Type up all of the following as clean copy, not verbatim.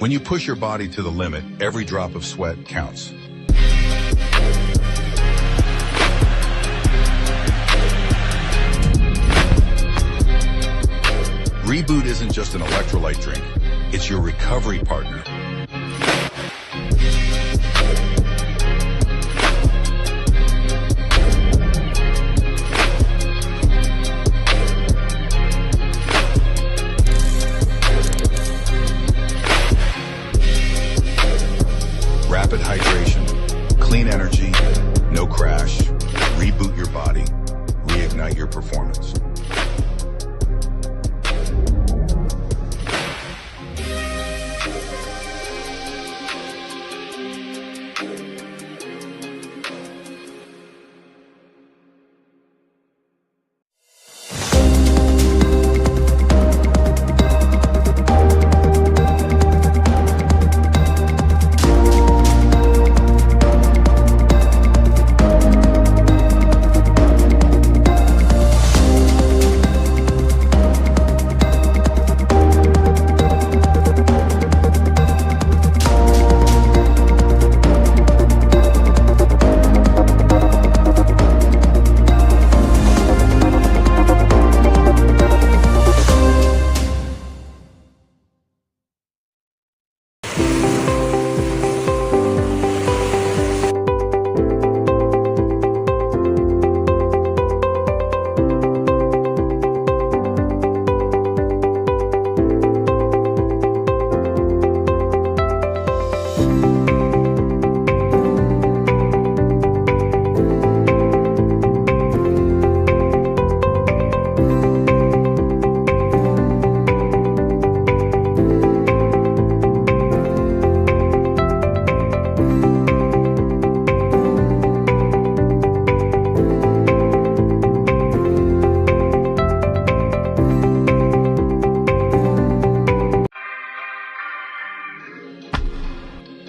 When you push your body to the limit, every drop of sweat counts. Reboot isn't just an electrolyte drink, it's your recovery partner. Rapid hydration, clean energy, no crash. Reboot your body, reignite your performance.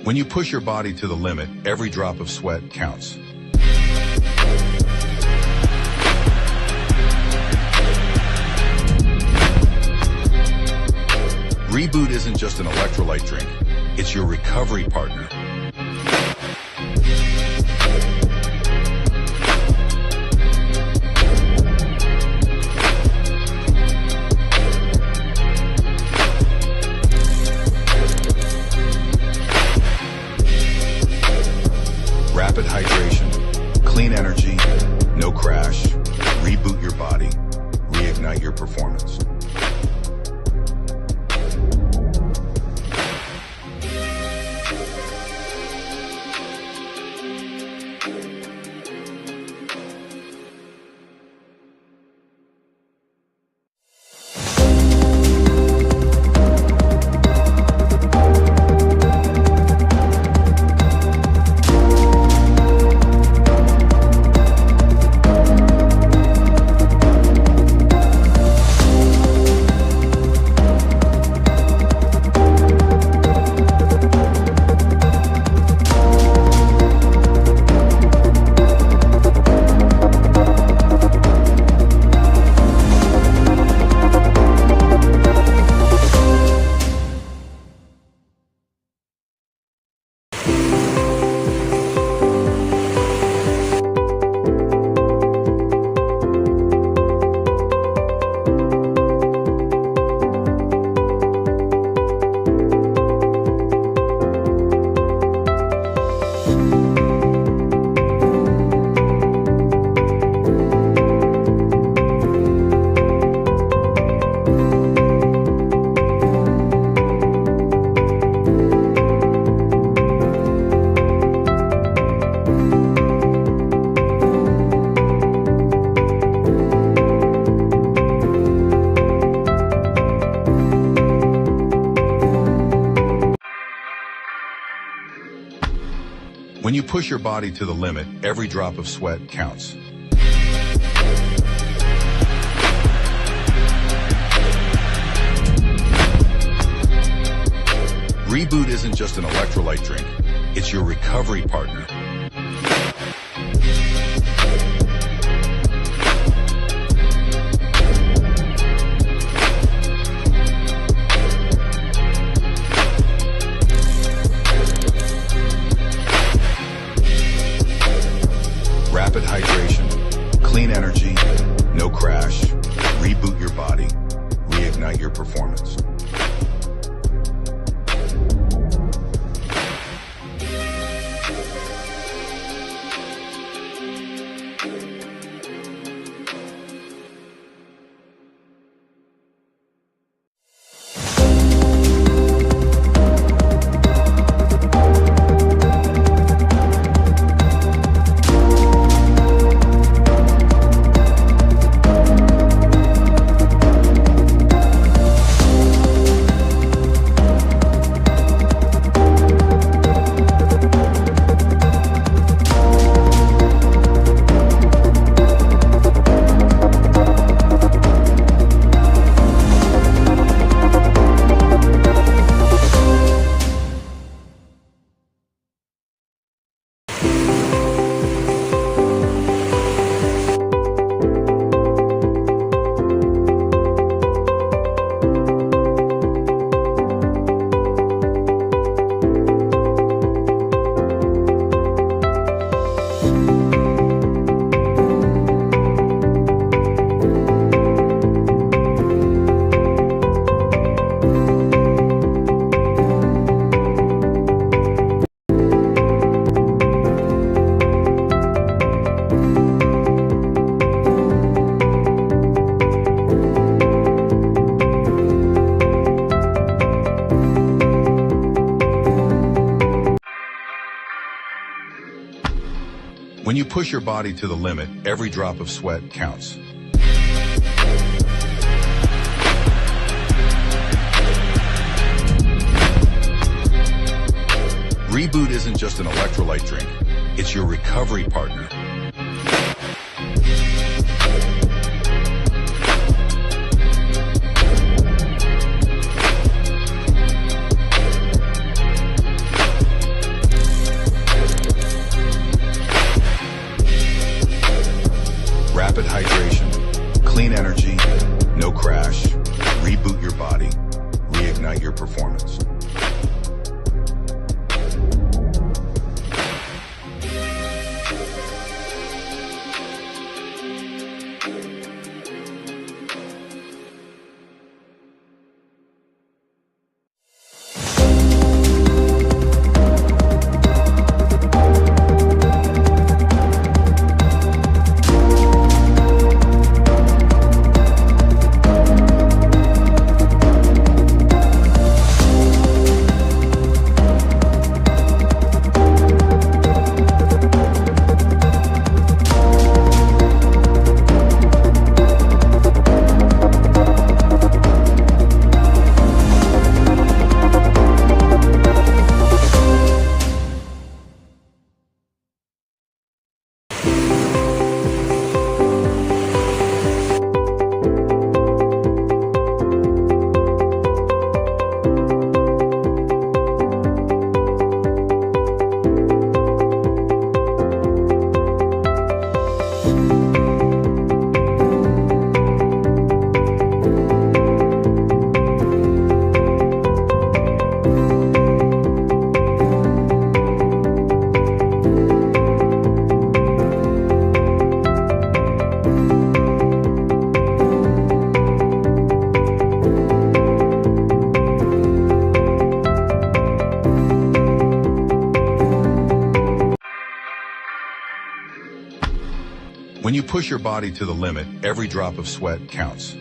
When you push your body to the limit, every drop of sweat counts. Reboot isn't just an electrolyte drink, it's your recovery partner. Rapid hydration, clean energy, no crash. Reboot your body, reignite your performance. When you push your body to the limit, every drop of sweat counts. Reboot isn't just an electrolyte drink, it's your recovery partner. clean energy, no crash, reboot your body, reignite your performance. When you push your body to the limit, every drop of sweat counts. Reboot isn't just an electrolyte drink, it's your recovery partner. Rapid hydration, clean energy, no crash, reboot your body, reignite your performance. When you push your body to the limit, every drop of sweat counts.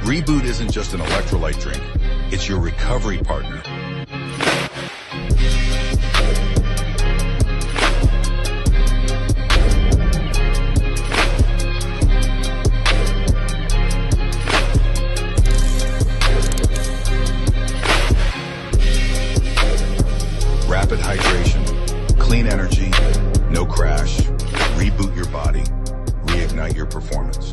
Reboot isn't just an electrolyte drink, it's your recovery partner. Rapid hydration, clean energy, no crash, reboot your body, reignite your performance.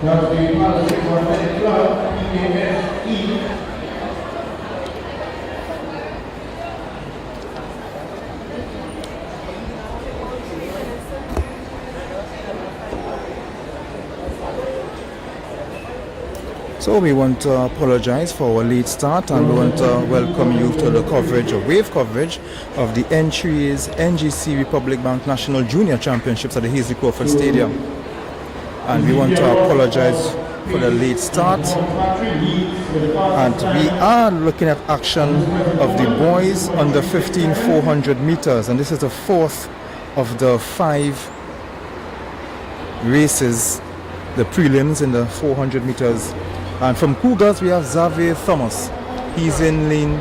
So we want to apologize for our late start, and we want to welcome you to the coverage, or wave coverage, of the N3's NGC Republic Bank National Junior Championships at the Hazley Crawford Stadium. And we want to apologize for the late start. And we are looking at action of the boys under 15 400 meters, and this is the fourth of the 5 races, the prelims in the 400 meters. And from Cougars we have Xavier Thomas. He's in lane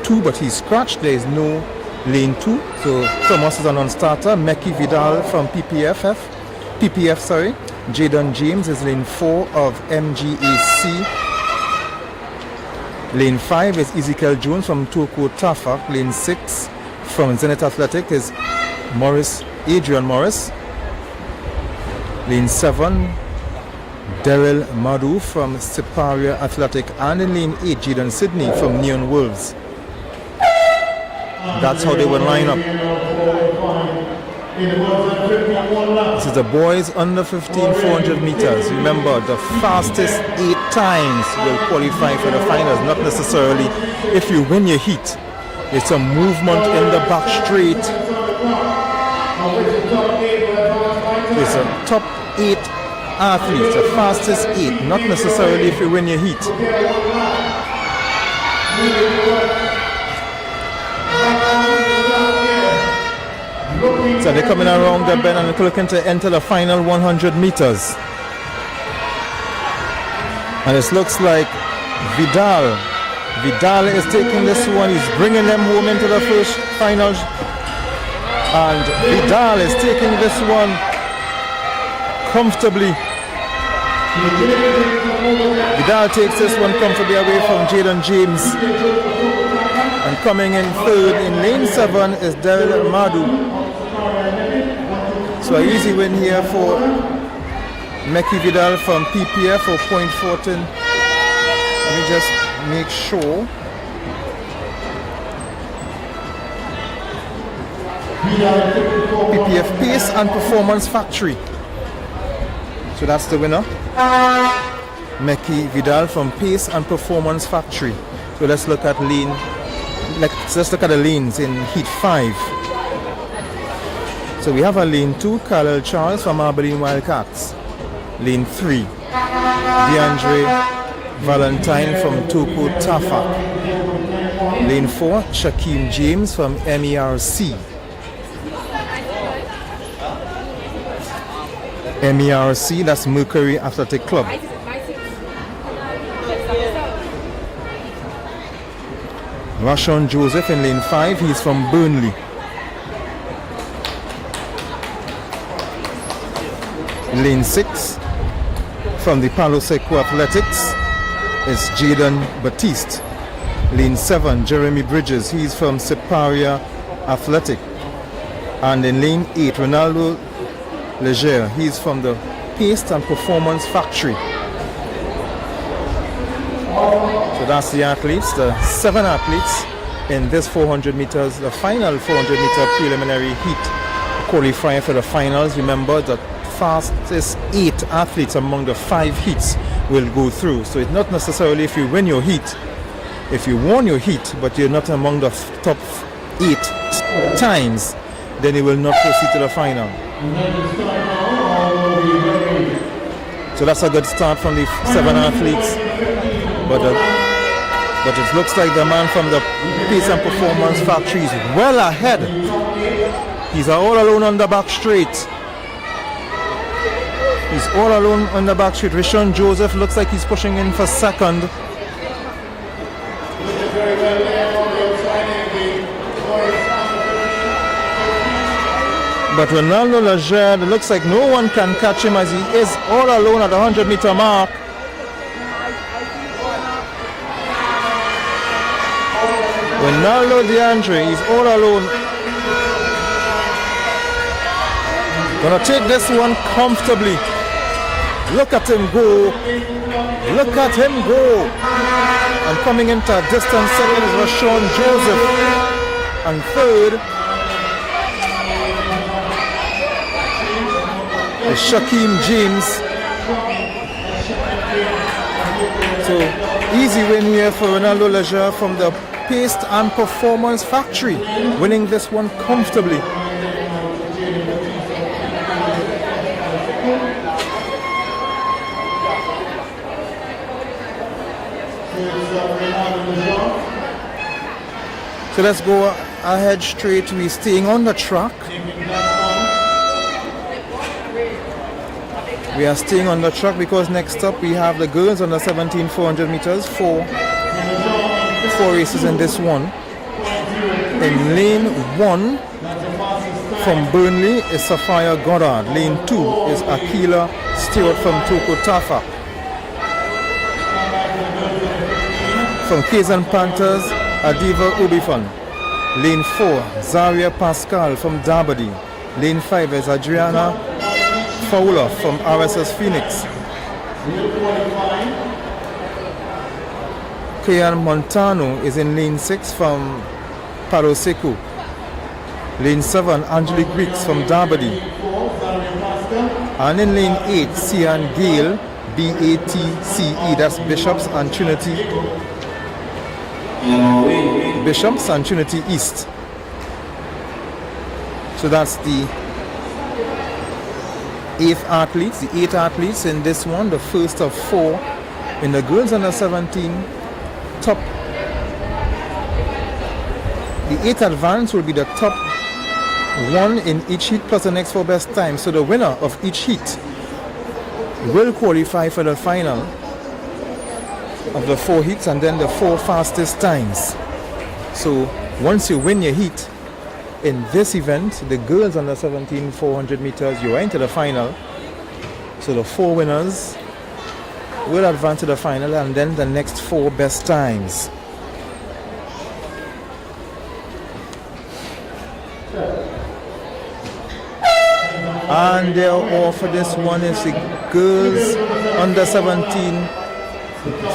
2, but he's scratched. There is no lane 2. So Thomas is a non-starter. Meki Vidal from PPF. Jaden James is lane 4 of MGAC. Lane 5 is Ezekiel Jones from Toko Tafak. Lane 6 from Zenith Athletic is Adrian Morris. Lane 7, Daryl Madu from Siparia Athletic, and in lane 8, Jaden Sydney from Neon Wolves. That's how they will line up. This is the boys under 15 400 meters. Remember, the fastest 8 times will qualify for the finals, not necessarily if you win your heat. It's a movement in the back straight. It's a top 8 athletes, the fastest 8, not necessarily if you win your heat. So they're coming around the bend and they're looking to enter the final 100 meters. And it looks like Vidal is taking this one. He's bringing them home into the first finals. And Vidal is taking this one comfortably. Vidal takes this one comfortably away from Jaden James. And coming in third in lane 7 is Daryl Madu. So an easy win here for Meki Vidal from PPF for Point Fortin. Let me just make sure. PPF Pace and Performance Factory. So that's the winner. Meki Vidal from Pace and Performance Factory. So let's look at the lanes in Heat 5. So we have a lane 2, Khalil Charles from Aberdeen Wildcats. Lane 3, DeAndre Valentine from Toko Tafak. Lane 4, Shaquem James from MERC. MERC, that's Mercury Athletic Club. Rashon Joseph in lane 5, he's from Burnley. Lane 6, from the Palo Seco Athletics, is Jaden Batiste. Lane 7, Jeremy Bridges, he's from Siparia Athletic. And in lane 8, Ronaldo Leger, he's from the Pace and Performance Factory. So that's the athletes, the 7 athletes in this 400 meters, the final 400 meter preliminary heat qualifying for the finals. Remember, the fastest 8 athletes among the 5 heats will go through. So it's not necessarily if you win your heat. If you won your heat, but you're not among the top 8 times, then you will not proceed to the final. So that's a good start from the 7 athletes. But it looks like the man from the Pace and Performance Factory is well ahead. He's all alone on the back straight. He's all alone on the back straight. Rishon Joseph looks like he's pushing in for second. But Ronaldo Leger, it looks like no one can catch him as he is all alone at the 100 meter mark. Ronaldo DeAndre, he's all alone. Gonna take this one comfortably. Look at him go. Look at him go. And coming into a distant second is Rashawn Joseph. And third is Shaquem James. So easy win here for Ronaldo Leisure from the Pace and Performance Factory, winning this one comfortably. So let's go ahead straight. We're staying on the track. We are staying on the track because next up we have the girls under 17 400 meters. Four races in this one. In lane 1 from Burnley is Sophia Goddard. Lane 2 is Akila Stewart from Toko Tafa. From Kazan Panthers, Adiva Ubifan. Lane 4, Zaria Pascal from Dabadi. Lane 5 is Adriana Fowler from RSS Phoenix. Kayan Montano is in lane 6 from Palo Seco. Lane 7, Angelique Greeks from Dabadi. And in lane 8, Sian Gale, BATCE, that's Bishops and Trinity. Bishops and Trinity East. So that's the 8 athletes in this one, the first of 4 in the girls under 17 top. The 8th advance will be the top 1 in each heat plus the next 4 best times. So the winner of each heat will qualify for the final of the 4 heats and then the 4 fastest times. So once you win your heat in this event, the girls under 17 400 meters, you are into the final. So the 4 winners will advance to the final and then the next 4 best times. And their all for this one is the girls under 17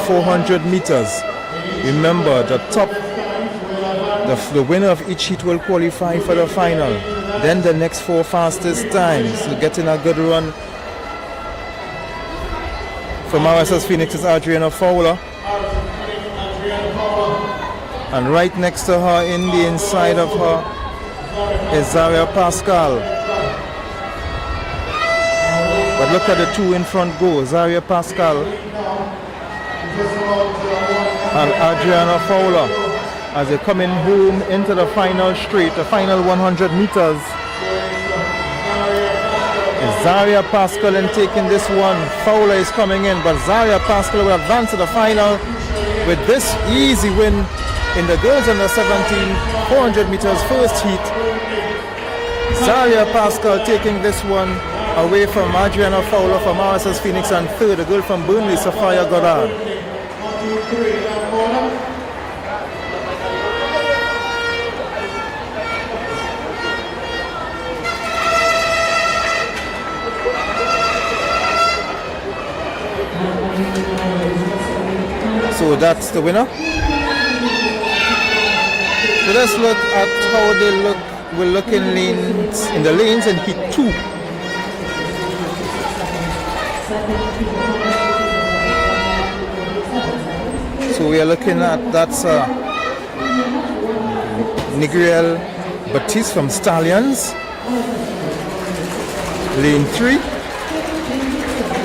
400 meters. Remember, the winner of each heat will qualify for the final. Then the next 4 fastest times. So getting a good run from RSS Phoenix is Adriana Fowler. And right next to her, in the inside of her, is Zaria Pascal. But look at the 2 in front go, Zaria Pascal and Adriana Fowler, as they're coming home into the final straight, the final 100 meters. Is Zaria Pascal in taking this one. Fowler is coming in, but Zaria Pascal will advance to the final with this easy win in the girls under 17 400 meters first heat. Zaria Pascal taking this one away from Adriana Fowler from RSS Phoenix, and third, a girl from Burnley, Sophia Goddard. So that's the winner. So let's look at how they look. We'll look in the lanes in heat 2. So we are looking at that's Nigriel Batiste from Stallions. Lane 3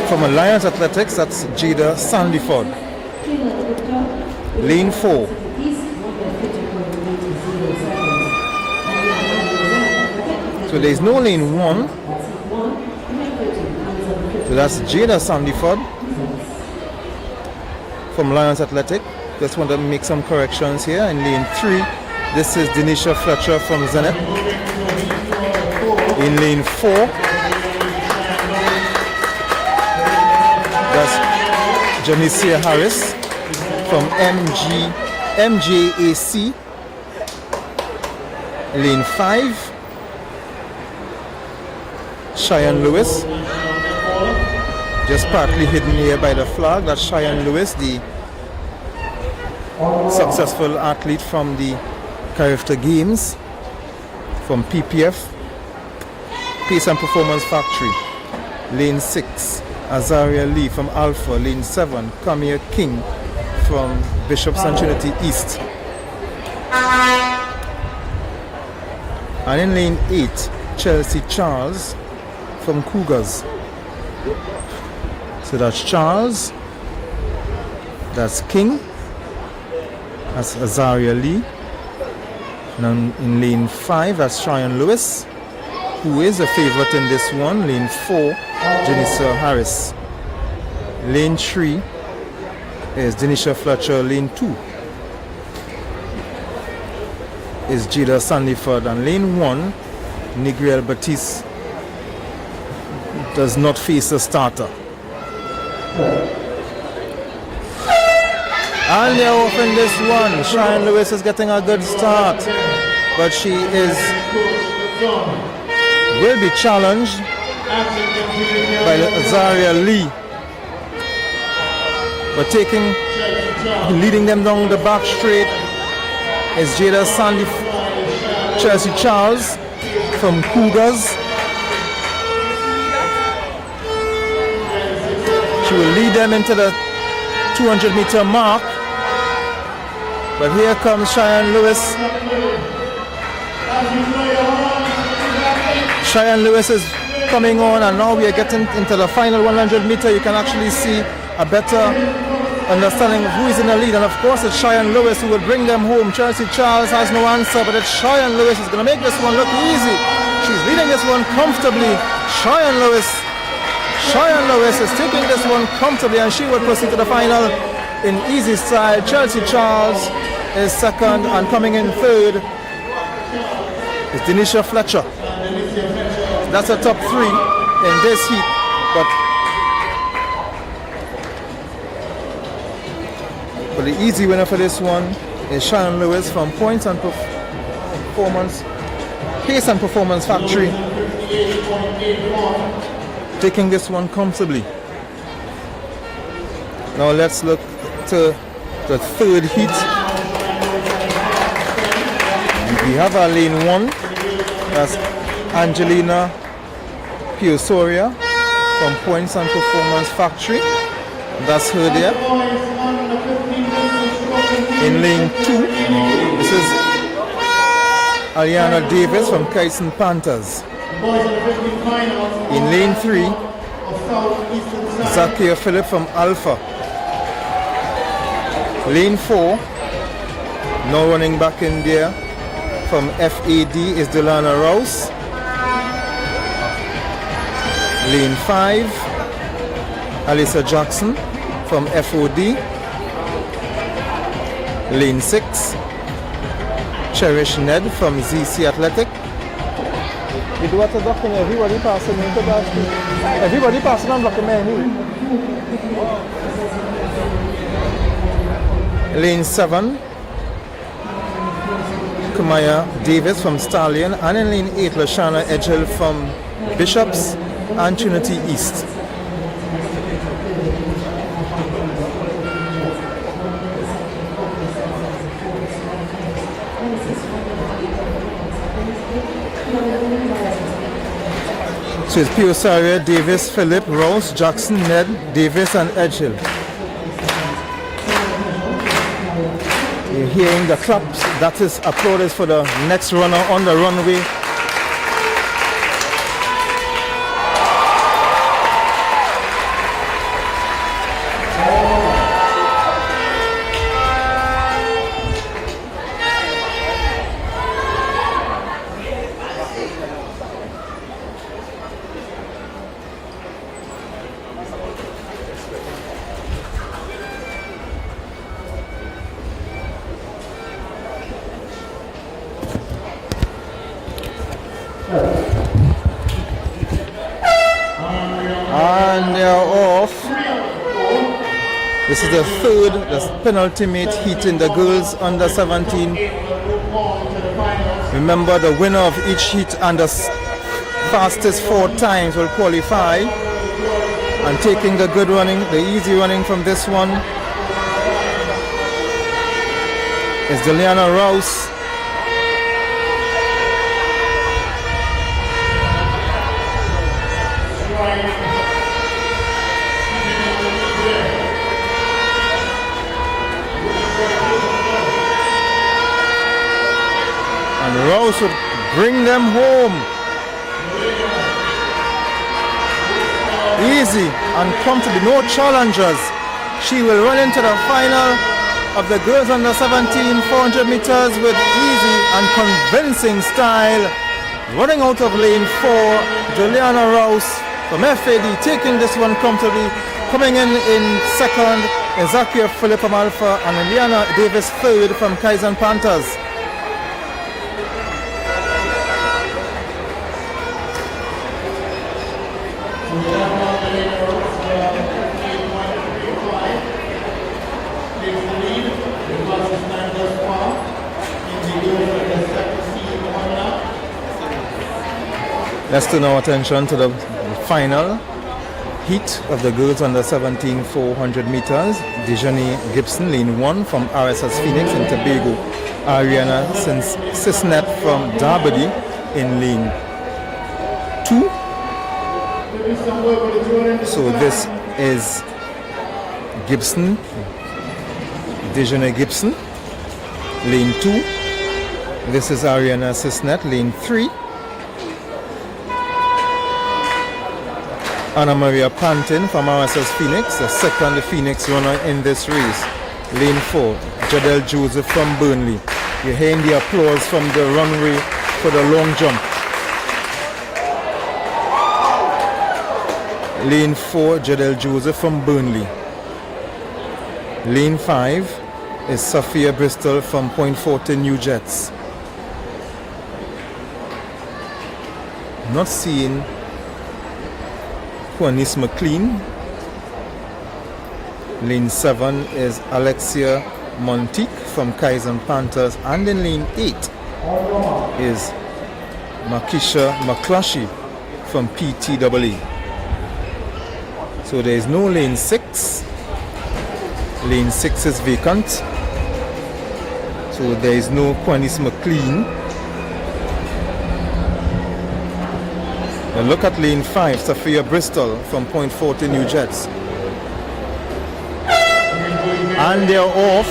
from Alliance Athletics, that's Jada Sandiford. Lane 4 so there's no lane 1, so that's Jada Sandiford from Lions Athletic. Just want to make some corrections here. In lane 3, this is Denisha Fletcher from Zenith. In lane 4, that's Janicia Harris from MJAC. Lane 5, Cheyenne Lewis just partly hidden here by the flag. That's Cheyenne Lewis, the successful athlete from the Carifta Games from PPF, Pace and Performance Factory. Lane 6, Azaria Lee from Alpha. Lane 7, Kamia King from Bishop St. Trinity East. And in lane 8, Chelsea Charles from Cougars. So that's Charles, that's King, that's Azaria Lee. And in lane 5, that's Cheyenne Lewis, who is a favorite in this one. Lane 4, Janissa Harris. Lane 3 is Denisha Fletcher. Lane 2 is Jada Sandiford. And lane 1, Nigriel Batiste does not face a starter. And they're off in this one. Cheyenne Lewis is getting a good start, but she will be challenged by Azaria Lee. But leading them down the back straight is Jada Sandy, Chelsea Charles from Cougars. She will lead them into the 200-meter mark. But here comes Cheyenne Lewis. Cheyenne Lewis is coming on, and now we are getting into the final 100 meter. You can actually see a better understanding of who is in the lead, and of course it's Cheyenne Lewis who will bring them home. Chelsea Charles has no answer, but it's Cheyenne Lewis who's going to make this one look easy. She's leading this one comfortably. Cheyenne Lewis is taking this one comfortably, and she will proceed to the final in easy style. Chelsea Charles is second, and coming in third is Denisha Fletcher. That's a top 3 in this heat, but the easy winner for this one is Cheyenne Lewis from Points and Performance, Pace and Performance Factory, taking this one comfortably. Now let's look to the third heat. We have our lane 1, that's Angelina Piosoria from Points and Performance Factory. That's her there. In lane 2, this is Aliana Davis from Kyson Panthers. In lane 3, Zakia Phillip from Alpha. Lane 4, now running back in there from FAD is Delana Rouse. Lane 5, Alyssa Jackson from FOD. Lane 6, Cherish Ned from ZC Athletic. You do what the doctor, everybody passing into that. Everybody passing on block anyway. Lane 7, Kamaya Davis from Stallion. And in lane 8, Lashana Edgel from Bishops and Trinity East. So it's Piosaria, Davis, Phillip, Rouse, Jackson, Ned, Davis and Edghill. You're hearing the claps. That is applauded for the next runner on the runway. And they are off. This is the third, the penultimate heat in the girls under 17. Remember, the winner of each heat and the fastest 4 times will qualify. and taking the good running, the easy running from this one is Juliana Rouse. And Rouse would bring them home. Easy and comfortably, no challengers. She will run into the final of the girls under 17 400 meters with easy and convincing style. Running out of lane 4, Juliana Rouse from FAD taking this one comfortably. Coming in second is Zakia Philip from Alpha and Eliana Davis third from Kaizen Panthers. Let's turn our attention to the final heat of the girls under 17 400 meters. Dejani Gibson, lane 1 from RSS Phoenix in Tobago. Ariana Cisnet from Darbody in lane 2. So this is Gibson, Dejani Gibson, lane 2. This is Ariana Cisnet, lane 3. Anna Maria Pantin from RSS Phoenix, the second Phoenix runner in this race. Lane 4, Jadel Joseph from Burnley. You're hearing the applause from the runway for the long jump. Lane 4, Jadel Joseph from Burnley. Lane 5 is Sophia Bristol from Point Fortin New Jets. Not seeing Juanis McLean. Lane 7 is Alexia Montique from Kaizen Panthers, and in lane 8 is Makisha McClushy from PTAA. So there is no lane 6. Lane 6 is vacant. So there is no Juanis McLean. Now look at lane 5, Sophia Bristol from Point Fortin New Jets. And they're off.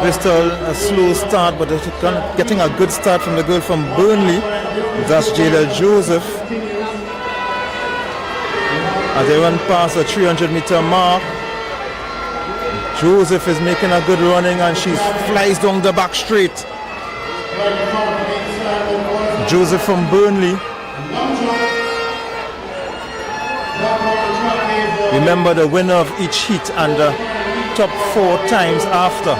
Bristol a slow start, but they're getting a good start from the girl from Burnley. That's Jadel Joseph. As they run past the 300 meter mark, Joseph is making a good running and she flies down the back straight. Joseph from Burnley. Remember the winner of each heat and the top 4 times after.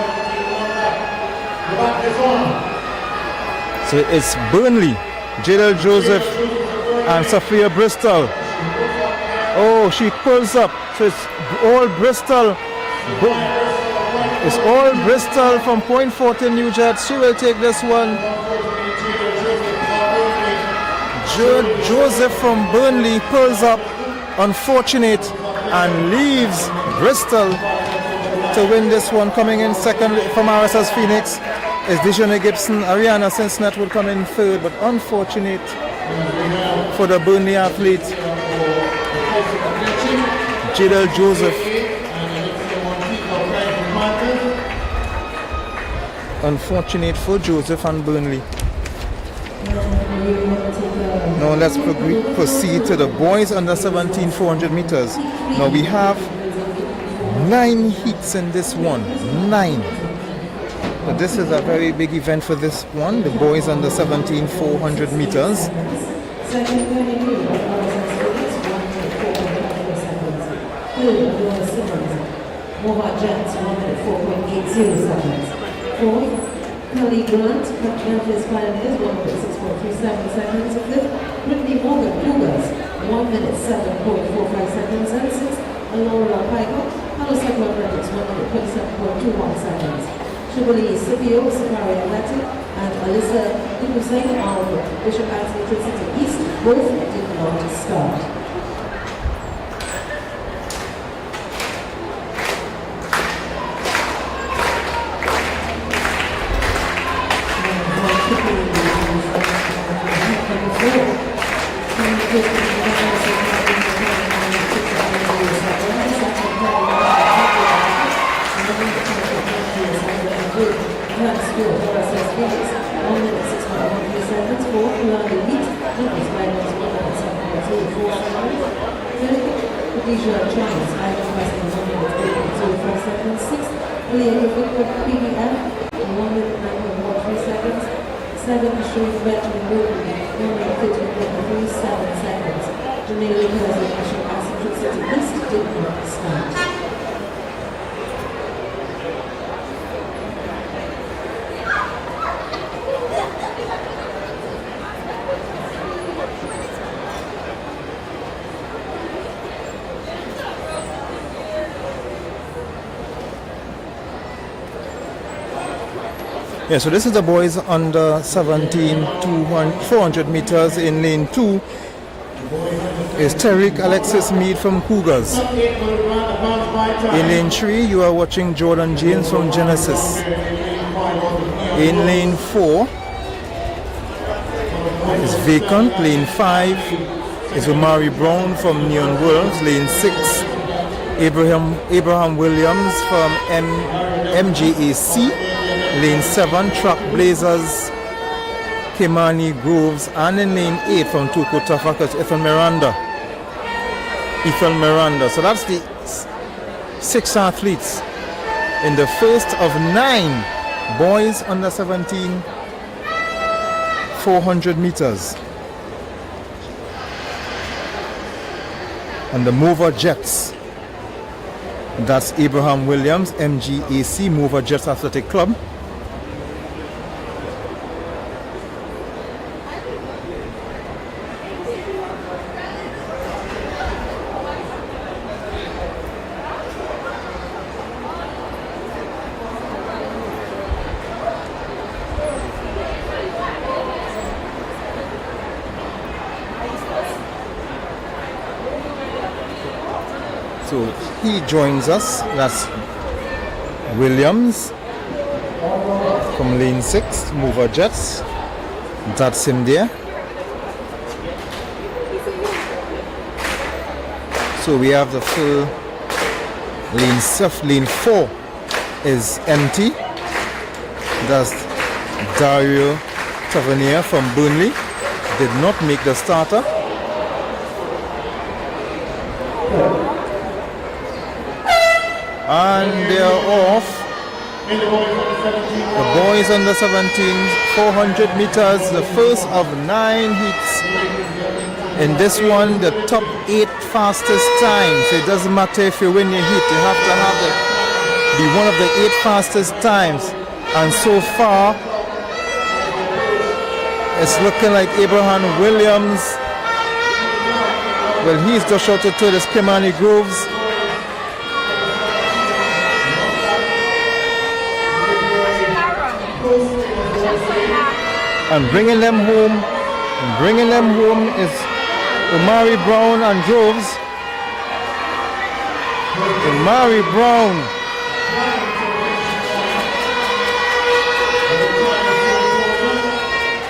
So it's Burnley, Jadel Joseph and Sophia Bristol. Oh, she pulls up. So it's all Bristol. It's all Bristol from Point Fortin New Jets. She will take this one. Joseph from Burnley pulls up, unfortunate, and leaves Bristol to win this one. Coming in second from RSS Phoenix is Dejani Gibson. Ariana Cisnet will come in third, but unfortunate for the Burnley athlete. Jadel Joseph. Unfortunate for Joseph and Burnley. Now let's proceed to the boys under 17 400 meters. Now we have 9 heats in this one. 9. So this is a very big event for this one, the boys under 17 400 meters. Kelly Grant, Memphis Pioneers, 1:6.37 seconds. Fifth, Brittany Morgan, Cougars, 1:07.45 seconds. And sixth, Laura Pico, Palo Records, 1:27.21 seconds. Triple E, Scipio, Safari Athletic, and Alyssa Hussein of Bishop Anthony City East, both did not start. Leisure Choice, Ivan passing 1 minute 8.04 seconds. 6th, William Victor PBF, 1 minute 9.13 seconds. 7th, Shane Benjamin Wilson, 1 minute 15.37 seconds. Jamaica President National Passenger City List did not start. Yeah, so this is the boys under 17, 400 meters in lane 2. Is Tariq Alexis Mead from Cougars. In lane 3, you are watching Jordan James from Genesis. In lane 4 is vacant. Lane 5 is Omari Brown from Neon Worlds. Lane 6, Abraham Williams from MGAC. Lane 7, Trackblazers, Kimani Groves, and in lane 8 from Tuku Tafakas, Ethan Miranda. So that's the 6 athletes in the first of 9 boys under 17 400 meters. And the Mover Jets, that's Abraham Williams, MGAC, Mover Jets Athletic Club. So he joins us, that's Williams from lane 6, Mover Jets, that's him there. So we have the full lane 4 is empty, that's Dario Tavernier from Burnley, did not make the starter. And they are off. The boys under 17, 400 meters, the first of 9 heats. In this one, the top 8 fastest times. So it doesn't matter if you win your heat, you have to be one of the 8 fastest times. And so far, it's looking like Abraham Williams. Well, he's just shouted to this Kimani Groves. And bringing them home is Omari Brown and Groves.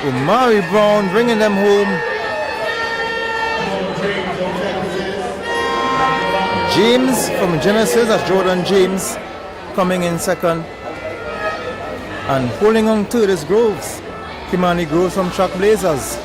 Omari Brown bringing them home. James from Genesis, that's Jordan James, coming in second. And holding on to this Groves. Kimani Groves from Trackblazers.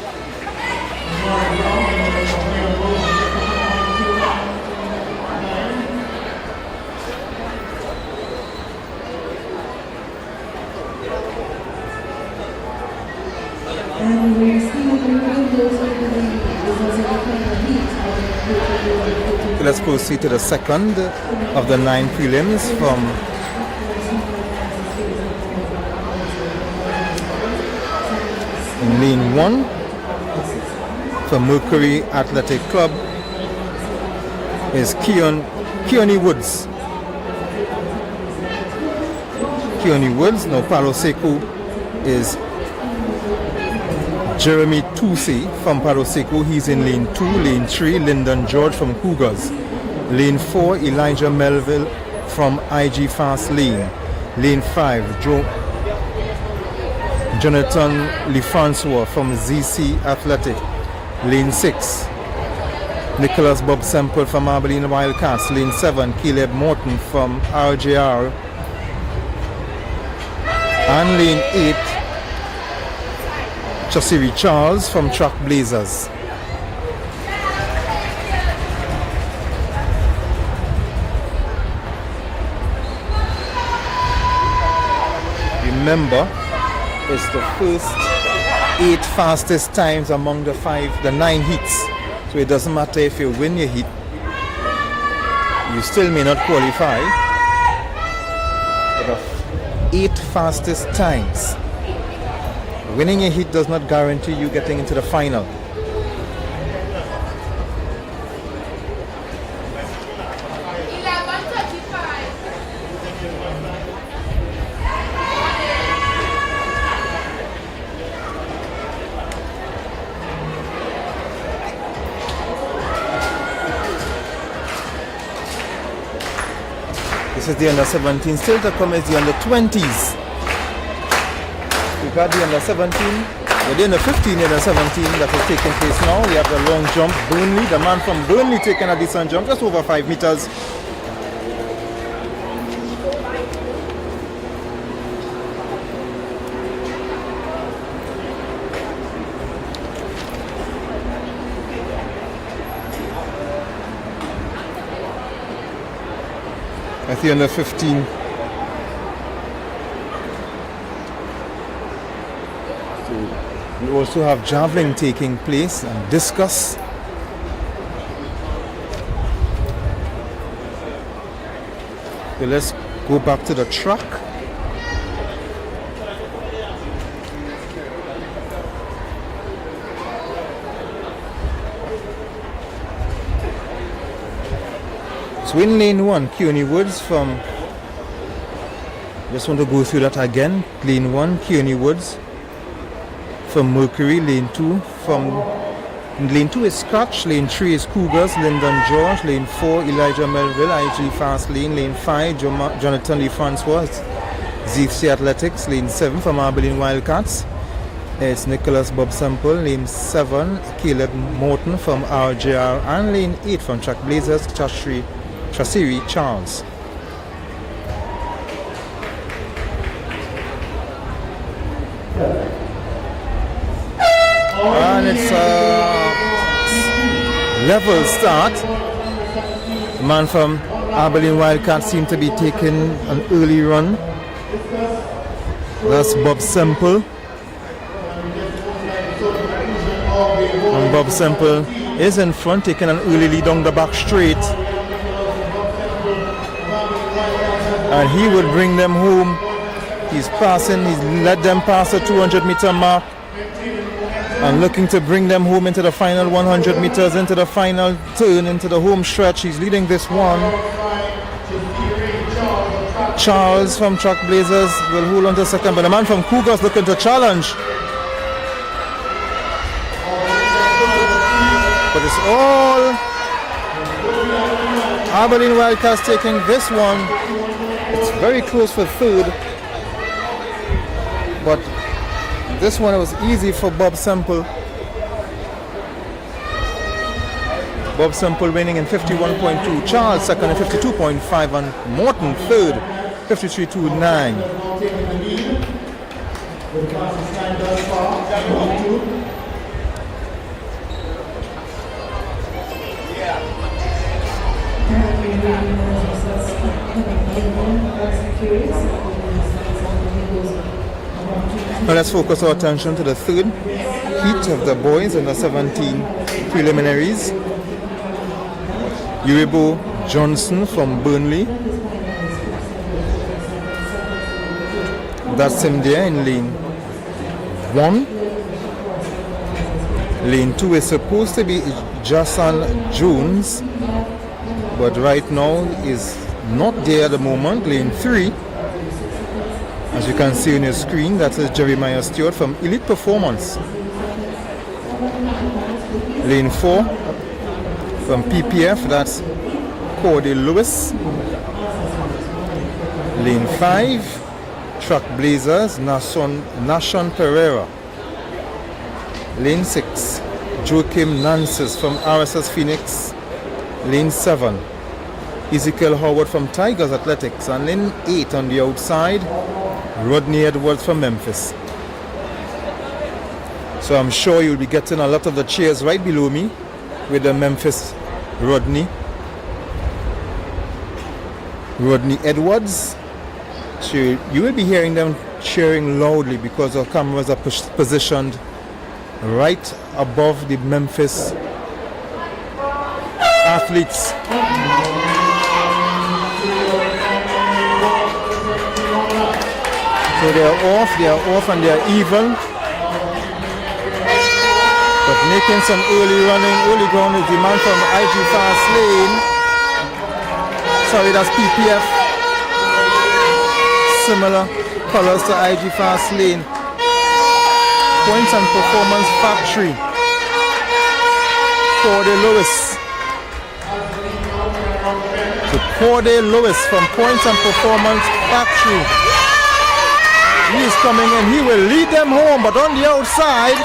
Let's proceed to the second of the 9 prelims from lane 1 for Mercury Athletic Club is Keone Woods. Now Palo Seco is Jeremy Tousi from Palo Seco. He's in lane 2. Lane 3, Lyndon George from Cougars. Lane 4, Elijah Melville from IG Fast Lane. Lane 5, Jonathan Lefrancois from ZC Athletic. Lane 6, Nicholas Bob Semple from Abilene Wildcats. Lane 7, Caleb Morton from RJR. And lane 8, Chasiri Charles from Trackblazers. remember, it's the first 8 fastest times among the 9 heats. So it doesn't matter if you win your heat, you still may not qualify. But the 8 fastest times. Winning a heat does not guarantee you getting into the final. This is the under 17. Still to come is the under 20s. We've got the under 17, the under 15, the under 17 that is taking place now. We have the long jump, Burnley, the man from Burnley taking a decent jump, just over 5 meters. At the under 15. We also have javelin taking place and discus. So let's go back to the track. So in lane 1, Kearney Woods from, just want to go through that again. Lane 1, Kearney Woods from Mercury. Lane 2 lane 2 is Scratch. Lane 3 is Cougars, Lyndon George. Lane 4, Elijah Melville, IG Fast Lane. Lane 5, Jonathan Lee Francois, ZFC Athletics. Lane 7 from Abilene Wildcats, it's Nicholas Bob Semple. Lane 7, Caleb Morton from RJR. And lane 8 from Track Blazers, Chasiri Charles. And it's a level start. The man from Abilene Wildcats seemed to be taking an early run. That's Bob Semple. And Bob Semple is in front, taking an early lead down the back straight. And he would bring them home. He's let them pass the 200-meter mark. And looking to bring them home into the final 100 meters, into the final turn, into the home stretch. He's leading this one. Charles from Track Blazers will hold on to second, but the man from Cougars looking to challenge. But it's all Abilene Wildcats taking this one. It's very close for third, but this one was easy for Bob Semple. Bob Semple winning in 51.2. Charles second in 52.5, and Morton third, 53.29. Now let's focus our attention to the third heat of the boys in the 17 preliminaries. Uribo Johnson from Burnley. That's him there in lane 1. Lane 2 is supposed to be Jason Jones, but right now is not there at the moment. Lane 3, as you can see on your screen, that is Jeremiah Stewart from Elite Performance. Lane 4 from PPF, that's Cordy Lewis. Lane 5, Track Blazers, Nashon Pereira. Lane 6, Joachim Nances from RSS Phoenix. Lane 7, Ezekiel Howard from Tigers Athletics. And lane 8 on the outside, Rodney Edwards from Memphis. So I'm sure you'll be getting a lot of the cheers right below me with the Memphis Rodney Edwards. So you will be hearing them cheering loudly because our cameras are positioned right above the Memphis athletes. So they are off and they are even. But making some early ground is the man from IG Fast Lane. Sorry, that's PPF. Similar colors to IG Fast Lane. Points and Performance Factory. Corday Lewis. So Corday Lewis from Points and Performance Factory. He is coming in. He will lead them home, but on the outside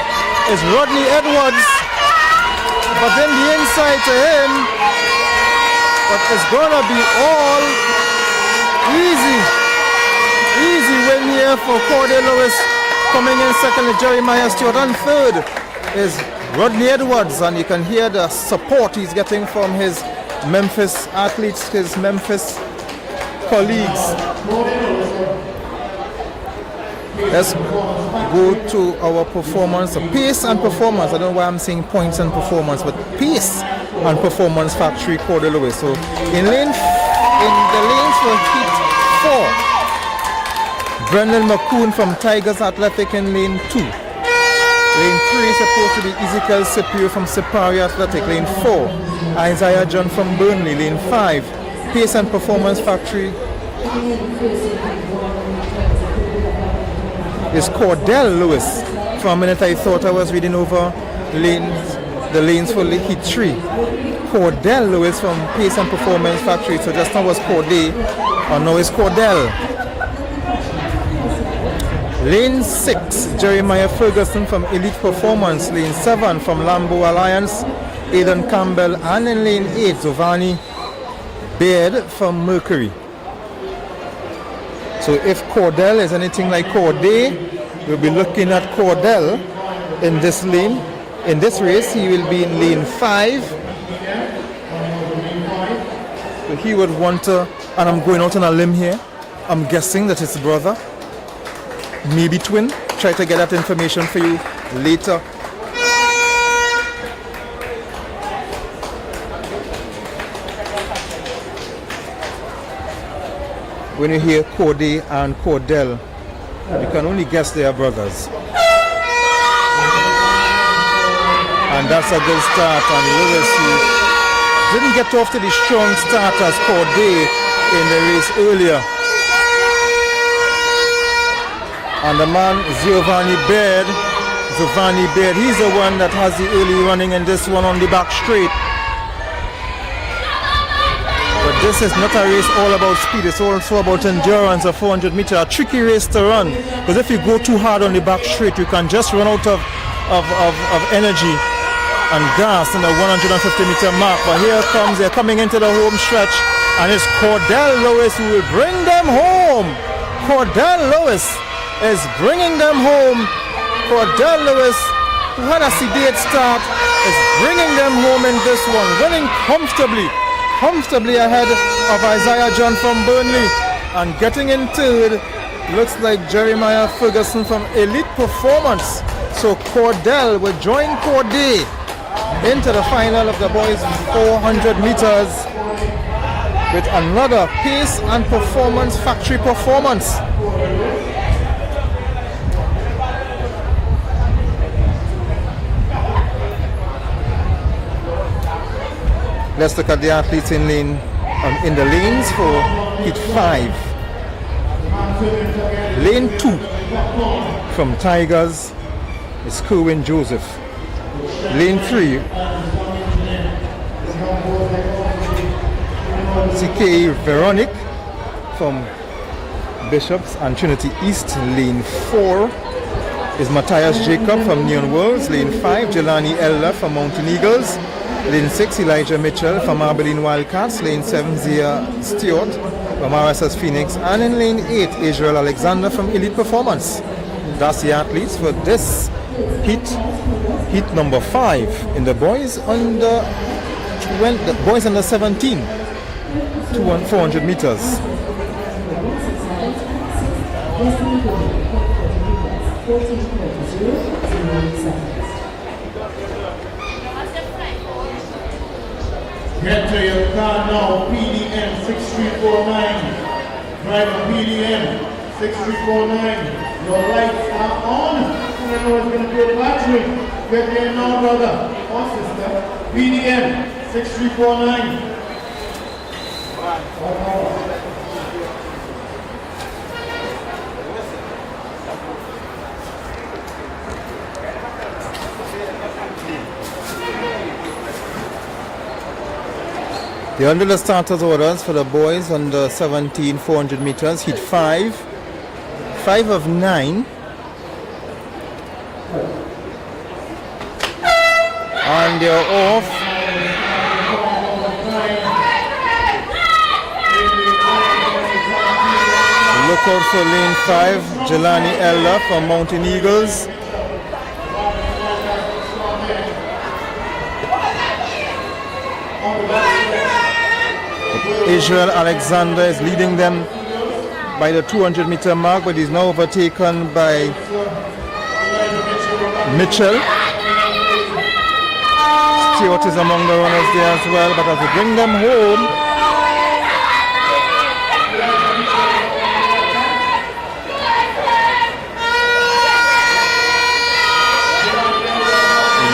is Rodney Edwards. But then the inside to him. But it's gonna be all easy win here for Corday Lewis. Coming in second is Jeremiah Stewart, and third is Rodney Edwards, and you can hear the support he's getting from his Memphis athletes, his Memphis colleagues. Let's go to our performance, pace and performance. I don't know why I'm saying points and performance, but pace and performance factory Corday Lewis. So in the lanes for heat 4. Brendan McCoon from Tigers Athletic in lane 2. Lane 3 is supposed to be Ezekiel Scipio from Sipari Athletic. Lane 4, Isaiah John from Burnley. Lane 5, Pace and Performance Factory is Cordell Lewis. For a minute I thought I was reading over the lanes for heat 3. Cordell Lewis from Pace and Performance Factory. So just now was Corday, and now it's Cordell. Lane 6, Jeremiah Ferguson from Elite Performance. Lane 7 from Lambo Alliance, Aidan Campbell. And in lane 8, Giovanni Baird from Mercury. So if Cordell is anything like Corday, we'll be looking at Cordell in this lane. In this race, he will be in lane 5. So he would want to, and I'm going out on a limb here, I'm guessing that his brother, maybe twin. Try to get that information for you later. When you hear Corday and Cordell, you can only guess they are brothers. And that's a good start. And Lewis didn't get off to the strong start as Corday in the race earlier. And the man Giovanni Baird, he's the one that has the early running in this one on the back straight. But this is not a race all about speed, it's also about endurance. A 400 meter, a tricky race to run. Because if you go too hard on the back straight, you can just run out of energy and gas in the 150 meter mark. But here they're coming into the home stretch, and it's Cordell Lewis who will bring them home. Cordell Lewis is bringing them home. Cordell Lewis, who had a sedate start, is bringing them home in this one, running comfortably ahead of Isaiah John from Burnley. And getting in third looks like Jeremiah Ferguson from Elite Performance. So Cordell will join Corday into the final of the boys 400 meters with another Pace and Performance Factory performance. Let's look at the athletes in the lanes for heat 5. Lane 2 from Tigers is Kerwin Joseph. Lane 3, CK Veronic from Bishops and Trinity East. Lane 4 is Matthias Jacob from Neon Worlds. Lane 5, Jelani Elder from Mountain Eagles. Lane 6, Elijah Mitchell from Abilene Wildcats. Lane 7, Zia Stewart from RSS Phoenix. And in lane 8, Israel Alexander from Elite Performance. That's the athletes for this heat number 5 in the boys under 17 to 400 meters. Destiny Gold, 14.0 seconds. Get to your car now, PDM 6349. Driver PDM 6349. Your lights are on. You know it's going to be a battery. Get there now, brother or sister. PDM 6349. The under the starters orders for the boys under 17 400 meters, heat 5 of 9, and they're off. Look out for lane 5, Jelani Elder from Mountain Eagles. Israel Alexander is leading them by the 200-meter mark, but is now overtaken by Mitchell. Stewart is among the runners there as well, but as we bring them home,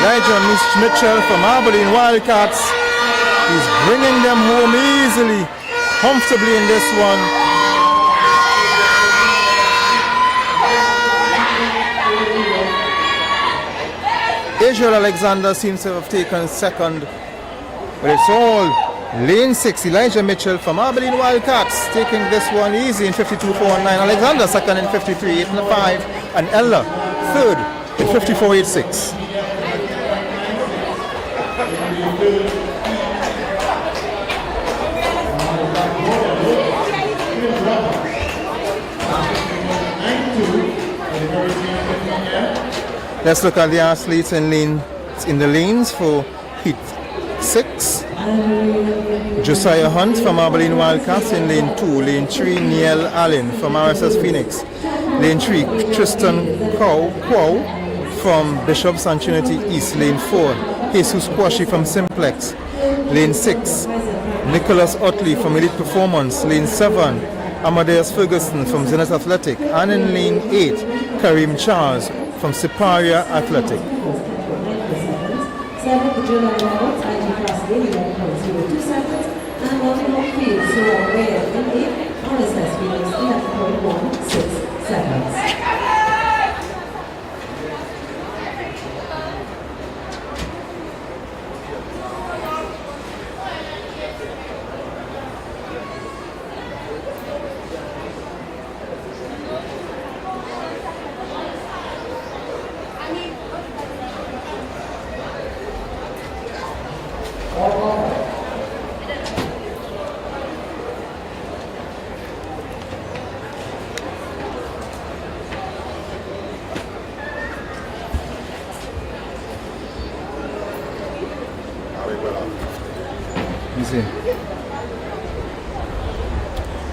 Elijah Mitchell from Abilene Wildcats, he's bringing them home easily, comfortably in this one. Israel Alexander seems to have taken second, but it's all lane 6, Elijah Mitchell from Abilene Wildcats taking this one easy in 52.49. Alexander second in 53.85, and Ella third in 54.86. Let's look at the athletes in the lanes for heat 6. Josiah Hunt from Abilene Wildcats in lane 2. Lane 3, Neil Allen from RSS Phoenix. Lane 3, Tristan Quo from Bishops and Trinity East. Lane 4, Jesus Quashi from Simplex. Lane 6, Nicholas Otley from Elite Performance. Lane 7, Amadeus Ferguson from Zenith Athletic. And in lane 8, Kareem Charles from Siparia Athletic. 7, July Reynolds, IG Class A, 11.02 seconds, and Nottingham Fields, who are aware in 8, RSS Phoenix, 11.16 seconds.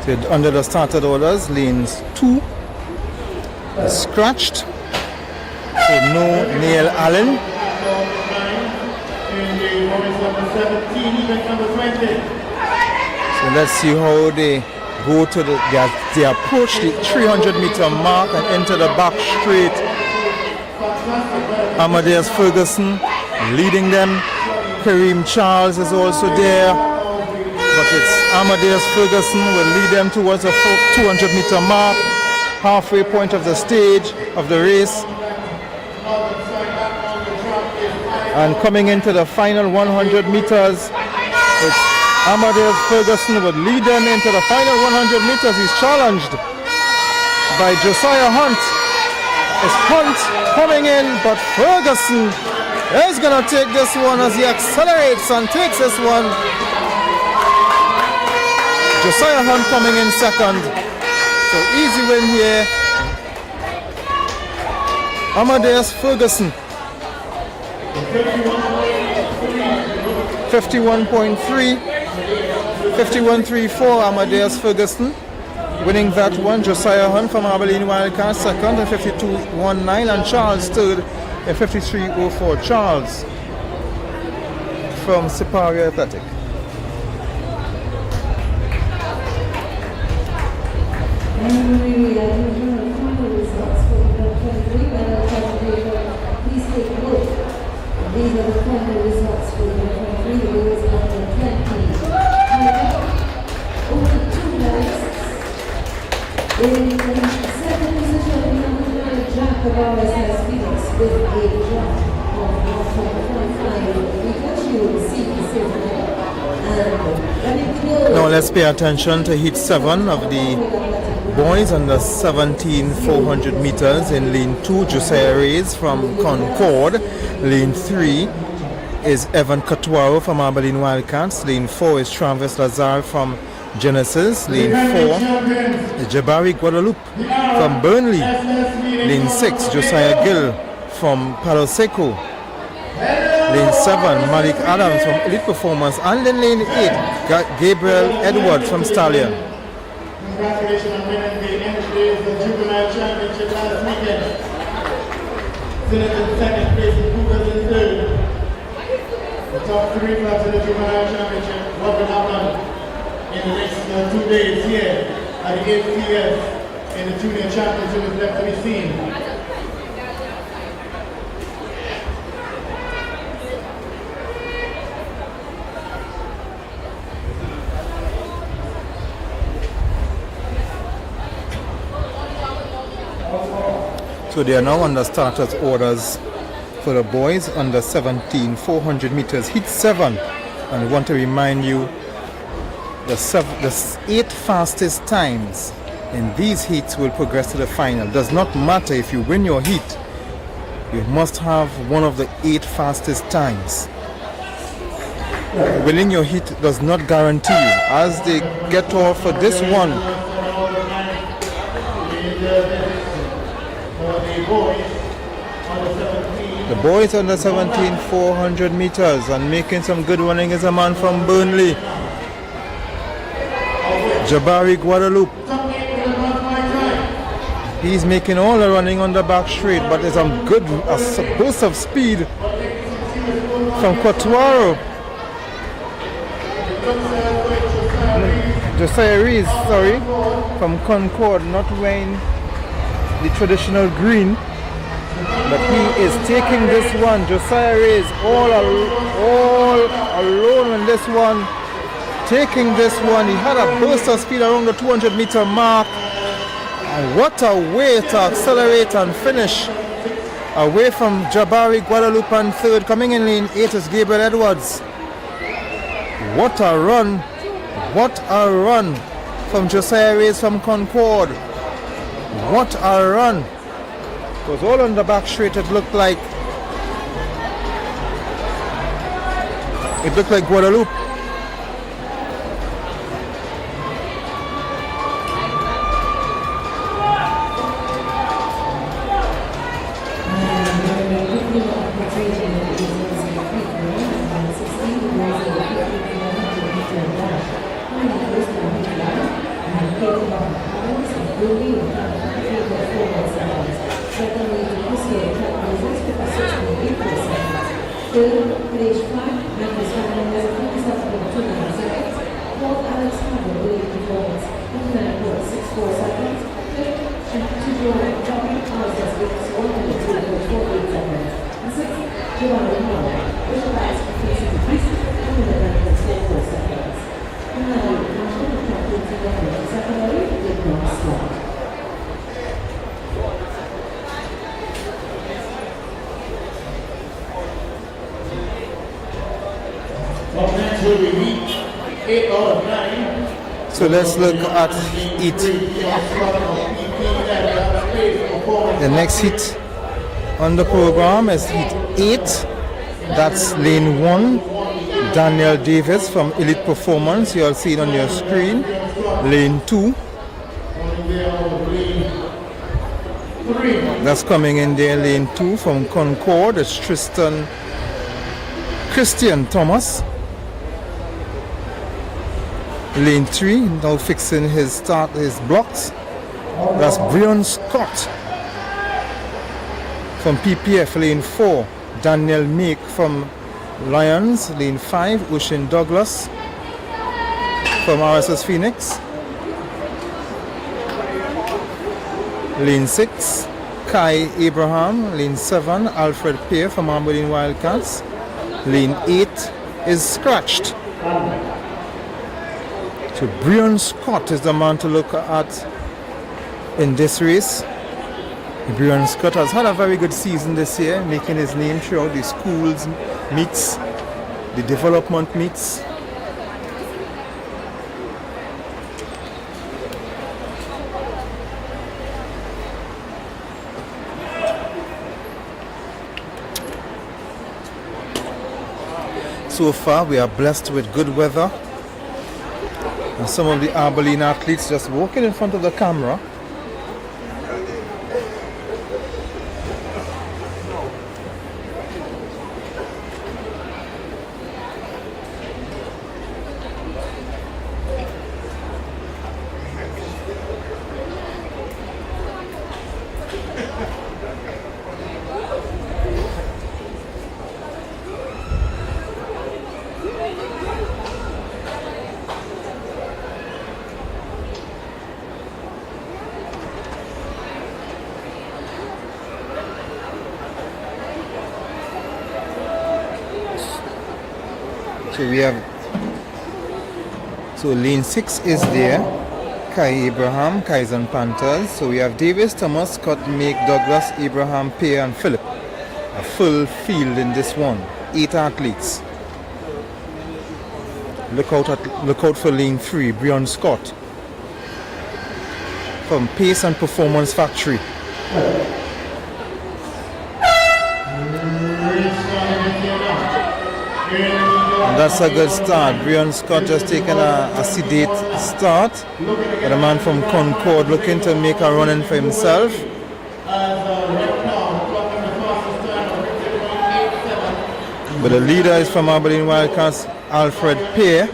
So under the started orders, lanes 2 is scratched. So no Neil Allen. So let's see how they go to they approach the 300-meter mark and enter the back straight. Amadeus Ferguson leading them. Kareem Charles is also there, but it's Amadeus Ferguson will lead them towards the 200-meter mark, halfway point of the stage of the race. And coming into the final 100 meters, it's Amadeus Ferguson would lead them into the final 100 meters. He's challenged by Josiah Hunt. It's Hunt coming in, but Ferguson is going to take this one as he accelerates and takes this one. Josiah Hunt coming in second. So easy win here. Amadeus Ferguson. 51.3. 51.34 Amadeus Ferguson. Winning that one, Josiah Hunt from Abilene Wildcats second at 52.19, and Charles third at 53.04. Charles from Siparia Athletic. And we are doing the final results for the 23 medal presentation. Please take a look. These are the final results for the 23. The lowest number 20. Only 2 medals. In second position, we have Jack Tavares has Phoenix with a drop of 1.55 meters. You will see the silver medal. Now let's pay attention to heat 7 of the boys under 17 400 meters. In lane 2, Josiah Reyes from Concord. Lane 3 is Evan Catuaro from Abilene Wildcats. Lane 4 is Travis Lazar from Genesis. Lane 4 is Jabari Guadalupe from Burnley. Lane 6, Josiah Gill from Palo Seco. Lane 7, Malik Adams from Elite Performance. And then lane 8, Gabriel Edwards from Stallion. Congratulations on winning the Industries Juvenile Championship last weekend. Sinners in second place and Cougars in third. The top 3 clubs in the Juvenile Championship. What will happen in the next 2 days here at the ACS in the Junior Championship is left to be seen. So they are now under starters orders for the boys under 17 400 meters heat 7, and I want to remind you the 8 fastest times in these heats will progress to the final. Does not matter if you win your heat, you must have one of the 8 fastest times. Winning your heat does not guarantee you. As they get off for this one, the boys under 17 400 meters, and making some good running is a man from Burnley, Jabari Guadalupe. He's making all the running on the back straight, but there's some good burst of speed from Catuaro. Josiah Rees, from Concord, not wearing the traditional green, but he is taking this one. Josiah Reyes all alone on this one, taking this one. He had a burst of speed around the 200 meter mark, and what a way to accelerate and finish away from Jabari Guadalupe. And third, coming in lane 8, is Gabriel Edwards. What a run from Josiah Reyes from Concord. What a run. It was all on the back straight. It looked like Guadalupe. So let's look at it. The next hit on the program is hit 8. That's lane 1, Daniel Davis from Elite Performance. You'll see it on your screen. Lane 2. That's coming in there. Lane 2 from Concord. It's Christian Thomas. Lane 3, now fixing his blocks. That's Brian Scott from PPF. Lane 4, Daniel Meek from Lions. Lane 5, Ocean Douglas from RSS Phoenix. Lane 6, Kai Abraham. Lane 7, Alfred Pear from Aberdeen Wildcats. Lane 8 is scratched. So Brian Scott is the man to look at in this race. Brian Scott has had a very good season this year, making his name throughout the schools meets, the development meets. So far we are blessed with good weather, and some of the Abilene athletes just walking in front of the camera. So lane 6 is there. Kai Abraham, Kaizen Panthers. So we have Davis, Thomas, Scott, Meek, Douglas, Abraham, Pear and Philip. A full field in this one. 8 athletes. Look out for lane 3, Brian Scott from Pace and Performance Factory. And that's a good start. Brian Scott just taking a sedate start. But a man from Concord looking to make a run in for himself. But the leader is from Aberdeen Wildcats, Alfred Pear.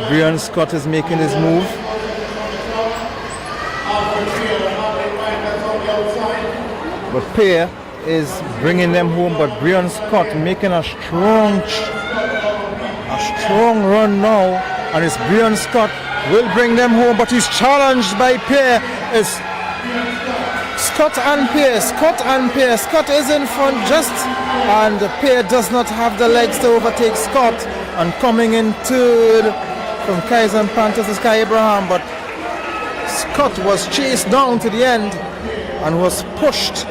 Brian Scott is making his move. But Pear is bringing them home, but Brian Scott making a strong run now, and it's Brian Scott will bring them home, but he's challenged by Pear. It's Scott and Pear. Scott is in front just, and Pear does not have the legs to overtake Scott. And coming in third from Kaizen Panthers is Kai Abraham, but Scott was chased down to the end and was pushed.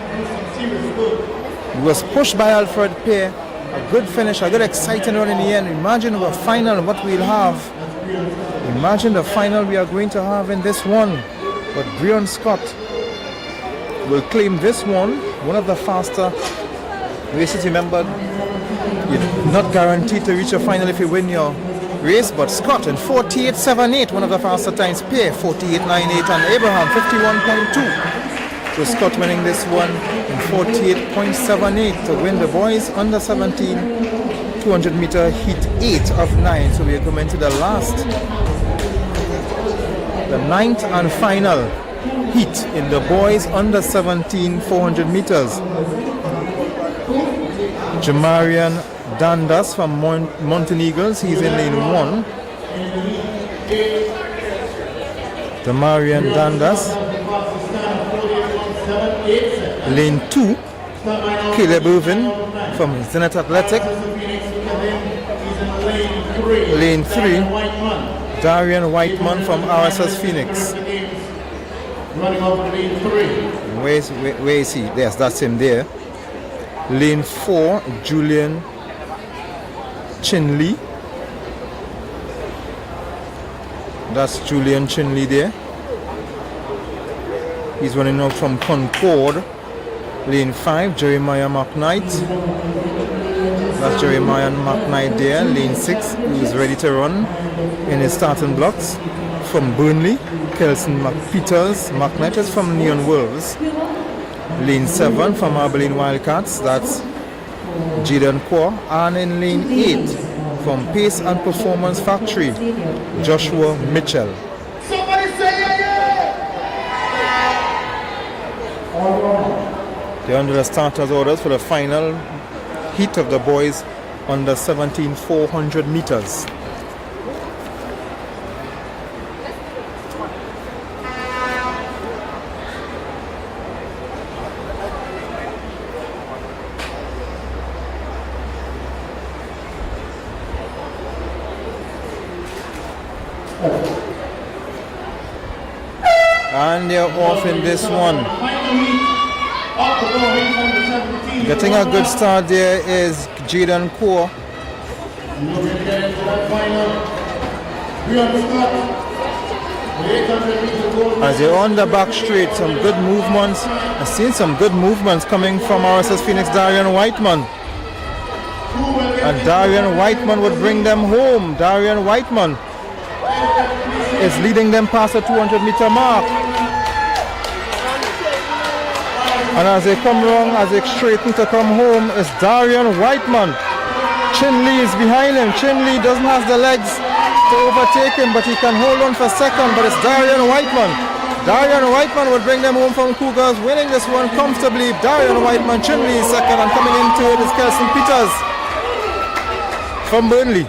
He was pushed by Alfred Pear. A good finish, a good exciting run in the end. Imagine the final, what we'll have. Imagine the final we are going to have in this one. But Brian Scott will claim this one of the faster races. Remember, you're not guaranteed to reach a final if you win your race, but Scott in 48.78, one of the faster times. Pear 48.98 and Abraham 51.2. So Scott winning this one in 48.78 to win the boys under 17 200 meter heat 8 of 9. So we are coming to the last, the 9th and final heat in the boys under 17 400 meters. Jamarian Dandas from Mountain Eagles, he's in lane 1. Jamarian Dandas. Lane 2, Caleb Irvin from Zenith Athletic. Lane 3, Darian Whiteman from RSS Phoenix. Where is he? Yes, that's him there. Lane 4, Julian Chinley. That's Julian Chinley there. He's running out from Concord. Lane 5, Jeremiah McKnight. That's Jeremiah McKnight there. Lane 6, who's ready to run in his starting blocks. From Burnley, Kelson McPeters. McKnight is from Neon Wolves. Lane 7 from Abilene Wildcats. That's Jaden Kaur. And in lane 8 from Pace and Performance Factory, Joshua Mitchell. Somebody say yeah, They're under the starters orders for the final heat of the boys under 17 400 meters. And they're off in this one. Getting a good start there is Jaden Kaur. As they're on the back straight, some good movements. I've seen some good movements coming from RSS Phoenix Darian Whiteman. And Darian Whiteman would bring them home. Darian Whiteman is leading them past the 200-meter mark. And as they come wrong, as they straighten to come home, is Darian Whiteman. Chin Lee is behind him. Chin Lee doesn't have the legs to overtake him, but he can hold on for second, but it's Darian Whiteman. Darian Whiteman will bring them home from Cougars, winning this one comfortably. Darian Whiteman, Chin Lee is second, and coming into it is Kelson Peters from Burnley.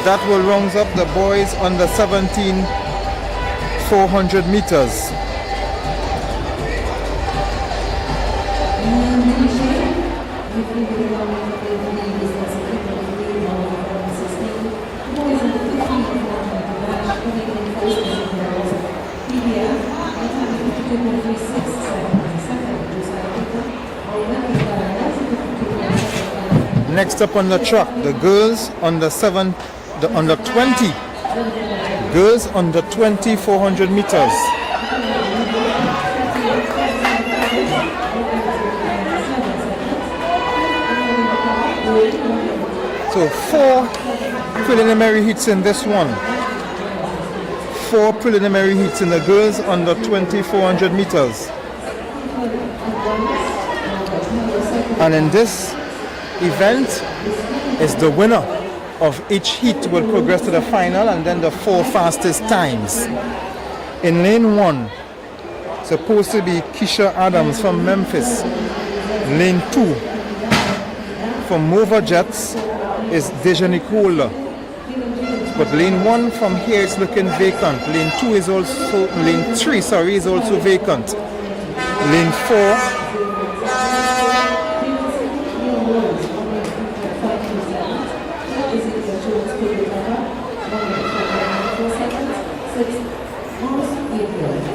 That will round up the boys under 17 400 meters. Next up on the track, the girls under 20. Girls under 20 400 meters. So 4 preliminary heats in this one. 4 preliminary heats in the girls under 20 400 meters. And in this event is the winner of each heat will progress to the final, and then the 4 fastest times. In lane 1, supposed to be Keisha Adams from Memphis. Lane 2, from Mova Jets, is Deja Nicola. But lane 1 from here is looking vacant. Lane 3 is also vacant. Lane 4,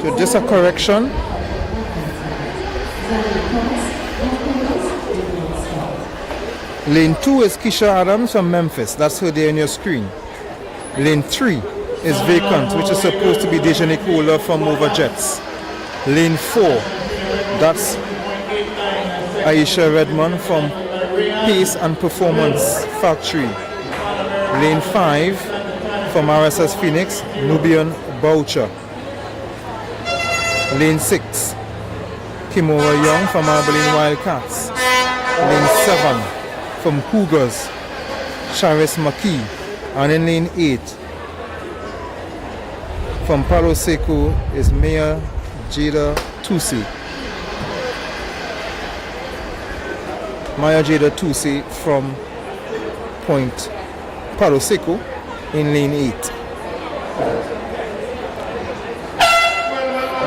so just a correction. Lane 2 is Keisha Adams from Memphis. That's her there on your screen. Lane 3 is vacant, which is supposed to be Deja Nicola from Over Jets. Lane 4, that's Aisha Redmond from Pace and Performance Factory. Lane 5 from RSS Phoenix, Nubian Boucher. Lane 6, Kimora Young from Abilene Wildcats. Lane 7 from Cougars, Charis McKee. And in lane 8 from Palo Seco is Maya Jada Tusi. Maya Jada Tusi from Point Palo Seco in lane 8.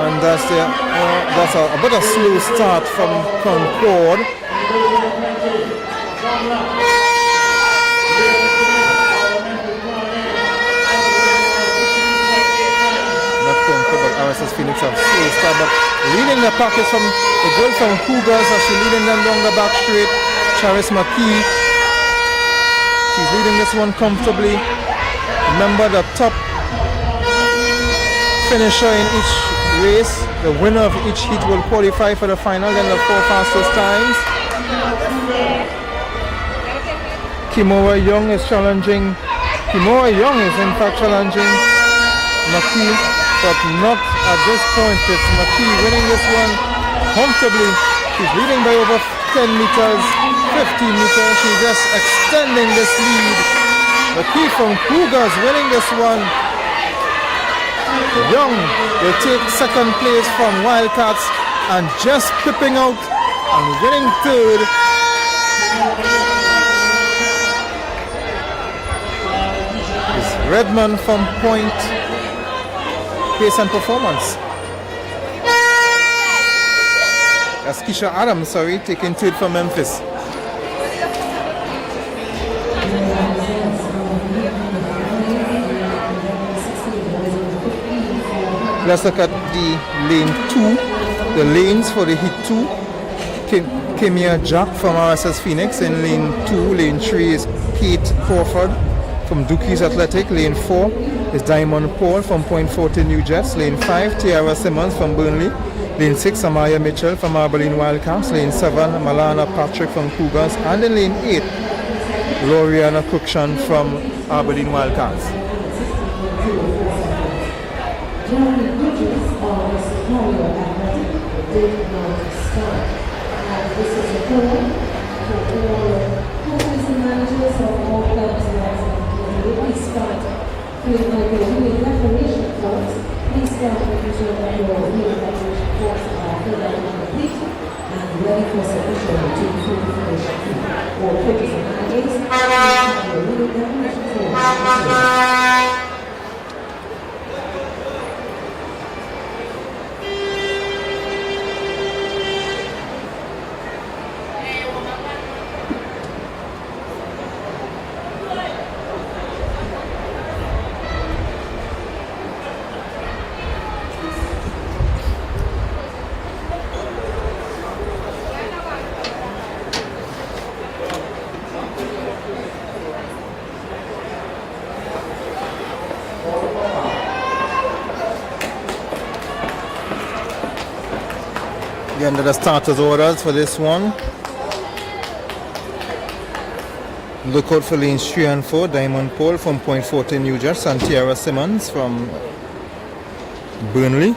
And that's a bit of slow start from Concord. RSS Phoenix have slow start, but leading the pack is from the girl from Cougars, as she's leading them down the back straight, Charis McKee. She's leading this one comfortably. Remember, the top finisher in each race, the winner of each heat will qualify for the final, then the 4 fastest times. Kimora Young is in fact challenging McKee. but not at this point. It's McKee winning this one comfortably. She's leading by over 10 meters, 15 meters. She's just extending this lead. McKee from Cougars winning this one. Young will take second place from Wildcats and just pipping out and winning third. Is Redmond from Point Pace and Performance. That's Keisha Adams, sorry, taking third from Memphis. Let's look at the lane 2, the lanes for the heat 2. Kimia Jack from RSS Phoenix in lane 2. Lane 3 is Kate Crawford from Dookies Athletic. Lane 4 is Diamond Paul from Point Fortin New Jets. Lane 5, Tiara Simmons from Burnley. Lane 6, Amaya Mitchell from Abilene Wildcats. Lane 7, Malana Patrick from Cougars. And in lane 8, Loriana Cruikshank from Abilene Wildcats. Jeremy Bridges of Superior Athletic did not start. And this is a call for all coaches and managers of all clubs and please start with your wheel declaration forms. Please start making sure that your wheel declaration forms are filled out and complete and ready for submission to full finish. For coaches and managers, your wheel declaration forms. Under the starters orders for this one. Look out for lanes 3 and 4. Diamond Paul from Point Fortin New Jets and Tiara Simmons from Burnley.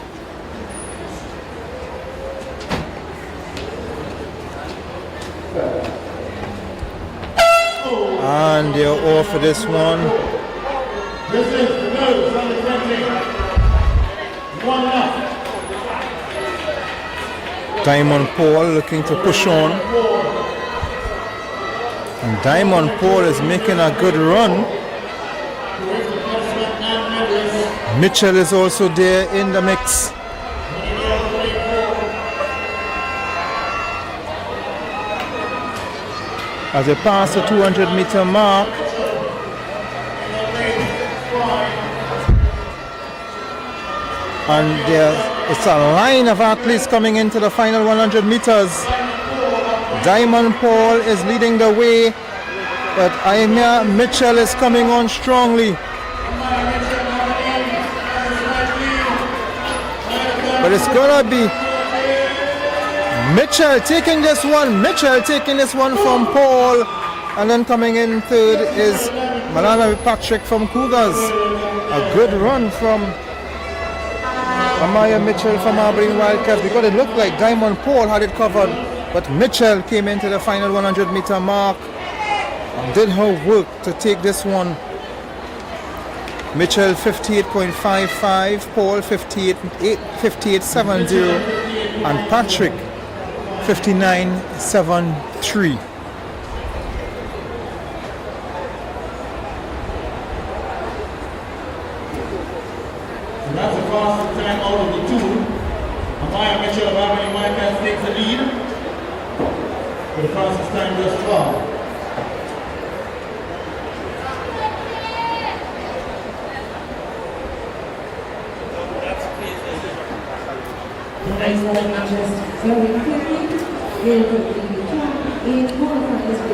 And they're all for this one. This is the nose on the 20. 1-0. Diamond Paul looking to push on. And Diamond Paul is making a good run. Mitchell is also there in the mix. As they pass the 200-meter mark, and it's a line of athletes coming into the final 100 meters. Diamond Paul is leading the way, but Aimia Mitchell is coming on strongly. But it's gonna be Mitchell taking this one. Mitchell taking this one from Paul, and then coming in third is Malana Patrick from Cougars. A good run from Amaya Mitchell from Abilene Wildcats, because it looked like Diamond Paul had it covered, but Mitchell came into the final 100-meter mark and did her work to take this one. Mitchell 58.55, Paul 58.70, and Patrick 59.73. That's the fastest time out of the two. Amaya Mitchell of Abilene Wildcats takes the lead for the fastest time thus far.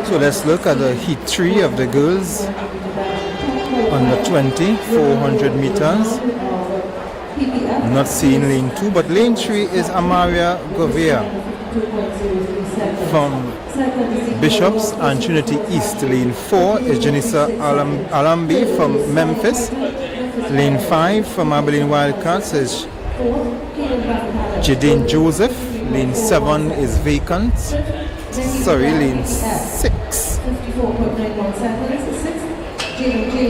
So let's look at the heat 3 of the girls on the 20, 400 meters. Not seeing lane 2, but lane 3 is Amaria Govea from Bishops and Trinity East. Lane 4 is Janissa Alambi from Memphis. Lane 5 from Abilene Wildcats is Jadine Joseph. Lane 7 is vacant. Sorry, lane 6.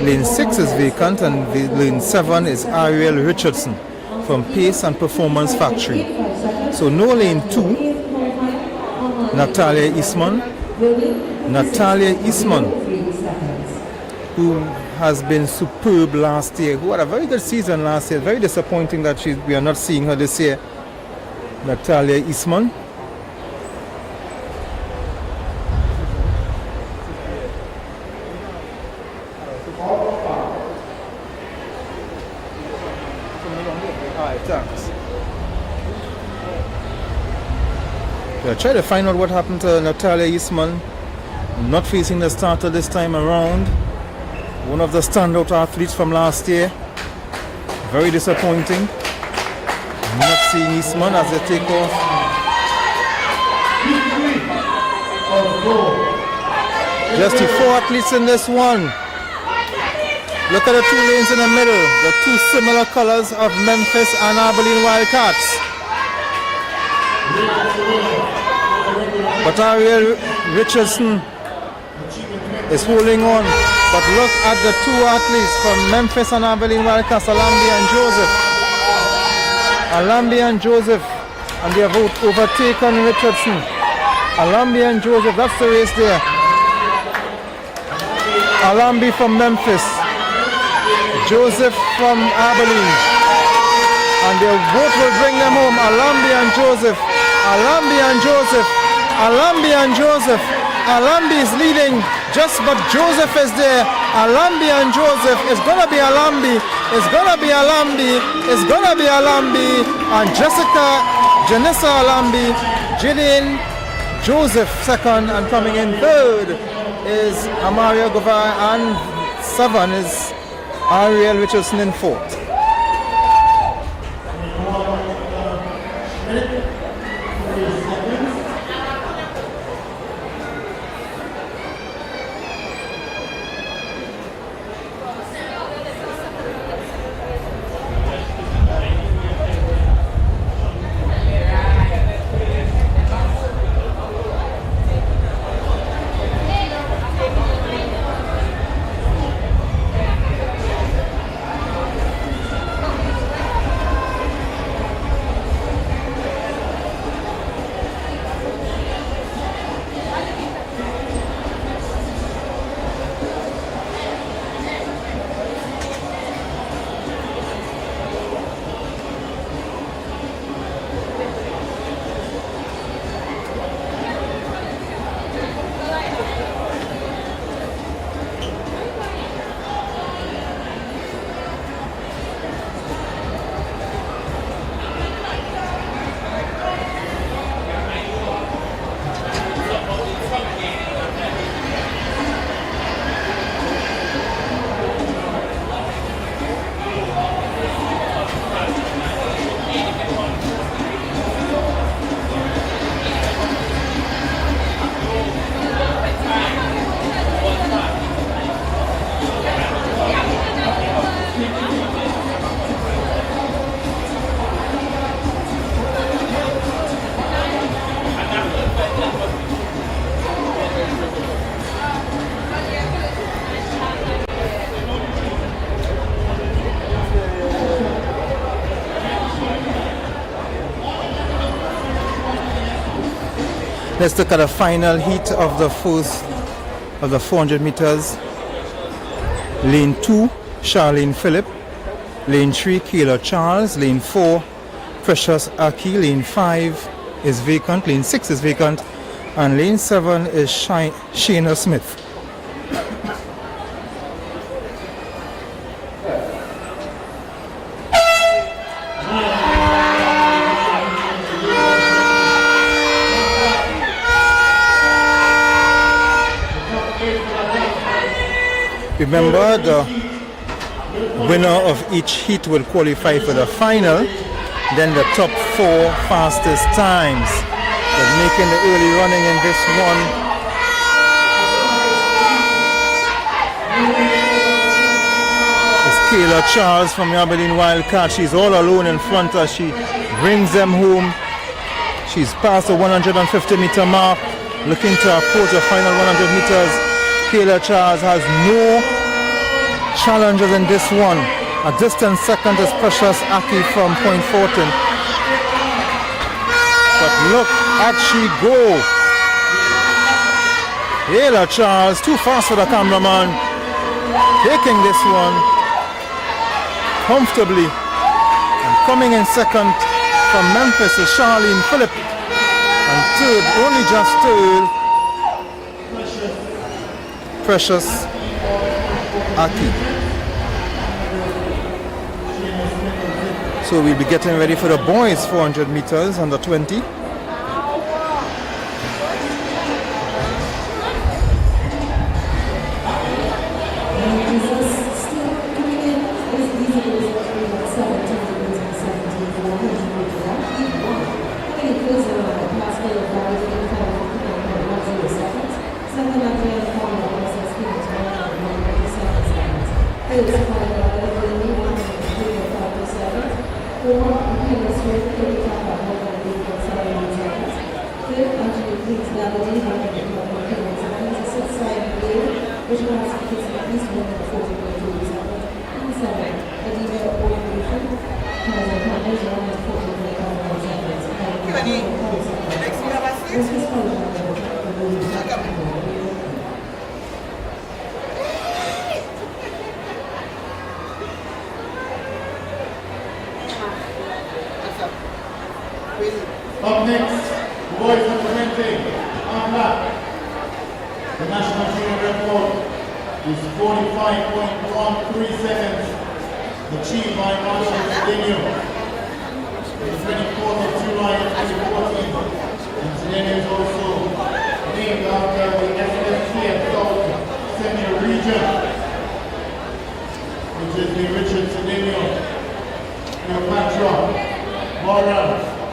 Lane 6 is vacant and lane 7 is Ariel Richardson from Pace and Performance Factory. So no lane 2. Natalia Eastman, who has been superb last year, who had a very good season last year. Very disappointing that we are not seeing her this year. Natalia Eastman. I tried to find out what happened to Natalia Eastman. Not facing the starter this time around. One of the standout athletes from last year. Very disappointing. Not seeing Eastman as they take off. Just the 4 athletes in this one. Look at the 2 lanes in the middle. The 2 similar colors of Memphis and Abilene Wildcats. But Ariel Richardson is holding on. But look at the 2 athletes from Memphis and Abilene Wildcats, Alambi and Joseph. And they have overtaken Richardson. Alambi and Joseph, that's the race there. Alambi from Memphis, Joseph from Abilene. And they both will bring them home. Alambi and Joseph. Alambi is leading, but Joseph is there. Alambi and Joseph. It's gonna be Alambi. And Janissa Alambi, Jillian Joseph second, and coming in third is Amaria Govai, and 7 is Ariel Richardson in 4th. Let's look at the final heat of the 400 meters. Lane 2, Charlene Phillip. Lane 3, Kayla Charles. Lane 4, Precious Aki. Lane 5 is vacant. Lane 6 is vacant. And lane 7 is Shayna Smith. Remember, the winner of each heat will qualify for the final. Then the top 4 fastest times. But making the early running in this one is Kayla Charles from Aberdeen Wildcat. She's all alone in front as she brings them home. She's past the 150-meter mark, looking to approach the final 100 meters. Kayla Charles has no challenges in this one. A distant second is Precious Aki from Point Fortin. But look at she go. Kayla Charles, too fast for the cameraman. Taking this one comfortably. And coming in second from Memphis is Charlene Phillip. And third, only just third, Precious Aki. So we'll be getting ready for the boys 400 meters under 20. Up next, boys under 20, Naaatt. The national junior record is 45.13 seconds, achieved by Marshall Sedeno. The 24th of July 2014. And Sedeno is also named after the SFTF South Central Region, which is the Richard Sedeno, Cleopatra, Bora,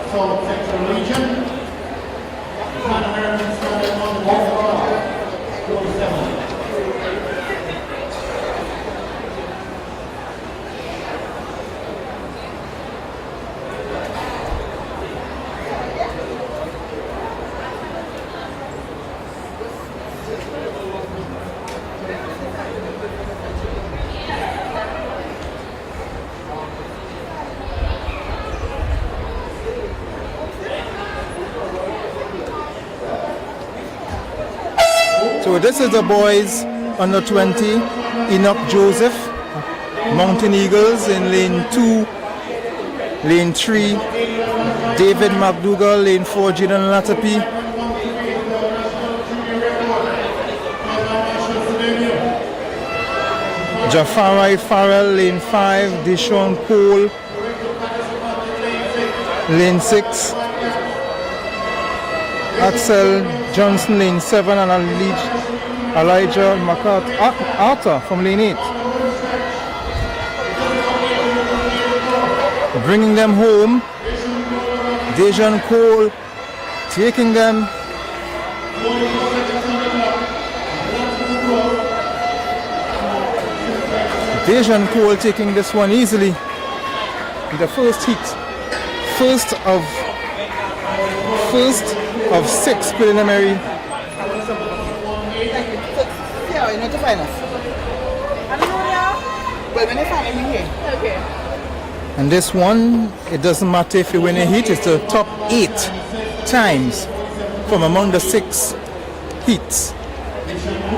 South Central Region. Pan American Standard on the 47. So this is the boys under 20. Enoch Joseph, Mountain Eagles in lane 2, lane 3. David McDougall, lane 4, Jaden Latapi. Jafari Farrell, lane 5. Deshaun Cole, lane 6. Axel Johnson, lane 7, and Elijah MacArthur from lane 8. Bringing them home, Dejan Cole taking them. Dejan Cole taking this one easily in the first heat. First of 6 preliminary. And this one, it doesn't matter if you win a heat, it's the top 8 times from among the 6 heats.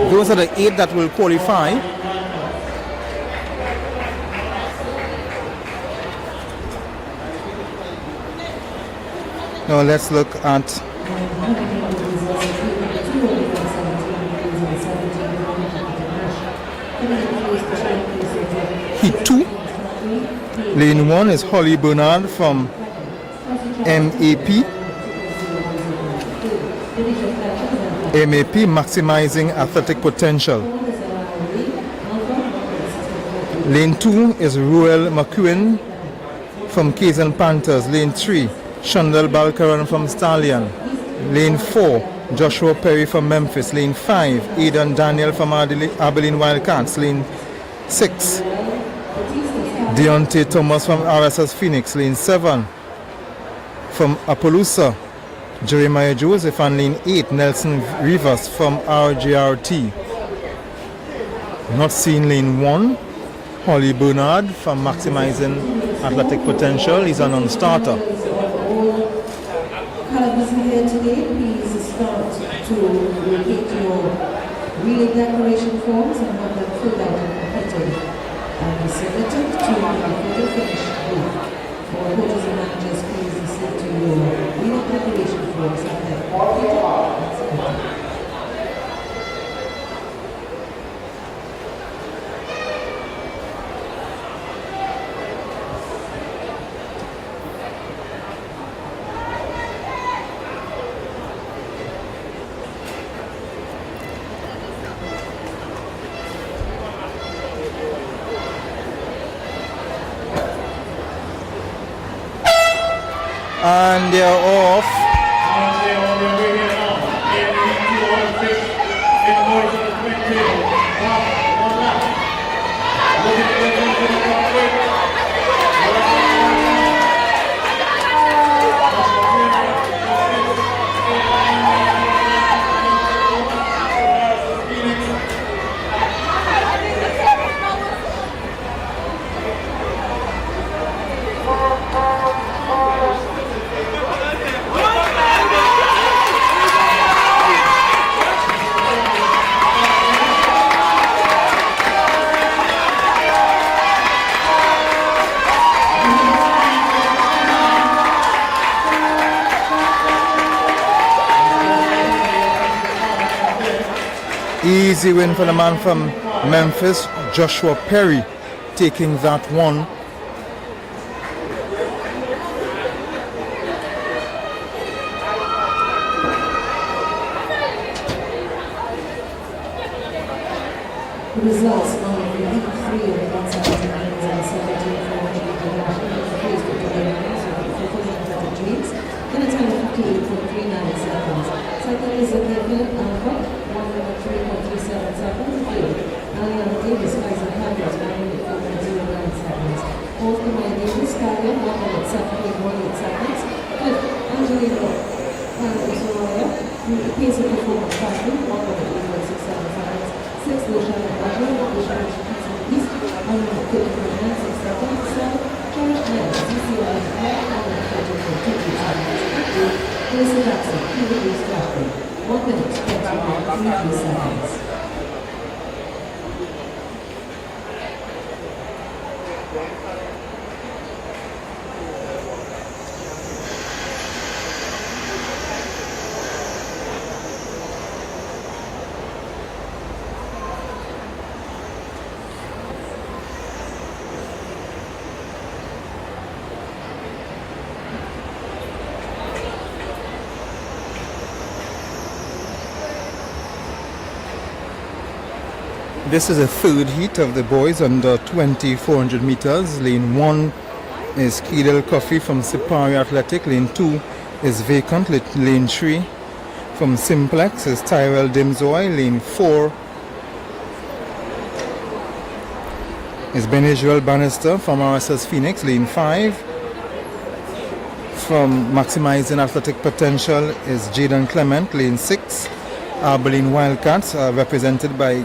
Those are the 8 that will qualify. Now let's look at Heat 2. Lane 1 is Holly Bernard from MAP. MAP, maximizing athletic potential. Lane 2 is Ruel McEwen from Kazan Panthers. Lane 3, Shandal Balkaran from Stallion. Lane 4, Joshua Perry from Memphis. Lane 5, Aidan Daniel from Abilene Wildcats. Lane 6, Deontay Thomas from RSS Phoenix, lane 7. From Appaloosa, Jeremiah Joseph, and lane 8, Nelson Rivas from RJRT. Not seen lane 1, Holly Bernard from Maximizing Athletic Potential. He's a non-starter. Calibers here today, please start to locate your relay declaration forms and have them filled out and completed and be submitted to the photo finish booth. For coaches and managers, please listen to your relay declaration forms and then completed and submitted. And they're off. Easy win for the man from Memphis, Joshua Perry, taking that one. Results on the League 3 of 1,917 international Facebook Dreams in a time of 58.39 seconds. Second is the Kevin Alpha, 103.37 seconds. Third, Aliana Davis, Isaac Hamilton, 104.09 seconds. Fourth, Kamala Davis, Stallion, 107.18 seconds. Fifth, Angelina Soraya, Pace of Performance Factory, 108.67 seconds. Sixth, Luciana Bajor, Luciana East, 150.96 seconds. Seventh, George Ness, CCI, 140.22 seconds. Eighth, Melissa Jackson, Peter Factory, 1 minute, 20.33 seconds. This is the third heat of the boys under 2400 meters. Lane 1 is Kedel Coffee from Sipari Athletic. Lane 2 is vacant. Lane 3 from Simplex is Tyrell Dimzoy. Lane 4 is Ben Israel Bannister from RSS Phoenix. Lane 5 from Maximizing Athletic Potential is Jaden Clement. Lane 6 Abilene Wildcats represented by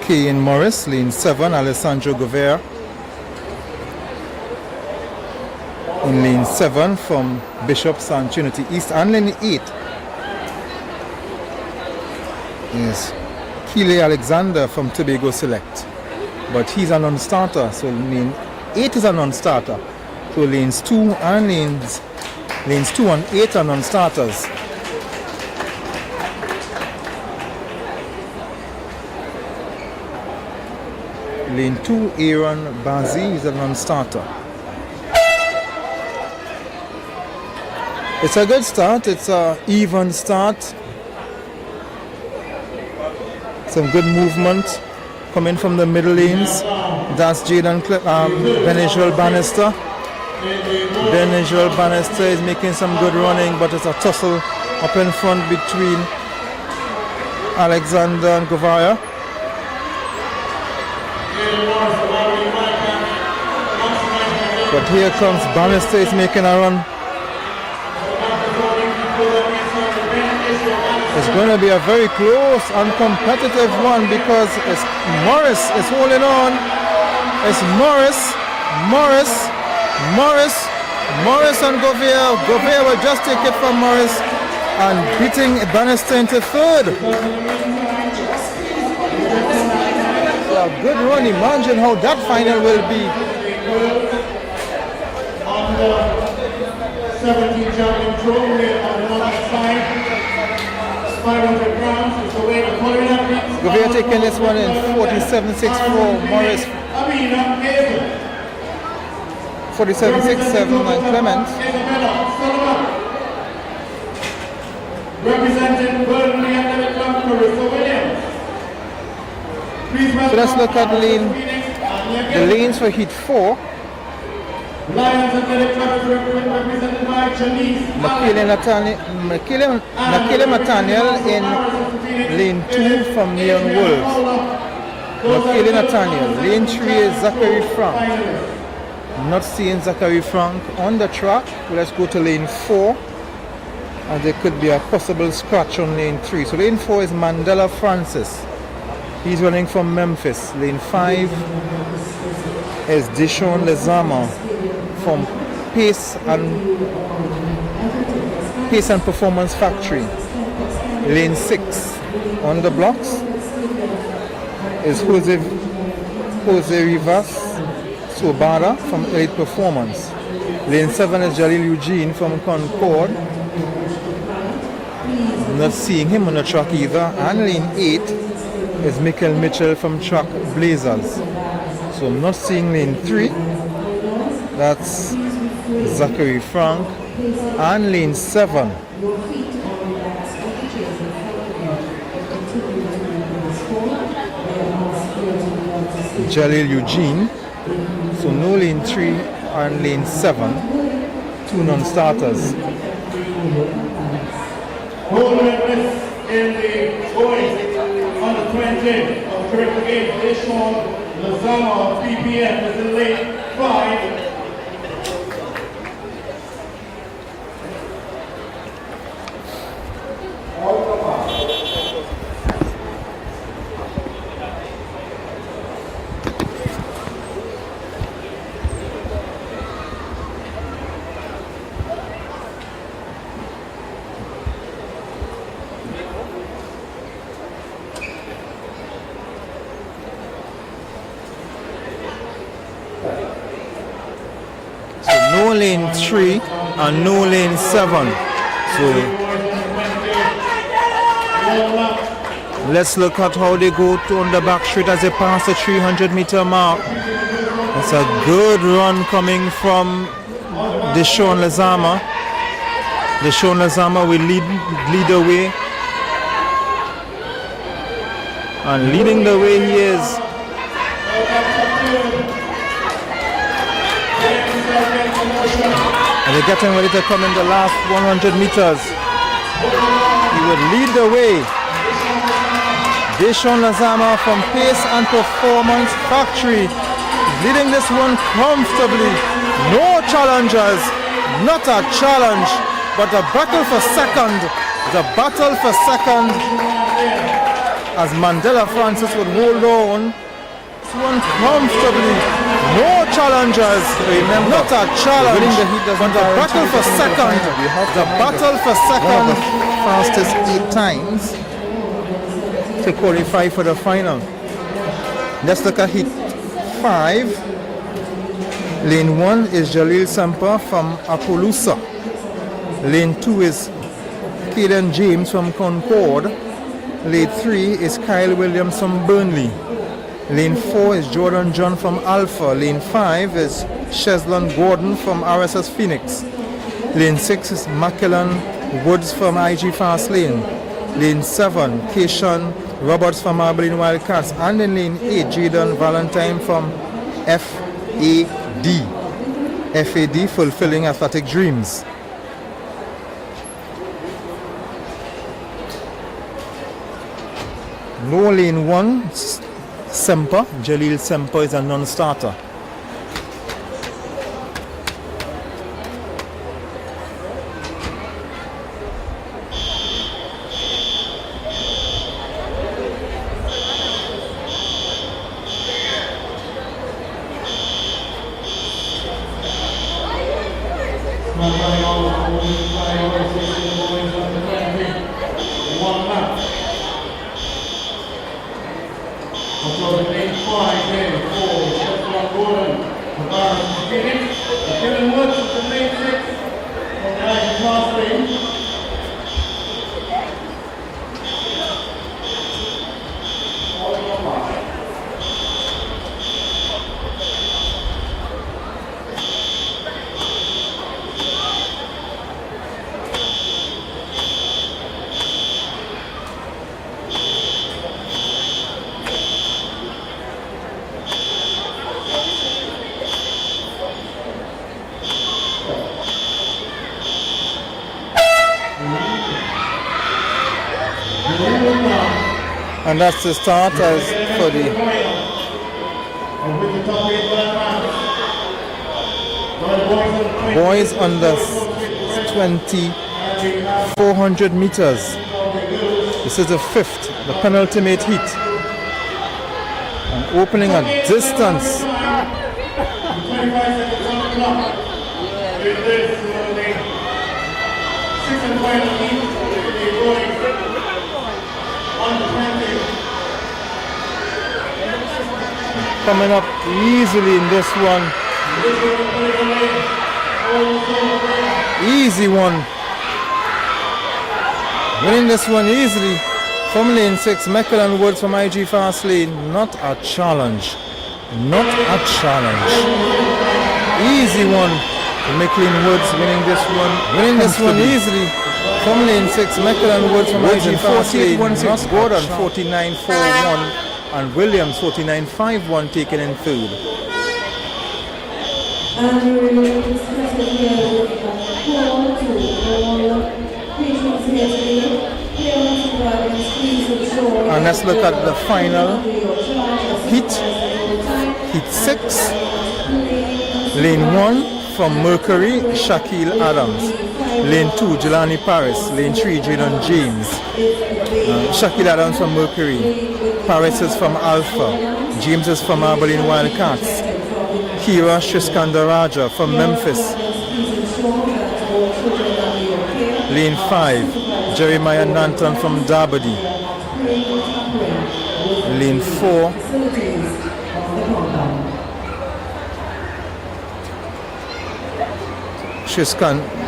Kane Morris. Lane 7 Alessandro Govea. In lane 7 from Bishops and Trinity East. And lane 8 is Keely Alexander from Tobago Select, but he's a non-starter, so lane 8 is a non-starter. So lanes 2 and lanes 2 and 8 are non-starters. Lane 2, Aaron Bazi is a non-starter. It's a good start. It's a even start. Some good movement coming from the middle lanes. That's Jaden Ben Israel Bannister. Ben Israel Bannister is making some good running, but it's a tussle up in front between Alexander and But here comes Bannister is making a run. It's going to be a very close and competitive one because it's Morris is holding on. It's Morris and Gouveia. Gouveia will just take it from Morris and beating Bannister into third. So a good run. Imagine how that final will be. On the 17 jumping throw here on the other side. 500 grams is the way the following athletes. Gouveia taking this one in 47.64. Morris 47.67 and Clement. Representing Burnley and the club, Carissa Williams. So let's look at the lanes for heat 4. Lions and the club is represented by Janice Nakile Nathaniel in lane 2 from Neon Wolves. Nakile Nathaniel. Lane 3 is Zachary Frank. Not seeing Zachary Frank on the track. Let's go to lane 4. And there could be a possible scratch on lane 3. So lane 4 is Mandela Francis. He's running from Memphis. Lane 5 is Deshaun Lezama from Pace and Performance Factory. Lane 6 on the blocks is Jose Rivas Sobada from Elite Performance. Lane 7 is Jalil Eugene from Concord. Not seeing him on the track either. And lane 8 is Michael Mitchell from Track Blazers. So I'm not seeing lane 3. That's Zachary Frank. And lane 7 Jalil Eugene. So no lane 3 and lane 7. 2 non-starters. Holding this in the going on the 20 of correct game, Deshaun Lezama of PPF is in lane 5. No lane 3 and no lane 7. So let's look at how they go on the back straight as they pass the 300-meter mark. It's a good run coming from Deshaun Lezama. Deshaun Lezama will lead the way. And leading the way he is. And they're getting ready to come in the last 100 meters. He would lead the way. Deshaun Lezama from Pace and Performance Factory leading this one comfortably. No challengers, not a challenge, but a battle for second. The battle for second as Mandela Francis would hold on. This one comfortably. No challengers, remember, not a challenge, but the battle for second. The battle for second, fastest 8 times to qualify for the final. Let's look at heat 5. Lane 1 is Jalil Sampa from Appaloosa. Lane 2 is Caden James from Concord. Lane 3 is Kyle Williams from Burnley. Lane 4 is Jordan John from Alpha. Lane 5 is Cheslon Gordon from RSS Phoenix. Lane 6 is Mackellan Woods from IG Fast Lane. Lane 7, Keishan Roberts from Abilene Wildcats. And in lane 8, Jaden Valentine from FAD. FAD, Fulfilling Athletic Dreams. No lane 1, Semper. Jalil Semper is a non-starter. Kevin Woods is the main six. Guys, cross lane. And that's the start as for the boys under 400 meters. This is the fifth, the penultimate heat. And opening a distance. 25 seconds on the clock. It is the sixth and final heat. They're going on the 20. Coming up easily in this one. Easy one. Winning this one easily. From lane 6, Meckel and Woods from IG Fast Lane. Not a challenge. Not a challenge. Easy one. Meckel Woods winning this one. Winning this one easily. From lane 6, Meckel and Woods from IG Fast Lane. Not Gordon 49.41. And Williams 49.51 taken in third. And we're discussing here with call to all patients here today. Parents and guardians, please ensure. And let's look at the final heat. Heat 6. Lane 1 from Mercury, Shaquille Adams. Lane 2, Jelani Paris. Lane 3, Jadon James. Shaquille Adams from Mercury. Paris is from Alpha. James is from Abilene Wildcats. Kira Shiskandaraja from Memphis. Lane 5, Jeremiah Nanton from Darbody. Lane 4,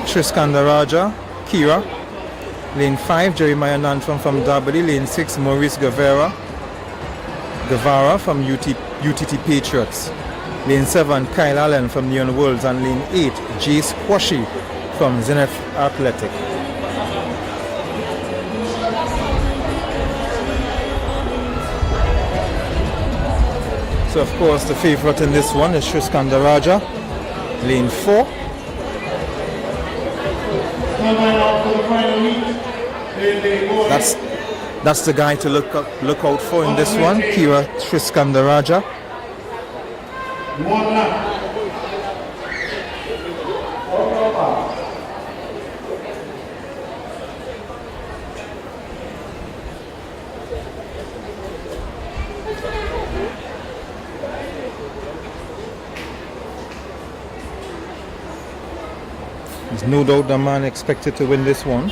Shiskandaraja, Kira. Lane 5, Jeremiah Nanton from Darbody. Lane 6, Maurice Guevara from UTT Patriots. Lane 7, Kyle Allen from Neon Worlds. And lane 8, Jace Quashi from Zenith Athletic. So of course the favorite in this one is Shiskandaraja. Lane 4. That's the guy to look out for in this one, Kira Shiskandaraja. One lap. There's no doubt the man expected to win this one.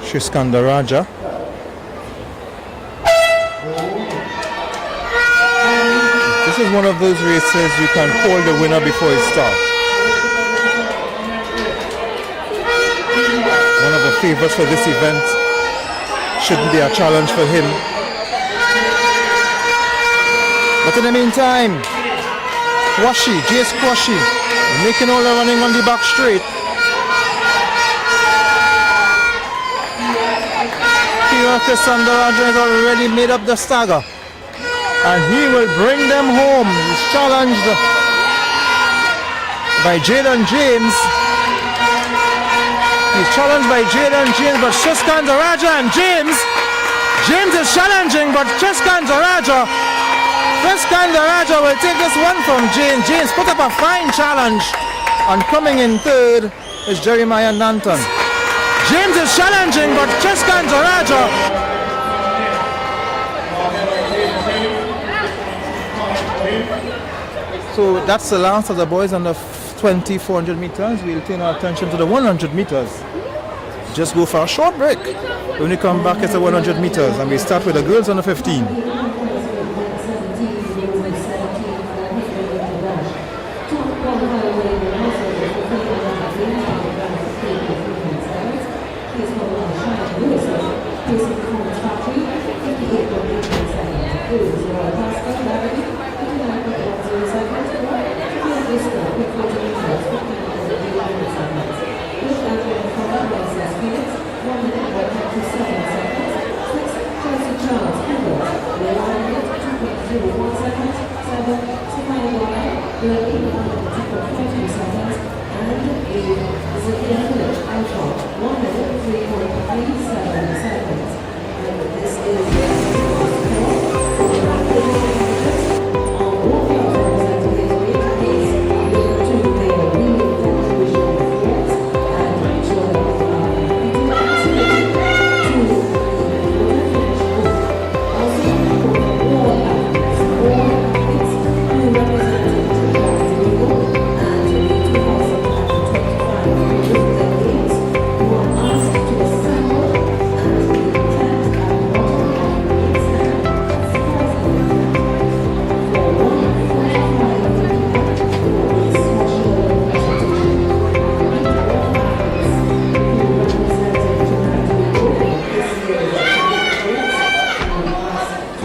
Shiskandaraja. This is one of those races you can call the winner before it starts. One of the favorites for this event. Shouldn't be a challenge for him. But in the meantime, Jace Quashi, making all the running on the back straight. Kira Shiskandaraja has already made up the stagger. And he will bring them home. He's challenged by Jadon James. He's challenged by Jadon James, but Shiskandaraja and James is challenging, but Shiskandaraja will take this one from James. James put up a fine challenge. And coming in third is Jeremiah Nanton. James is challenging, but Shiskandaraja. So that's the last of the boys on the 400 meters. We'll turn our attention to the 100 meters. Just go for a short break. When we come back, it's the 100 meters, and we start with the girls on the 15.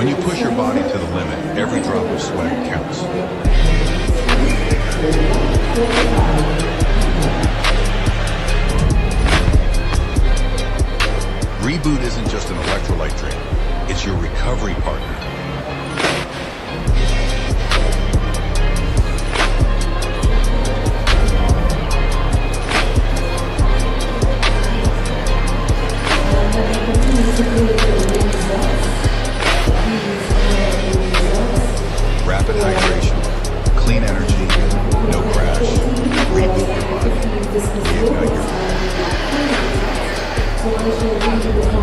When you push your body to the limit, every drop of sweat counts. Reboot isn't just an electrolyte drink, it's your recovery partner. Rapid hydration, clean energy, no crash, reboot your body, reignite your body.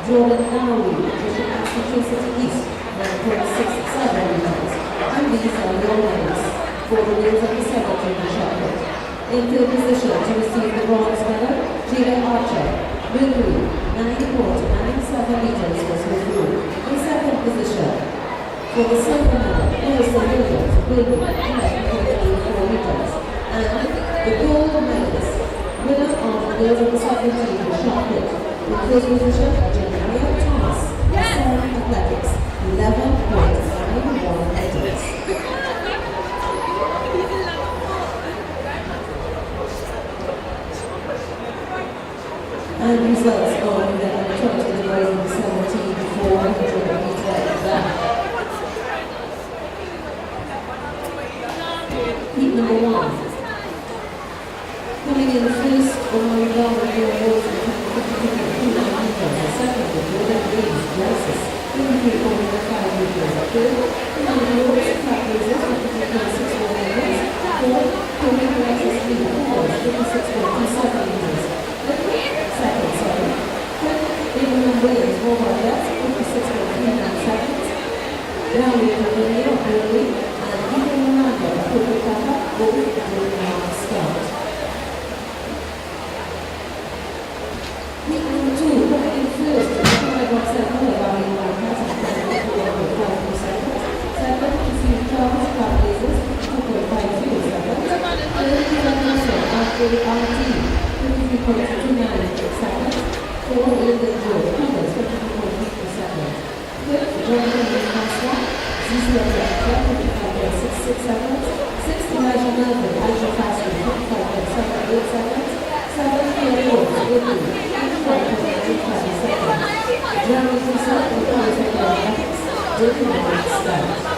Jordan Naaatt, Massachusetts East, 9.67 meters. And these are your names for the wheels of the 17 chocolate. In field position to receive the bronze medal, Gina Archer, Billy, 9.97 meters was withdrew. In second position, for the silver medal, Nelson Williams, Billy, 9.84 meters. And the gold medalist, winner of the wheels of the 17 chocolate. In field position, Jennifer Thomas, Sarah Athletics, 11.91 meters. And results on the 20 degrees 17 400 meter. Heat number 1. Coming in first on the down the awards in 50 meters. Second, the Jordan Reeves versus 33.5 meters. Third, the awards track races 53.61 meters. Fourth, Tony versus Lee Paul 56.27 meters. Second, sorry. Fifth, Abraham Williams, Mobile Jets, 56.39 seconds. Rally Cavalier of Early, and Ethan Miranda of Coca-Cola, both doing a start. Heat number 2, coming in first, Tobago Second, Valley Wildcats, and 4.52 seconds. Second, Team Charles Trailblazers, 2.52 seconds. Third, Team Russell, after ART, 53.29 seconds. 4, Lyndon Joe, Peters, 53.3 seconds. 5th, Jonathan Wisconsin, ZCL, 55.66 seconds. 6th, Elijah Melvin, Aisha Fastly, 55.78 seconds. 7th, Pierre Rose, Whitley, 55.85 seconds. Jeremy Consult, Republican Ethics, 39 seconds.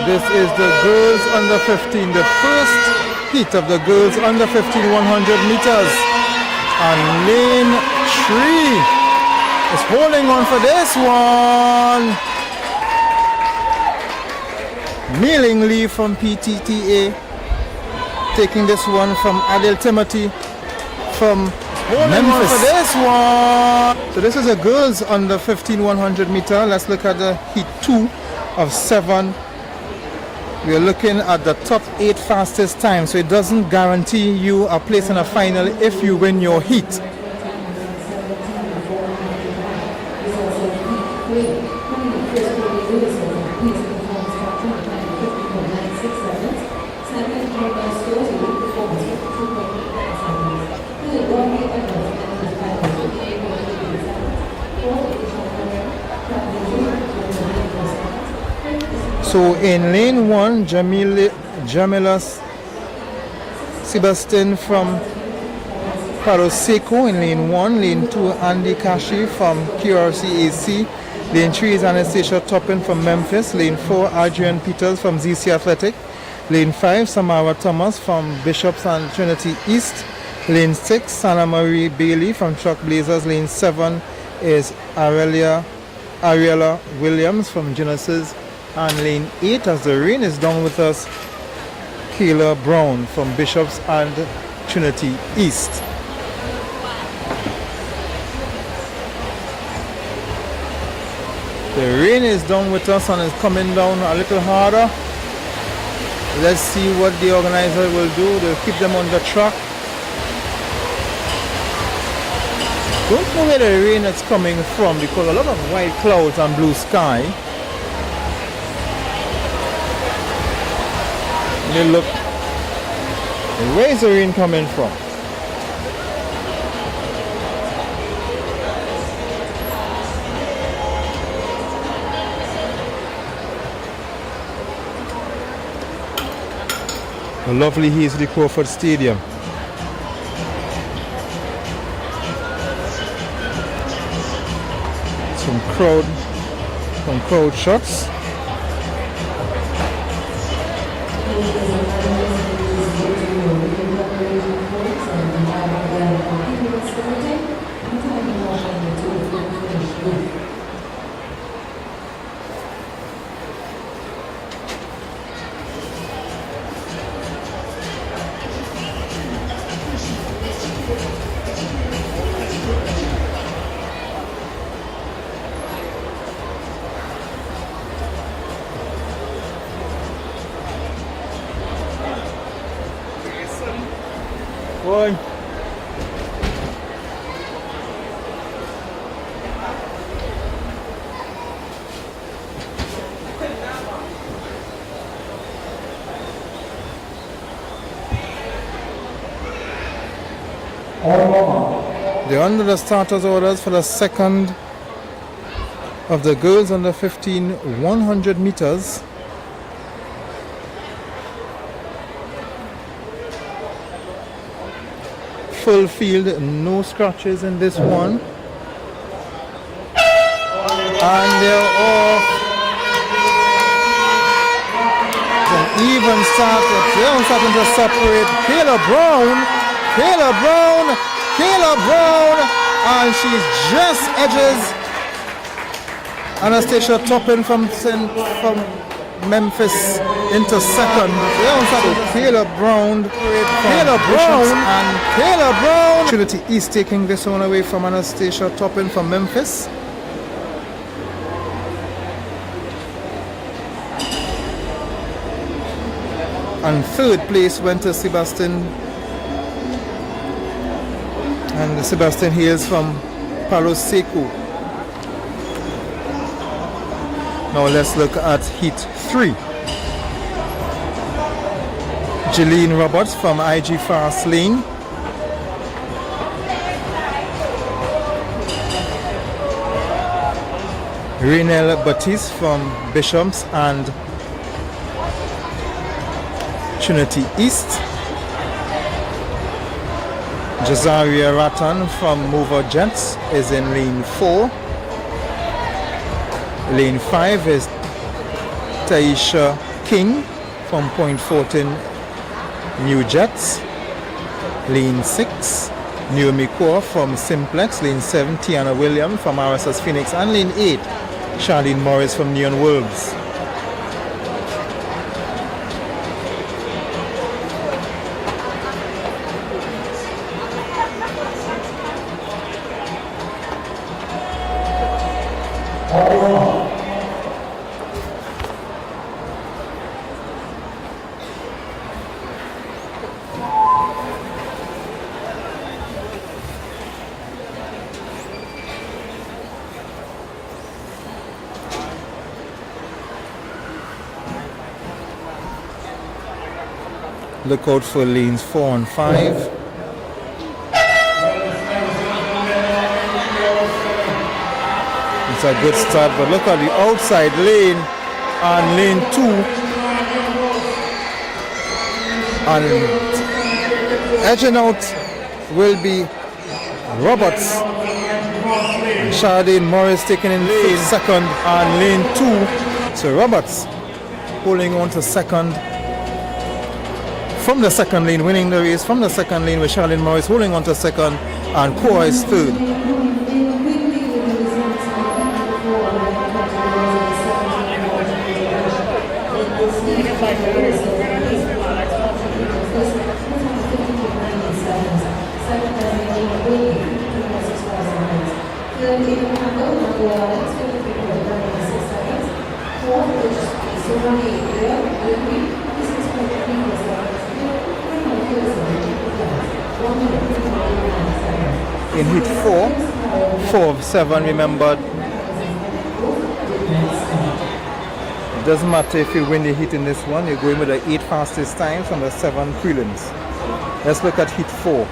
This is the girls under 15, the first heat of the girls under 15 100 meters. And lane 3 is holding on for this one. Kneeling Lee from PTTA taking this one from Adel Timothy from Memphis. For this one. So this is a girls under 15 100 meter. Let's look at the heat 2 of 7. We are looking at the top 8 fastest times, so it doesn't guarantee you a place in a final if you win your heat. So in lane 1, Jamila Sebastian from Paroseco in lane 1. Lane 2, Andy Kashi from QRCAC. Lane 3 is Anastasia Toppin from Memphis. Lane 4, Adrian Peters from ZC Athletic. Lane 5, Samara Thomas from Bishops and Trinity East. Lane 6, Santa Marie Bailey from Truck Blazers. Lane 7 is Ariella Williams from Genesis. And lane 8, as the rain is down with us, Kayla Brown from Bishops and Trinity East. The rain is down with us and is coming down a little harder. Let's see what the organizer will do. They'll keep them on the track. Don't know where the rain is coming from because a lot of white clouds and blue sky. They look, where is the rain coming from? A lovely Hazley Crawford Stadium. Some crowd shots. Boy. They're under the starters orders for the second of the girls under 15 100 meters. Full field, no scratches in this one. And they're off. It's an even start. They're starting to separate. Kayla Brown, and she's just edges Anastasia Toppin from Memphis into second. So Caleb Brown and Trinity East taking this one away from Anastasia Toppin from Memphis. And third place went to Sebastian, and Sebastian Hales from Palo Seco. Now let's look at heat 3. Jeline Roberts from IG Fast Lane. Renelle Batiste from Bishops and Trinity East. Jazaria Rattan from Mover Jets is in lane 4. Lane 5 is Taisha King from Point Fortin New Jets. Lane 6, Naomi Kaur from Simplex. Lane 7, Tiana Williams from RSS Phoenix. And lane 8, Charlene Morris from Neon Wolves. Look out for lanes 4 and 5. It's a good start, but look at the outside lane and lane 2. And edging out will be Roberts. Charlene Morris taking in lane second and lane 2. So Roberts holding on to second. From the second lane, winning the race from the second lane with Charlene Morris holding on to second and Koa is third. In heat 4 of 7, remember, it doesn't matter if you win the heat in this one, you're going with the 8 fastest times from the 7 prelims. Let's look at heat 4.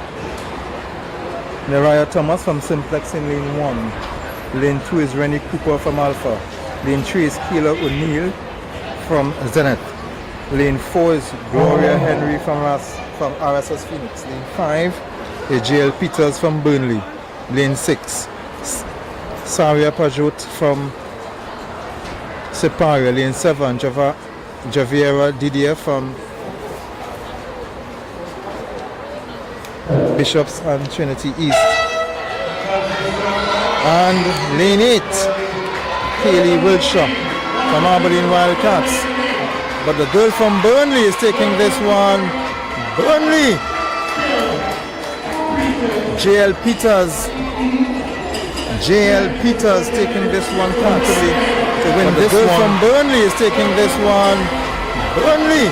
Naraya Thomas from Simplex in lane 1. Lane 2 is Rennie Cooper from Alpha. Lane 3 is Keela O'Neill from Zenith. Lane 4 is Gloria Henry from RSS Phoenix. Lane 5 is JL Peters from Burnley. Lane 6, Saria Pajot from Siparia. Lane 7, Javiera Didier from Bishops and Trinity East. And lane 8, Kaylee Wilshire from Aberdeen Wildcats. But the girl from Burnley is taking this one. Burnley! JL Peters taking this one comfortably to win this one. The girl from Burnley is taking this one. Burnley!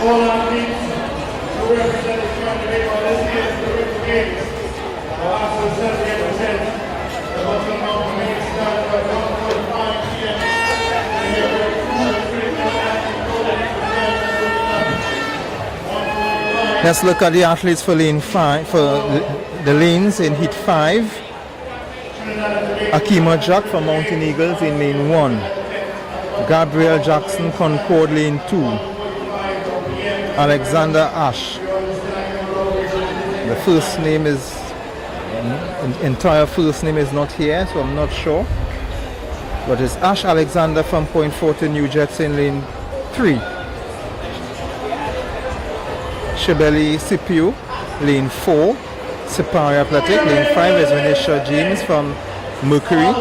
All our teams who represent the candidate on this year's Olympic Games are also celebrating the most amount of games started by 1:45 p.m. Let's look at the athletes for lane 5, for the lanes in heat 5. Akima Jack from Mountain Eagles in lane 1. Gabriel Jackson Concord lane 2. Alexander Ash. The first name is, entire first name is not here, so I'm not sure. But it's Ash Alexander from Point Fortin New Jets in lane 3. Shibeli Scipio, lane 4, Siparia Athletic. Lane 5 is Renisha James from Mercury.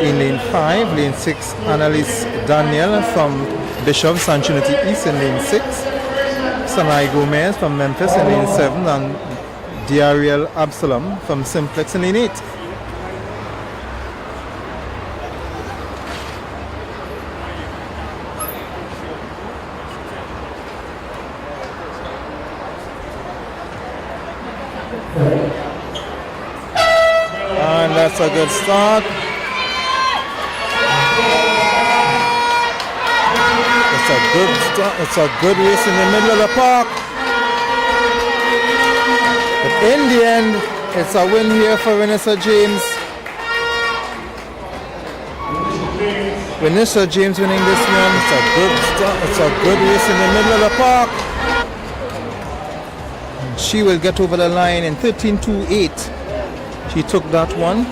in lane 5. Lane 6, Annalise Daniel from Bishops and Trinity East in lane 6. Sanai Gomez from Memphis in lane 7. And Diariel Absalom from Simplex in lane 8. And that's a good start. It's a good start. It's a good race in the middle of the park. But in the end, it's a win here for Vanessa James. Vanessa James winning this one. It's a good start. It's a good race in the middle of the park. She will get over the line in 13.28. She took that one.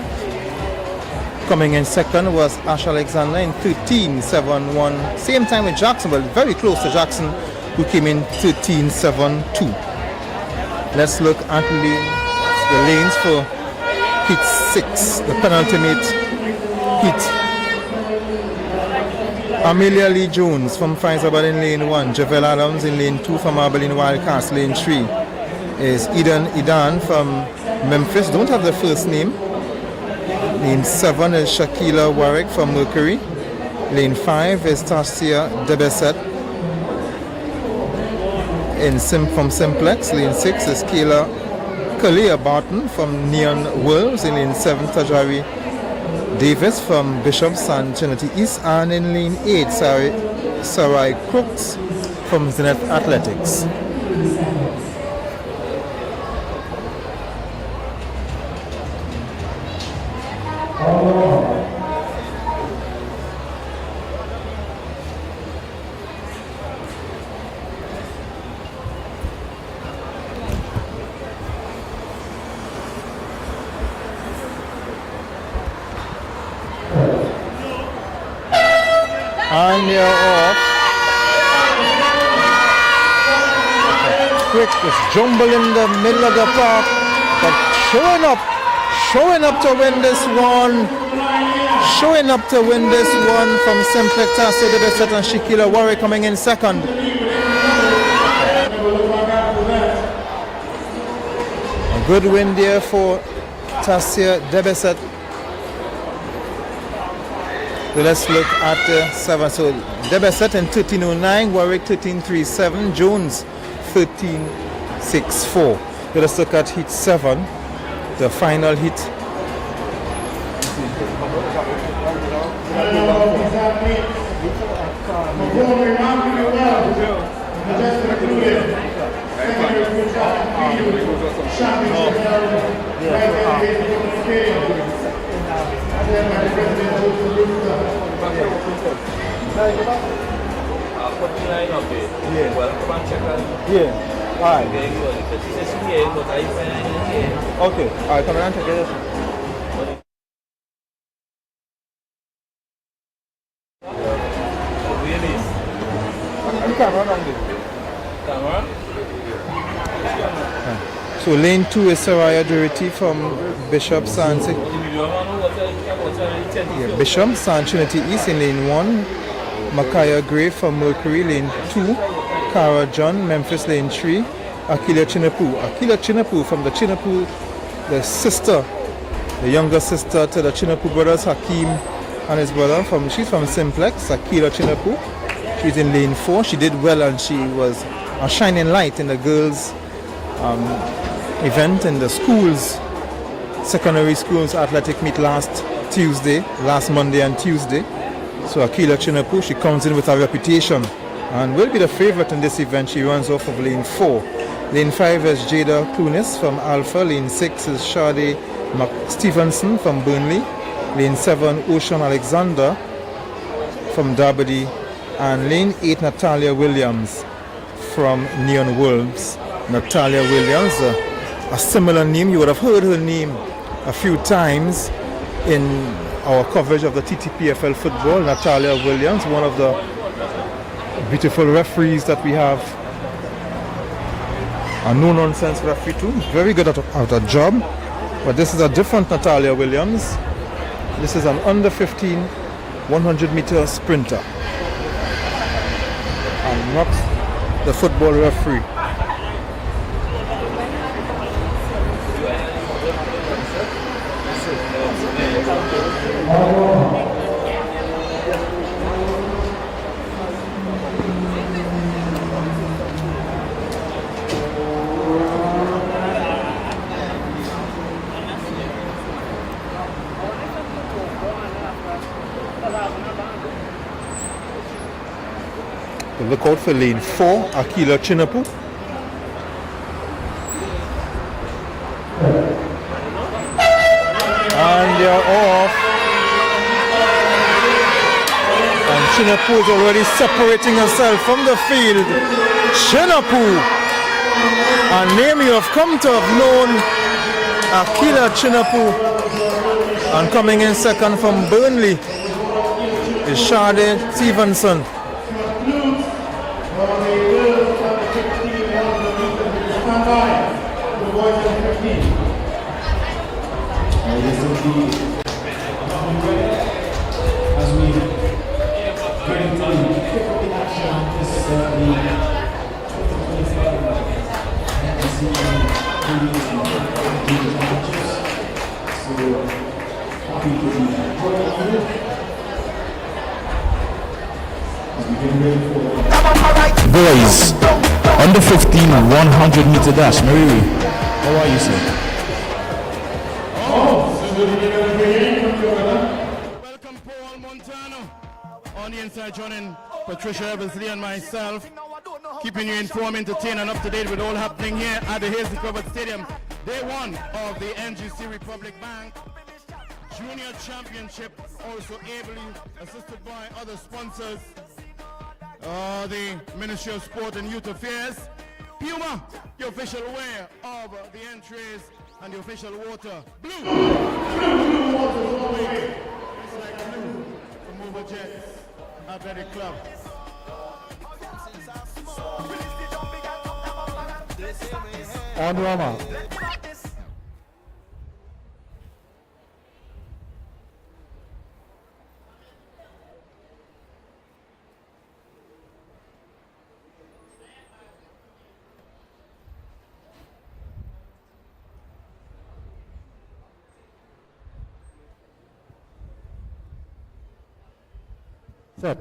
Coming in second was Ash Alexander in 13.71. Same time with Jackson, but very close to Jackson, who came in 13.72. Let's look at the lanes for heat 6, the penultimate heat. Amelia Lee Jones from Faisabad in lane 1. Javel Adams in lane 2 from Abilene Wildcats. Lane 3 is Idan from Memphis. Don't have the first name. Lane 7 is Shakila Warwick from Mercury. Lane 5 is Tasia Debeset from Simplex. Lane 6 is Kalia Barton from Neon Wolves. In lane 7, Tajari Davis from Bishops and Trinity East. And in lane 8, Sarai Crooks from Zenith Athletics. And they're off. Quick, this jumble in the middle of the park, but showing up to win this one. Showing up to win this one from Simplex, Tasia Debeset and Shakila Warwick coming in second. A good win there for Tasia Debeset. So let's look at the 7. So Debeset in 13.09, Warwick 13.37, Jones 13.64. So let's look at heat 7, the final heat. Yeah. Alright. Okay. Alright, come around together. So lane 2 is Saraya Durity from Bishops and Bishops and Trinity East. In lane 1, Makaya Gray from Mercury. Lane 2, Cara John, Memphis. Lane 3, Akila Chinapu from the Chinapu, the sister, the younger sister to the Chinapu brothers, Hakeem and his brother. She's from Simplex, Akila Chinapu. She's in lane 4. She did well and she was a shining light in the girls' event in the schools, secondary schools athletic meet last Monday and Tuesday. So Akila Chinapu, she comes in with a reputation and will be the favorite in this event. She runs off of lane 4. Lane 5 is Jada Clunis from Alpha. Lane 6 is Shade Stevenson from Burnley. Lane 7, Ocean Alexander from Derby. And lane 8, Natalia Williams from Neon Wolves. Natalia Williams, a similar name. You would have heard her name a few times in our coverage of the TTPFL football. Natalia Williams, one of the beautiful referees that we have. A no-nonsense referee too. Very good at her job. But this is a different Natalia Williams. This is an under 15 100 meter sprinter. And not the football referee. Look out for lane 4, Akila Chinapu. And they're off. And Chinapu is already separating herself from the field. Chinapu! A name you have come to have known, Akila Chinapu. And coming in second from Burnley is Sade Stevenson. Boys, under 15 100 meter dash. Mariri, how are you, sir? Welcome Paul Montano on the inside, joining Patricia Eversley and myself, keeping you informed, entertained and up to date with all happening here at the Hazy Covered Stadium. Day 1 of the NGC Republic Bank Junior Championship, also ably assisted by other sponsors. The Ministry of Sport and Youth Affairs, Puma, the official wear of the entries, and the official water. Blue water is all the way. It's like blue from Over Jets Athletic Club. On Rama. Set.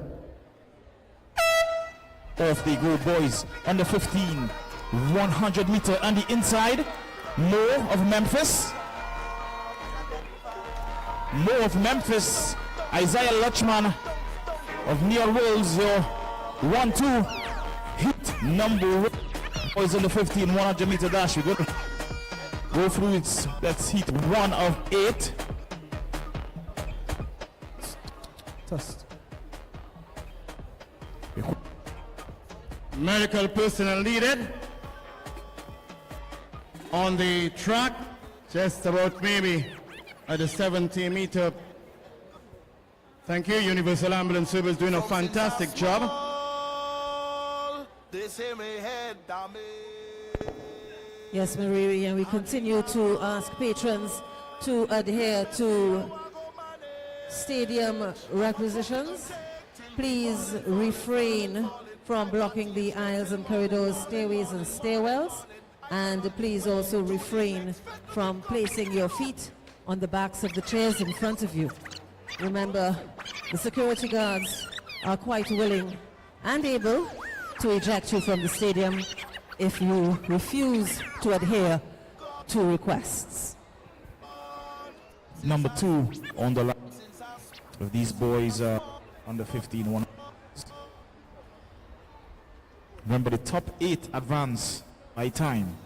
Off they go, boys. Under 15 100 meter on the inside. Mo of Memphis. Isaiah Lutchman of Near Wolves. Your 1-2 hit number 1. Boys under 15 100 meter dash. We're going to go through it. Let's hit 1 of 8. Test. Medical personnel needed on the track, just about maybe at the 70 meter. Thank you, Universal Ambulance Service doing a fantastic job. Yes, Mariri, and we continue to ask patrons to adhere to stadium requisitions. Please refrain from blocking the aisles and corridors, stairways and stairwells, and please also refrain from placing your feet on the backs of the chairs in front of you. Remember, the security guards are quite willing and able to eject you from the stadium if you refuse to adhere to requests. Number 2 on the line of these boys under 15 1. Remember, the top 8 advance by time.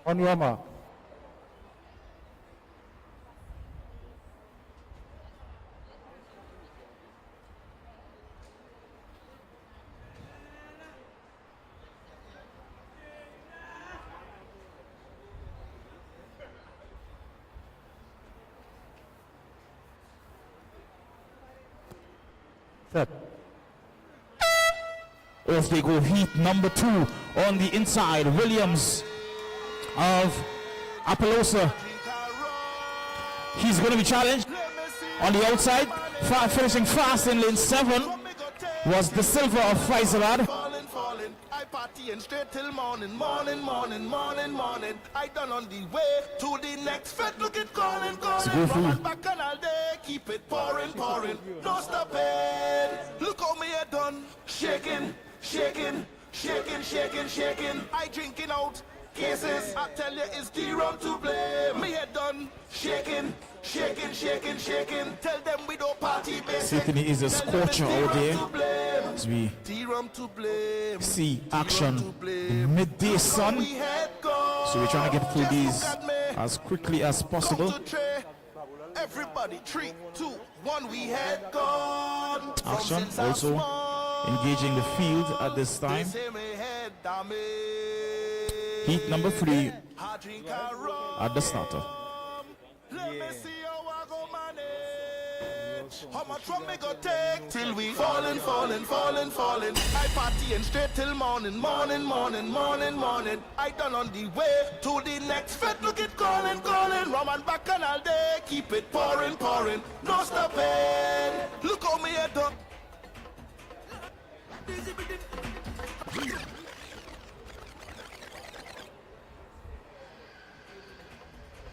On Rama. Set. Off they go, heat number 2 on the inside. Williams of Appaloosa. He's going to be challenged. On the outside, finishing fast in lane 7 was the silver of Faisal. Falling, I partying straight till morning. I done on the way to the next fed. Look it calling. From back and all day, keep it pouring. No stopping. Look how me head done, shaking. I drinking out cases. I tell you, it's the rum to blame. Me head done, shaking. Tell them we don't party basic. Sydney is a scorcher out there as we see action in midday sun. So we're trying to get through these as quickly as possible. Everybody, 3, 2, 1, we had gone. Action also engaging the field at this time. Heat number 3 at the starter. Let me see how I go manage. How much rum me go take till we falling. I partying straight till morning. I done on the way to the next fed. Look it calling. Rum and back and all day, keep it pouring. No stopping. Look how me head done.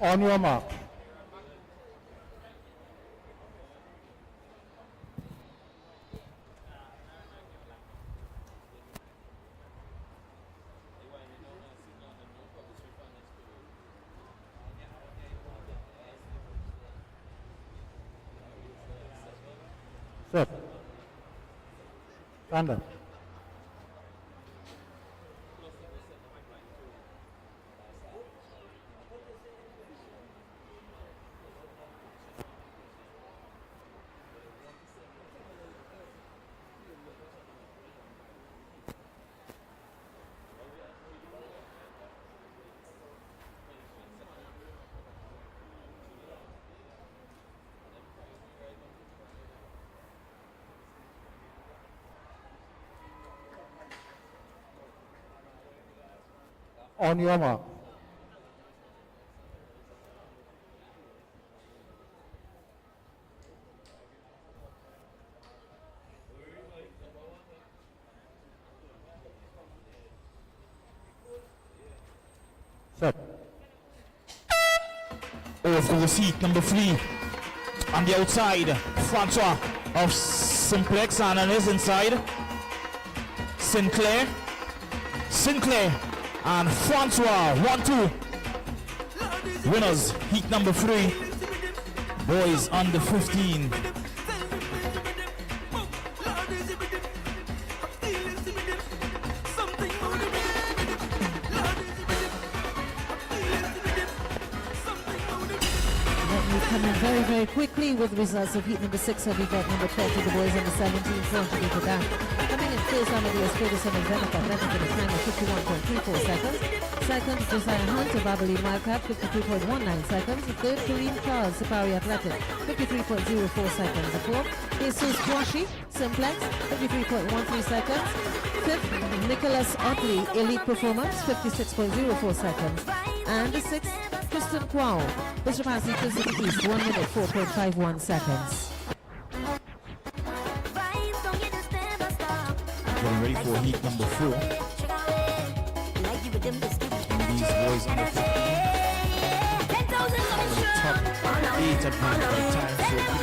On your mark. Set. Stand up. On your mark. Set. Over for the seat number 3 on the outside. Francois of Simplex, and on his inside Sinclair and Francois. 1-2 winners, heat number 3, boys under 15. Coming very quickly with the results of heat number 6 of event number 12 to the boys under 17, 400 meter down. Coming in first on the Ferguson and Zenith Athletic in a time of 51.34 seconds. Second, Josiah Hunt of Abilene Wildcat, 53.19 seconds. Third, Kareem Charles, Safari Athletic, 53.04 seconds. The fourth, Jesus Quashi, Simplex, 53.13 seconds. Fifth, Nicholas Otley, Elite Performance, 56.04 seconds. And the sixth, Kristen Kwao, Bishop Passy Pacific East, 1 minute 4.51 seconds. Getting ready for heat number 4. And these boys under 15 are the top 8 advanced by time, so pretty much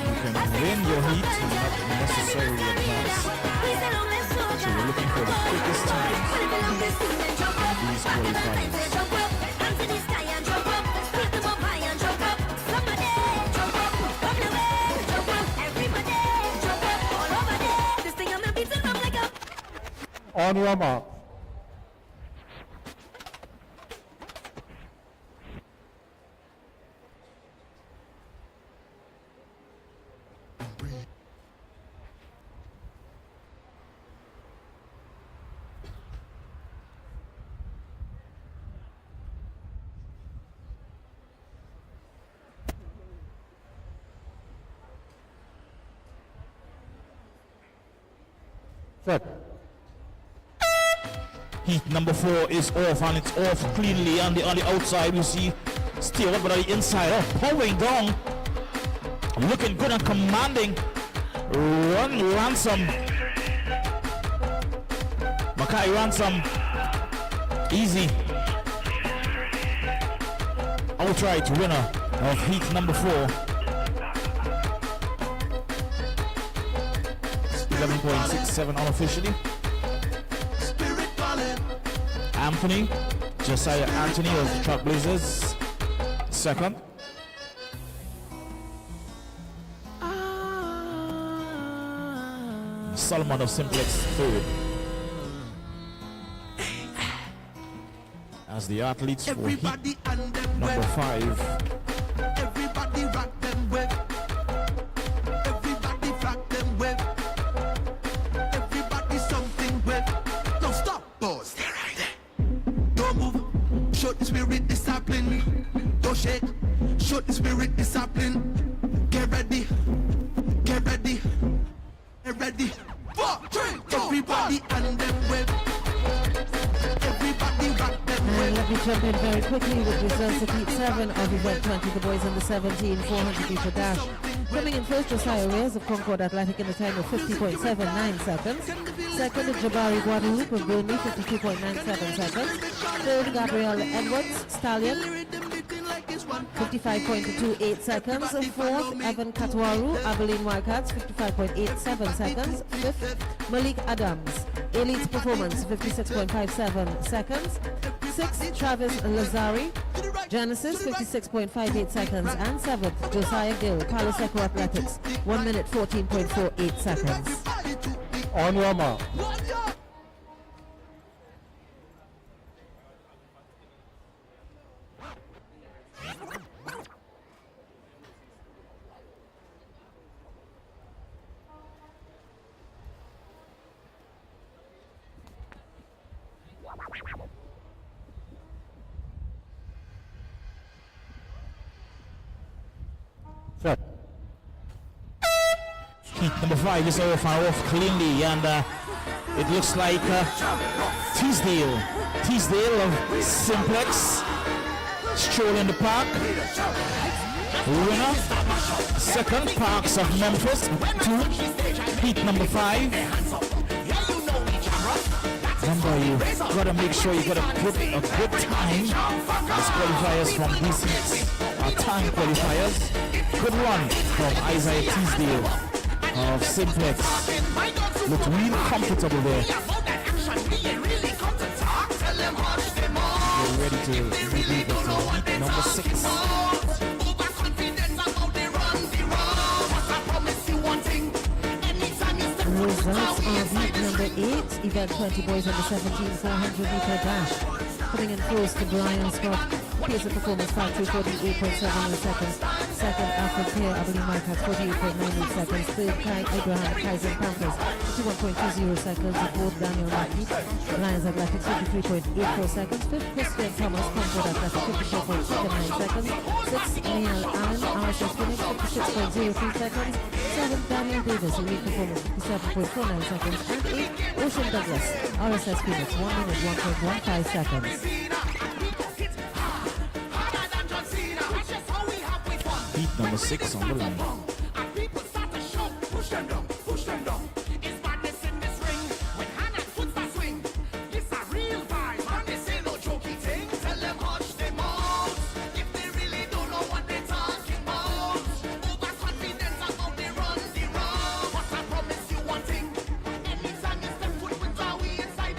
you can win your heat and not necessarily advance. So we're looking for the quickest time in these qualifiers. On your mark. Set. Heat number 4 is off, and it's off cleanly. On the outside we see Steal but on the inside. Oh, powering down. Looking good and commanding. Run Ransom. Makai Ransom. Easy. Outright winner of heat number 4. 11.67 unofficially. Anthony, Josiah Anthony of the Trailblazers, second. Solomon of Simplex, third. As the athletes for heat number 5. Everybody rock them with. Everybody rock them with. Everybody something with. Don't stop, boys. Stay right there. Don't move. Show the spirit discipline. Don't shake. Show the spirit discipline. Get ready. Get ready. Get ready. 4, 3, 2, everybody and them with. Everybody rock them with. And let me jump in very quickly with results of Heat 7 of Event 20, the boys under 17, 400 meter dash. Coming in first, Josiah Reyes of Concord Athletic in a time of 50.79 seconds. Second, Jabari Guadalupe of Burnley, 52.97 seconds. Third, Gabrielle Edwards, Stallion, 55.28 seconds. Fourth, Evan Katwaru, Abilene Wildcats, 55.87 seconds. Fifth, Malik Adams, Elite Performance, 56.57 seconds. Sixth, Travis Lazari, Genesis, 56.58 seconds. And seventh, Josiah Gill, Paliseco Athletics, 1 minute 14.48 seconds. On your mark. Heat number 5 is off cleanly, and it looks like Teasdale of Simplex strolling the park. Winner. Second, Parks of Memphis. 2. Heat number 5. Remember, you gotta make sure you get a good time as qualifiers from these heats. Time qualifiers. Good run from Isaiah Teasdale of Simplex. Looked really comfortable there. We're ready to review the heat number 6. Results of heat number 8, Event 20 boys under 17, 400 meter dash. Coming in first to Brian Scott, pace of performance 5:48.78 seconds. Second, Alfred Pierre, Abilene Wildcats, 48.98 seconds. Third, Kai Abraham, Kaiser Panthers, 51.20 seconds. Fourth, Daniel Mackey, Lions Athletics, 53.84 seconds. Fifth, Christian Thomas, Concord Athletics, 54.79 seconds. Sixth, Neil Allen, RSS Phoenix, 56.03 seconds. Seventh, Daniel Davis, Elite Performance, 57.49 seconds. And eighth, Ocean Douglas, RSS Phoenix, 1 minute 1.15 seconds. Heat number 6 on the line.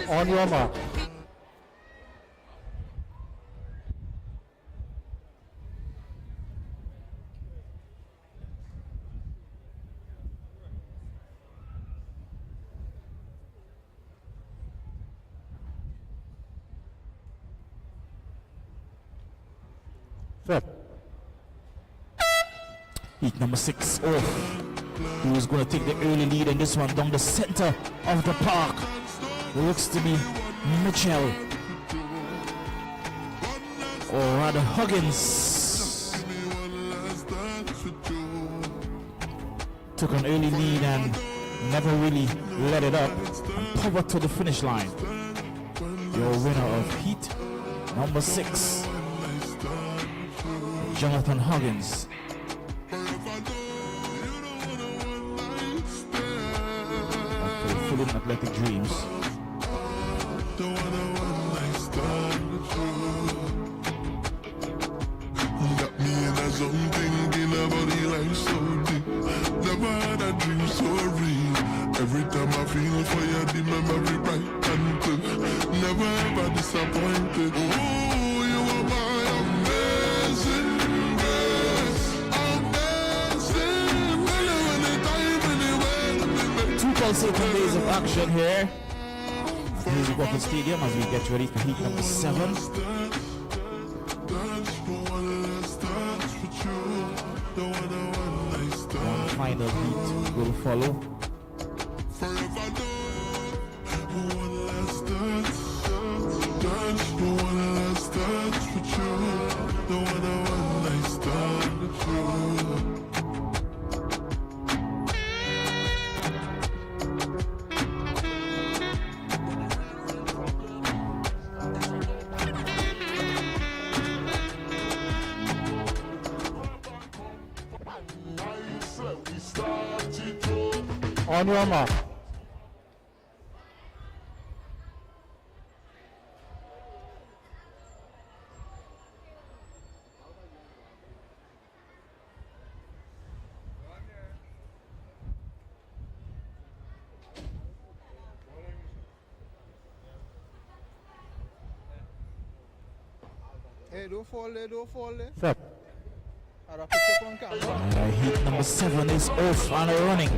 On your mark. Set. Heat number 6 off. Who's going to take the early lead in this one down the center of the park? Looks to be Mitchell, or rather Huggins. Took an early lead and never really let it up and powered to the finish line. Your winner of heat number 6. Jonathan Huggins. Fulham Athletic Dreams. Got me in a zone thinking about the life so deep. Never had a dream so real. Every time I feel fire, the memory bright and clear. Never ever disappointed. Oh, you are my amazing grace. Amazing. Two pulsating days of action here at Music Walking Stadium as we get ready for heat number 7. One final heat will follow. On your mark. Hey, don't fall there, don't fall there. Set. I'll pick up on camera. Heat number 7 is off and running.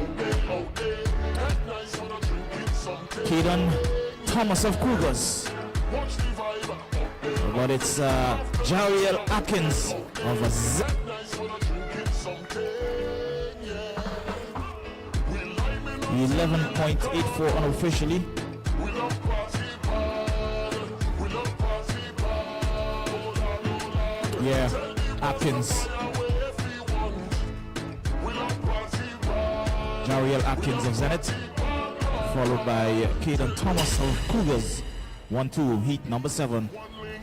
Keaton Thomas of Cougars. But it's Jariel Atkins of Z. 11.84 unofficially. Yeah, Atkins. Jariel Atkins of Zenith, followed by Caden Thomas of Cougars. 1-2, heat number 7.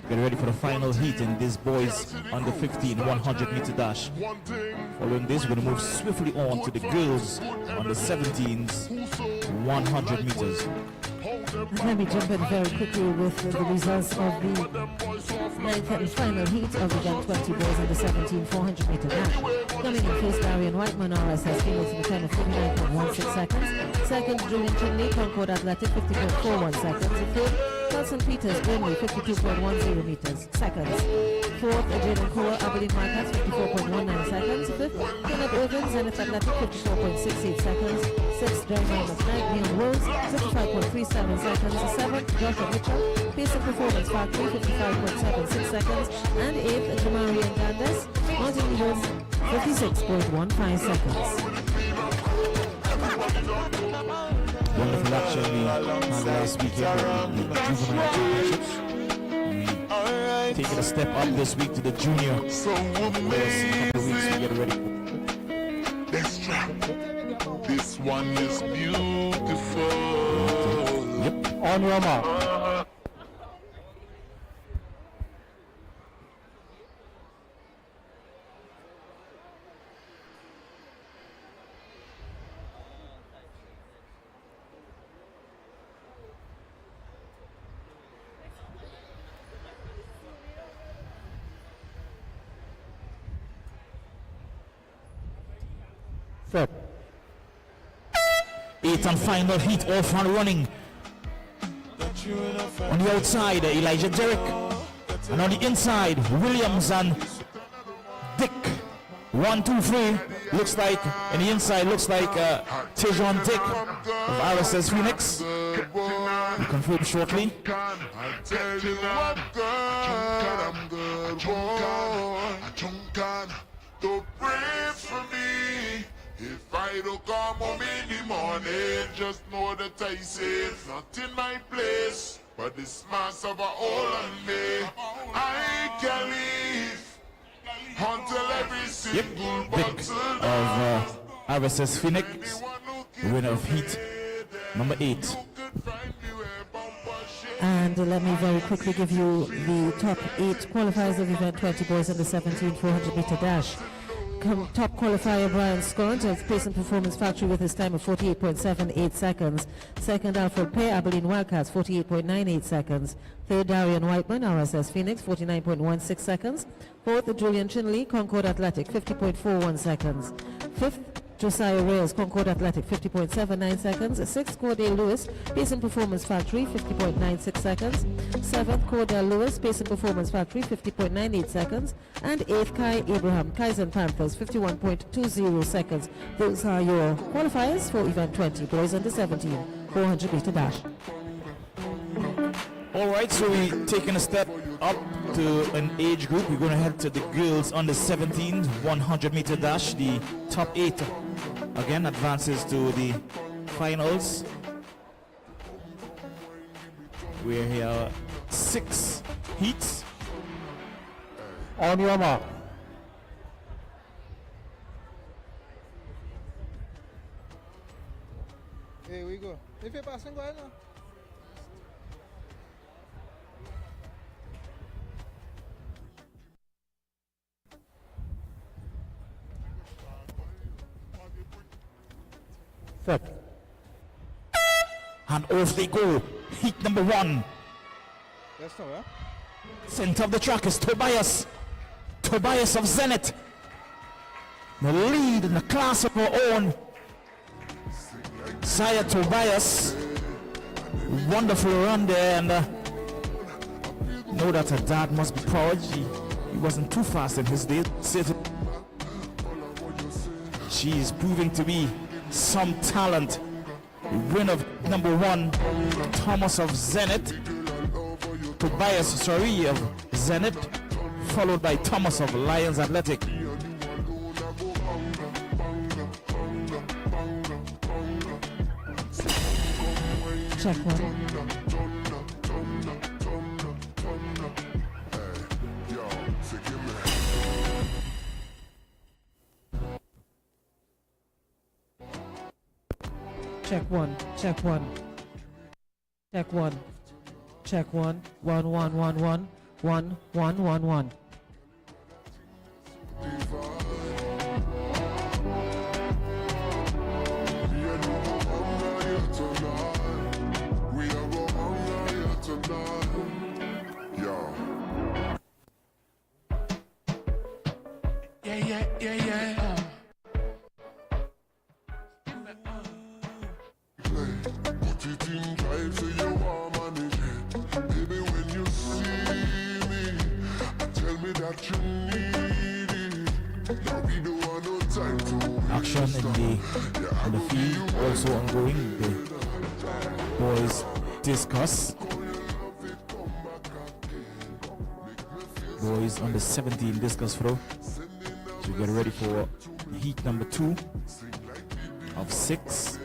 Get ready for the final heat in this boys under 15 100-meter dash. Following this, we're going to move swiftly on to the girls under 17s 100 meters. Let me jump in very quickly with the results of the 9th and final heat of the Gen 20 boys under 17 400-meter dash. Coming in first, Darian Whiteman, RSS females in the time of 59.16 seconds. Second, Julian Chinley, Concord Athletic, 50.41 seconds. Third, Nelson Peters, Greenway, 52.10 meters seconds. Fourth, Jaden Koa, Aberdeen Marcus, 54.19 seconds. Fifth, Caleb Irvin, Zenith Athletic, 54.68 seconds. Sixth, Jeremiah McKnight, Neon Rose, 65.37 seconds. Seventh, Joshua Mitchell, Pace and Performance Factory, 55.76 seconds. And eighth, Jamarian Gandes, Mountain Eagles, 56.15 seconds. Wonderful action we had last weekend with the juvenile championships. We taking a step up this week to the junior. Last couple of weeks to get ready. This one is beautiful. Yep. On your mark. Set. 8th and final heat off and running. On the outside, Elijah Derrick. And on the inside, Williams and Dick. 1, 2, 3. Looks like, in the inside, looks like Tejon Dick of RSS Phoenix. We'll confirm shortly. I tell you I'm good, don't pray for me. If I don't come home in the morning, just know that I say not in my place, but this mass of a hole on me. I can leave until every single Dick of RSS Phoenix, winner of heat number 8. And let me very quickly give you the top 8 qualifiers of event 20 boys under 17 400 meter dash. Top qualifier Brian Scott of Pace and Performance Factory with his time of 48.78 seconds. Second, Alfred Pay, Abilene Wildcats, 48.98 seconds. Third, Darian Whiteman, RSS Phoenix, 49.16 seconds. Fourth, Julian Chinley, Concord Athletic, 50.41 seconds. Fifth, Josiah Reyes, Concord Athletic, 50.79 seconds. Sixth, Cordell Lewis, Pace and Performance Factory, 50.96 seconds. Seventh, Cordell Lewis, Pace and Performance Factory, 50.98 seconds. And eighth, Kai Abraham, Kaizen Panthers, 51.20 seconds. Those are your qualifiers for event 20, boys under 17, 400 meter dash. All right, so we're taking a step up to an age group. We're going to head to the girls under 17, 100 meter dash. The top 8 again advances to the finals. We're here 6 heats. On your mark. Here we go. If you're passing, go ahead now. Set. And off they go. Heat number 1. Yes, no, yeah? Center of the track is Tobias. Tobias of Zenith. The lead in the class of her own. Saya Tobias. Wonderful run there, and know that her dad must be proud. He wasn't too fast in his days. She is proving to be some talent. Win of number 1, Thomas of Zenith. Tobias, of Zenith, followed by Thomas of Lions Athletic. Check one. Check one, check one. Check one. Check one. 1 1 1 1 1 1 1 1. Action in the field also ongoing. The boys discuss. Boys under 17 discus throw. So get ready for heat number 2 of 6.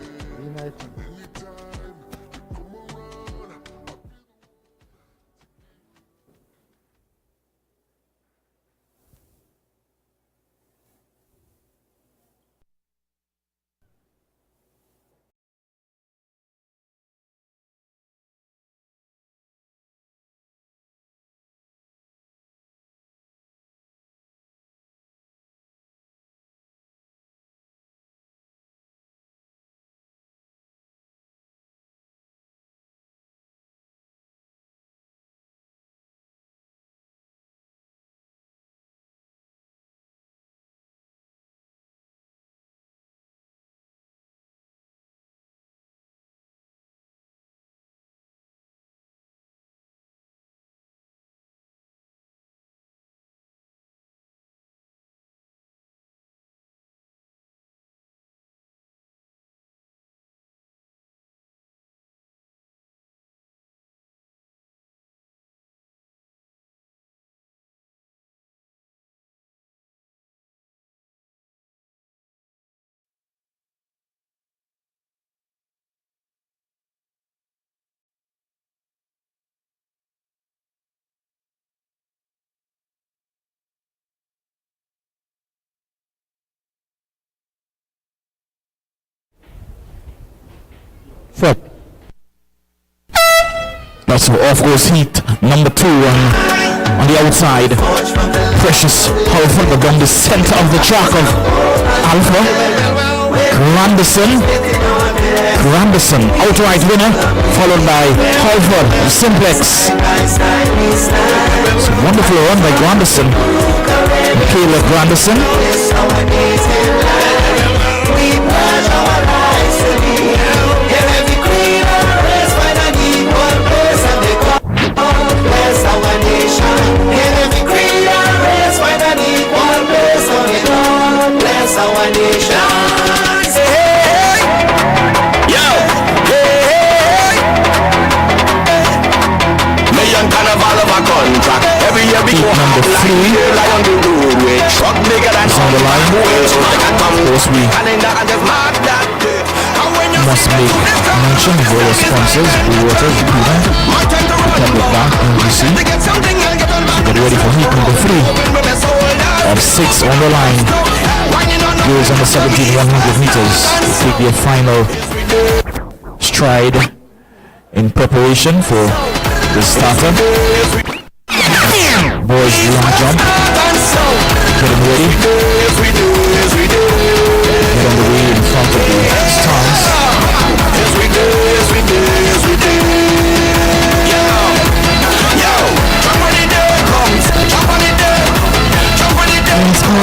So off goes heat number 2 on the outside. Precious Halford down the center of the track of Alpha. Grandison, outright winner, followed by Halford, Simplex. It's a wonderful run by Grandison. Caleb Grandison. Number 3 is on the line. Of course, we must make mention of our sponsors, Blue Waters, Republic Bank, NGC. So get ready for heat number 3 of 6 on the line. Girls under 17 100 meters to take their final stride in preparation for the starter. Boys long jump. Getting ready. Get on the way in front of the stars.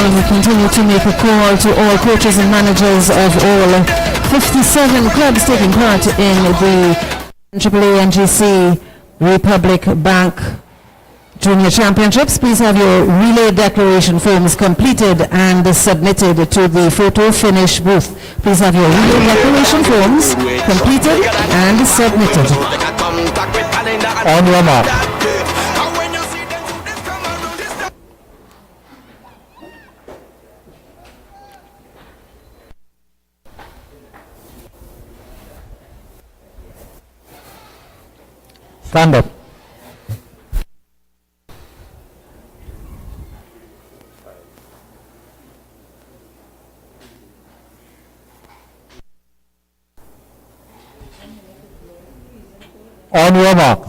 We continue to make a call to all coaches and managers of all 57 clubs taking part in the AAA NGC Republic Bank Junior Championships. Please have your relay declaration forms completed and submitted to the photo finish booth. Please have your relay declaration forms completed and submitted. On your mark. Stand up. On your mark.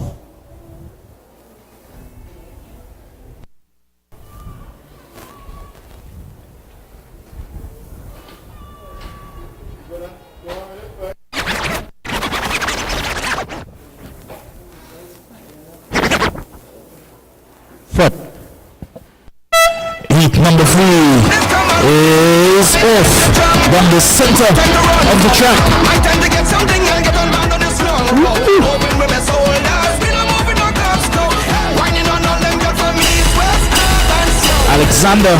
Set. Heat number 3 is off down the center of the track. Alexander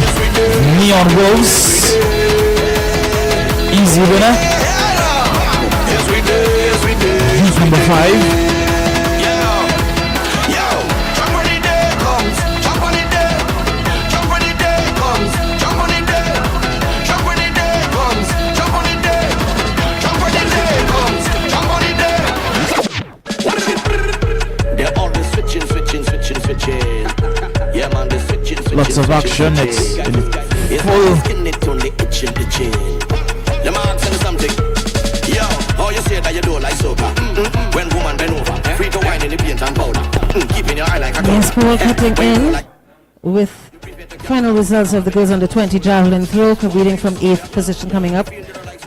Neon Wolves, easy winner. Heat number 5. Lots of action, it's in full. Yes, Paul cutting in with final results of the girls under 20 javelin throw, competing from 8th position coming up.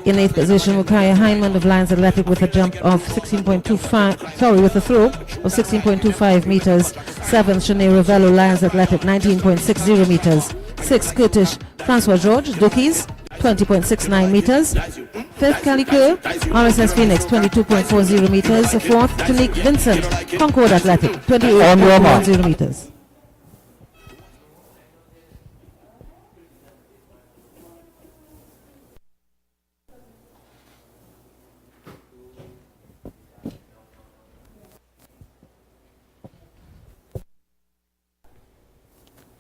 In 8th position, Mukaya Hyman of Lions Athletic with a jump of 16.25, with a throw of 16.25 meters. 7th, Shanae Ravello, Lions Athletic, 19.60 meters. 6th, Kurtish Francois George, Dookies, 20.69 meters. 5th, Calico, RSS Phoenix, 22.40 meters. 4th, Tanique Vincent, Concord Athletic, 28.10 meters.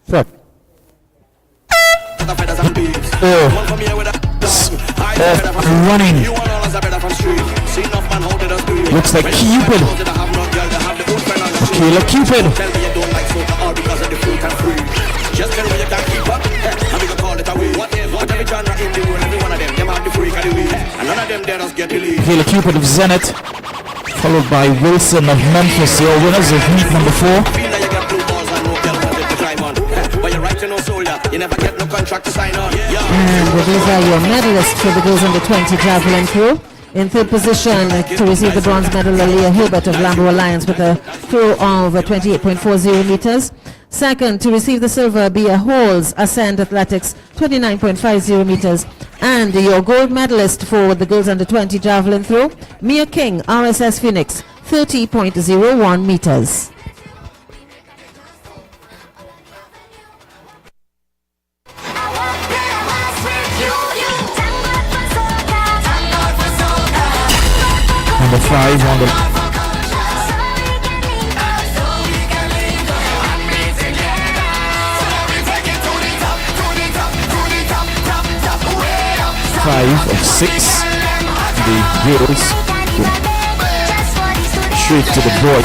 Set. Running. Looks like Cupid. Michaela Cupid. Michaela Cupid of Zenith. followed by Wilson of Memphis, your winners of heat number 4. And these are your medalists for the girls under 20 javelin throw. In third position to receive the bronze medal, Aaliyah Hilbert of Lambo Alliance with a throw of 28.40 meters. Second, to receive the silver, Bia Halls, Ascend Athletics, 29.50 meters. And your gold medalist for the girls under 20 javelin throw, Mia King, RSS Phoenix, 30.01 meters. Number 5 on the 5 of 6. The girls straight to the boy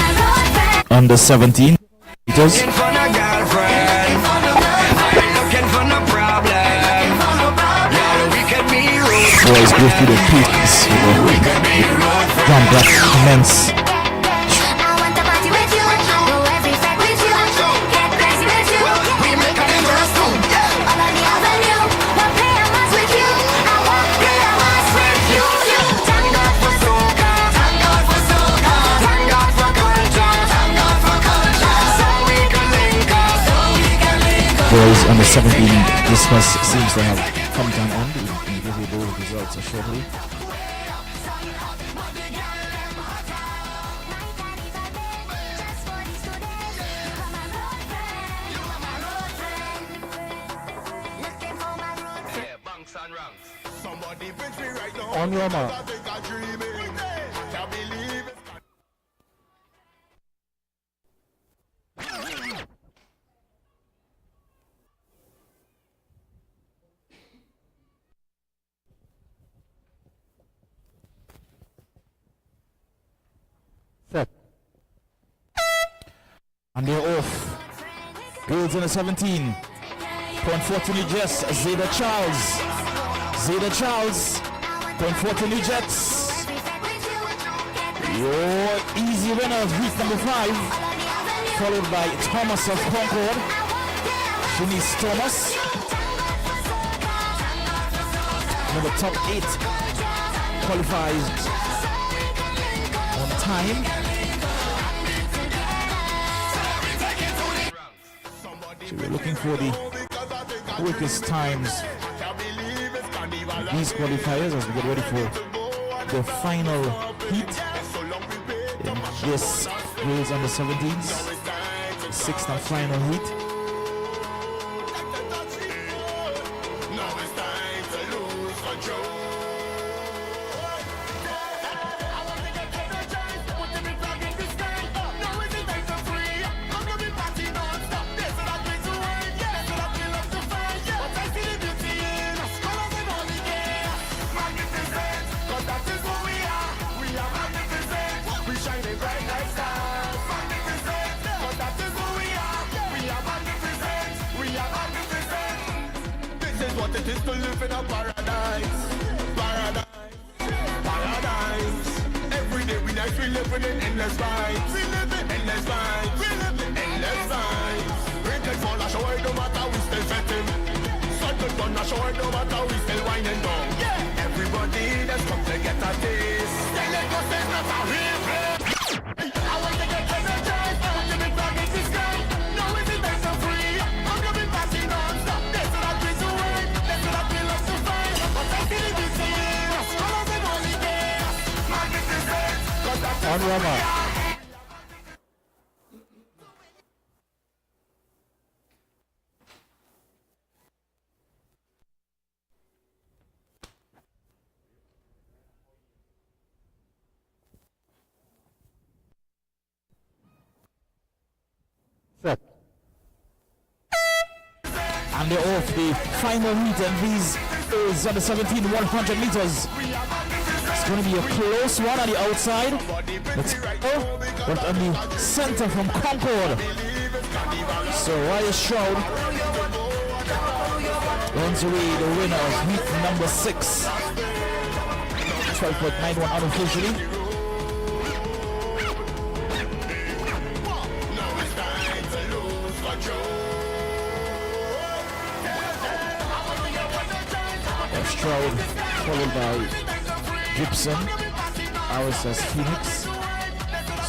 under 17 meters. Boys go through the peaks, jump that immense. Boys under 17, this seems to have come to an end. We'll give you those results shortly. On your mark. Set. And they're off. Girls under 17. Point 4 to New Jets, Zeta Charles. Zeta Charles. Point 4 to New Jets. Your easy winner of heat number 5. Followed by Thomas of Concord. Shanice Thomas. Number top 8 qualifies on time. So we're looking for the quickest times these qualifiers as we get ready for the final heat in this girls under 17s, 6th and final heat. It is to live in a paradise, paradise, paradise. Every day we nice, we live in endless vibes. We live in endless vibes. We live in endless vibes. Rain can fall, a shower, no matter we still fetting. Sun could burn, a shower, no matter we still winding down. Yeah. Everybody that's come to get a taste. They let us say not a real place. I want to get energized. I want to be back in the sky. No, it's in so free. I'm gonna be passing on stop. This is not this way. On your mark. Set. And they're off. The final heat and these is under 17 100 meters. It's going to be a close one on the outside. Let's go. But on the center from Concord. So Raya Stroud runs away the winner of heat number 6. 12.91 unofficially. crowd, followed by Gibson, RSS Phoenix.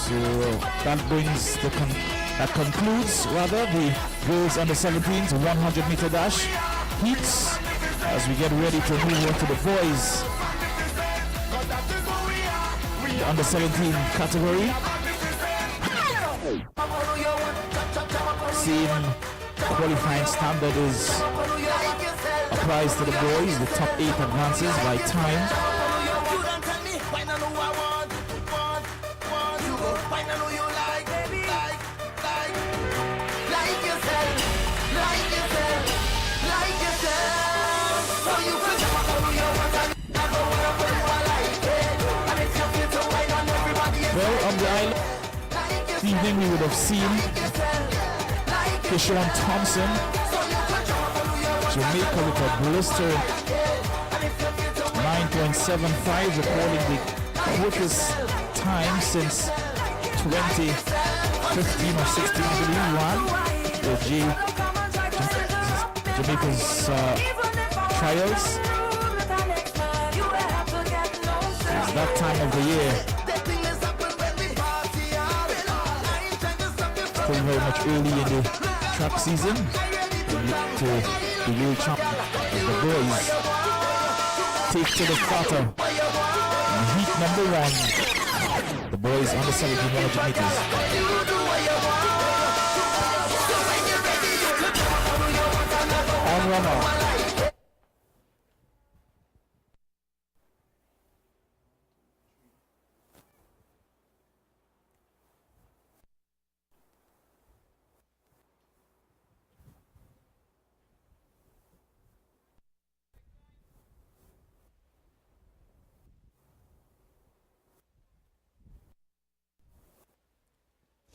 So that concludes the girls under 17s 100 meter dash heats as we get ready to move on to the boys. The under 17 category. Same qualifying standard applies to the boys. The top 8 advances by time. Well, on the island this evening we would have seen Keyshawn Thompson, Jamaica with a blister 9.75, recording the quickest time since 2015 or 16, I believe, Jamaica's trials. It's that time of the year. Still very much early in the track season to the world champion as the boys take to the quarter in heat number 1. The boys under 17 100 meters. On your mark.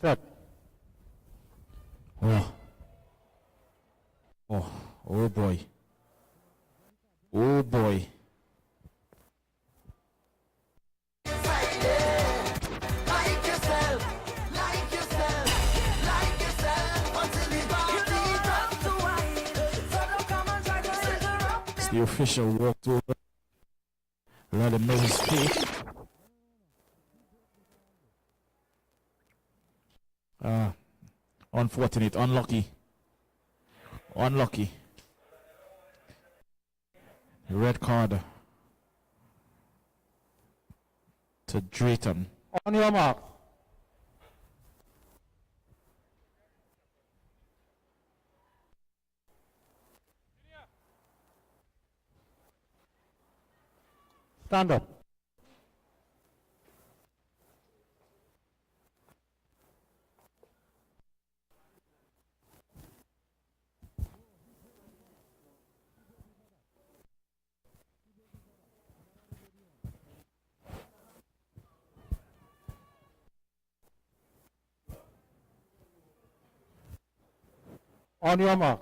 Set. Oh boy. Oh boy. It's the official walked over. Let him know his fate. Unfortunate, unlucky. Red card to Drayton. On your mark. Stand up. On your mark.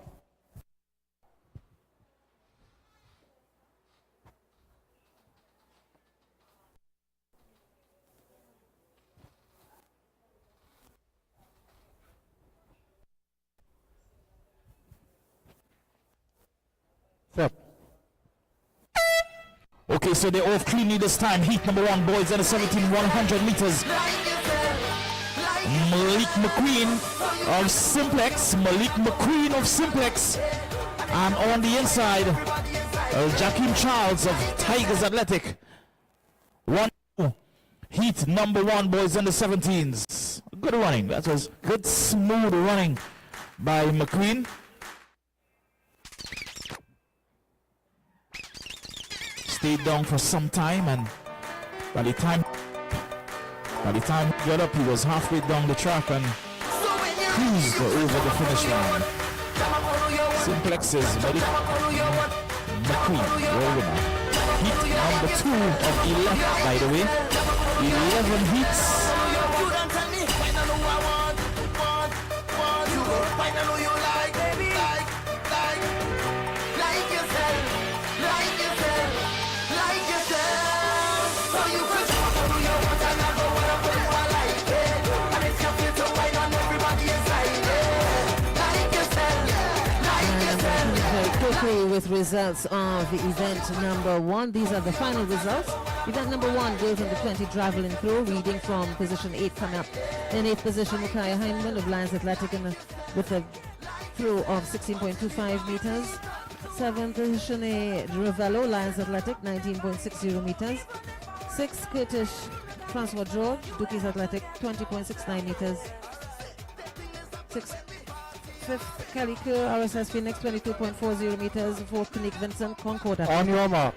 Set. Okay, so they're off cleanly this time. Heat number 1, boys under 17 100 meters. Malik McQueen of Simplex. And on the inside, Jakeem Charles of Tigers Athletic. 1-2. Heat number 1, boys under 17s. Good running. That was good, smooth running by McQueen. Stayed down for some time, and by the time he got up, he was halfway down the track and cruised over the finish line. Simplex's McQueen, your winner. Heat number 2 of 11, by the way. 11 heats. quickly with results of event number 1. These are the final results. Event number 1, girls under 20 javelin throw, reading from position 8 coming up. In 8th position, Mukaya Hindman of Lions Athletic with a throw of 16.25 meters. 7th position, Ravello, Lions Athletic, 19.60 meters. 6th, Kurtish Francois George, Dukes Athletic, 20.69 meters. 5th, Kelly Kerr, RSS Phoenix, 22.40 meters. 4th, Nick Vincent, Concordia. On your mark.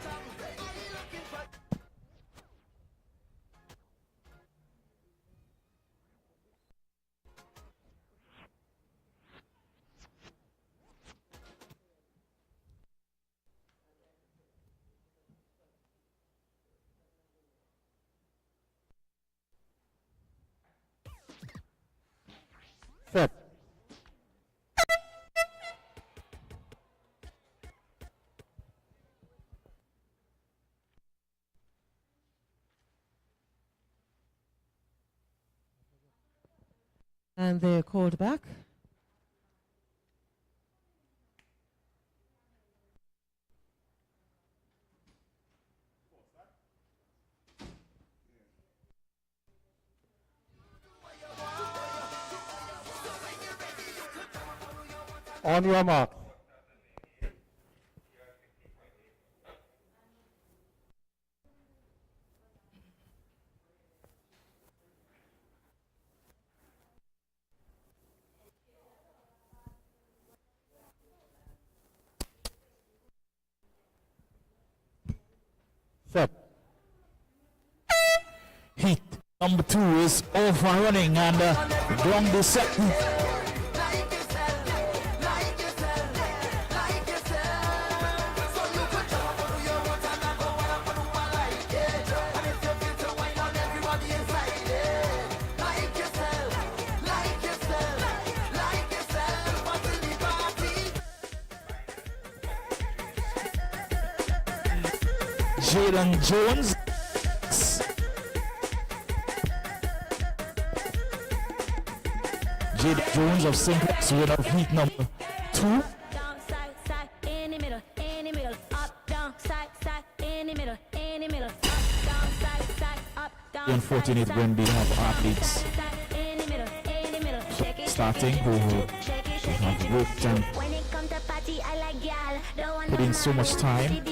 Set. And they're called back. On your mark. Set. Heat number 2 is off and running, and down the set. Jaden Jones. Jaden Jones of Simplex winner of heat number 2. Unfortunate when they have athletes starting who have worked and put in so much time.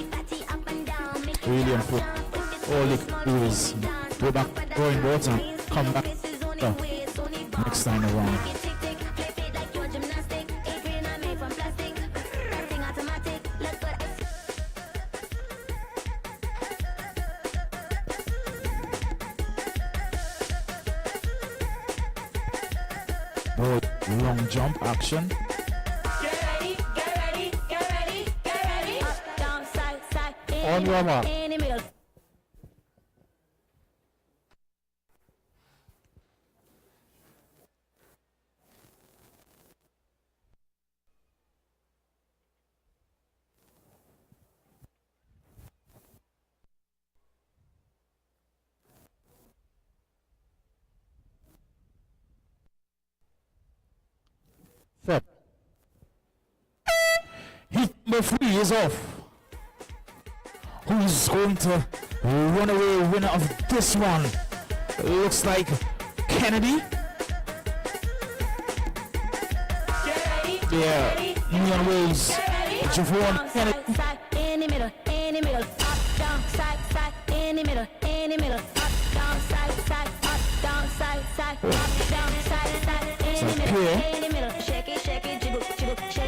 Really unfortunate. All they can do is go back drawing boards and come back next time around. More long jump action. On your mark. Set. Heat number 3 is off. Who's going to run away winner of this one? Looks like Kennedy. Yeah, Neon Waves. Javon Kennedy.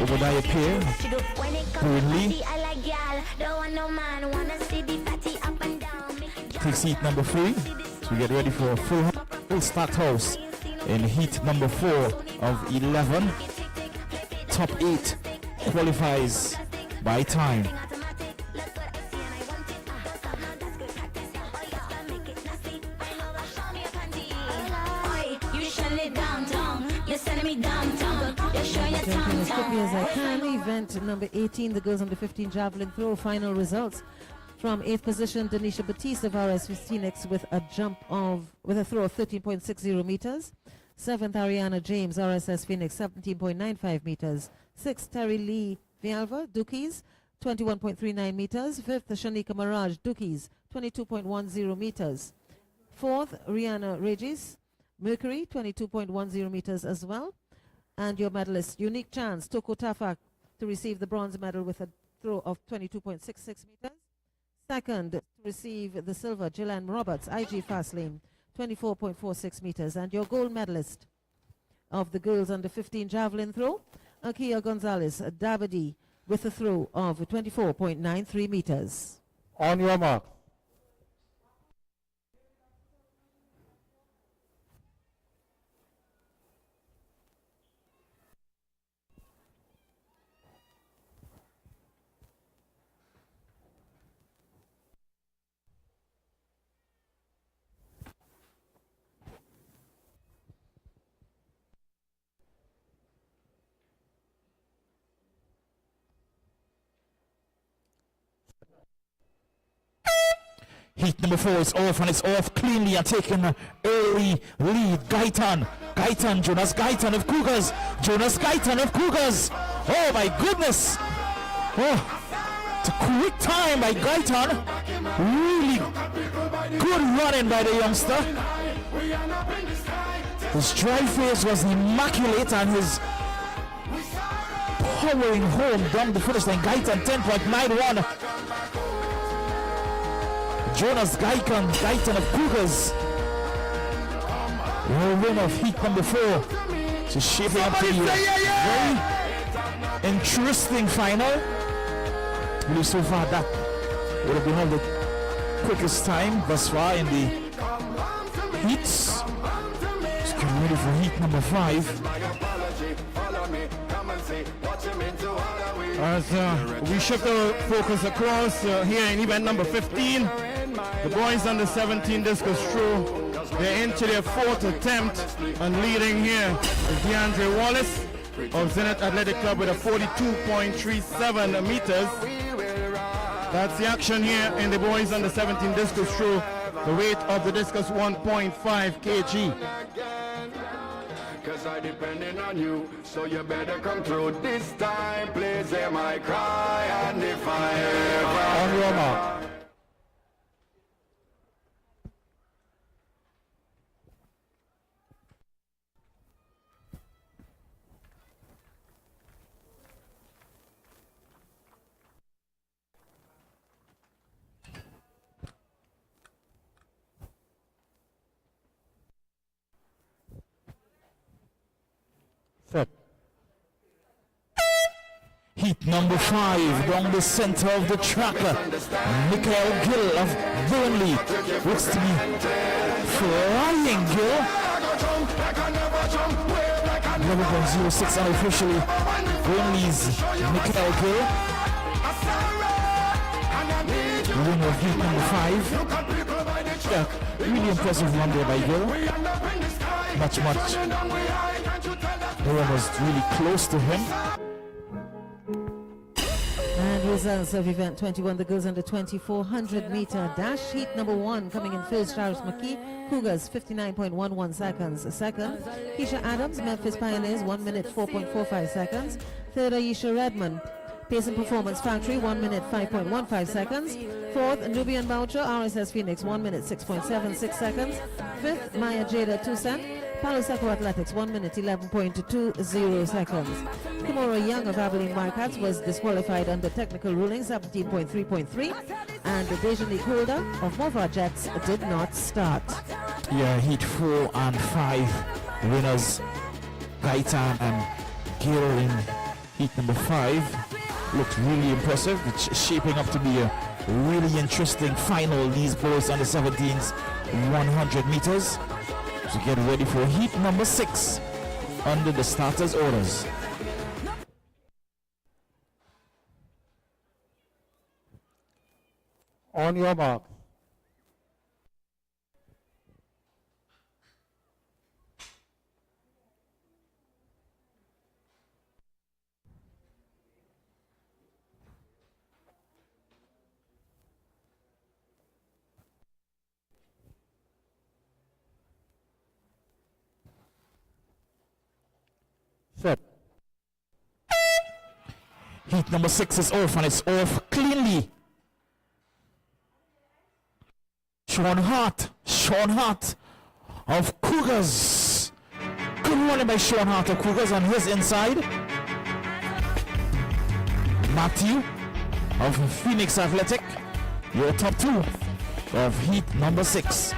Obadiah Pierre, Lee takes heat number 3. So we get ready for a full stacked house in heat number 4 of 11. Top 8 qualifies by time. Jumping as quickly as I can. Event number 18, the girls under 15 javelin throw. Final results. From 8th position, Denisha Batiste of RS Phoenix with a throw of 13.60 meters. 7th, Ariana James, RSS Phoenix, 17.95 meters. 6th, Terry Lee Vialva, Dookies, 21.39 meters. Fifth, Shanika Mirage, Dookies, 22.10 meters. Fourth, Rihanna Regis, Mercury, 22.10 meters as well. And your medalist, Unique Chance, Toko Tafak, to receive the bronze medal with a throw of 22.66 meters. Second, to receive the silver, Jillian Roberts, IG Fastlane, 24.46 meters. And your gold medalist of the girls under 15 javelin throw, Akia Gonzalez, Davide, with a throw of 24.93 meters. On your mark. Heat number 4 is off, and it's off cleanly and taking an early lead. Gaitan, Jonas Gaitan of Cougars. Jonas Gaitan of Cougars. Oh my goodness. Oh, it's a quick time by Gaitan. Really good running by the youngster. His drive phase was immaculate and his powering home down the finish line. Gaitan 10.91. Jonas Gaitan of Cougars, the winner of heat number 4. So shaping up to a very interesting final. I believe so far that would have been all the quickest time thus far in the heats. Just getting ready for heat number 5. As we shift our focus across here in event number 15, the boys under 17 discus throw. They're into their 4th attempt, and leading here is DeAndre Wallace of Zenith Athletic Club with a 42.37 meters. That's the action here in the boys under 17 discus throw. The weight of the discus 1.5 kg. Cause I depending on you, so you better come through this time. Please hear my cry, and if I ever On your mark. Set. Heat number 5 down the center of the track. Michael Gill of Burnley looks to be flying. Gill 11.06 unofficially. Burnley's Michael Gill, the winner of heat number 5. Yeah, really impressive run there by Gill. Much. No one was really close to him. And results of event 21, the girls under 2400 meter dash. Heat number 1 coming in first, Charles McKee, Cougars 59.11 seconds. Second, Keisha Adams, Memphis Pioneers 1 minute 4.45 seconds. Third, Aisha Redmond, Pace and Performance Factory 1 minute 5.15 seconds. Fourth, Nubian Boucher, RSS Phoenix 1 minute 6.76 seconds. Fifth, Maya Jada Toussaint, Palo Seco Athletics 1 minute 11.20 seconds. Kimura Young of Abilene Wildcats was disqualified under technical ruling 17.3.3, and Dejani Holder of Mova Jets did not start. Yeah, heat 4 and 5 winners, Gaitan and Gill in heat number 5. Looked really impressive. It's shaping up to be a really interesting final. These boys under 17s 100 meters. So get ready for heat number 6 under the starters' orders. On your mark. Set. Heat number 6 is off, and it's off cleanly. Sean Hart of Cougars. Good running by Sean Hart of Cougars on his inside. Matthew of Phoenix Athletic, your top 2 of heat number 6.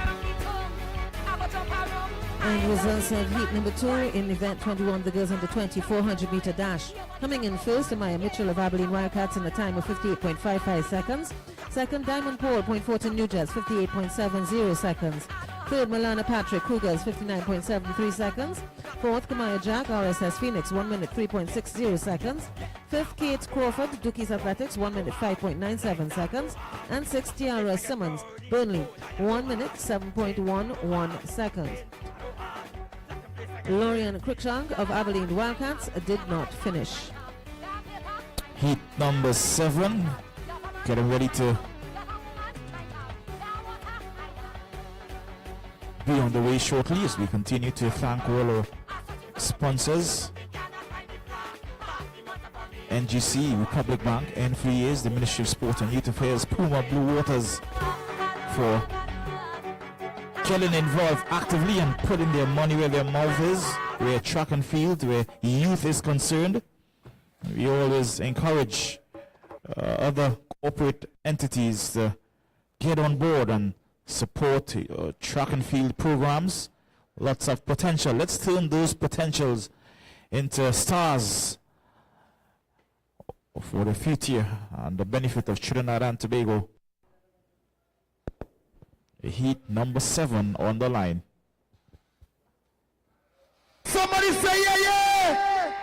And results of heat number 2 in event 21, the girls under 20 400 meter dash. Coming in first, Amaya Mitchell of Abilene Wildcats in a time of 58.55 seconds. Second, Diamond Paul, Point Fortin New Jets, 58.70 seconds. Third, Milana Patrick, Cougars, 59.73 seconds. Fourth, Kamaya Jack, RSS Phoenix, 1 minute 3.60 seconds. Fifth, Kate Crawford, Dookies Athletics, 1 minute 5.97 seconds. And sixth, Tiara Simmons, Burnley, 1 minute 7.11 seconds. Lorian Cruikshank of Abilene Wildcats did not finish. Heat number 7, getting ready to be on the way shortly as we continue to thank all our sponsors: NGC, Republic Bank, N3As, the Ministry of Sport and Youth Affairs, Puma Blue Waters, for getting involved actively and putting their money where their mouth is, where track and field, where youth is concerned. We always encourage other corporate entities to get on board and support track and field programs. Lots of potential. Let's turn those potentials into stars for the future and the benefit of Trinidad and Tobago. Heat number 7 on the line. Somebody say yeah, yeah!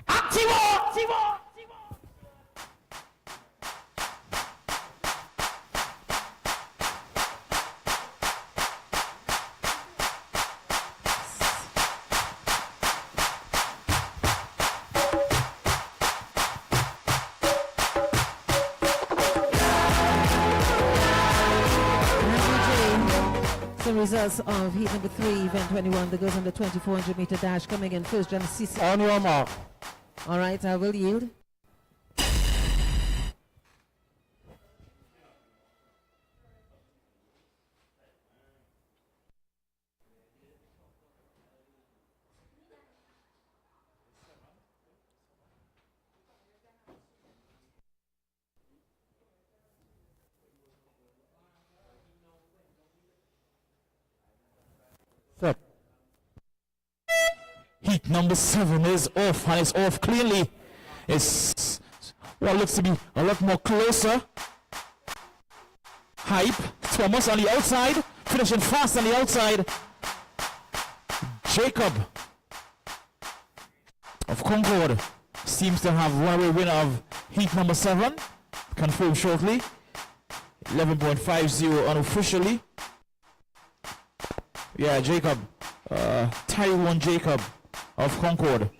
Activo! The results of heat number 3, event 21, the girls under 20 400 meter dash. Coming in first, Genesis. On your mark. All right, I will yield. Set. Heat number 7 is off, and it's off cleanly. It's what looks to be a lot more closer. Hype, Thomas on the outside, finishing fast on the outside. Jacob of Concord seems to have runaway winner of heat number 7. Confirmed shortly. 11.50 unofficially. Yeah, Jacob, Taiwan Jacob of Concord.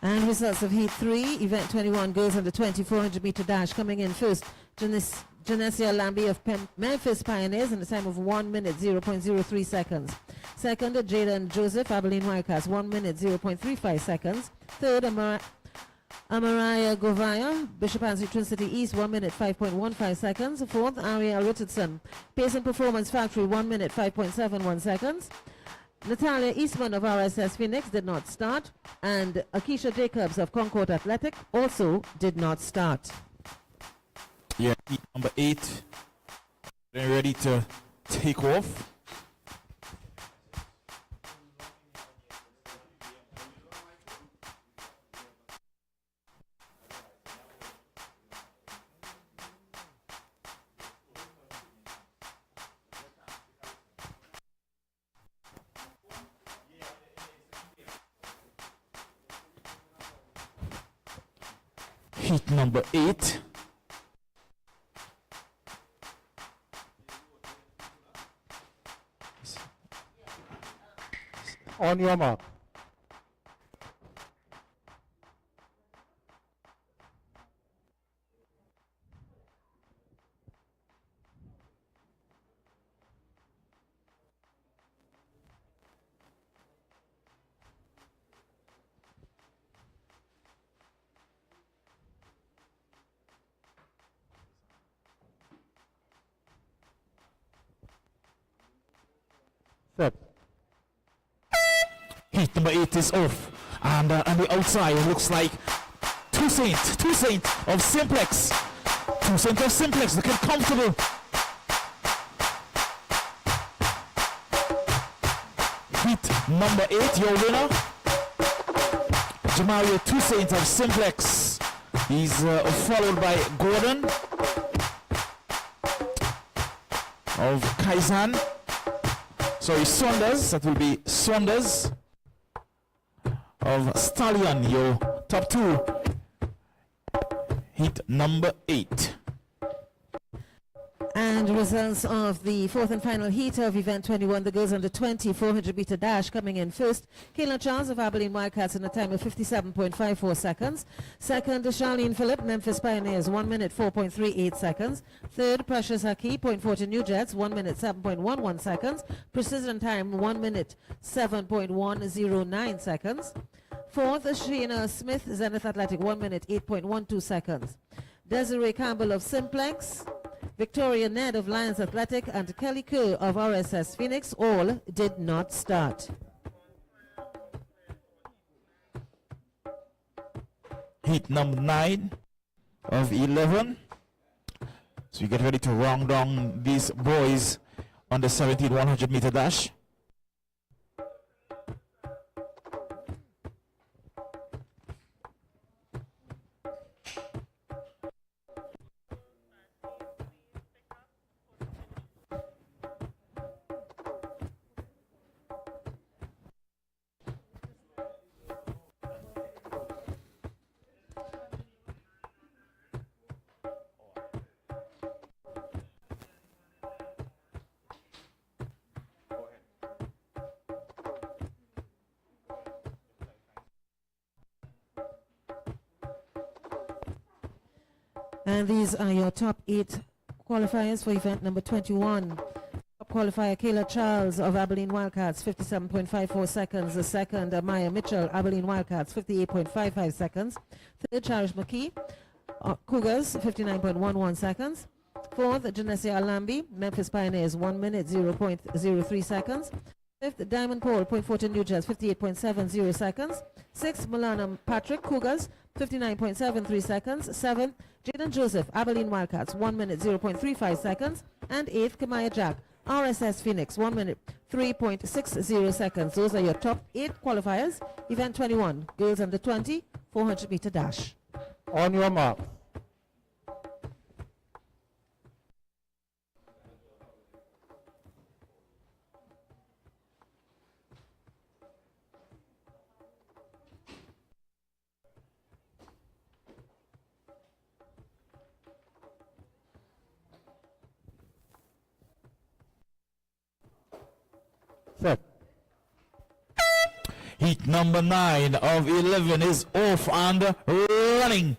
And results of heat 3, event 21, girls under 20 400 meter dash. Coming in first, Genesia Lambie of Memphis Pioneers in a time of 1 minute 0.03 seconds. Second, Jaden Joseph, Abilene Wildcats, 1 minute 0.35 seconds. Third, Amaraya Govaya, Bishop Ansley Twin City East, 1 minute 5.15 seconds. Fourth, Aria Richardson, Pace and Performance Factory, 1 minute 5.71 seconds. Natalia Eastman of RSS Phoenix did not start, and Akisha Jacobs of Concord Athletic also did not start. Yeah, heat number 8, getting ready to take off. Heat number 8. On your mark. Set. Heat number 8 is off. And on the outside, it looks like Two Saint of Simplex. Two Saint of Simplex looking comfortable. Heat number 8, your winner. Jamario Two Saint of Simplex. He's followed by Gordon of Kaizen. Sorry, Saunders. That will be Saunders of Stallion, your top 2. Heat number 8. And results of the fourth and final heat of event 21, the girls under 20 400 meter dash. Coming in first, Kayla Charles of Abilene Wildcats in a time of 57.54 seconds. Second, Charlene Phillip, Memphis Pioneers, 1 minute 4.38 seconds. Third, Precious Haki, Point Fortin New Jets, 1 minute 7.11 seconds. Precision time, 1 minute 7.109 seconds. Fourth, Sheena Smith, Zenith Athletic, 1 minute 8.12 seconds. Desiree Campbell of Simplex, Victoria Ned of Lions Athletic, and Kelly Kerr of RSS Phoenix all did not start. Heat number 9 of 11. So you get ready to round down these boys on the 17 100 meter dash. And these are your top 8 qualifiers for event number 21. Top qualifier Kayla Charles of Abilene Wildcats, 57.54 seconds. The second, Maya Mitchell, Abilene Wildcats, 58.55 seconds. Third, Charish McKee, Cougars, 59.11 seconds. Fourth, Janessia Alambi, Memphis Pioneers, 1 minute 0.03 seconds. Fifth, Diamond Paul, Point Fortin New Jets, 58.70 seconds. Sixth, Milana Patrick, Cougars, 59.73 seconds. Seventh, Jaden Joseph, Abilene Wildcats, 1 minute 0.35 seconds. And eighth, Kamaya Jack, RSS Phoenix, 1 minute 3.60 seconds. Those are your top 8 qualifiers. Event 21, girls under 20, 400 meter dash. On your mark. Set. Heat number 9 of 11 is off and running.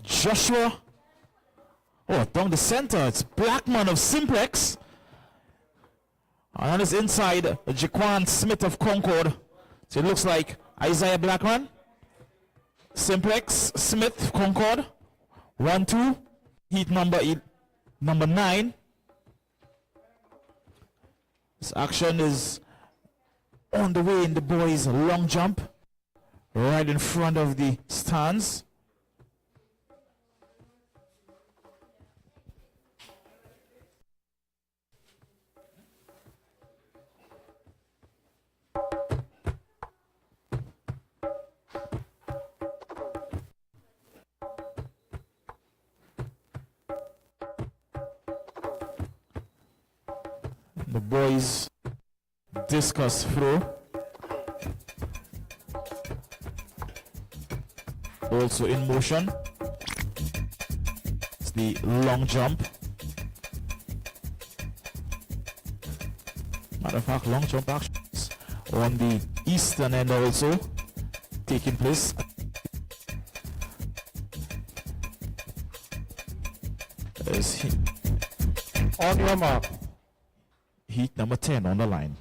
Joshua, down the center, it's Blackman of Simplex. And on his inside, Jaquan Smith of Concord. So it looks like Isaiah Blackman, Simplex, Smith, Concord. 1-2, heat number 9. This action is on the way in the boys' long jump, right in front of the stands. The boys discus throw. Also in motion. It's the long jump. Matter of fact, long jump actions on the eastern end also taking place. There's On your mark. heat number 10 on the line.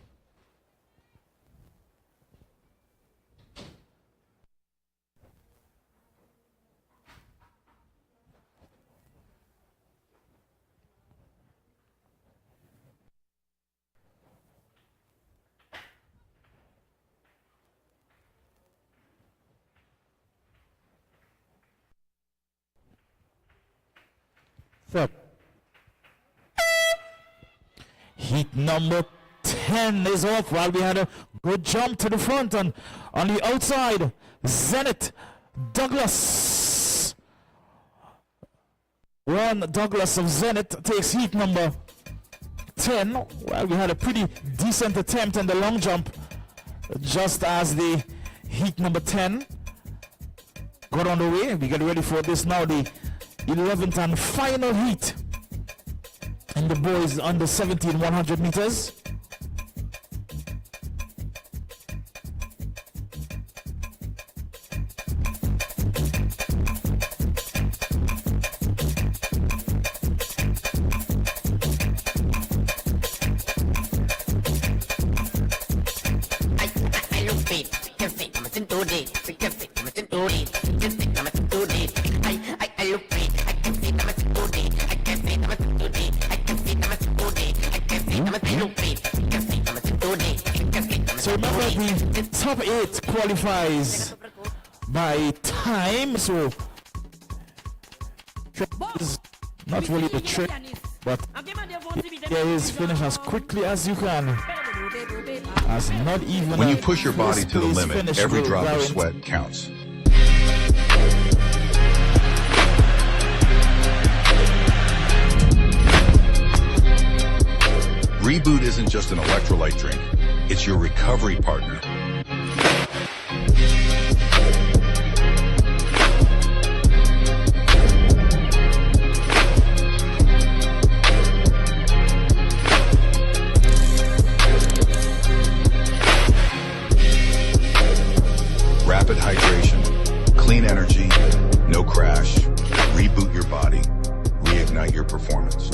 Set. Heat number 10 is off while we had a good jump to the front, and on the outside, Zenith Douglas. Ron Douglas of Zenith takes heat number 10. Well, we had a pretty decent attempt in the long jump just as the heat number 10 got on the way. We get ready for this now, the 11th and final heat in the boys under 17 100 meters. So remember, the top 8 qualifies by time, so is not really the trick, but there is finish as quickly as you can. As not even When you push your body to the limit, every drop of sweat counts. Reboot isn't just an electrolyte drink, it's your recovery partner. Rapid hydration, clean energy, no crash, reboot your body, reignite your performance.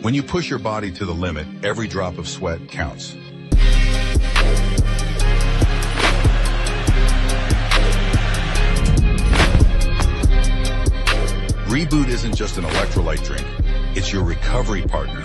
When you push your body to the limit, every drop of sweat counts. Reboot isn't just an electrolyte drink, it's your recovery partner.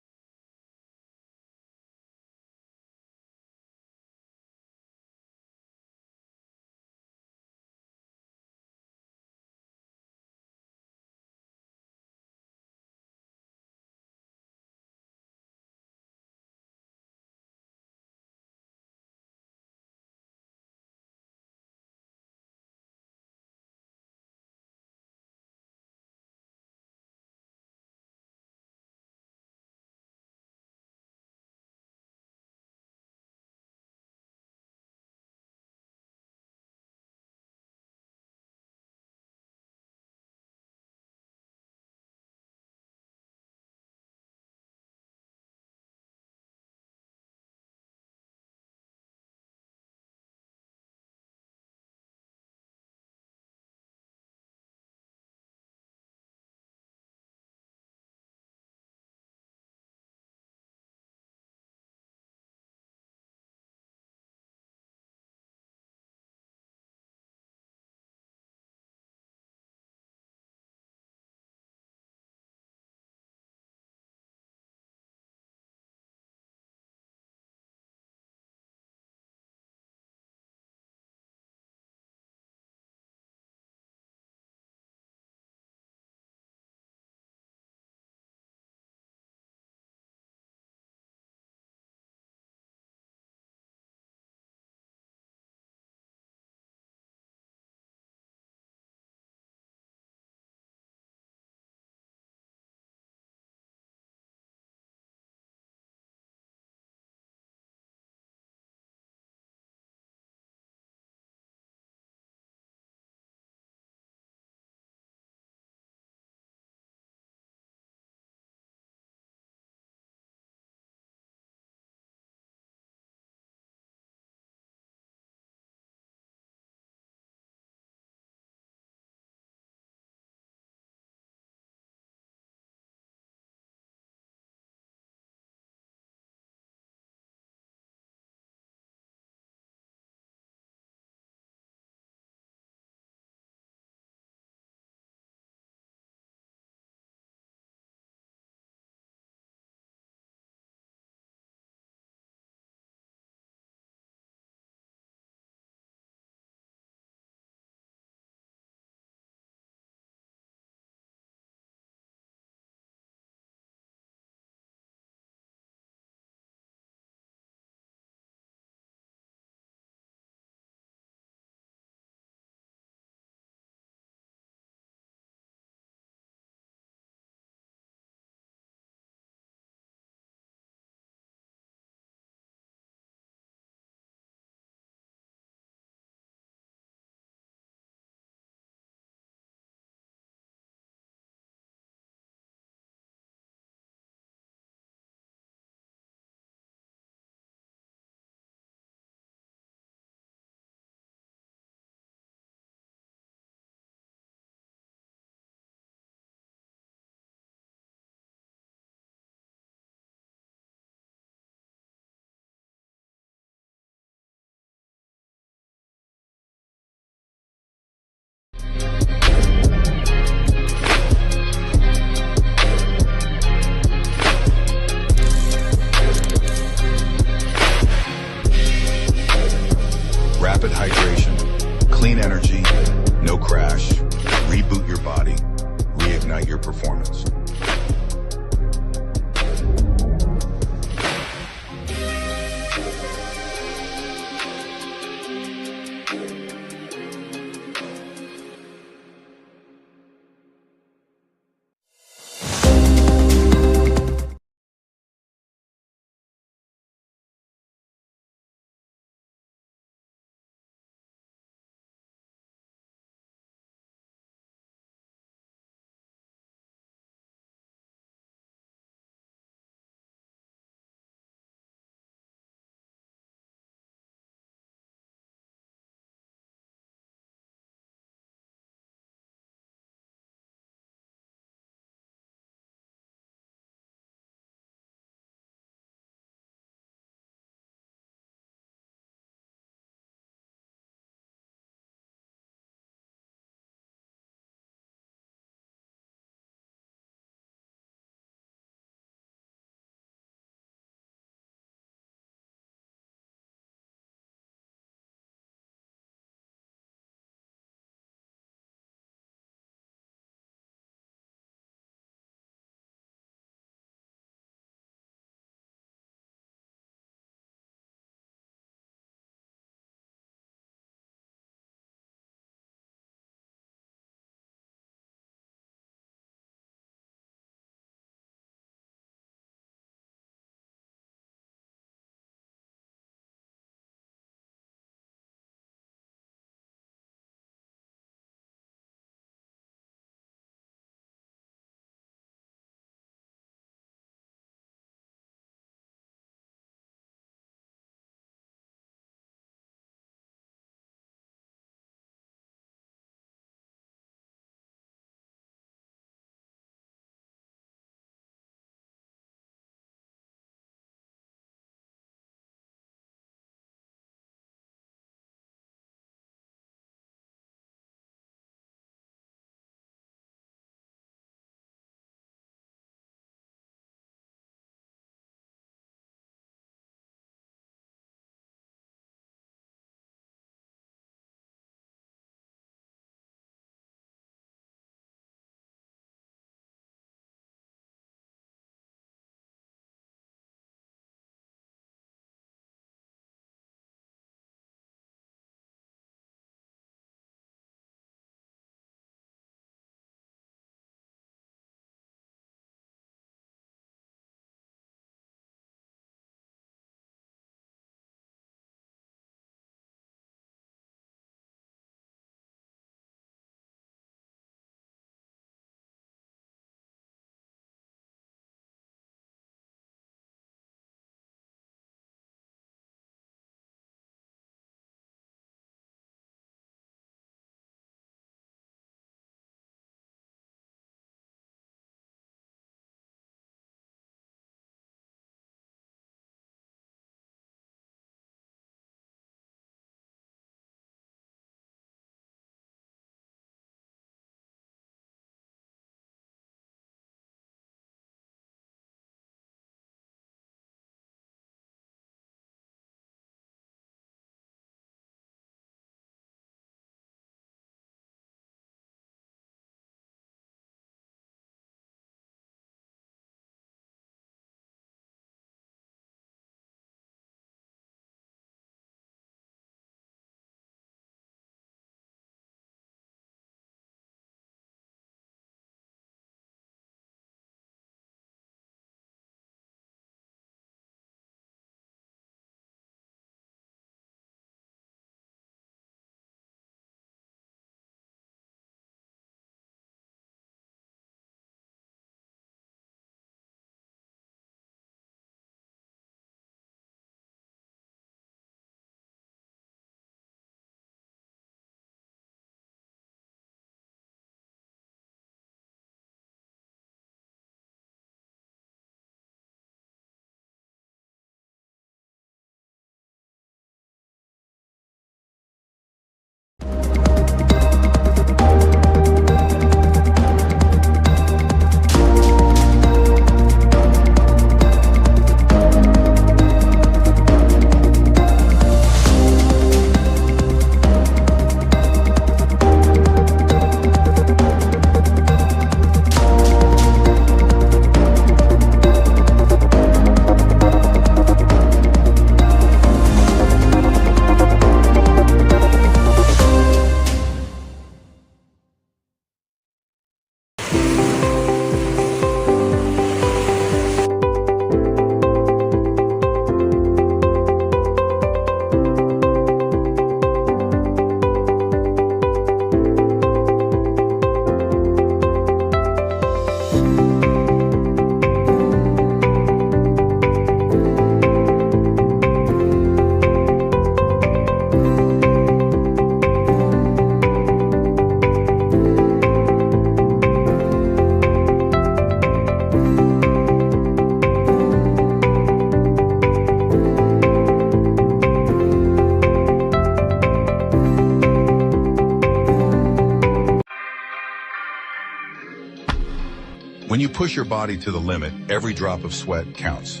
push your body to the limit, every drop of sweat counts.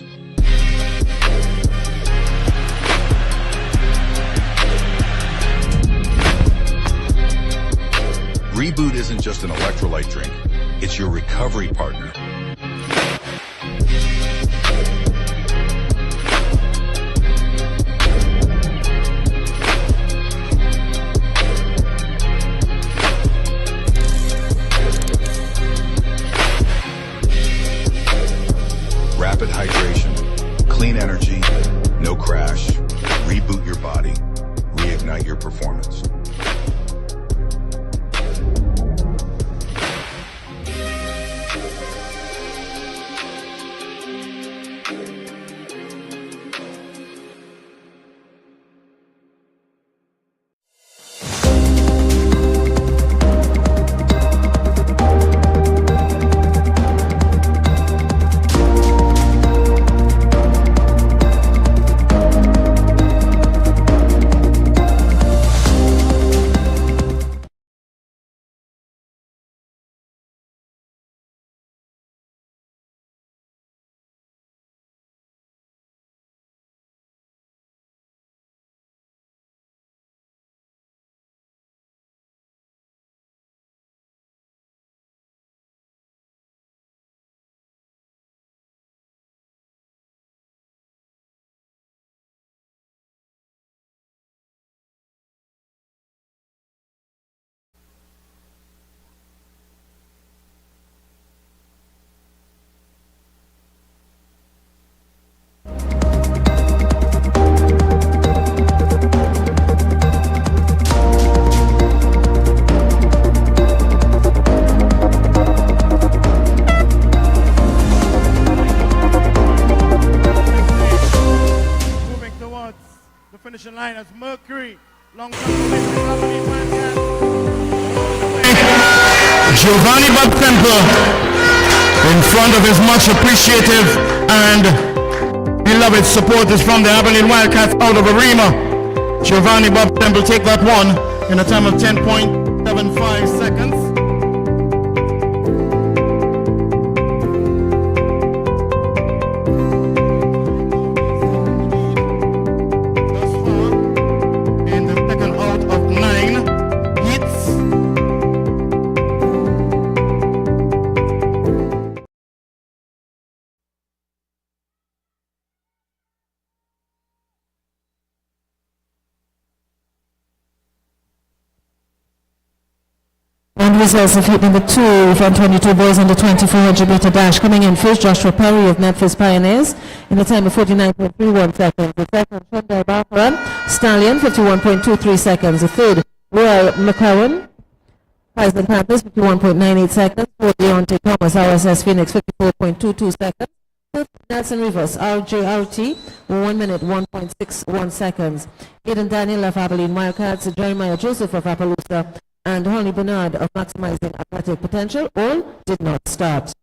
Reboot isn't just an electrolyte drink, it's your recovery partner. Rapid hydration, clean energy, no crash. Reboot your body, reignite your performance. Line as Mercury, long Giovanni Baptempo in front of his much appreciative and beloved supporters from the Abilene Wildcats out of Arima. Giovanni Baptempo take that one in a time of 10.75 seconds. Results of heat number 2 from 22 boys under 2400 meter dash. Coming in first, Joshua Perry of Memphis Pioneers in a time of 49.31 seconds. The second, Shundai Barbara Stallion, 51.23 seconds. The third, Royal McCowan, Heisman Panthers, 51.98 seconds. Fourth, Deontay Thomas, RSS Phoenix, 54.22 seconds. Fifth, Nelson Rivers, RJRT, 1 minute, 1.61 seconds. Aidan Daniel of Abilene Wildcats, Jeremiah Joseph of Appaloosa, and Holly Bernard of Maximizing Athletic Potential, all did not start.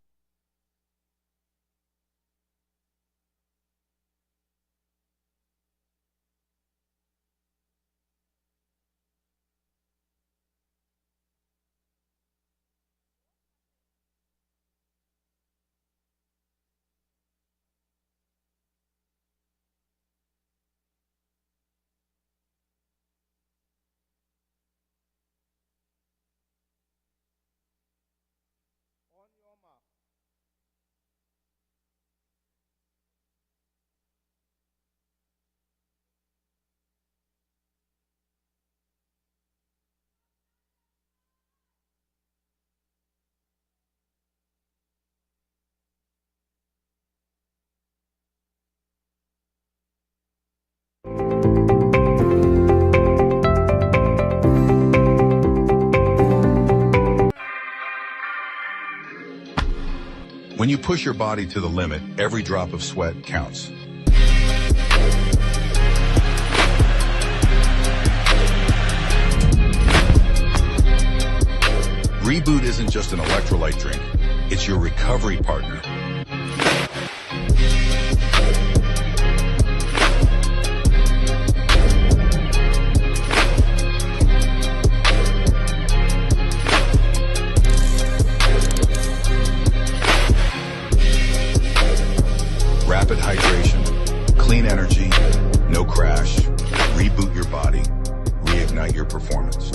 When you push your body to the limit, every drop of sweat counts. Reboot isn't just an electrolyte drink, it's your recovery partner. Rapid hydration, clean energy, no crash. Reboot your body, reignite your performance.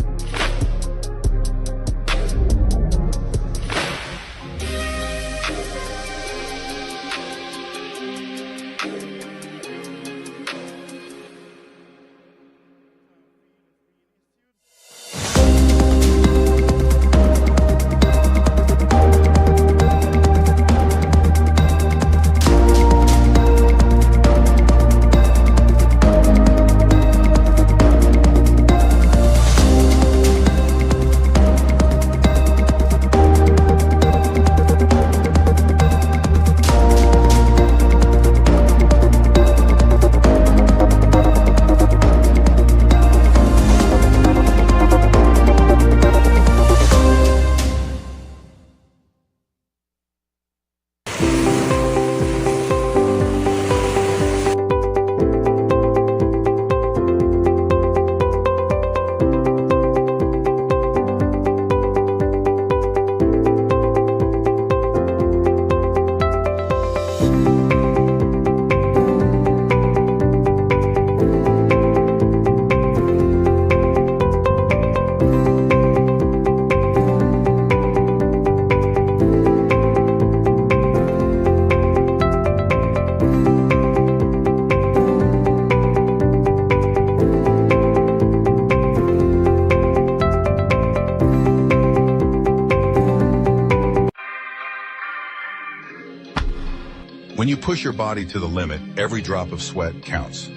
When you push your body to the limit, every drop of sweat counts.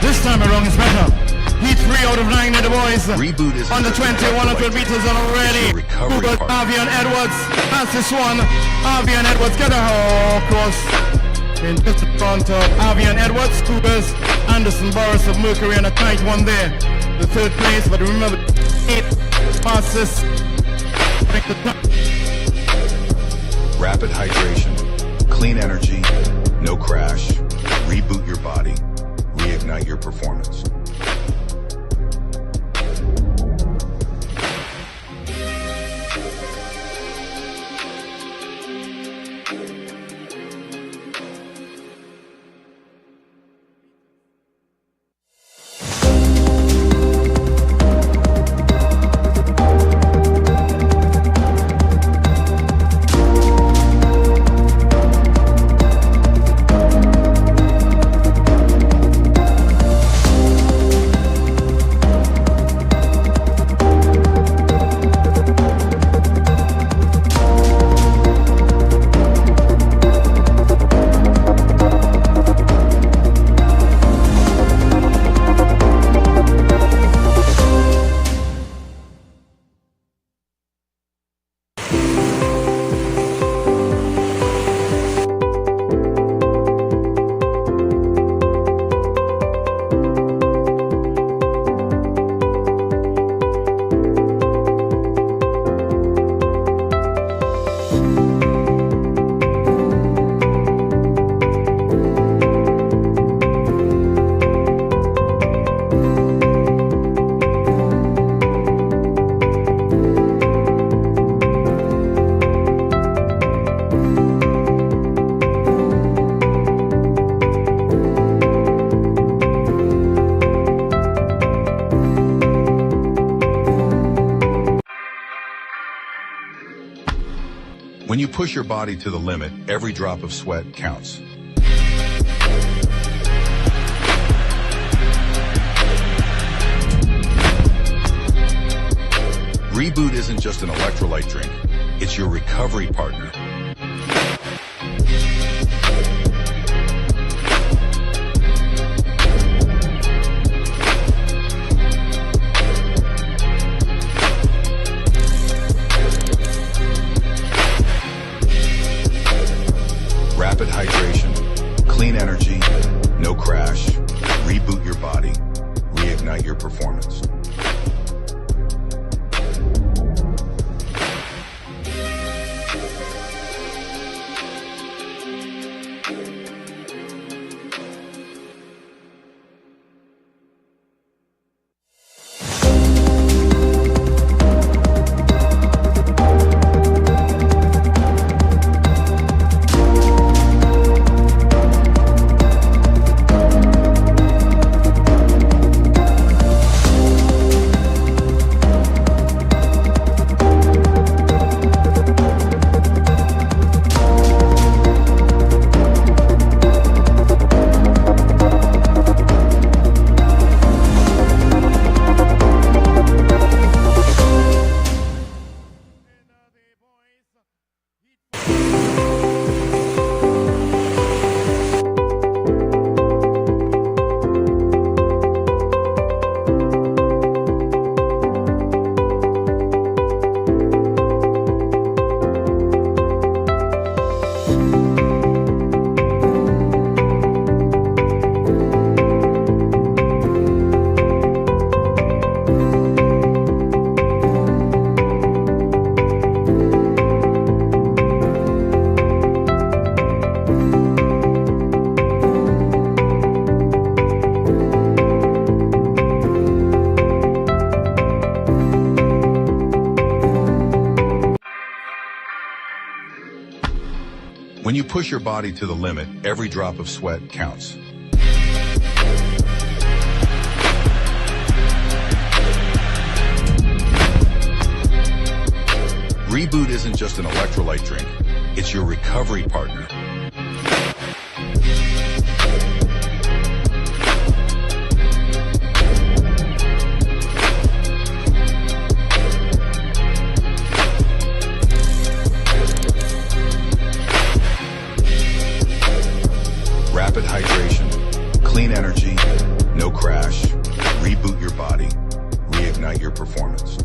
This time around is better. Heat 3 out of 9 at the boys. Reboot is Under 20, 100 meters already. Google Avian Edwards. That's this one. Avian Edwards get a cross. In just in front of Avian Edwards. Cougars. Anderson Boris of Mercury and a tight one there. The third place, but remember 8 passes. Rapid hydration, clean energy, no crash. Reboot your body, reignite your performance. When you push your body to the limit, every drop of sweat counts. Reboot isn't just an electrolyte drink, it's your recovery partner. Rapid hydration, clean energy, no crash. Reboot your body, reignite your performance. When you push your body to the limit, every drop of sweat counts. Reboot isn't just an electrolyte drink, it's your recovery partner. Rapid hydration, clean energy, no crash, reboot your body, reignite your performance.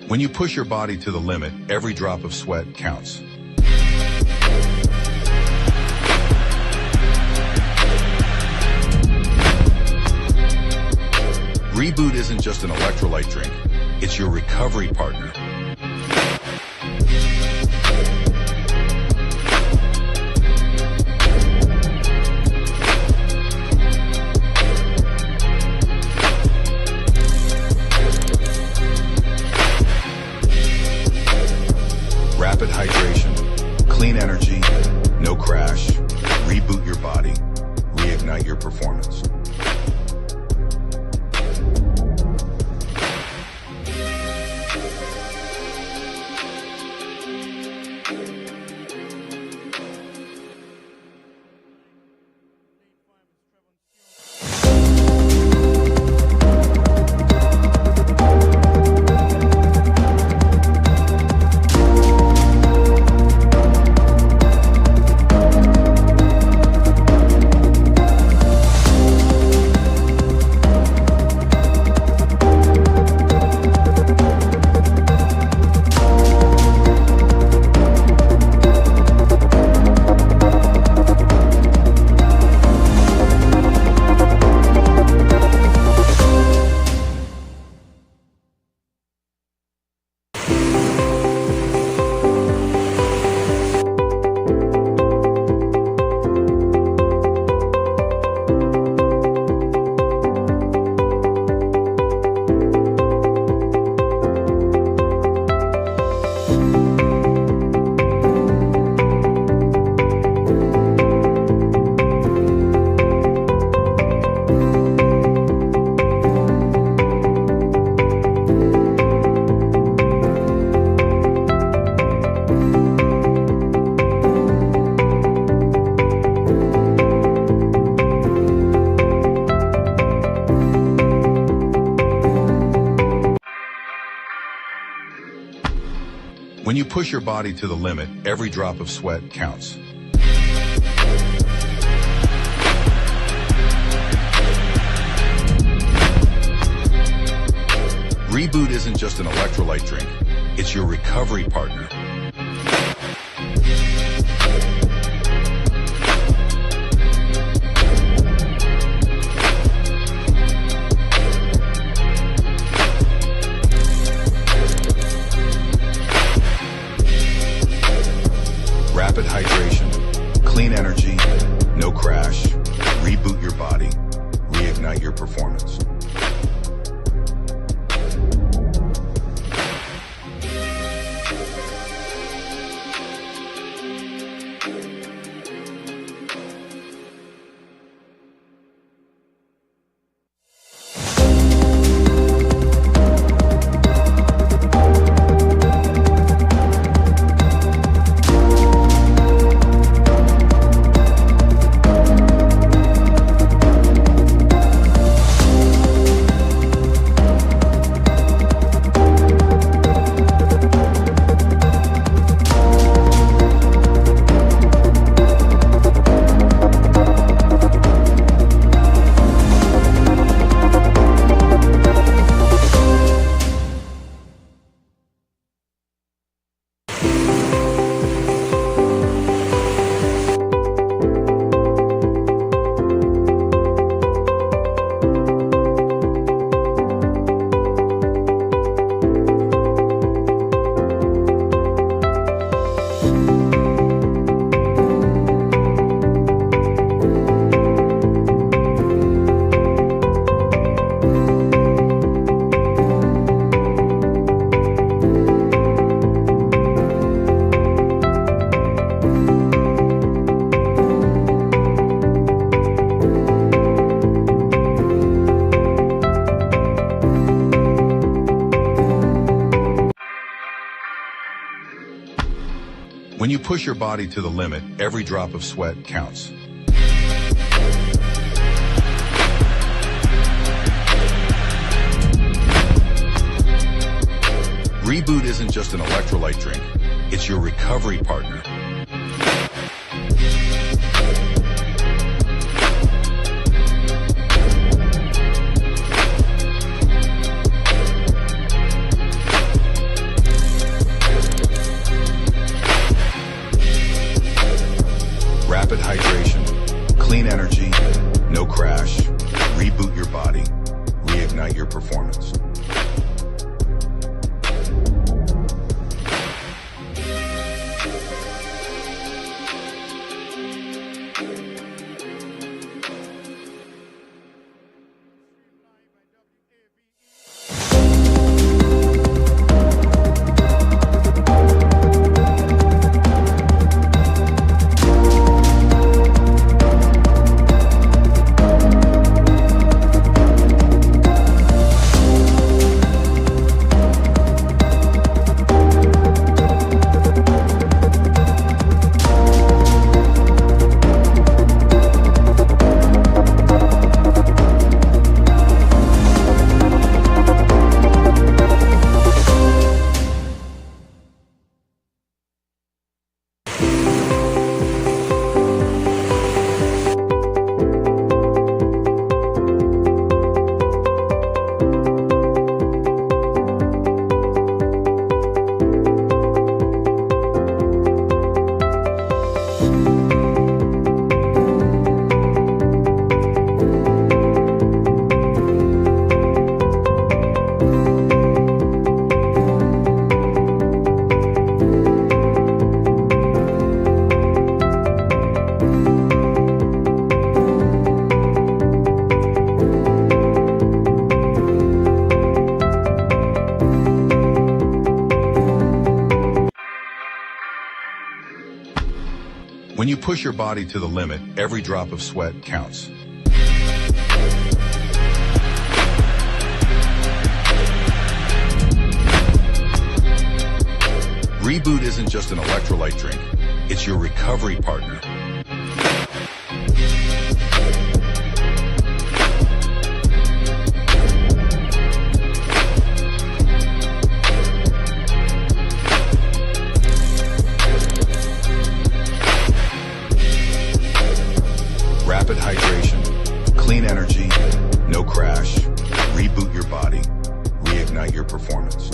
When you push your body to the limit, every drop of sweat counts. Reboot isn't just an electrolyte drink, it's your recovery partner. Rapid hydration, clean energy, no crash, reboot your body, reignite your performance. When you push your body to the limit, every drop of sweat counts. Reboot isn't just an electrolyte drink, it's your recovery partner. reignite your performance. When you push your body to the limit, every drop of sweat counts. Reboot isn't just an electrolyte drink, it's your recovery partner. Rapid hydration, clean energy, no crash. Reboot your body, reignite your performance. When you push your body to the limit, every drop of sweat counts. Reboot isn't just an electrolyte drink, it's your recovery partner. Rapid hydration, clean energy, no crash. Reboot your body, reignite your performance.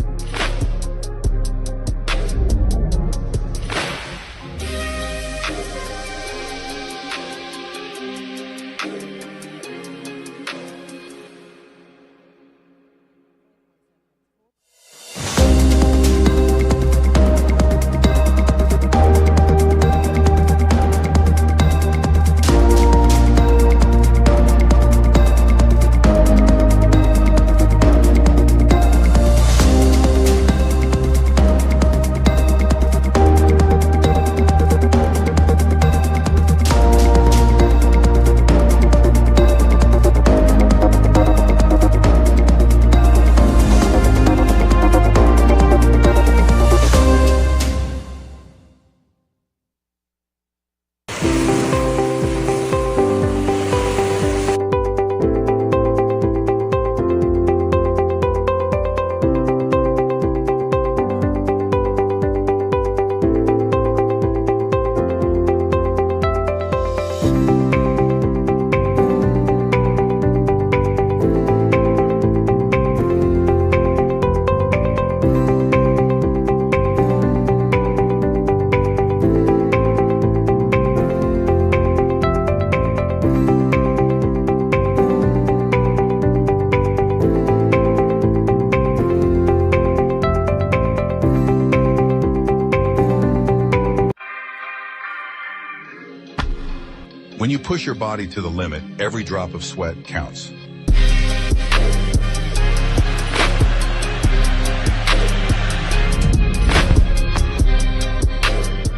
push your body to the limit, every drop of sweat counts.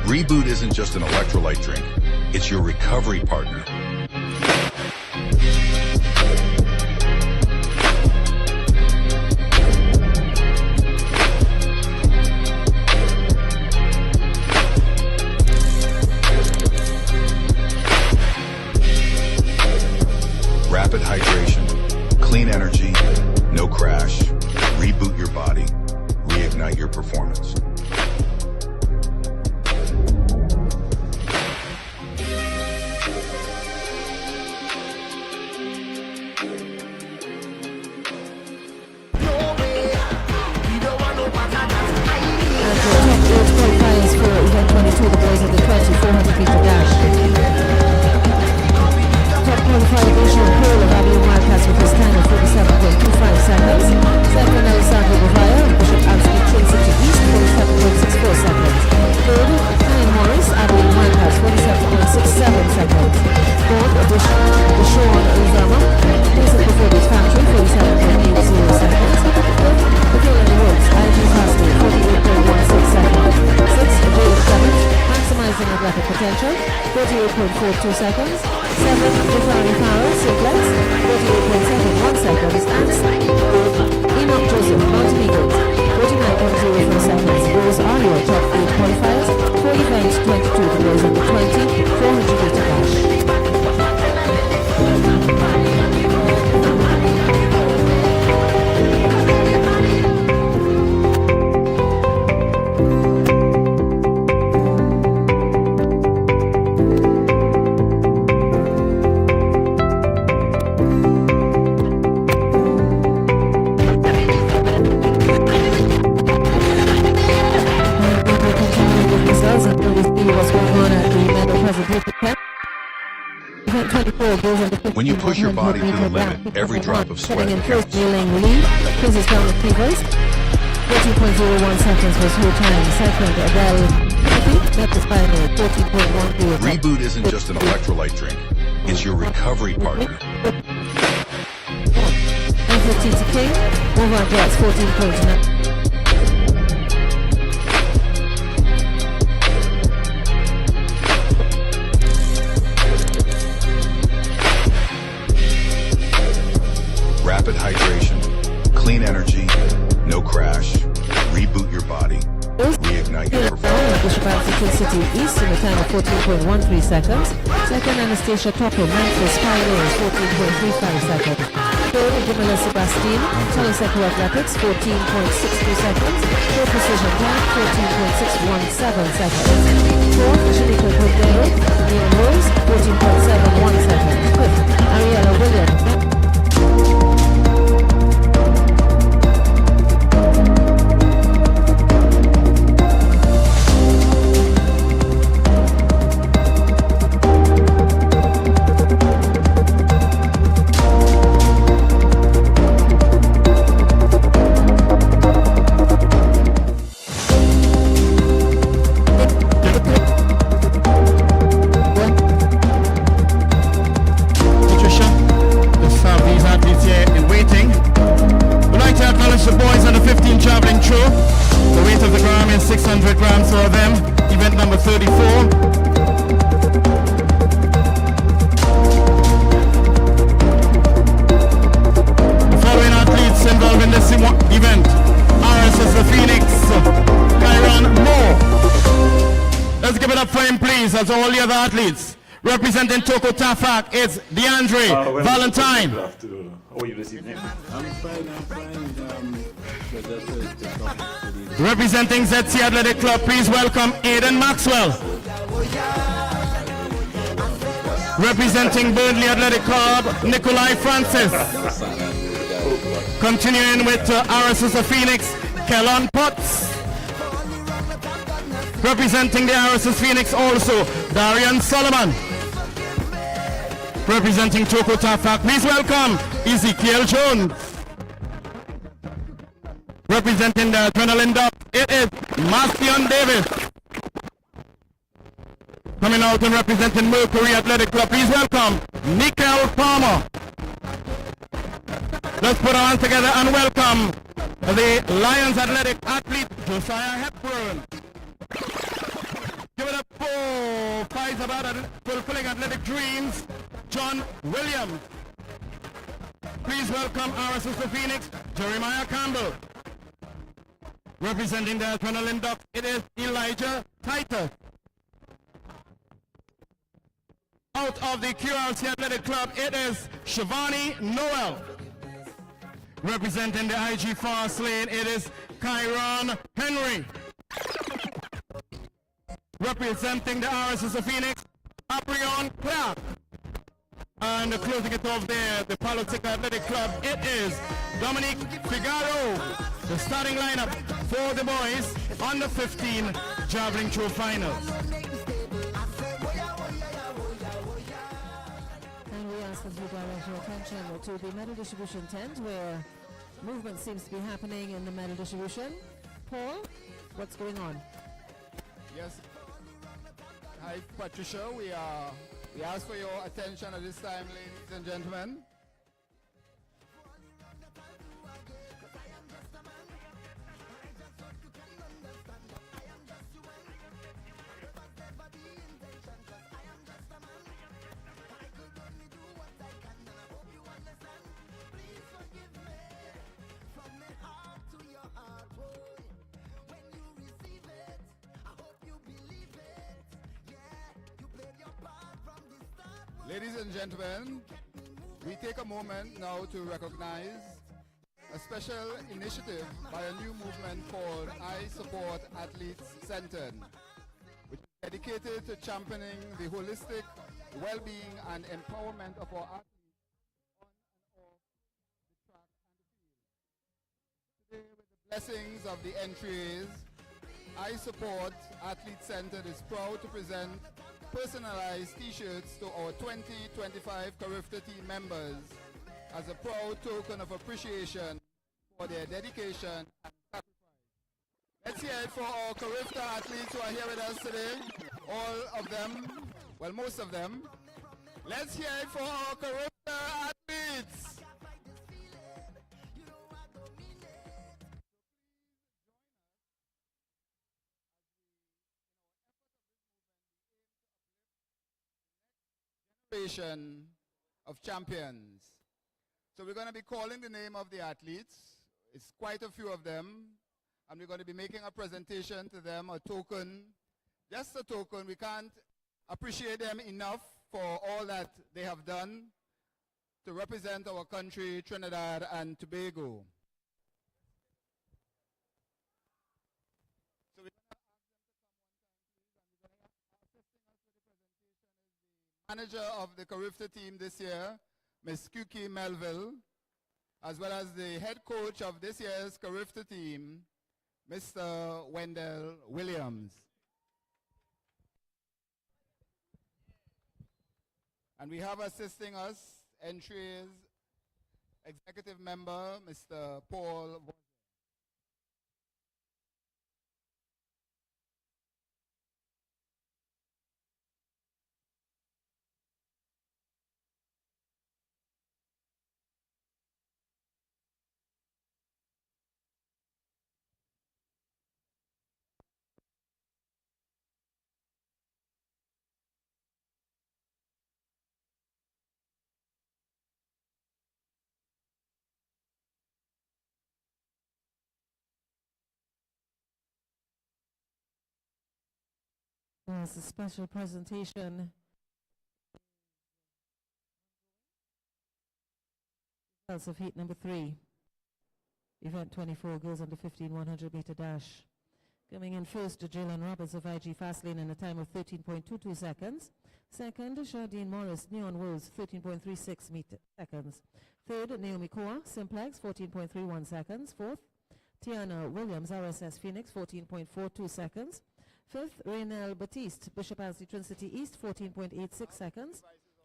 Reboot isn't just an electrolyte drink, it's your recovery partner. Rapid hydration, clean energy, no crash. Reboot your body, reignite your performance. Potential, 48.42 seconds. 7, Jafari Farrell, Simplex, 48.71 seconds. And Enoch Joseph, Mountain Eagles, 49.04 seconds. Those are your top 8 qualifiers for event 22, the Rose under 20, 400 meter dash. When you push your body to the limit, every drop of sweat counts. Kneeling Lee, Princess Crown of Peoples, 14.01 seconds was her time. Second, Adele Timothy, met the final, 14.13. Reboot isn't just an electrolyte drink, it's your recovery partner. And 15 to King, over on Jets, 14.9. Rapid hydration, clean energy, no crash. Reboot your body, reignite your performance. Bishop Anthony City East in the time of 14.13 seconds. Second, Anastasia Topper, Memphis Pioneers, 14.35 seconds. Third, Jamila Sebastine, Tony Seco Athletics, 14.62 seconds. Third, Precision Plan, 14.617 seconds. Fourth, Shanika Cordero, Neil Rose, 14.71 seconds. Fifth, Ariella Williams. As all the other athletes. Representing Toko Tafak is DeAndre Valentine. How are you this evening? I'm fine. Representing ZC Athletic Club, please welcome Aiden Maxwell. Representing Burnley Athletic Club, Nikolai Francis. Continuing with RSS of Phoenix, Kellon Potts. Representing the RSS Phoenix also, Darian Solomon. Representing Toko Tafak, please welcome Ezekiel Jones. Representing the Adrenaline Dub, it is Mastion Davis. Coming out and representing Mercury Athletic Club, please welcome Nickel Palmer. Let's put our hands together and welcome the Lions Athletic athlete, Josiah Hepburn. Give it up for fights about fulfilling athletic dreams, John Williams. Please welcome our sister Phoenix, Jeremiah Campbell. Representing the adrenaline duck, it is Elijah Titus. Out of the QRC Athletic Club, it is Shivani Noel. Representing the IG Fast Lane, it is Kyron Henry. Representing the RSS of Phoenix, Aprion Clark. And closing it off there, the Palotica Athletic Club, it is Dominic Figaro. The starting lineup for the boys on the 15 javelin throw finals. And we ask that you direct your attention to the medal distribution tent where movement seems to be happening in the medal distribution. Paul, what's going on? Yes. Hi, Patricia. We ask for your attention at this time, ladies and gentlemen. Ladies and gentlemen, we take a moment now to recognize a special initiative by a new movement called I Support Athletes Centered, which is dedicated to championing the holistic well-being and empowerment of our athletes on and off the track and the field. Today, with the blessings of the entries, I Support Athletes Centered is proud to present personalized t-shirts to our 2025 Carifta team members as a proud token of appreciation for their dedication and sacrifice. Let's hear it for our Carifta athletes who are here with us today. All of them, well, most of them. Let's hear it for our Carifta athletes. Of champions. So we're going to be calling the name of the athletes. It's quite a few of them. And we're going to be making a presentation to them, a token, just a token. We can't appreciate them enough for all that they have done to represent our country, Trinidad and Tobago. So we're going to ask them to come one time, please. And we're going to assisting us with the presentation is the manager of the Carifta team this year, Ms. Kuki Melville, as well as the head coach of this year's Carifta team, Mr. Wendell Williams. And we have assisting us, entries executive member, Mr. Paul. There's a special presentation. Results of heat number 3. Event 24, girls under 15, 100 meter dash. Coming in first, Jalen Roberts of IG Fastlane in a time of 13.22 seconds. Second, Shardine Morris, Neon Wolves, 13.36 seconds. Third, Naomi Koa, Simplex, 14.31 seconds. Fourth, Tiana Williams, RSS Phoenix, 14.42 seconds. Fifth, Raynell Batiste, Bishop Ansley Twin City East, 14.86 seconds.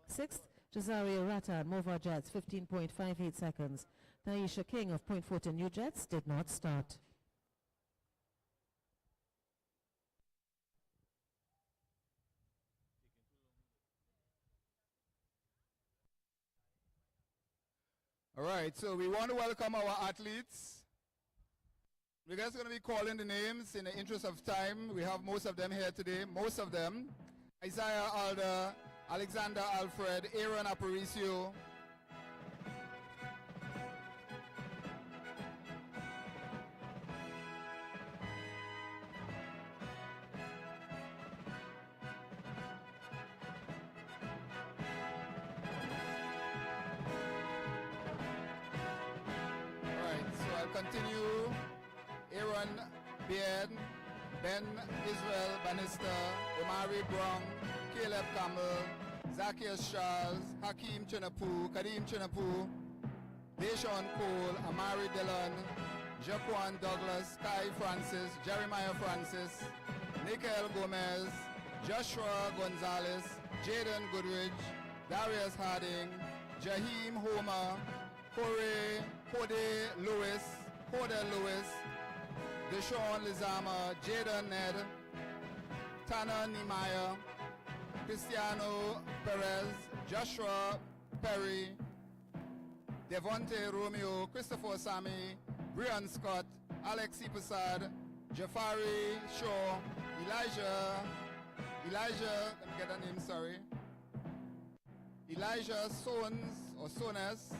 Sixth, Jazaria Ratan, Mova Jets, 15.58 seconds. Taisha King of Point Fortin New Jets did not start. All right, so we want to welcome our athletes. We're just going to be calling the names in the interest of time. We have most of them here today, most of them. Isaiah Alder, Alexander Alfred, Aaron Aparicio, continue. Aaron Beard, Ben Israel Bannister, Omari Brown, Caleb Campbell, Zacchaeus Charles, Hakeem Chinapu, Kadeem Chinapu, Deshaun Cole, Amari Dillon, Jaquan Douglas, Kai Francis, Jeremiah Francis, Nickel Gomez, Joshua Gonzalez, Jaden Goodridge, Darius Harding, Jaheim Homer, Corey Hode Lewis, Deshaun Lizama, Jaden Ned, Tanner Niemeyer, Cristiano Perez, Joshua Perry, Devonte Romeo, Christopher Sami, Brian Scott, Alexi Prasad, Jafari Shaw, Elijah, let me get that name, sorry. Elijah Sones or Sones,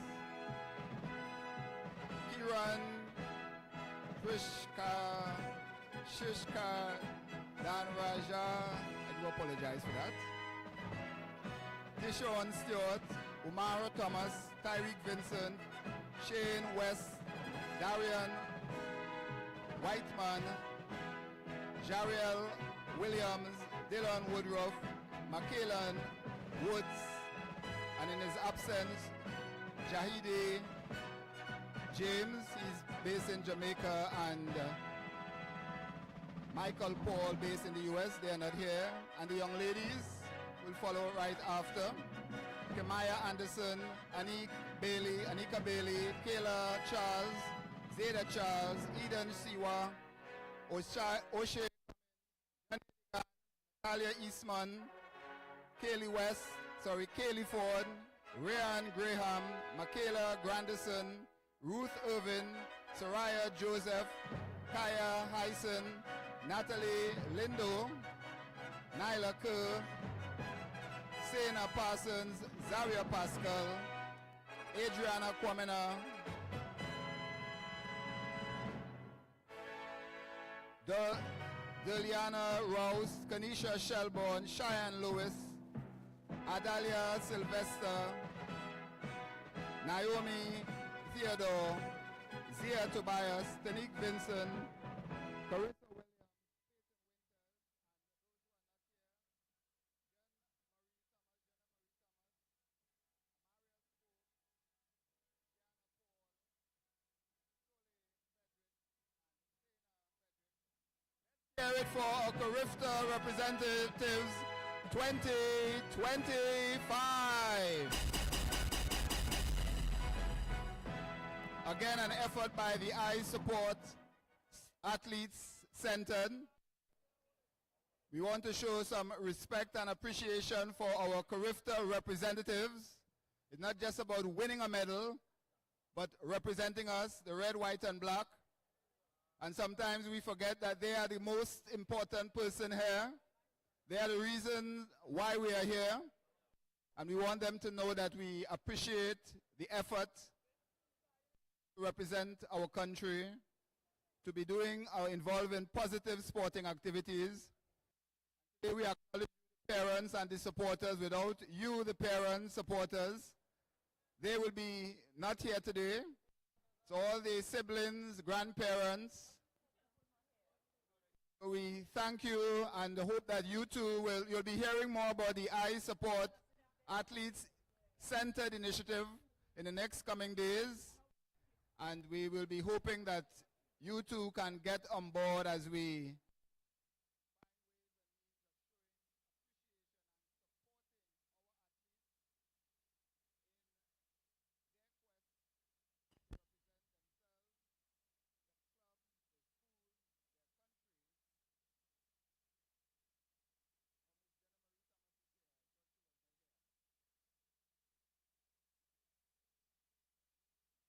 Kiran Shishka Dan Raja, I do apologize for that. Tishon Stewart, Umara Thomas, Tyreek Vincent, Shane West, Darian Whiteman, Jariel Williams, Dylan Woodruff, Michaelan Woods, and in his absence, Jahidi James, he's based in Jamaica, and Michael Paul, based in the US, they are not here. And the young ladies will follow right after. Kemaya Anderson, Anika Bailey, Kayla Charles, Zeta Charles, Eden Siwa, O'Shea, Natalia Eastman, Kaylee Ford, Ryan Graham, Michaela Grandison, Ruth Irvin, Soraya Joseph, Kaya Hyson, Natalie Lindo, Nyla Kerr, Sena Parsons, Zaria Pascal, Adriana Kwamena, Deliana Rouse, Kanisha Shelbourne, Cheyenne Lewis, Adalia Sylvester, Naomi Theodore, Zia Tobias, Tanique Vincent, Carissa Williams, Peyton Winters, and those who are not here, Jenna Marie Thomas, Amarius Pope, Gianna Paul, Sole Frederick, and Sena Frederick. Let's hear it for our Carifta representatives 2025. Again, an effort by the I Support Athletes Centered. We want to show some respect and appreciation for our Carifta representatives. It's not just about winning a medal, but representing us, the red, white, and black. And sometimes we forget that they are the most important person here. They are the reason why we are here. And we want them to know that we appreciate the effort to represent our country, to be doing or involved in positive sporting activities. Today we acknowledge the parents and the supporters. Without you, the parents, supporters, they will be not here today. So all the siblings, grandparents, we thank you and hope that you too you'll be hearing more about the I Support Athletes Centered initiative in the next coming days. And we will be hoping that you too can get on board as we find ways and means of showing appreciation and supporting our athletes in their quest to represent themselves, the club, the school, their country. Oh, Miss Jenna Marie Thomas is here. I thought she was not here.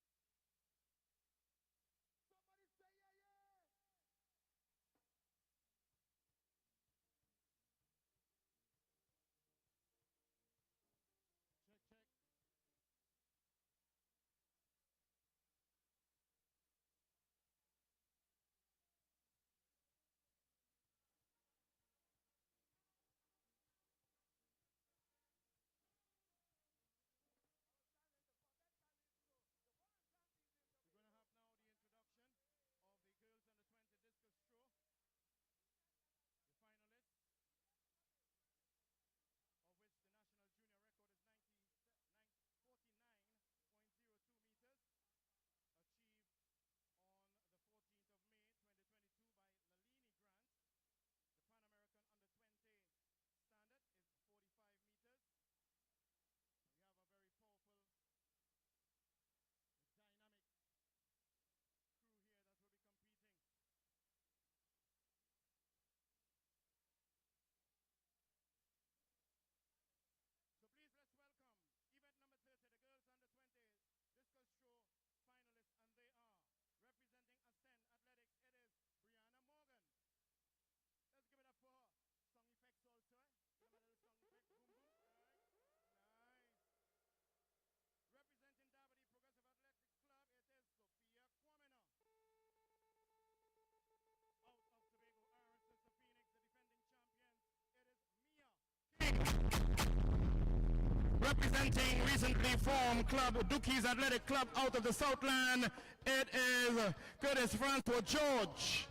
representing recently formed club Dookies Athletic Club out of the Southland. It is Curtis Francois George.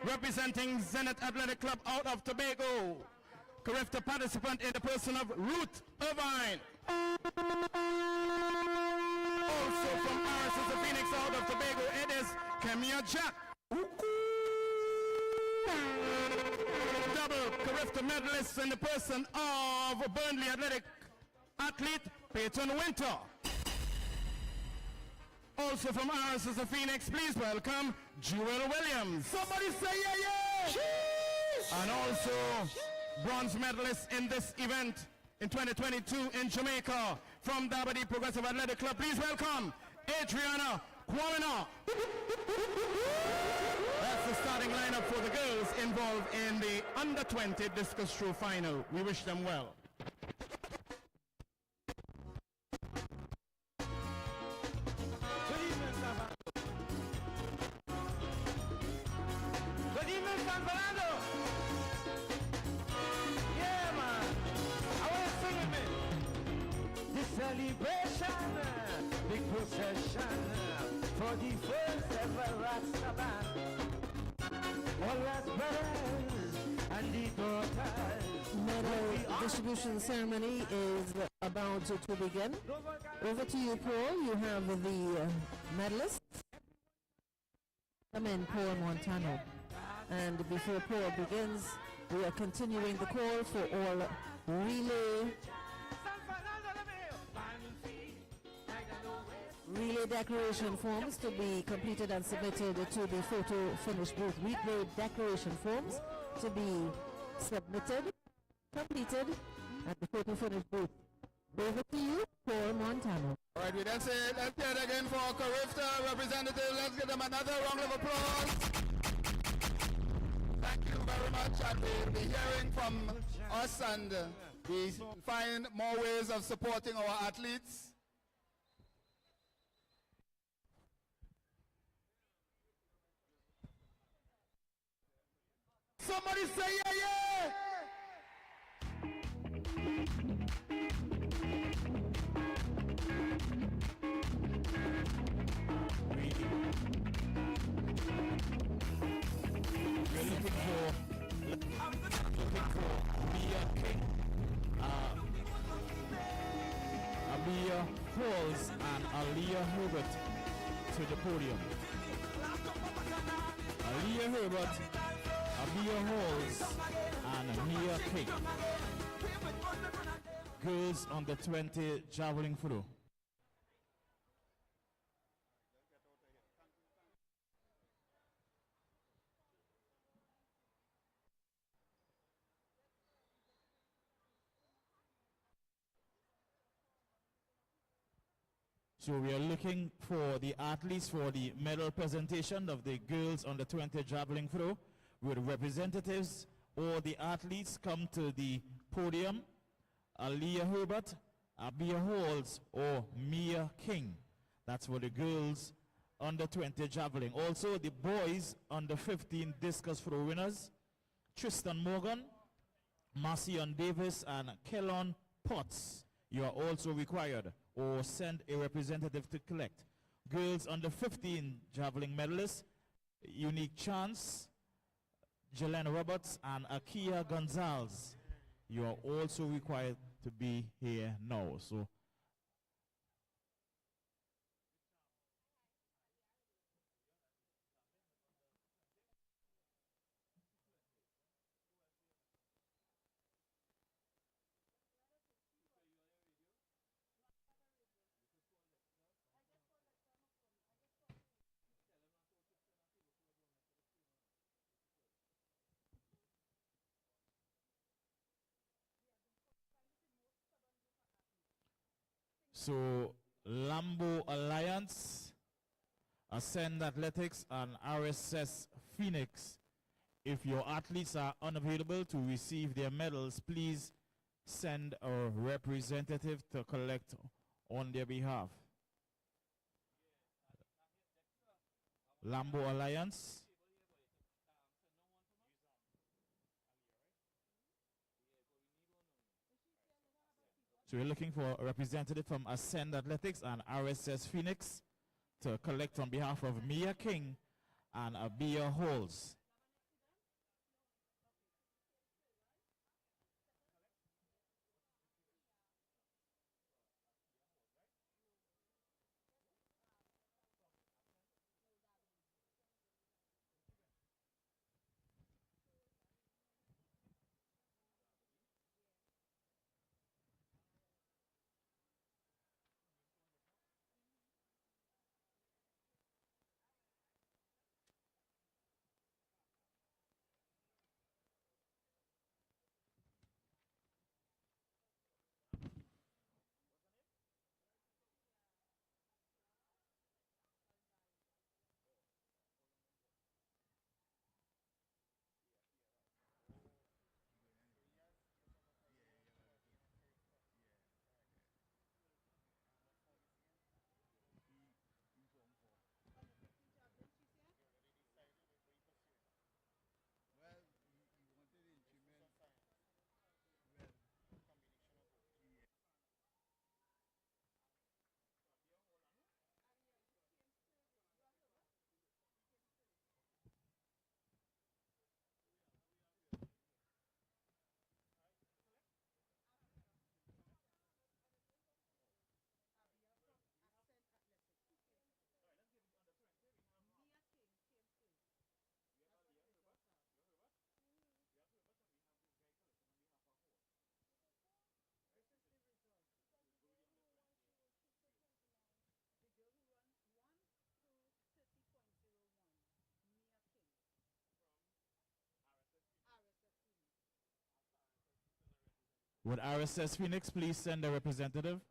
Representing Zenith Athletic Club out of Tobago, Carifta participant in the person of Ruth Irvine. Also from RSS Phoenix out of Tobago, it is Kemia Jack. Double Carifta medalist in the person of Burnley Athletic athlete Peyton Winter. Also from RSS Phoenix, please welcome Jewel Williams. Somebody say yeah, yeah! Cheese! And also bronze medalist in this event in 2022 in Jamaica from Dabadi Progressive Athletic Club. Please welcome Adriana Kwamina. That's the starting lineup for the girls involved in the under-20 discus throw final. We wish them well. Good evening, San Fernando. Yeah, man. I want to sing with me. This celebration, big procession for the first ever Rasta band. All us brothers and the daughters. Medal distribution ceremony is about to begin. Over to you, Paul. You have the medalists. Come in, Paul Montano. And before Paul begins, we are continuing the call for all relay declaration forms to be completed and submitted to the photo finish booth. Relay declaration forms to be submitted, completed at the photo finish booth. Over to you, Paul Montano. All right, we then say, let's hear it again for our Carifta representative. Let's give them another round of applause. Thank you very much, and we'll be hearing from us, and we find more ways of supporting our athletes. Somebody say yeah, yeah! We're looking for Mia King, Amia Halls and Aliyah Herbert to the podium. Aliyah Herbert, Amia Halls and Mia King. Girls on the 20 javelin throw. So we are looking for the athletes for the medal presentation of the girls on the 20 javelin throw. With representatives or the athletes come to the podium. Aliyah Herbert, Abia Halls or Mia King. That's for the girls under 20 javelin. Also the boys under 15 discus throw winners. Tristan Morgan, Marcion Davis and Kellon Potts. You are also required or send a representative to collect. Girls under 15 javelin medalists, Unique Chance, Jelen Roberts and Akia Gonzalez. You are also required to be here now. So So Lambo Alliance, Ascend Athletics and RSS Phoenix. If your athletes are unavailable to receive their medals, please send a representative to collect on their behalf. Lambo Alliance. So we're looking for a representative from Ascend Athletics and RSS Phoenix to collect on behalf of Mia King and Abia Halls. Would RSS Phoenix please send a representative?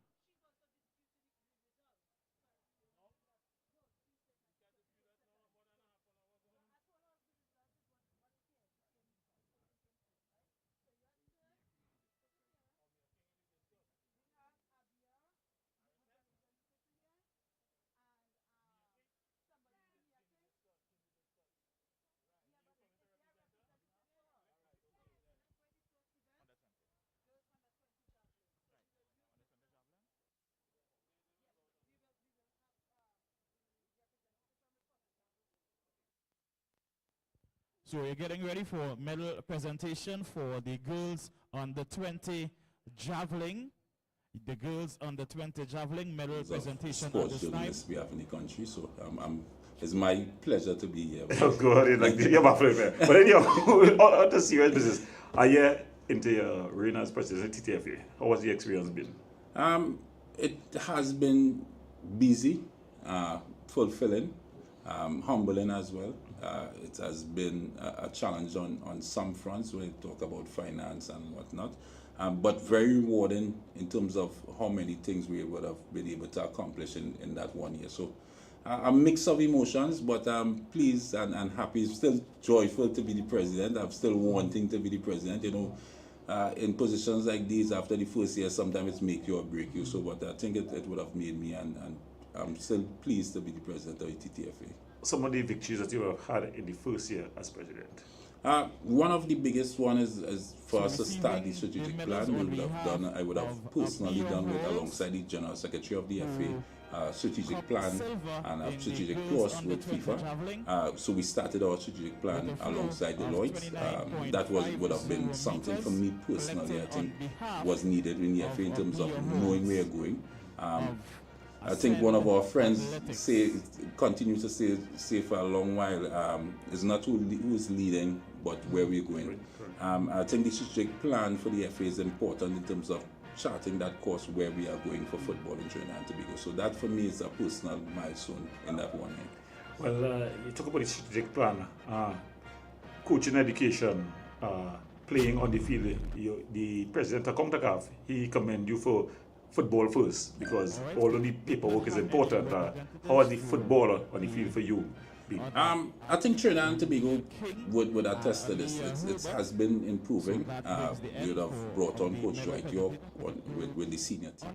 So we're getting ready for medal presentation for the girls under 20 javelin. The girls under 20 javelin medal presentation at sports this time. journalists we have in the country, so it's my pleasure to be here. Go ahead, like you're my favorite. But anyhow, on the serious business, are you into your reign as president of TTFA? How was the experience been? It has been busy, fulfilling, humbling as well. It has been a challenge on some fronts when you talk about finance and whatnot, but very rewarding in terms of how many things we would have been able to accomplish in that 1 year. So a mix of emotions, but I'm pleased and happy, still joyful to be the president. I'm still wanting to be the president, you know. In positions like these, after the first year, sometimes it's make you or break you. So, but I think it would have made me, and I'm still pleased to be the president of the TTFA. Some of the victories that you have had in the first year as president? One of the biggest one is for us to start the strategic plan. We would have done, I would have personally done with alongside the General Secretary of the FA, strategic plan and a strategic clause with FIFA. So we started our strategic plan alongside Deloitte. That would have been something for me personally, I think, was needed in the FA in terms of knowing where you're going. I think one of our friends continue to say for a long while, it's not who's leading, but where we're going. I think the strategic plan for the FA is important in terms of charting that course where we are going for football in Trinidad and Tobago. So that for me is a personal milestone in that 1 year. Well, you talk about the strategic plan, coaching, education, playing on the field. The president of CONCACAF, he commend you for football first, because all of the paperwork is important. How is the footballer on the field for you? I think Trinidad and Tobago would attest to this. It has been improving. We would have brought on Coach Dwight York with the senior team.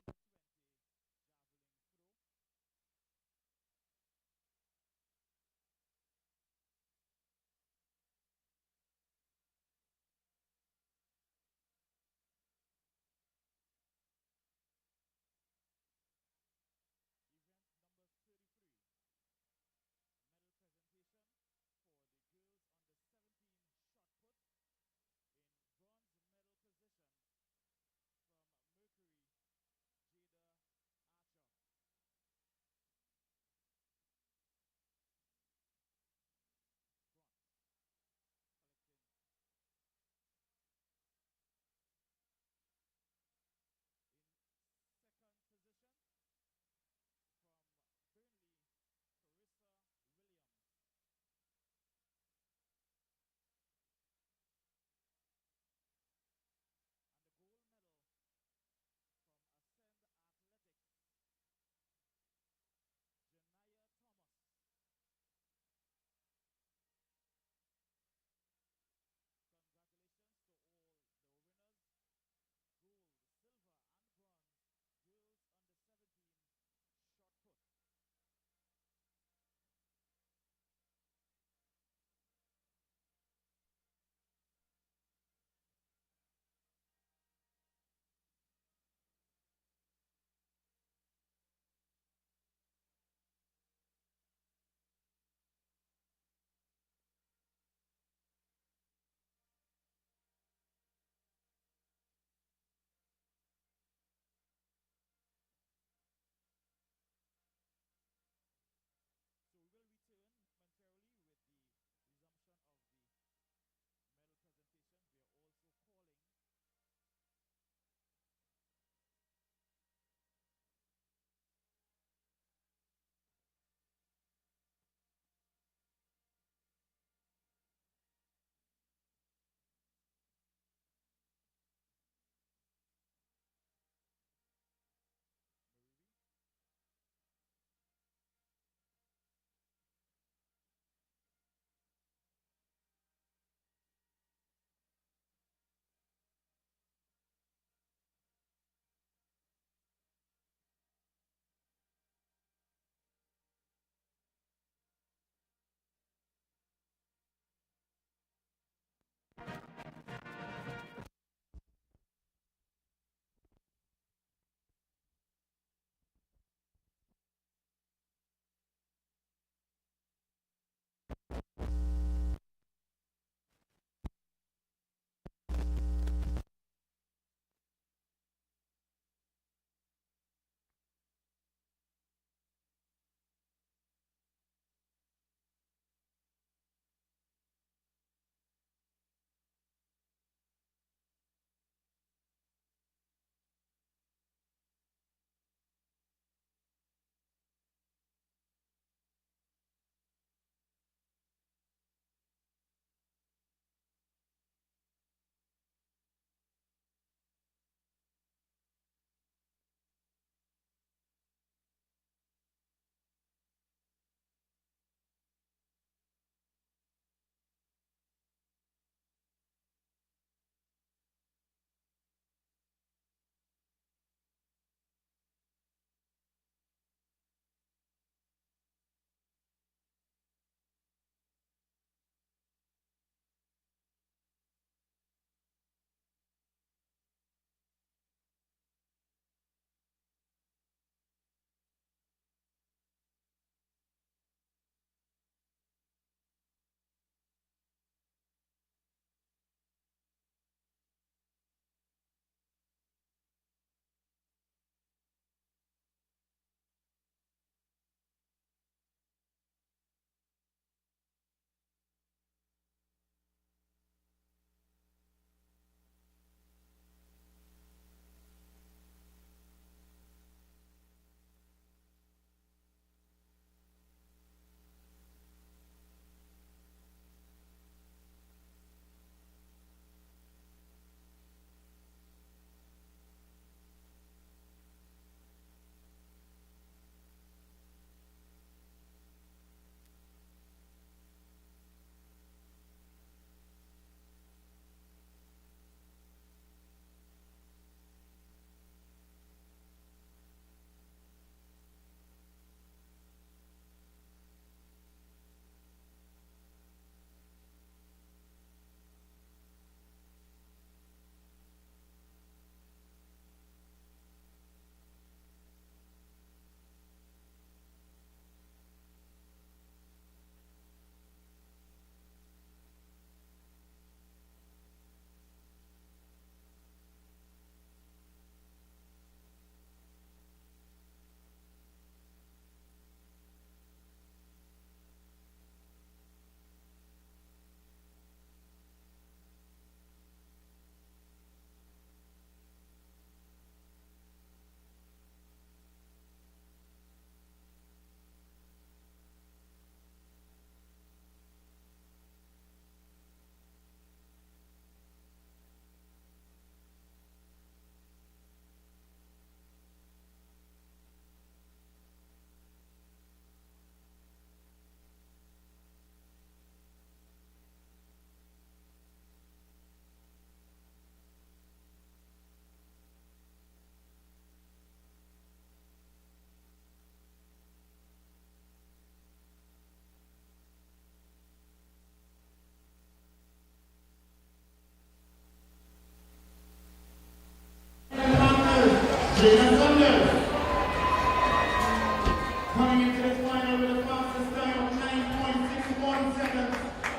Coming into the final with the fastest time of 9.61 seconds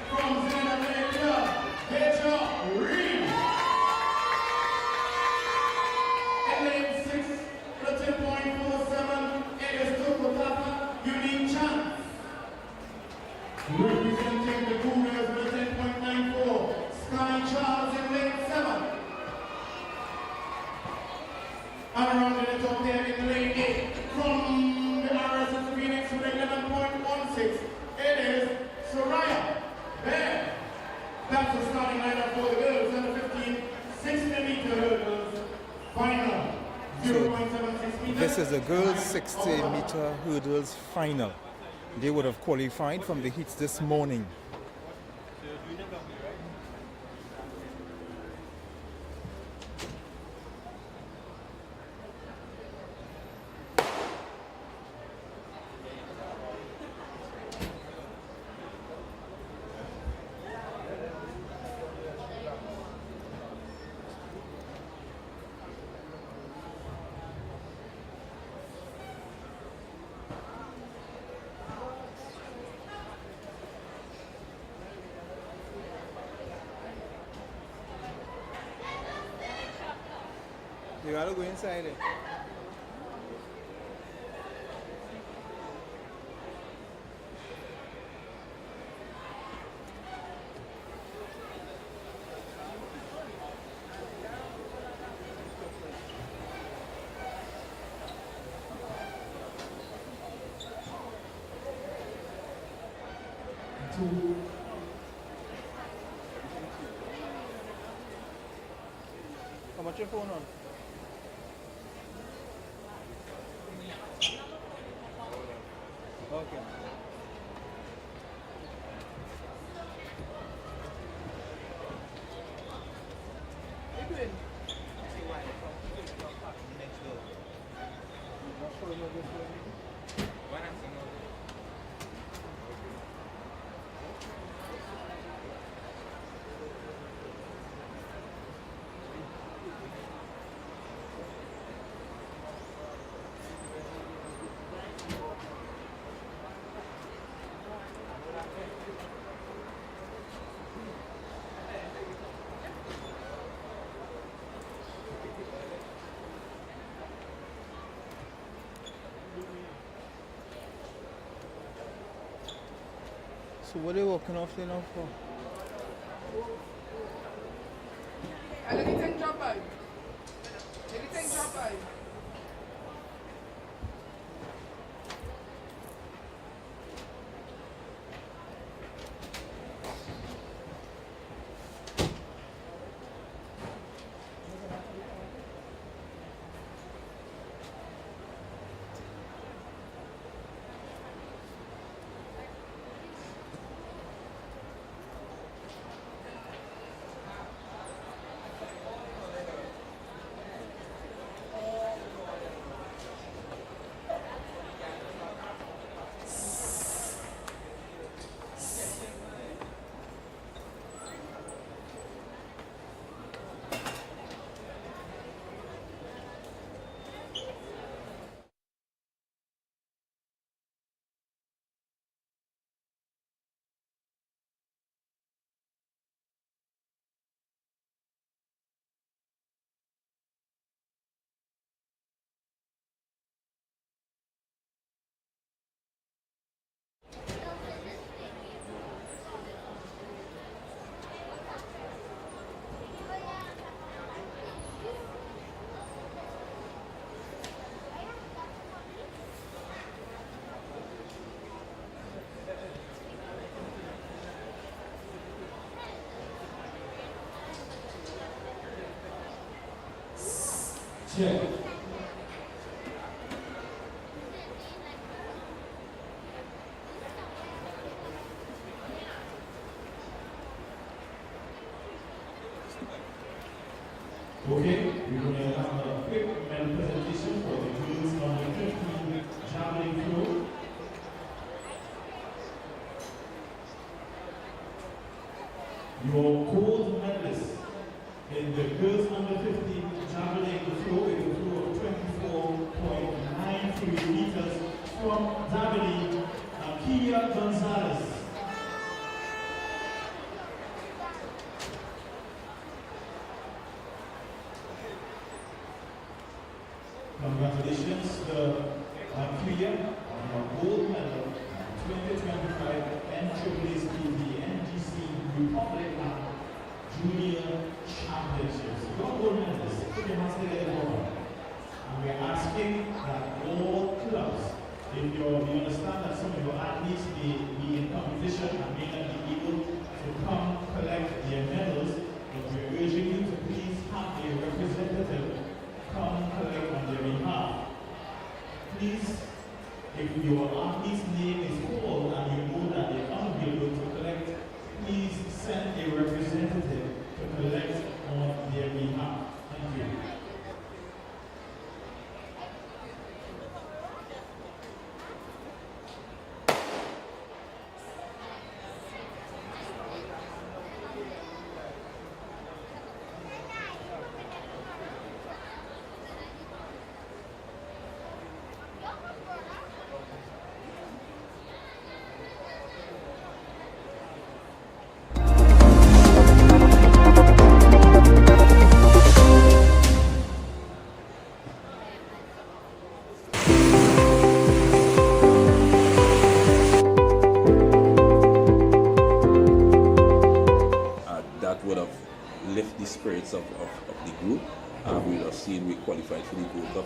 from Trinidad, Petra Reed. In lane 6 for 10.47, it is Tobago, Unique Chance. Representing the Cougars with 10.94, Sky Charles in lane 7. And around in the top 10 in lane 8 from the RSS Phoenix with 11.16, it is Soraya Bear. That's the starting lineup for the girls under 15, 60-meter hurdles final. 0.76 meters. This is the girls 60-meter hurdles final. They would have qualified from the heats this morning. You gotta go inside it. How much your phone on? Okay. So what are you walking off there now for? Anything drop by? Anything drop by? Check. Okay, we're going to have a quick medal presentation for the girls on the 15 javelin throw. Your gold medalist in the girls under 15 javelin throw with a throw of 24.93 meters from Davide, Kia Gonzalez. Congratulations to Kia on a gold medal 2025 NAACP NGC Republic Junior Championships. Your gold medalists, put your hands together for them. And we're asking that all clubs, if you understand that some of your athletes may be in competition and may not be able to come collect their medals, but we're urging you to please have a representative come collect on their behalf. Please, if your athlete's name is called and you know that they're unable to collect, please send a representative to collect on their behalf. Thank you. Of the group. We have seen we qualified for the Gold Cup,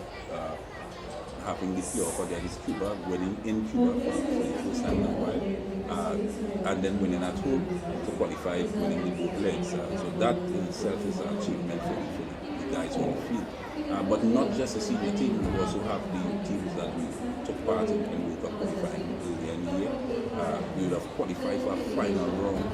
having the playoff against Cuba, winning in Cuba for the first time in a while, and then winning at home to qualify, winning the both legs. So that in itself is an achievement for the guys on the field. But not just a senior team, we also have the teams that we took part in World Cup qualifying earlier in the year. We would have qualified for a final round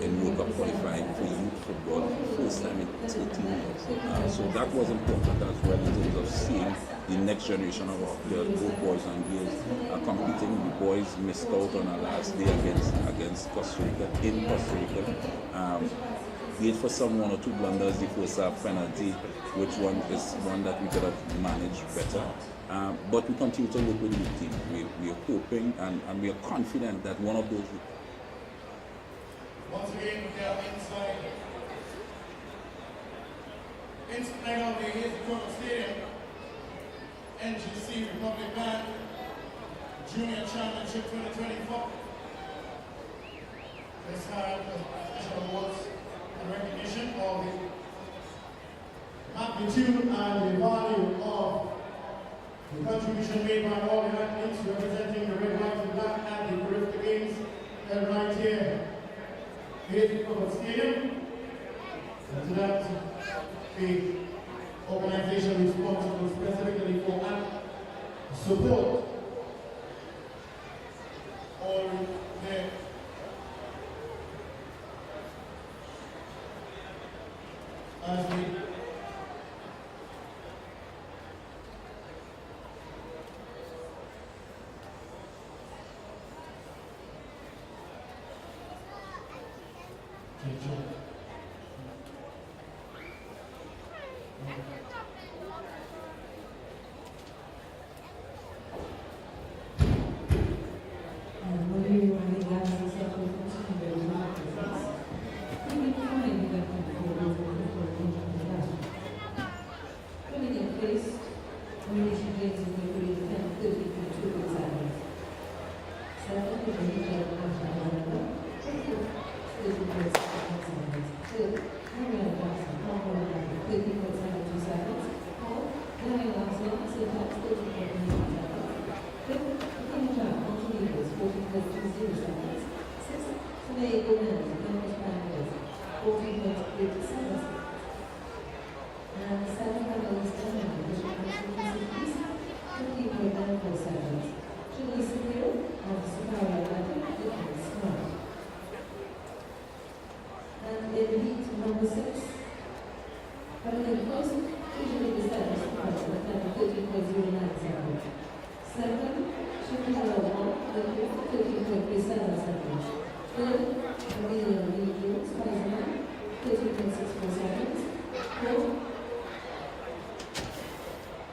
in World Cup qualifying for youth football for the first time in 13 years. So that was important as well in terms of seeing the next generation of our players, both boys and girls, competing. The boys missed out on our last day against Costa Rica, in Costa Rica. Be it for some one or two blunders, the first half penalty, which one is one that we could have managed better. But we continue to work with the team. We are hoping and we are confident that one of those. Once again, we are inside of the Hilton Stadium, NGC Republic Band Junior Championship 2024. Let's have special awards and recognition of the magnitude and the value of the contribution made by all the athletes representing the red, white, and black at the Paralympic Games held right here at Stadium. And to that, the organization responsible specifically for support all the as we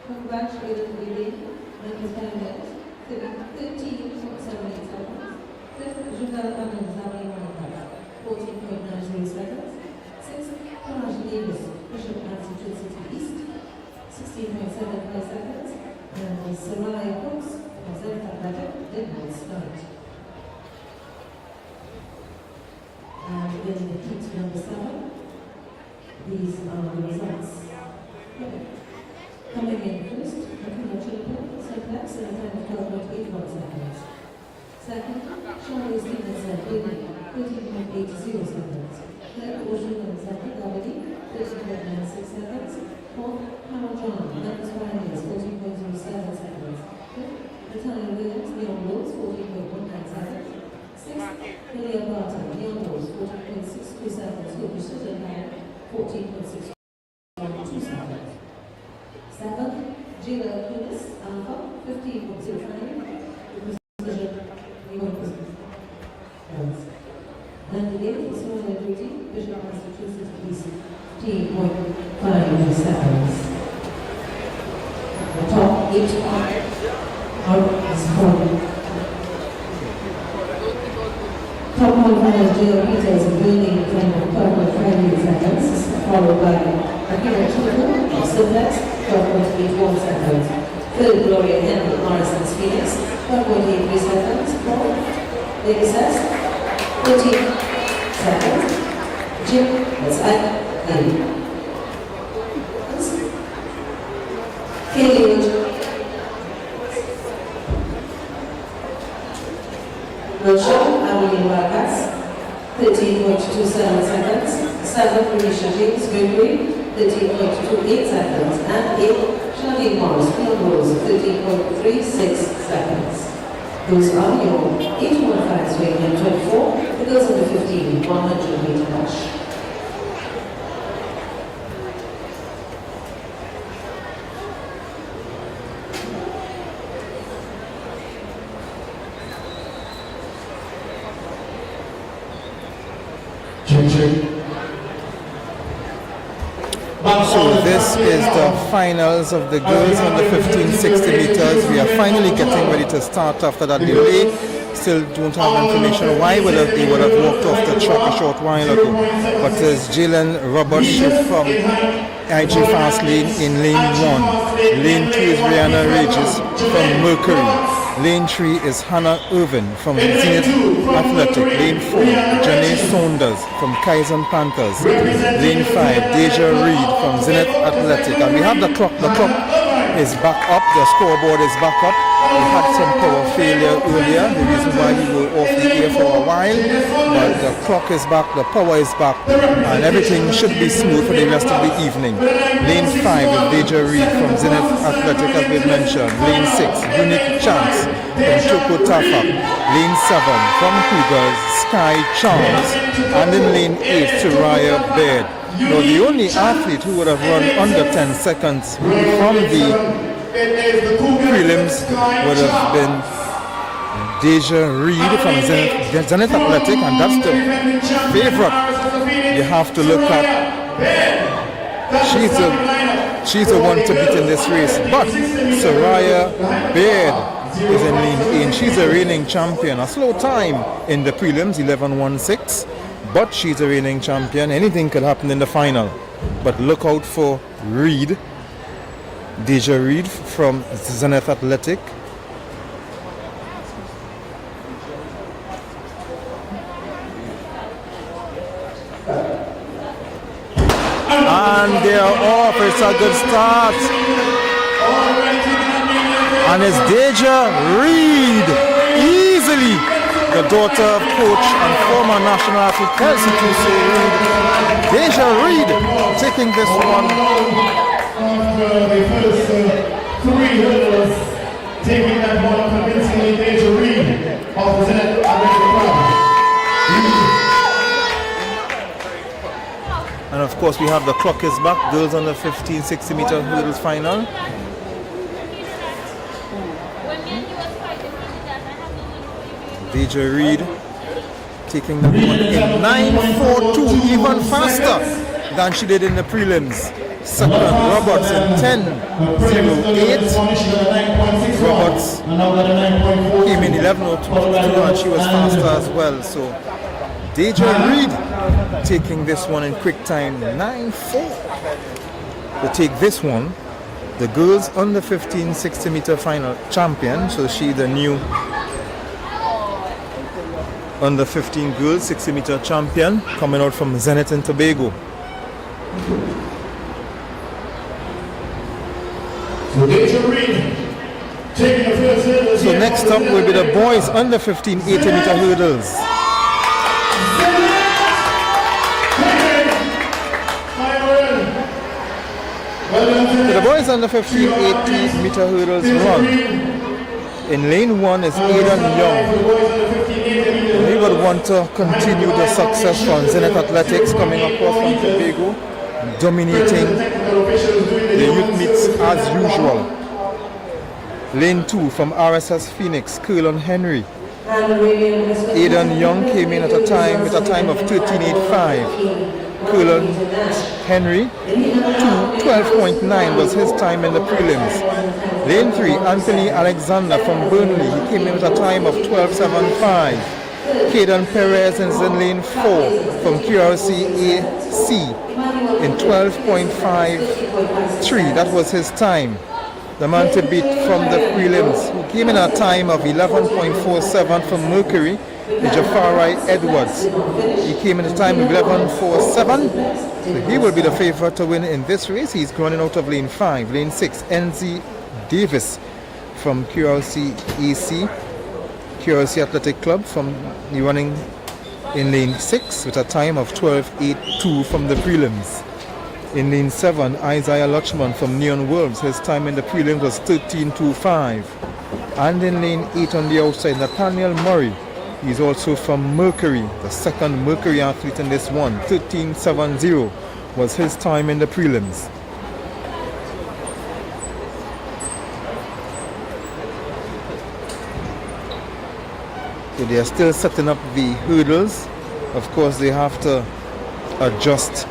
Congratulations, and his family, Trinidad Abundance Avenue Wildcat, 14.93 seconds. 6th, Tobago Davis, Bishop Massachusetts City East, 16.75 seconds. And Soraya Cooks, from Zenith Athletic, did not start. And in the heat number 7, these are the results. Coming in first, Akina Chilpin, Simplex, in a time of 12.81 seconds. Second, Charlie Stevenson, Whitney, 13.80 seconds. Third, Ocean and Second, Dominique, 13.96 seconds. Fourth, Harold John, Memphis Pioneers, 14.07 seconds. Fifth, Natalia Williams, Leon Rose, 14.19 seconds. Sixth, Lilia Barton, Leon Rose, 14.62 seconds. Hope Precision Line, 14.62 seconds. Seventh, Jayla Kunis, Alpha, 15.05. Precision, and the eighth is one and duty, Bishop Massachusetts Police, 15.5 seconds. The top 8 are scored. Top 1 Jill Peters winning time of 12.58 seconds, followed by Akira Chico of Simplex, 12.81 seconds. Third, Gloria Henry, Morrison's Phoenix, 12.83 seconds. Fourth, Lady Sass, 14 seconds. Jim, that's Lady. Kelly Rochelle, Amelie Vargas, 13.27 seconds. 7th, Marisha James Gregory, 13.28 seconds. And 8th, Charlene Morris, Field Rose, 13.36 seconds. Those are your 815 swing and 24, the girls under 15, 100 meter dash. So this is the finals of the girls on the 1560 meters. We are finally getting ready to start after that delay. Still don't have information why they would have walked off the track a short while ago. But there's Jalen Roberts from IG Fast Lane in lane 1. Lane 2 is Rihanna Regis from Mercury. Lane 3 is Hannah Irvin from Zenith Athletic. Lane 4, Janae Saunders from Kaizen Panthers. Lane 5, Deja Reed from Zenith Athletic. And we have the clock. The clock is back up. The scoreboard is back up. We had some power failure earlier, the reason why we were off the air for a while. But the clock is back, the power is back, and everything should be smooth for the rest of the evening. Lane 5 with Deja Reed from Zenith Athletic, as we've mentioned. Lane 6, Unique Chance from Choco Tafak. Lane 7 from Cougars, Sky Charles. And in lane 8, Soraya Baird. Now the only athlete who would have run under 10 seconds from the prelims would have been Deja Reed from Zenith Athletic, and that's the favorite you have to look at. She's the one to beat in this race. But Soraya Baird is in lane 8. She's a reigning champion. A slow time in the prelims, 11.16. But she's a reigning champion. Anything could happen in the final. But look out for Reed. Deja Reed from Zenith Athletic. And they're off. It's a good start. And it's Deja Reed. Easily. The daughter of coach and former national athlete Kelsey Tuso Reed. Deja Reed taking this one. The first 3 hurdles, taking that one convincingly. Deja Reed of the Zenith Athletic Club. And of course we have the clock is back. Girls on the 1560 meter hurdles final. Deja Reed taking that one in 9.42, even faster than she did in the prelims. Second, Roberts in 10.08. Roberts came in 11.02 and she was faster as well. So Deja Reed taking this one in quick time 9.4 to take this one. The girls under 15 60 meter final champion. So she the new under 15 girls 60 meter champion coming out from Zenith and Tobago. So next up will be the boys under 15 80 meter hurdles. So the boys under 15 80 meter hurdles run. In lane 1 is Aidan Young. He would want to continue the success from Zenith Athletics coming across from Tobago, dominating the youth meets as usual. Lane 2 from RSS Phoenix, Curlon Henry. Aidan Young came in with a time of 13.85. Curlon Henry 12.9 was his time in the prelims. Lane 3, Anthony Alexander from Burnley. He came in with a time of 12.75. Caden Perez is in lane 4 from QRC AC in 12.53. That was his time. The man to beat from the prelims, who came in a time of 11.47 from Mercury, is Jafari Edwards. He came in a time of 11.47. So he will be the favorite to win in this race. He's running out of lane 5. Lane 6, NZ Davis from QRC AC, QRC Athletic Club, from the running in lane 6 with a time of 12.82 from the prelims. In lane 7, Isaiah Lutchman from Neon Wolves. His time in the prelims was 13.25. And in lane 8 on the outside, Nathaniel Murray. He's also from Mercury, the second Mercury athlete in this one. 13.70 was his time in the prelims. So they are still setting up the hurdles. Of course, they have to adjust.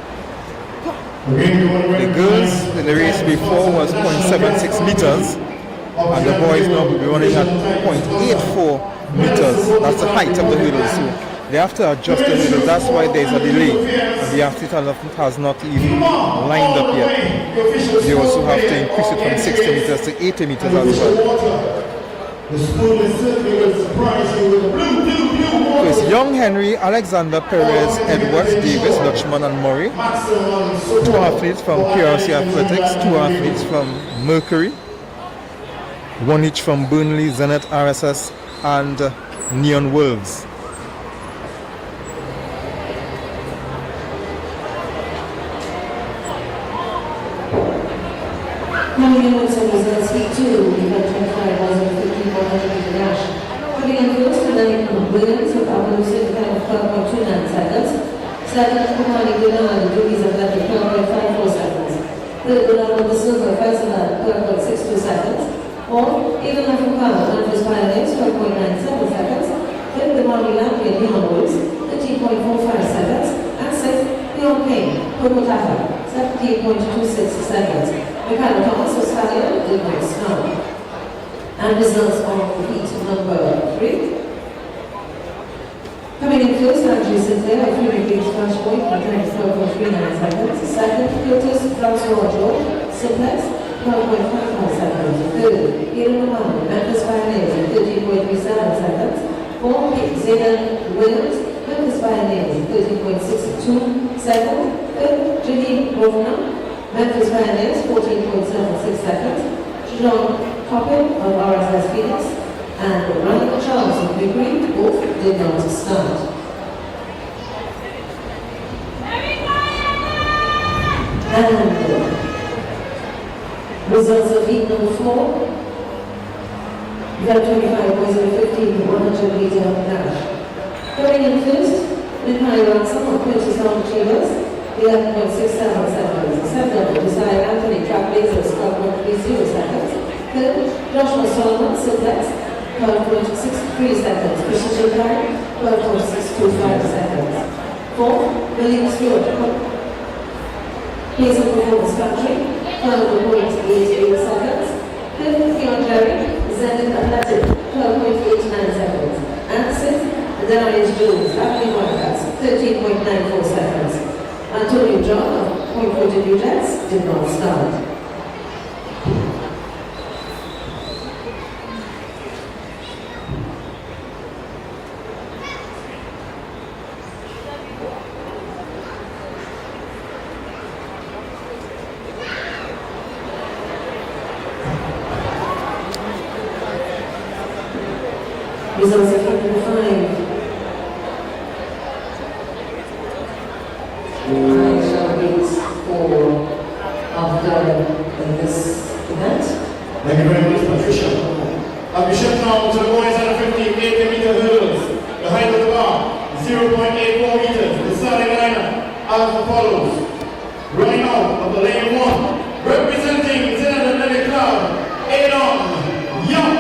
The girls in the race before was 0.76 meters, and the boys now will be running at 0.84 meters. That's the height of the hurdles. So they have to adjust the hurdles. That's why there's a delay. And the athlete has not even lined up yet. They also have to increase it from 60 meters to 80 meters as well. So it's Young, Henry, Alexander, Perez, Edwards, Davis, Dutchman and Murray. 2 athletes from QRC Athletics, 2 athletes from Mercury. 1 each from Burnley, Zenith, RSS and Neon Wolves. Coming in with some results, heat 2, we have 25 was in 15,100 meter dash. Coming in first, Lenny Williams with Abalusi, time of 12.29 seconds. Second, Kumani Gunan, Duties Athletic, 12.54 seconds. Third, Gunan with the silver, Faisal, 12.62 seconds. Fourth, Even Afukana, Memphis Pioneers, 12.97 seconds. Fifth, the Moni Lampion, Neon Wolves, 13.45 seconds. And sixth, Leon King, Purpotaka, 17.26 seconds. Ricardo Thomas was failure, did not start. And results on heat number 3. Coming in first, Andrew Sinclair, a free repeat flash point, 12.39 seconds. Second, Curtis Francois George, Simplex, 12.55 seconds. Third, Ian Mohammed, Memphis Pioneers, 13.37 seconds. Fourth, Zayden Williams, Memphis Pioneers, 13.62 seconds. Fifth, Janine Rovna, Memphis Pioneers, 14.76 seconds. John Coppin of RSS Phoenix and Ryan Charles of Mercury both did not start. And results of heat number 4. We have 25 boys in the 15,100 meter dash. Going in first, Mikai Ransom of Quintus Achievers. 11.67 seconds. Second, Josiah Anthony, track blazers, 12.30 seconds. Third, Joshua Solomon, Simplex, 12.63 seconds. Christian Jacquard, 12.625 seconds. Fourth, William Stewart, Place of performance country, 12.88 seconds. Fifth, Pion Jerry, Zenith Athletic, 12.89 seconds. And sixth, Darius Jones, Acme Wildcats, 13.94 seconds. Antonio John of Point Forty New Jets did not start. Results of Kingdom 5. I shall wait for after this event. Thank you very much, Patricia. I'll be shipped now to the boys under 50 8-meter hurdles. The height of the bar, 0.84 meters. The starting lineup as follows. Running out of the lane 1, representing Trinidad Athletic Club, Adon Young.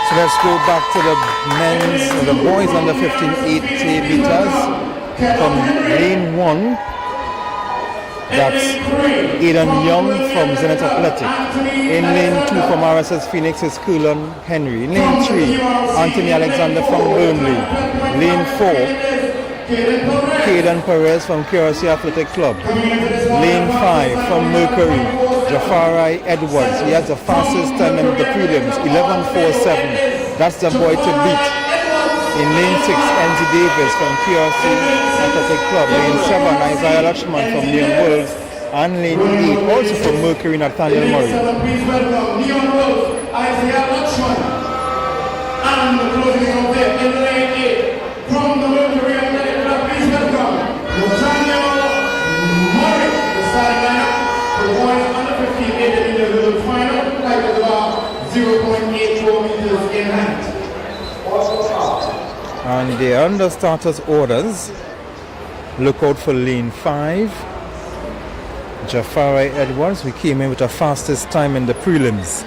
So let's go back to the men's, the boys under 15 8 meters. From lane 1, that's Aidan Young from Zenith Athletic. In lane 2 from RSS Phoenix is Cullen Henry. In lane 3, Anthony Alexander from Burnley. Lane 4, Caden Perez from QRC Athletic Club. Lane 5 from Mercury, Jafari Edwards. He has the fastest time in the prelims, 11:47. That's the boy to beat. In lane 6, NZ Davis from QRC Athletic Club. Lane 7, Isaiah Lachman from Neon Wolves. And lane 8, also from Mercury, Nathaniel Murray. Please welcome Neon Wolves, Isaiah Lachman. And the closing of there in lane 8 from the Mercury Athletic Club. Please welcome Nathaniel Murray. The starting lineup for the boys under 15 8-meter hurdle final. Height of the bar, 0.84 meters in height. And the under starters orders, look out for lane 5, Jafari Edwards. We came in with the fastest time in the prelims.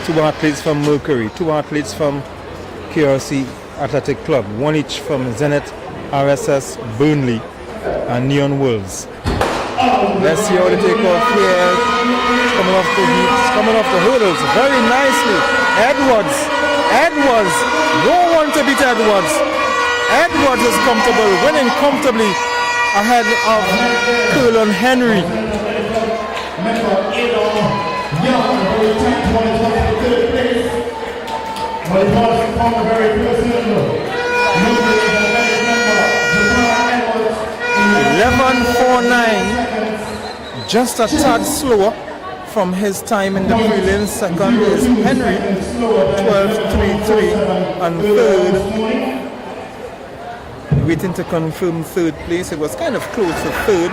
Two athletes from Mercury, 2 athletes from QRC Athletic Club, 1 each from Zenith, RSS, Burnley and Neon Wolves. Let's see how they take off here. Coming off the hurdles very nicely. Edwards, no one to beat Edwards. Edwards is comfortable, winning comfortably ahead of Cullen Henry. $11.49, just a tad slower from his time in the prelims. Second is Henry, 12.33, and third, waiting to confirm third place. It was kind of close to third.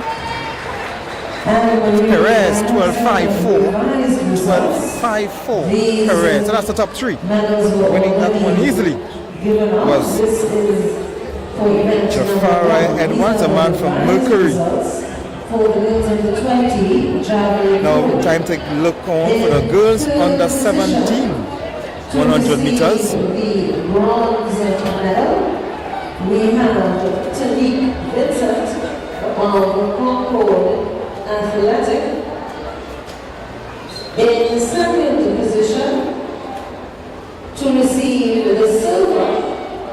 Perez, 12.54, Perez. So that's the top 3. Winning that one easily was Jafari Edwards, a man from Mercury. Now time to look on for the girls under 17 100 meters. We have Talik Vincent of Concord Athletic. In second position, to receive the silver,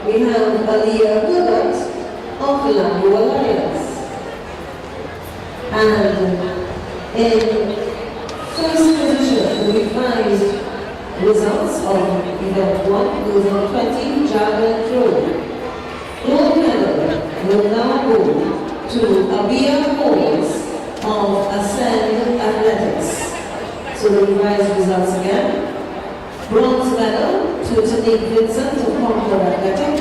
we have Aliyah Gilbert of Lambo Alliance. And in first position, we find results of event 1, goes on 20, javelin throw. Gold medal will now go to Abia Holmes of Ascend Athletics. So the revised results again. Bronze medal to Tanique Vincent of Concord Athletic.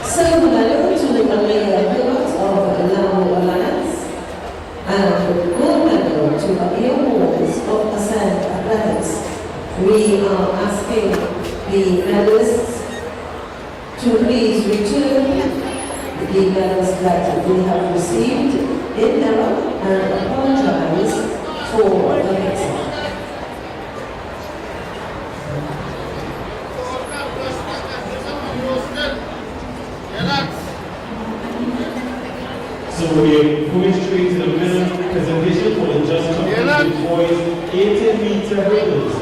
Silver medal to Aliyah Gilbert of Lambo Alliance. And gold medal to Abia Holmes of Ascend Athletics. We are asking the medalists to please return the medals that we have received in error and apologize for the mix-up. moving straight to the medal presentation for the just completed boys 80-meter hurdles.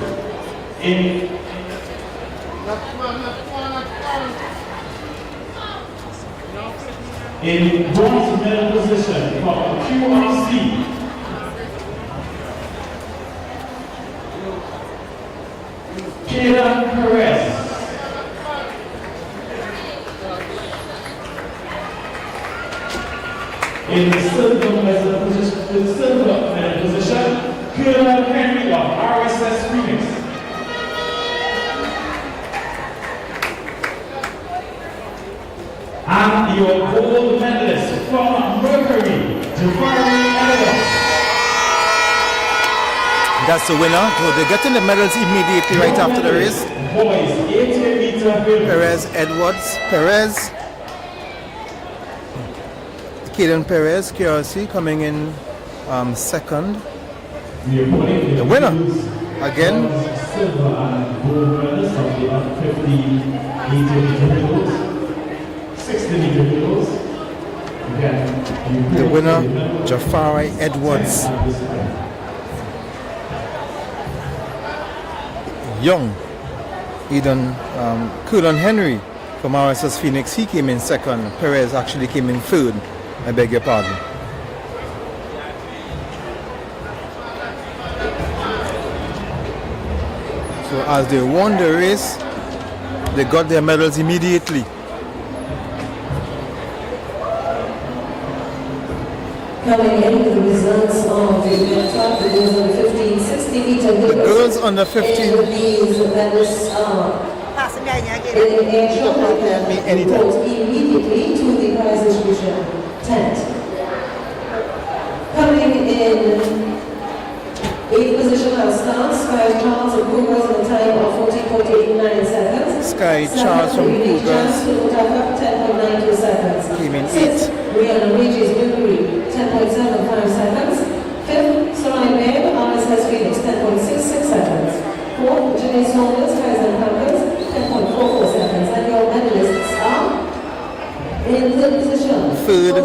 In bronze medal position from QRC, Kayla Perez. In the silver medal position, Kayla Henry of RSS Phoenix. And your gold medalist from Mercury, That's the winner. So they're getting the medals immediately right after the race. Boys, 80-meter Perez, Edwards, Perez. Kaden Perez, QRC, coming in second. The winner, again. Silver and gold medalists of the 50-meter hurdles. 60-meter hurdles. The winner, Jafari Edwards. Young, Eden Cullen Henry from RSS Phoenix, he came in second. Perez actually came in third. I beg your pardon. So as they won the race, they got their medals immediately. Coming in with the results of the top, the girls under 15, 60-meter hurdles. The girls under 15. And these medalists are in air show, they can report immediately to the prize distribution tent. Coming in 8th position at start, Sky Charles of Cougars in a time of 14.89 seconds. Sky Charles from Cougars 10.92 seconds. came in 8th. Rihanna Regis Mercury, 10.75 seconds. 5th, Soraya Babe, RSS Phoenix, 10.66 seconds. 4th, Janae Saunders, Kaizen Pampers, 10.44 seconds. And your medalists are in 3rd position. Third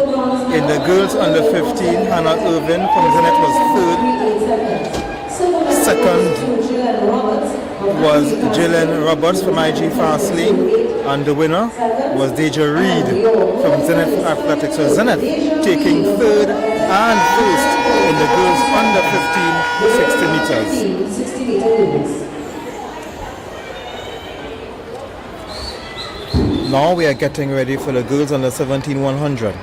in the girls under 15, Hannah Irvin from Zenith was third. Second was Jillian Roberts from IG Fastlane. And the winner was Deja Reed from Zenith Athletics. So Zenith taking third and first in the girls under 15 60 meters. Now we are getting ready for the girls under 17 100.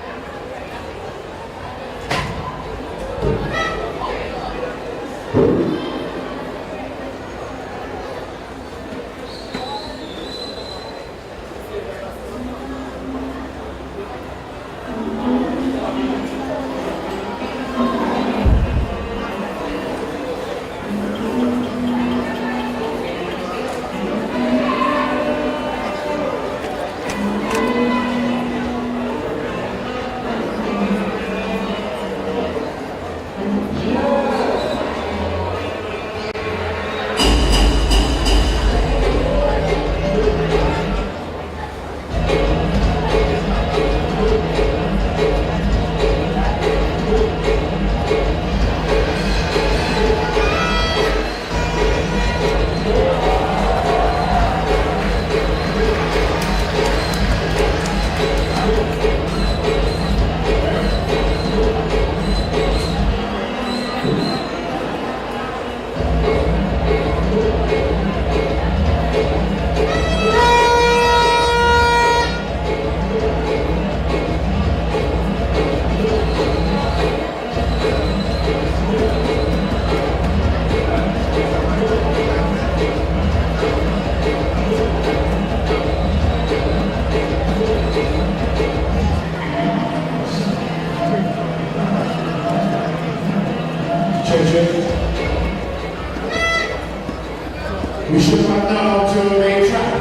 We shift back now to the track.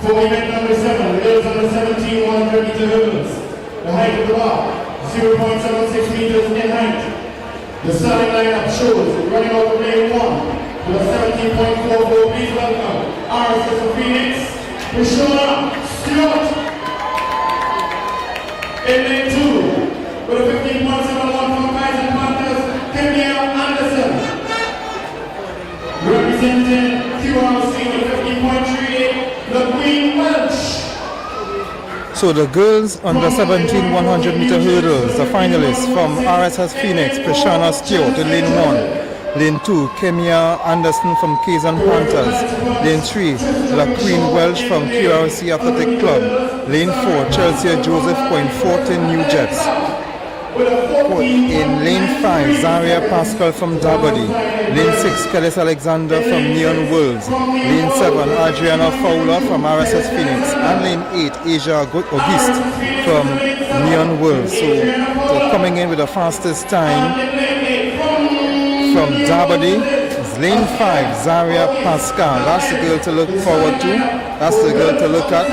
For event number 7, the girls under 17 100 meter hurdles. The height of the bar, 0.76 meters in height. The starting lineup shows running out of lane 1 with a 17.44. Please welcome RSS of Phoenix, Rishona Stewart. In lane 2, with a 15 points number 1 from Tyson Panthers, Kenya Anderson. Representing QRC with 15.38, the Queen Welch. So the girls under 17 100 meter hurdles, the finalists from RSS Phoenix, Prashana Stewart in lane 1. Lane 2, Kemia Anderson from Kazan Panthers. Lane 3, La Queen Welch from QRC Athletic Club. Lane 4, Chelsea Joseph Point 14 New Jets. In lane 5, Zaria Pascal from Dabody. Lane 6, Kellis Alexander from Neon Worlds. Lane 7, Adriana Fowler from RSS Phoenix. And lane 8, Asia Auguste from Neon Worlds. So coming in with the fastest time from Dabody is lane 5, Zaria Pascal. That's the girl to look forward to. That's the girl to look at.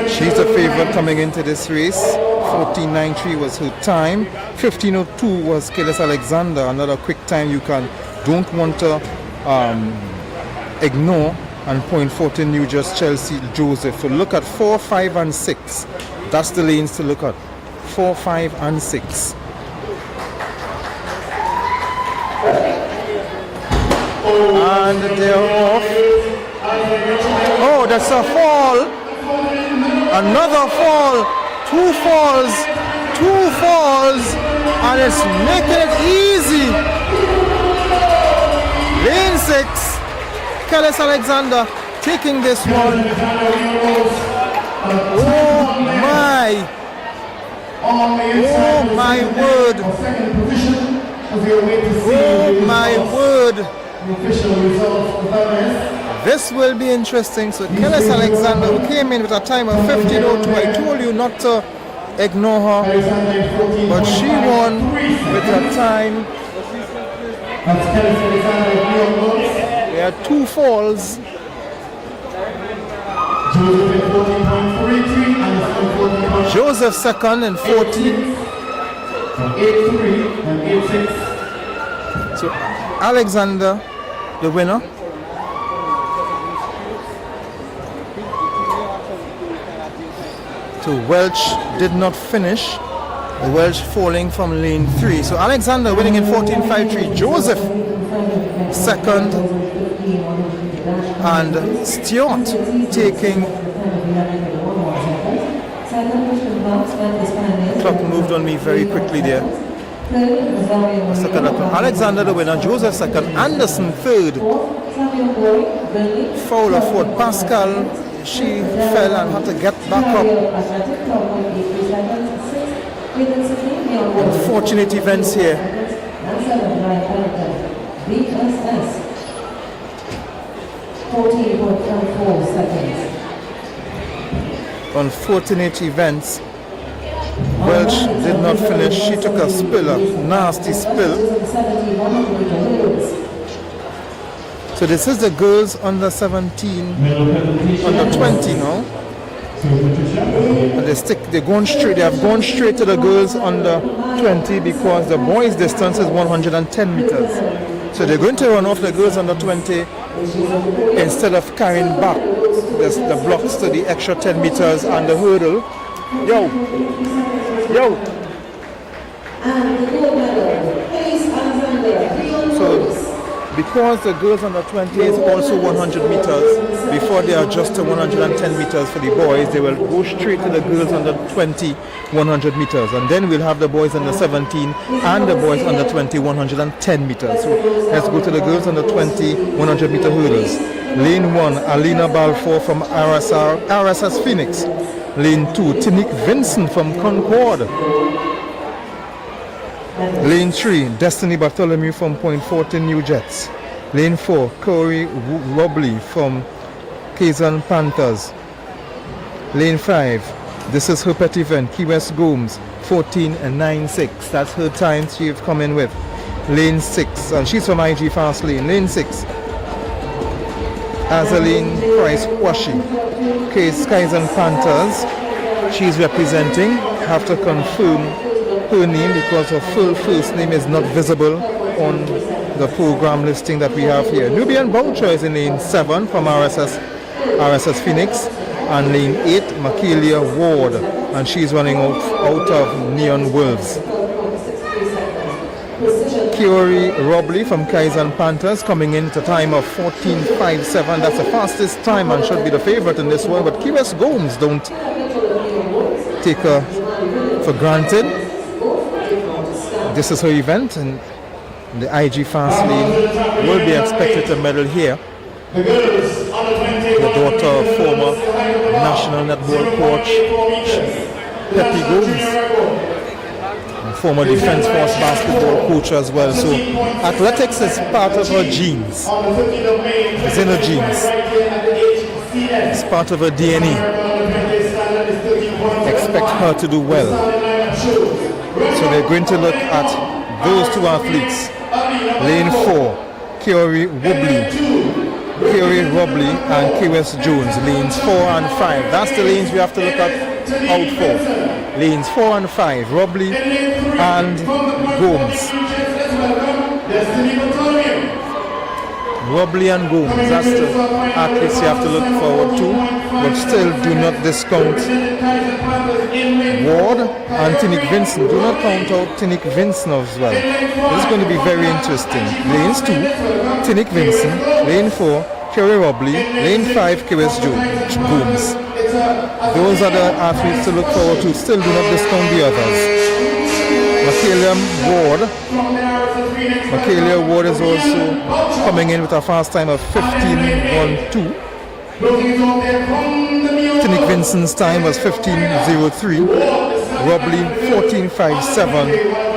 She's the favorite coming into this race. 14.93 was her time. 15.02 was Kellis Alexander. Another quick time you don't want to ignore. And 0.14 New Just Chelsea Joseph. So look at 4, 5 and 6. That's the lanes to look at. 4, 5 and 6. And they're off. Oh, that's a fall. Another fall. 2 falls. 2 falls. And it's making it easy. Lane 6. Kellis Alexander taking this one. Oh my. Oh my word. Oh my word. This will be interesting. So Kellis Alexander, who came in with a time of 15.02, I told you not to ignore her, but she won with a time. There are 2 falls. Joseph second and 14. So Alexander, the winner. So Welch did not finish. Welch falling from lane 3. So Alexander winning in 14.53. Joseph second. And Stewart taking. The clock moved on me very quickly there. Second, Alexander the winner, Joseph second, Anderson third, Fowler fourth, Pascal, she fell and had to get back up. Unfortunate events here. Unfortunate events. Welch did not finish. She took a spill, a nasty spill. So this is the girls under 17, under 20 now. And they have gone straight to the girls under 20 because the boys' distance is 110 meters. So they're going to run off the girls under 20 instead of carrying back the blocks to the extra 10 meters and the hurdle. So because the girls under 20 is also 100 meters, before they adjust to 110 meters for the boys, they will go straight to the girls under 20 100 meters, and then we'll have the boys under 17 and the boys under 20 110 meters. So let's go to the girls under 20 100 meter hurdles. Lane 1, Alina Balfour from RSS Phoenix. Lane 2, Tinique Vincent from Concord. Lane 3, Destiny Bartholomew from Point 14 New Jets. Lane 4, Corey Robley from Kazan Panthers. Lane 5, this is her pet event, Key West Gomes, 14 and 9.6. That's her time she's come in with. Lane 6, and she's from IG Fast Lane. Lane 6, Azaline Price Washi, Kazan Panthers. She's representing. Have to confirm her name because her full first name is not visible on the program listing that we have here. Nubian Boucher is in lane 7 from RSS Phoenix, And lane 8, Makelia Ward, and she's running out of Neon Wolves. Kiori Robley from Kaizen Panthers coming in at a time of 14.57. That's the fastest time and should be the favorite in this one. But Key West Gomes, don't take her for granted. This is her event, and the IG Fast Lane will be expected to medal here. The daughter of former national netball coach Pepe Gomes, and former Defense Force basketball coach as well. So athletics is part of her genes. It's in her genes. It's part of her DNA. Expect her to do well. So we're going to look at those two athletes. Lane 4, Kiori Robley and Key West Jones. Lanes 4 and 5. That's the lanes we have to look out for. Lanes 4 and 5, Robley and Gomes. Robley and Gomes, that's the athletes you have to look forward to, but still do not discount Ward and Tinick Vincent. Do not count out Tinick Vincent as well. This is going to be very interesting. Lanes 2, Tinick Vincent. Lane 4, Kerry Robley. Lane 5, Kewes Gomes. Those are the athletes to look forward to. Still do not discount the others. Makelia Ward is also coming in with a fast time of 15.12. Tinick Vincent's time was 15.03. Robley 14.57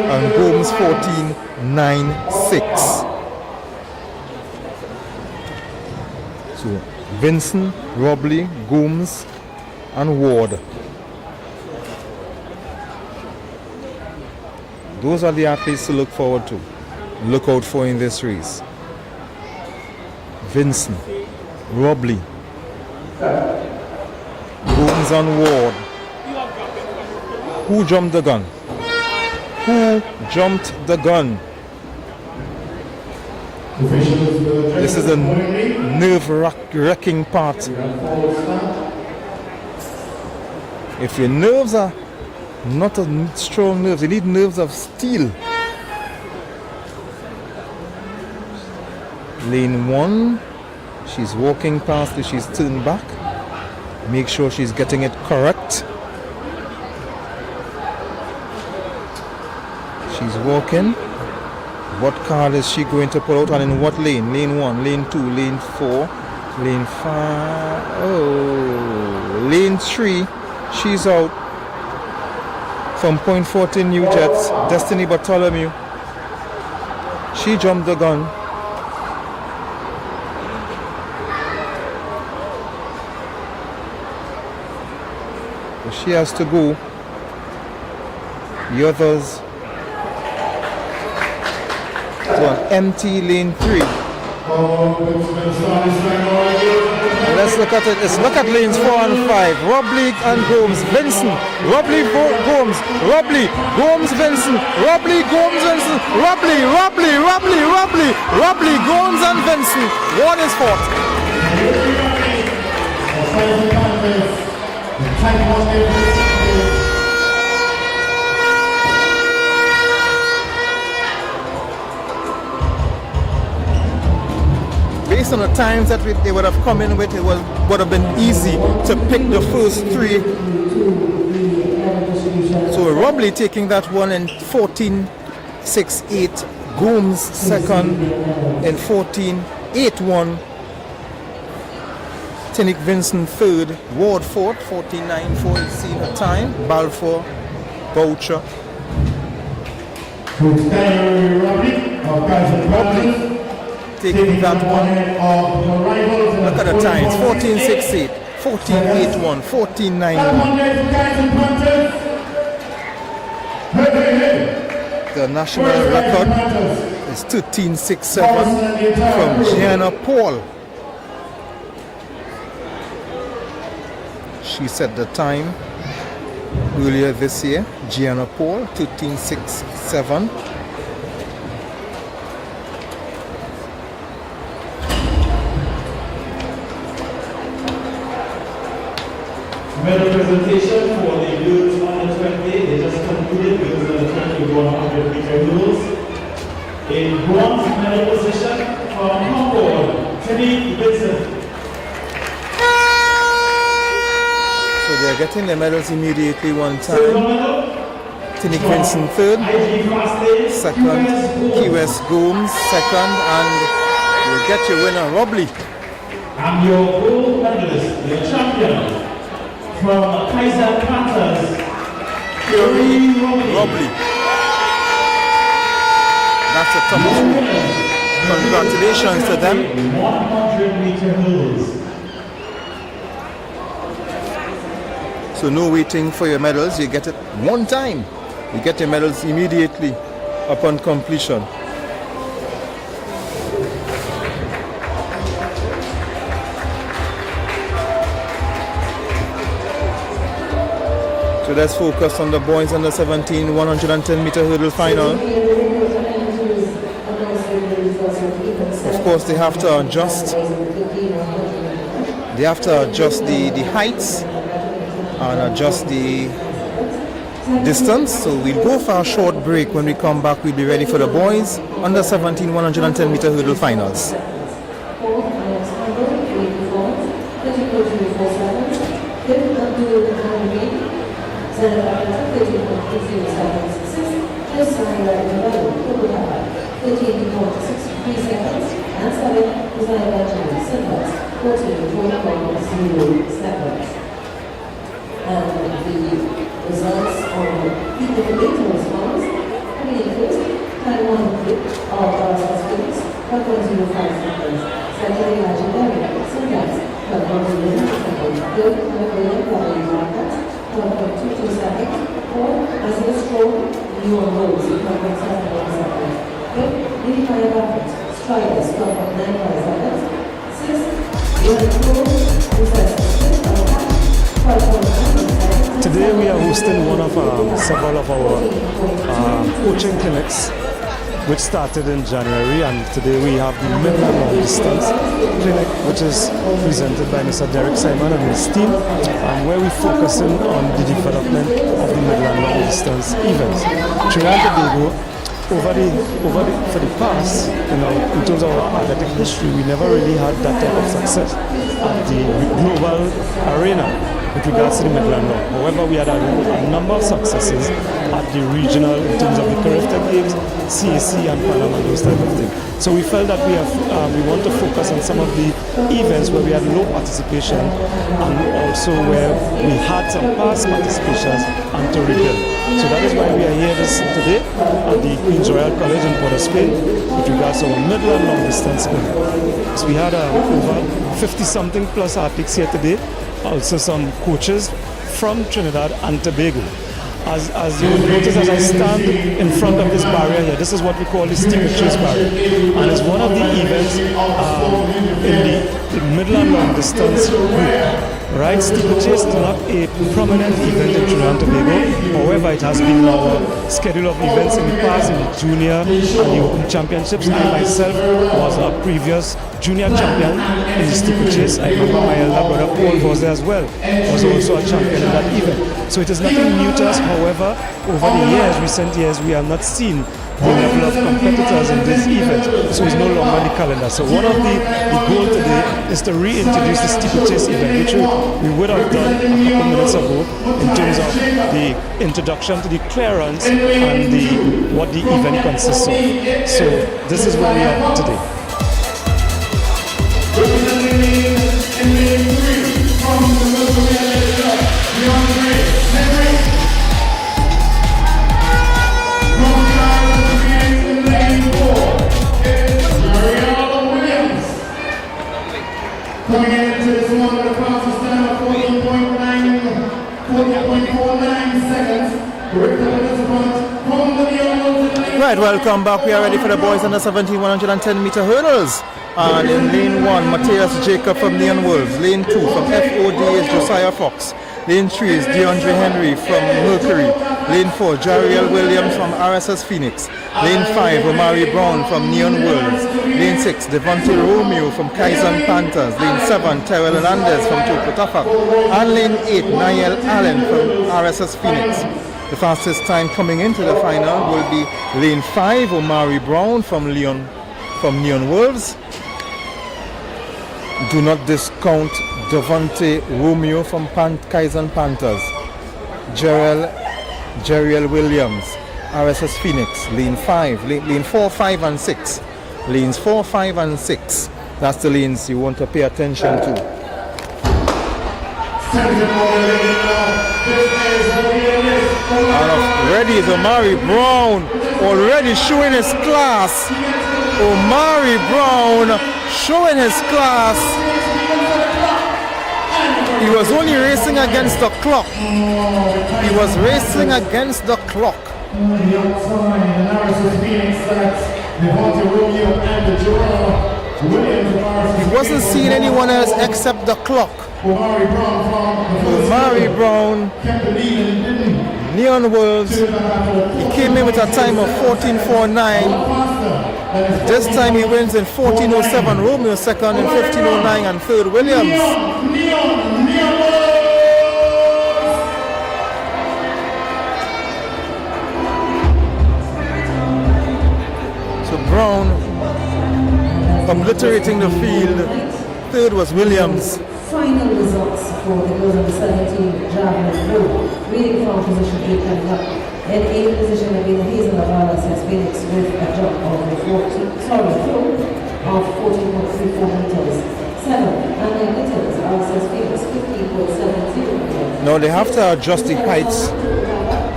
and Gomes 14.96. So Vincent, Robley, Gomes and Ward. Those are the athletes to look forward to. Look out for in this race. Vincent, Robley, Gomes and Ward. Who jumped the gun? Who jumped the gun? This is the nerve-wracking part. If your nerves are not a strong nerves, you need nerves of steel. Lane 1, she's walking past it, she's turned back. Make sure she's getting it correct. She's walking. What card is she going to pull out and in what lane? Lane 1, lane 2, lane 4, lane 5. Oh, lane 3, she's out. From Point 14 New Jets, Destiny Bartholomew. She jumped the gun. So she has to go. The others to an empty lane 3. Let's look at it. Let's look at lanes 4 and 5. Robley and Gomes, Vincent. Robley, Gomes, Robley, Gomes, Vincent. Robley, Gomes, Vincent. Robley, Gomes and Vincent. One is fought. Based on the times that they would have come in with, it would have been easy to pick the first 3. So Robley taking that one in 14.68. Gomes second in 14.81. Tinick Vincent third. Ward fourth, 14.94. You see the time. Balfour, Boucher. Robley taking that one. Look at the times. 14.68, 14.81, 14.91. The national record is 13.67 from Gianna Paul. She set the time earlier this year. Gianna Paul, 13.67. medal presentation for the girls under 20. They just concluded girls under 20 100 meter hurdles. In bronze medal position from Concord, Teddy Vincent. So they're getting their medals immediately one time. Tinnick Vincent third, second, Key West Gomes second, and you'll get your winner, Robley. And your gold medalist, your champion from Kaiser Panthers, Fury Robley. That's a top two. Congratulations to them. 100 meter hurdles. So no waiting for your medals, you get it one time. You get your medals immediately upon completion. So let's focus on the boys under 17 110 meter hurdle final. Of course they have to adjust. They have to adjust the heights and adjust the distance. So we'll go for a short break. When we come back, we'll be ready for the boys under 17 110 meter hurdle finals. The results on the individual response coming in first, time 1 of students, 1.05 seconds. Secondary legendary, sometimes 12.1 seconds. Third, Naaatt, 12.22 seconds. Fourth, as a strong, new on roads, 12.71 seconds. Fifth, Unified Rapids, Striders, 12.95 seconds. Sixth, Today we are hosting one of several of our coaching clinics which started in January, and today we have the Midland Long Distance Clinic, which is presented by Mr. Derek Simon and his team, where we're focusing on the development of the Midland Long Distance events. Trinidad and Tobago, for the past, in terms of our athletic history, we never really had that type of success at the global arena with regards to the Midland Long. However, we had a number of successes at the regional in terms of the Carifta Games, CAC and Panama, those type of things. So we felt that we want to focus on some of the events where we had low participation and also where we had some past participations and to rebuild. So that is why we are here today at the Queen's Royal College in Port of Spain with regards to our Midland Long Distance Clinic. So we had over 50-something plus athletes here today, also some coaches from Trinidad and Tobago. As you will notice, as I stand in front of this barrier here, this is what we call the steeplechase barrier, and it's one of the events in the Midland Long Distance group. Right, steeplechase is not a prominent event in Trinidad and Tobago. However, it has been our schedule of events in the past, in the junior and the Open Championships. I myself was a previous junior champion in the steeplechase. I remember my elder brother Paul was there as well. Was also a champion in that event. So it is nothing new to us. However, over the years, recent years, we have not seen the level of competitors in this event, so it's no longer on the calendar. So one of the goal today is to reintroduce the steeplechase event, which we would have done a couple minutes ago in terms of the introduction to the clearance and what the event consists of. So this is where we are today. Coming into this one with a fastest time of 14.49 seconds. Right, welcome back. We are ready for the boys under 17 110 meter hurdles. And in lane 1, Matthias Jacob from Neon Wolves. Lane 2 from FOD is Josiah Fox. Lane 3 is DeAndre Henry from Mercury. Lane 4, Jariel Williams from RSS Phoenix. Lane 5, Omari Brown from Neon Worlds. Lane 6, Devontae Romeo from Kaizen Panthers. Lane 7, Terrell Hernandez from Tokotafak. And Lane 8, Niall Allen from RSS Phoenix. The fastest time coming into the final will be Lane 5, Omari Brown from Neon Wolves. Do not discount Devontae Romeo from Kaizen Panthers. Jeriel Williams, RSS Phoenix, Lane 5, Lane 4, 5 and 6. Lanes 4, 5 and 6. That's the lanes you want to pay attention to. And already is Omari Brown, already showing his class. Omari Brown showing his class. He was only racing against the clock. He was racing against the clock. He wasn't seeing anyone else except the clock. Omari Brown, Neon Wolves, he came in with a time of 14.49. This time he wins in 14.07, Romeo second, in 15.09 and third Williams. So Brown obliterating the field. Third was Williams. Final results for the girls under 17 javelin row. Reading from position 8 coming up. In 8th position have been Hazel of RSS Phoenix with a jump of 14.34 meters. 7, Anna Littles, RSS Phoenix, 15.70. Now they have to adjust the heights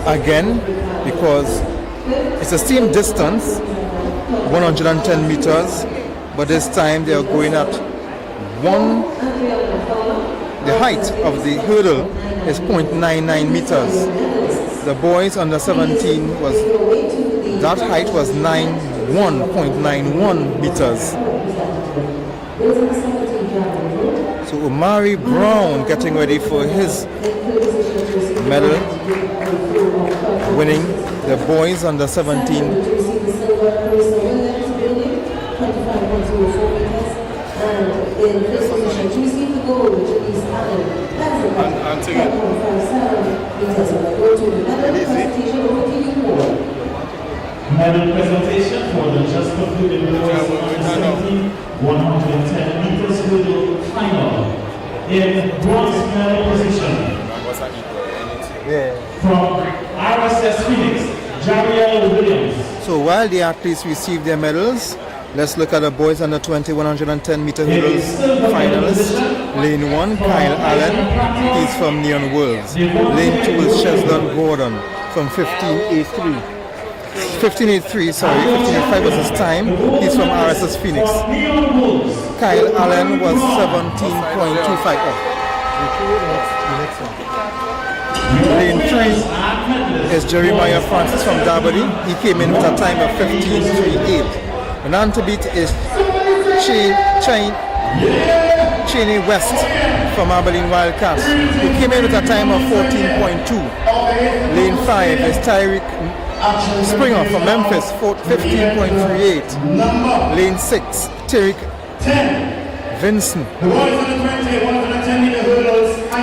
again because it's the same distance, 110 meters, but this time they are going at the height of the hurdle is 0.99 meters. The boys under 17 that height was 1.91 meters. So Omari Brown getting ready for his medal, winning the boys under 17. And in first position, to receive the gold, which is Allen, and to get meters. So go to the medal presentation over to you, Paul. Medal presentation for the just concluded boys under 17, 110 meters hurdle final. In bronze medal position, from RSS Phoenix, Jariel Williams. So while the athletes receive their medals, let's look at the boys under 20 110 meter hurdles finalists. Lane 1, Kyle Allen, he's from Neon Worlds. Lane 2 is Cheslon Gordon from 15.83. 15.85 was his time. He's from RSS Phoenix. Kyle Allen was 17.25. Lane 3 is Jeremiah Francis from Dabadi. He came in with a time of 15.38. And on to beat is Cheney West from Abilene Wildcats, who came in with a time of 14.2. Lane 5 is Tyreek Springer from Memphis, 15.38. Lane 6, Tyreek Vincent.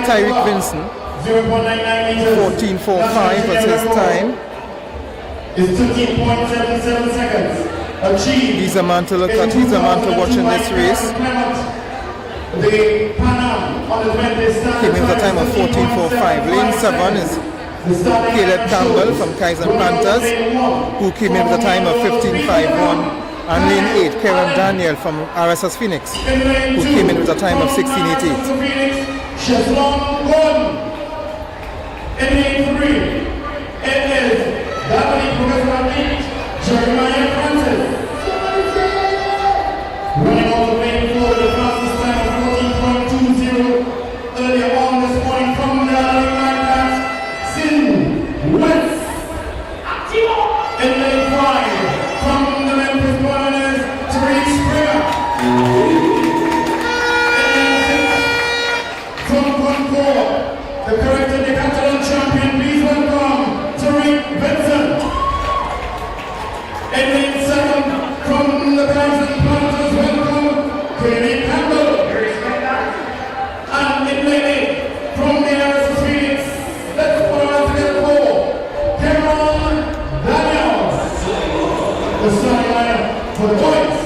Tyreek Vincent, 14.45 was his time. It's 13.77 seconds. He's a man to look at. He's a man to watch in this race. Came in with a time of 14.45. Lane 7 is Caleb Campbell from Kaizen Panthers, who came in with a time of 15.51. And lane 8, Karen Daniel from RSS Phoenix, who came in with a time of 16.88. In lane 3, it is Dabadi Professional League, Jeremiah Francis. Running on the lane 4 with the fastest time of 14.20 earlier on this morning from the Wildcats, Sin West. In lane 5, from the Memphis Pioneers, Therese Springer. In lane 6, from Concord, the current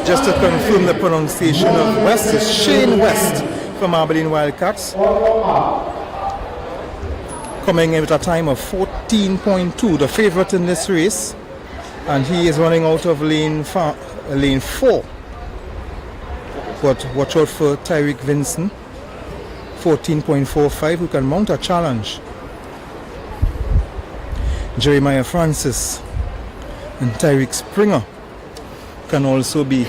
Just to confirm the pronunciation of West, is Shane West from Aberdeen Wildcats. Coming in with a time of 14.2, the favorite in this race. And he is running out of lane 4. But watch out for Tyreek Vincent, 14.45, who can mount a challenge. Jeremiah Francis and Tyreek Springer can also be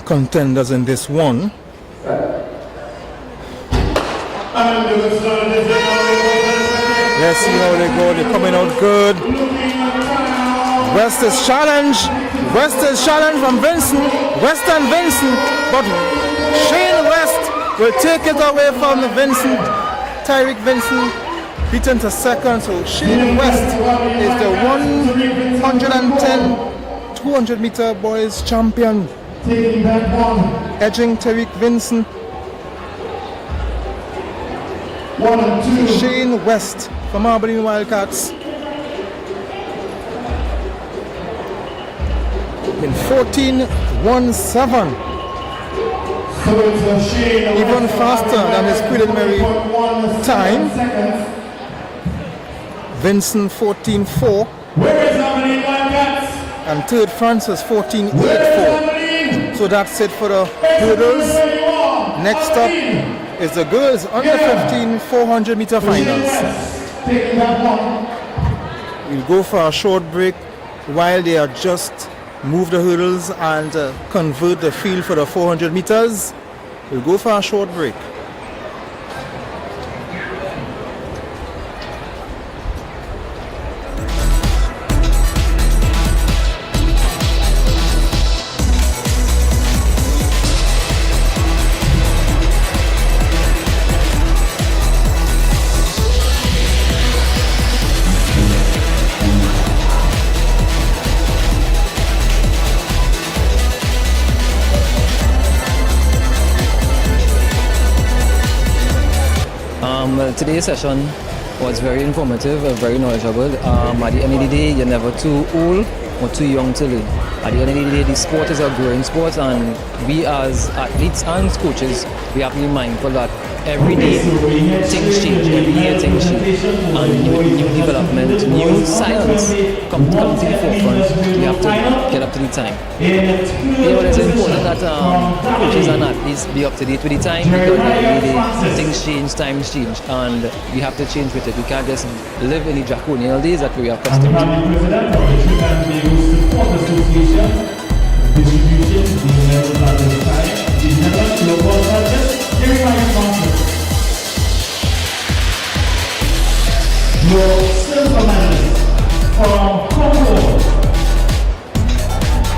contenders in this one. Let's see how they go. They're coming out good. West is challenge from Vincent. West and Vincent, but Shane West will take it away from Vincent. Tyreek Vincent beaten to second, so Shane West is the 110 200 meter boys champion, edging Tyreek Vincent. Shane West from Aberdeen Wildcats in 14.17, even faster than his preliminary time. Vincent 14.4 and third Francis 14.84. So that's it for the hurdles. Next up is the girls under 15 400 meter finals. We'll go for a short break while they adjust, move the hurdles and convert the field for the 400 meters. We'll go for a short break. Today's session was very informative, very knowledgeable. At the end of the day, you're never too old or too young to learn. At the end of the day, the sport is a growing sport, and we as athletes and coaches, we have to be mindful that every day things change, every year things change, and new development, new science come to the forefront. We have to get up to the time. It's important that coaches and athletes be up to date with the time, because every day things change, times change, and we have to change with it. We can't just live in the draconian days that we are accustomed to. Your silver medalist from Congo,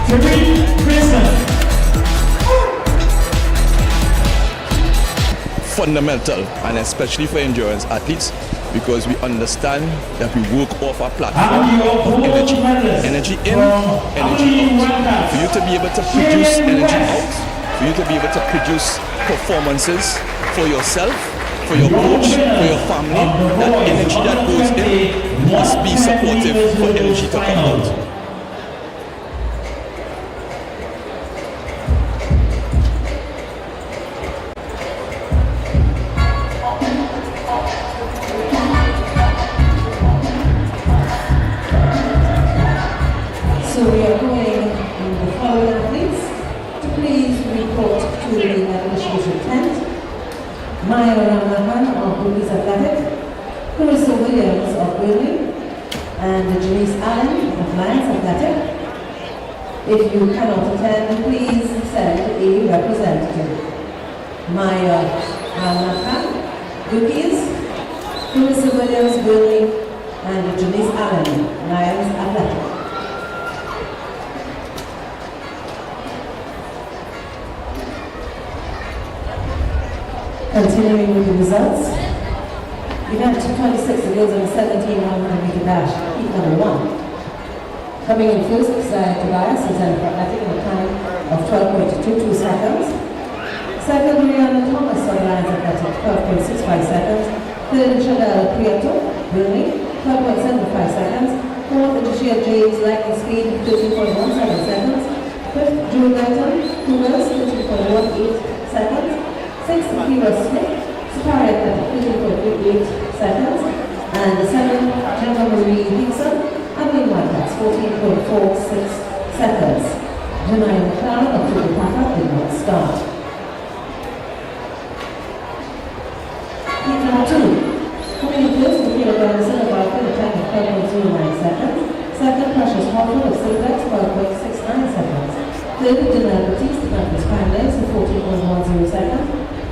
Tyreek Vincent. Fundamental, and especially for endurance athletes, because we understand that we work off a platform of energy. Energy in, energy out. For you to be able to produce energy out, for you to be able to produce performances for yourself, for your coach, for your family, that energy that goes in must be supportive for energy to come out. So we are going with the following athletes to please report to the administration tent. Maya Ramahan of Bookies Athletic, Clarissa Williams of Wheeling, and Janice Allen of Lions Athletic. If you cannot attend, please send a representative. Maya Ramahan, Bookies, Clarissa Williams, Wheeling, and Janice Allen, Lions Athletic. Continuing with the results, event 26, the girls on the 17 100 meter dash, heat number 1. Coming in first, Tobago, Susanna Athletic in a time of 12.22 seconds. Second, Mariana Thomas on Lions Athletic, 12.65 seconds. Third, Chanel Prieto, Bruni, 12.75 seconds. Fourth, Tricia James Lightning Speed, 13.17 seconds. Fifth, Drew Lighton, Cougars, 13.18 seconds. Sixth, Kira Smith, Safari at 13.88 seconds. And the seventh, Gemma Marie Dixon, Abilene Whitecaps, 14.46 seconds. Jemima McLaren of Triple Papa did not start. Heat number 2. Coming in first, Michaela Anderson of Alpha, a time of 12.09 seconds. Second, Precious Hoffman of Silvex, 12.69 seconds. Third, Janelle Batiste, Memphis Pioneers, 14.10 seconds.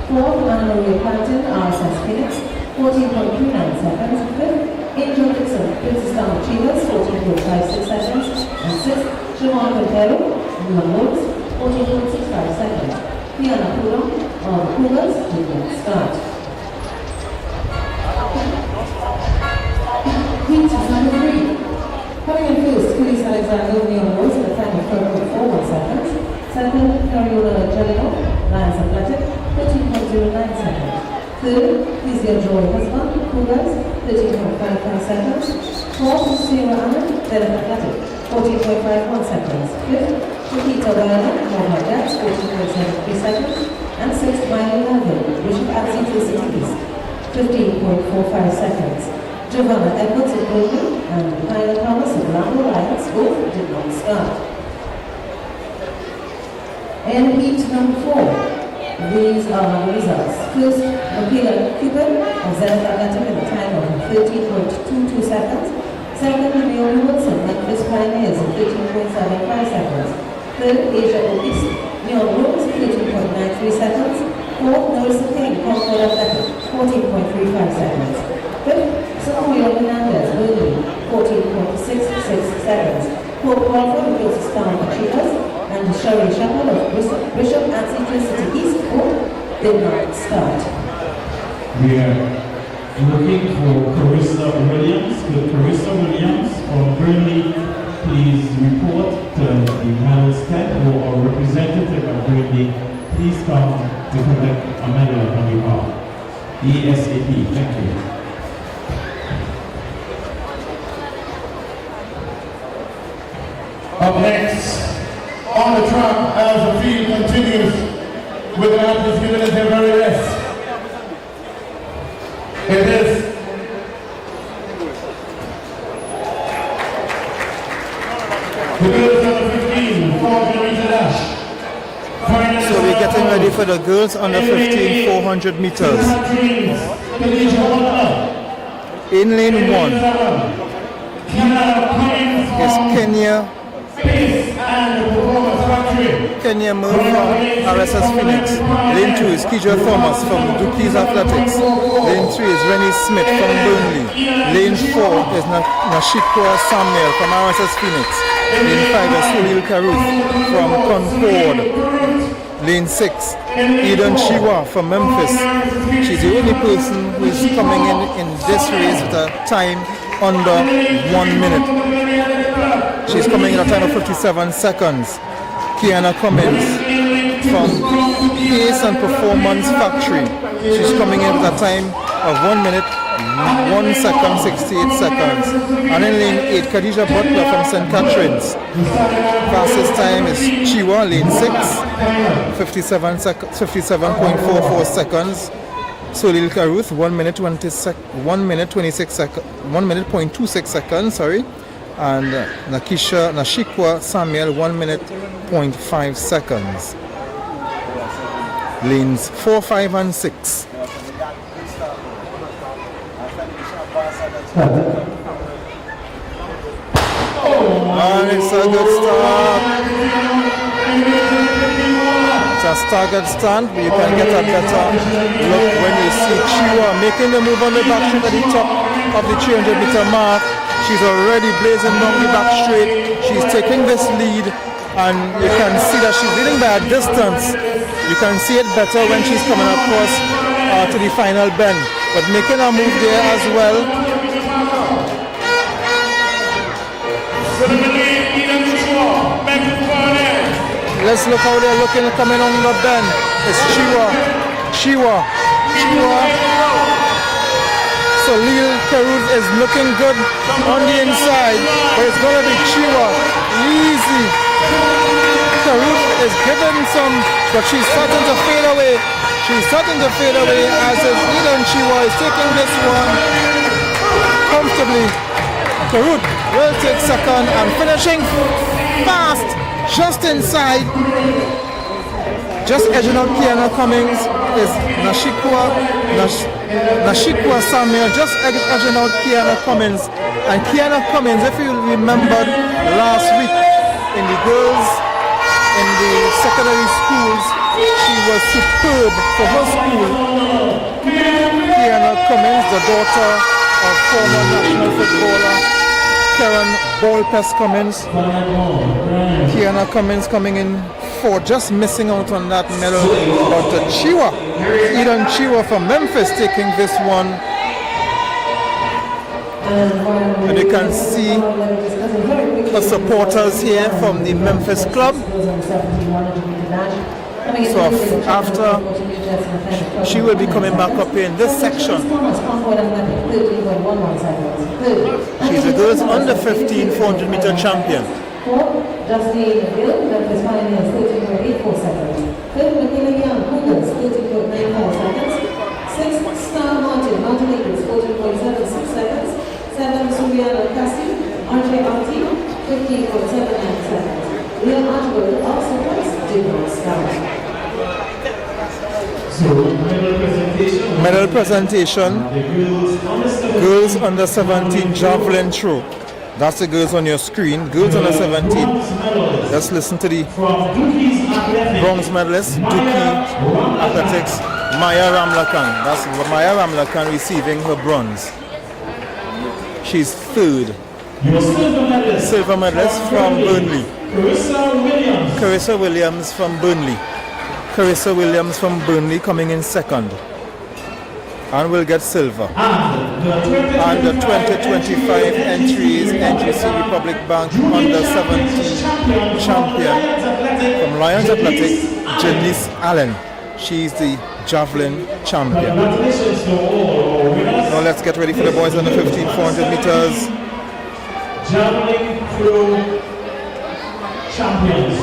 Fourth, Anna Maria Planton, RSS Phoenix, 14.29 seconds. Fifth, Angel Dixon, Princess Down Chivas, 14.56 seconds. And sixth, Siobhan Quintero, Neon Woods, 14.65 seconds. Fiona Coulomb of Cougars did not start. Heat number 3. Coming in first, Chris Alexander Neon Woods at a time of 12.41 seconds. Second, Cariola Jellico, Lions Athletic, 13.09 seconds. Third, Lizia Joy Husband, Cougars, 13.55 seconds. Fourth, Sarah Allen, Denham Athletic, 14.51 seconds. Fifth, Chiquita Werner, Mohammed Jets, 14.73 seconds. And sixth, Miley Landon, Bishop Atsy City East, 15.45 seconds. Giovanna Edwards of Bowling and Kyla Thomas of Lambo Lions both did not start. In heat number 4, these are the results. First, Michaela Cupid of Zenith Athletic at a time of 13.22 seconds. Second, Naomi Woodson, Memphis Pioneers at 13.75 seconds. Third, Asia O'Keefe, Neon Woods, 13.93 seconds. Fourth, Narissa King, Concord Athletic, 14.35 seconds. Fifth, Samuel Hernandez, Berlin, 14.66 seconds. Hope Crawford of Joseph Town Chivas and Sherry Shepherd of Bishop Atsy City East both did not start. We are looking for Carissa Williams. Could Carissa Williams from Burnley please report to the medal's tent, or a representative of Burnley please come to collect a medal on behalf. ESAP, thank you. Up next, on the track as the field continues with the athletes giving it their very best. It is the girls under 15, 400-meter dash. So we're getting ready for the girls under 15 400 meters. In lane 1 is Kenya Murph from RSS Phoenix. Lane 2 is Keja Thomas from Dukes Athletics. Lane 3 is Rennie Smith from Burnley. Lane 4 is Nashikwa Samuel from RSS Phoenix. Lane 5 is Sulil Karuth from Concord. Lane 6, Eden Chiwa from Memphis. She's the only person who is coming in this race with a time under 1 minute. She's coming in a time of 57 seconds. Kiana Cummins from Pace and Performance Factory. She's coming in with a time of 1 minute, 1 second, 68 seconds. And in lane 8, Khadija Butler from St. Catherine's. Fastest time is Chiwa, lane 6, 57.44 seconds. Solil Karuth, 1 minute 26 seconds, 1 minute 0.26 seconds, sorry. And Nashikwa Samuel, 1 minute 0.5 seconds. Lanes 4, 5, and 6. And it's a good start. It's a staggered stand, but you can get a better look when you see Chiwa making the move on the back straight at the top of the 300-meter mark. She's already blazing down the back straight. She's taking this lead, and you can see that she's leading by a distance. You can see it better when she's coming across to the final bend, but making a move there as well. Let's look how they're looking coming on the bend. It's Chiwa. Salil Karut is looking good on the inside, but it's going to be Chiwa. Easy. Karut is giving some, but she's starting to fade away. She's starting to fade away as Eden Chiwa is taking this one comfortably. Karut will take second and finishing fast just inside. Just edging out Kiana Cummings is Nashikwa Samuel, just edging out Kiana Cummings. And Kiana Cummings, if you remembered last week in the girls in the secondary schools, she was superb for her school. Kiana Cummings, the daughter of former national footballer Karen Ballpest Cummings. Kiana Cummings coming in for just missing out on that medal, but Chiwa, Eden Chiwa from Memphis taking this one. And you can see the supporters here from the Memphis club. So after, she will be coming back up here in this section. She's a girls under 15 400 meter champion. Justine Gill, Memphis Pioneers, 13.84 seconds. Fifth, Michaela Young, Cougars, 13.94 seconds. Sixth, Star Martin, Mountain Eagles, 14.76 seconds. Seventh, Suriana Cassie, RJRT, 15.79 seconds. Leon Archibald, also first, did not start. Medal presentation. Girls under 17 javelin throw. That's the girls on your screen. Girls under 17. Let's listen to the bronze medalist, Duki Athletics, Maya Ramlakan. That's Maya Ramlakan receiving her bronze. She's third. Silver medalist from Burnley. Carissa Williams from Burnley. Carissa Williams from Burnley coming in second. And we'll get silver. And the 2025 entries, NGC Republic Bank under 17 champion from Lions Athletic, Janice Allen. She's the javelin champion. Now let's get ready for the boys under 15 400 meters. Javelin throw champions.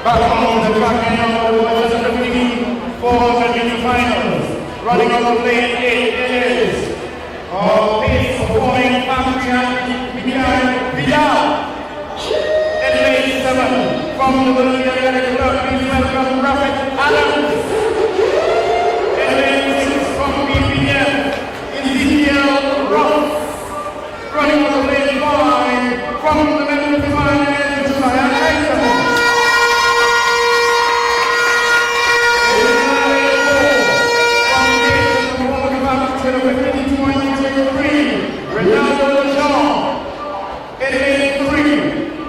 Back on the track now, the boys under 15 400 meter finals. Running on the lane 8 is pace performing champion Vidal. In lane 7 from the Bolivia Athletic Club, please welcome Rapid Adams. In lane 6 from BPM, Ezekiel Ross. Running on the lane 5 from the Memphis Pioneers, Zion Item.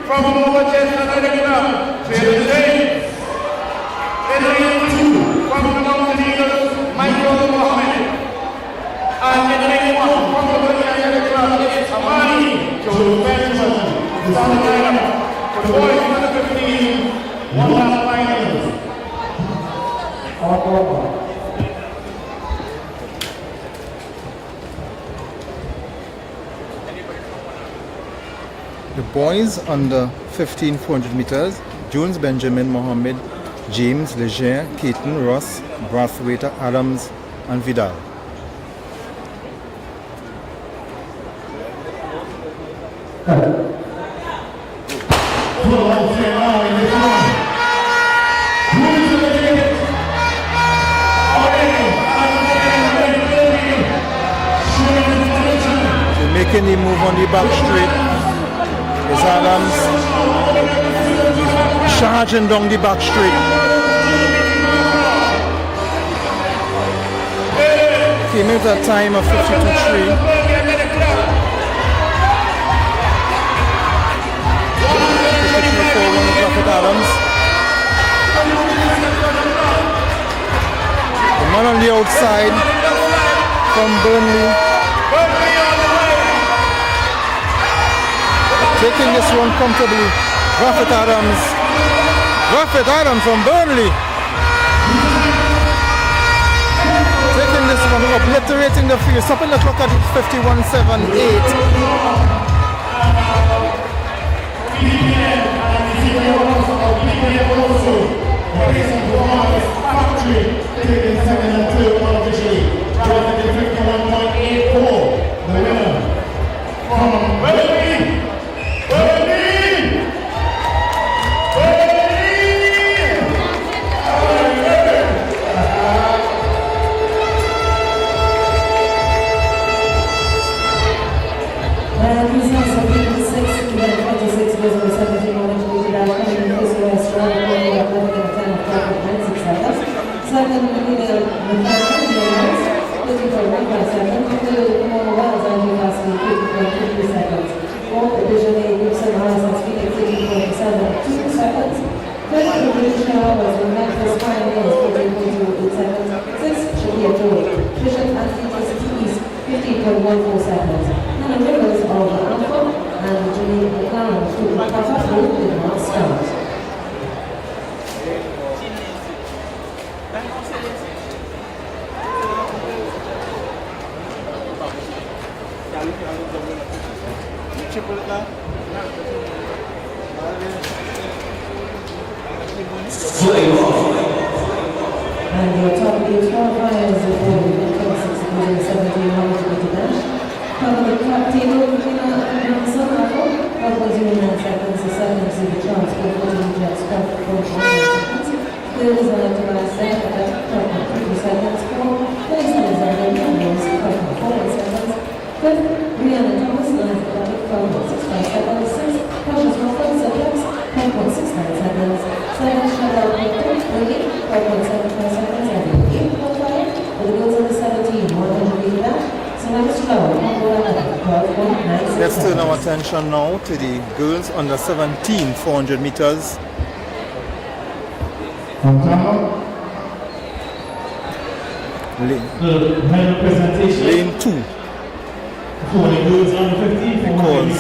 From Manchester Athletic Club, James James. In lane 2, from the Mountain Eagles, Michael Mohammed. And in lane 1, from the Bolivia Athletic Club, it's Amani Joe Benjamin. Starting lineup for the boys under 15, one lap finals. The boys under 15 400 meters, Jones Benjamin, Mohammed, James, Leger, Keaton, Ross, Brathwaite, Adams and Vidal. So making the move on the back straight. Is Adams charging down the back straight. Came in at a time of 52.3. Adams. The man on the outside from Burnley. Taking this one comfortably, Raffet Adams. Raffet Adams from Burnley. Taking this Tobago obliterating the field. Stopping the clock at 15.14 seconds. And the winners of Alpha and Julie McLaren to Papa did not start. And your top 8 qualifiers for the 2017 World Dash. Cover the top table between Johnson, 4.09 seconds, the second to the chance for 14 jets, 4.9 seconds. Third is Tobago second at 12.3 seconds, 4th Alexander Williams, 12.48 seconds. 5th, Brianna Thomas, 9th at 12.65 seconds. 6th, Precious Crawford, 7th, 10.69 seconds. 7th, Chanel Pickford, 5.75 seconds, and 8th qualifier for the girls of the 17 100 dash. Let's turn our attention now to the girls under 17 400 meters. Lane 2. Because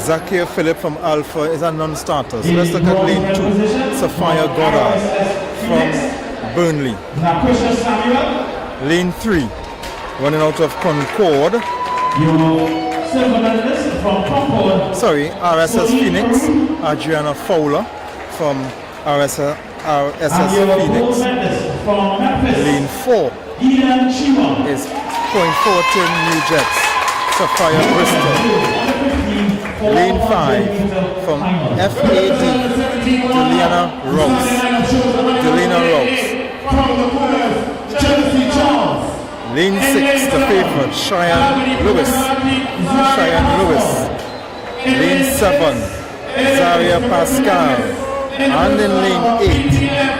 Zakia Phillip from Alpha is a non-starter. So let's look at lane 2. Sophia Goddard from Burnley. Lane 3. Running out of Concord. Sorry, RSS Phoenix. Adriana Fowler from RSS Phoenix. Lane 4 is .14 New Jets. Sophia Bristol. Lane 5 from FAD. Delina Rouse. Lane 6, the favorite, Cheyenne Lewis. Lane 7, Zaria Pascal. And in lane 8,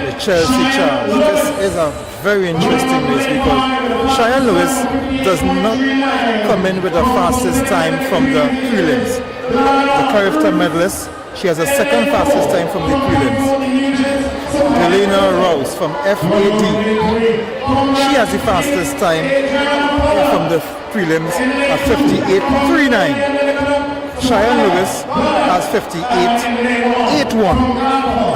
the Chelsea Charles. This is a very interesting race because Cheyenne Lewis does not come in with the fastest time from the prelims. The Carifta medalist, she has a second fastest time from the prelims. Delina Rouse from FAD. She has the fastest time from the prelims at 58.39. Cheyenne Lewis has 58.81.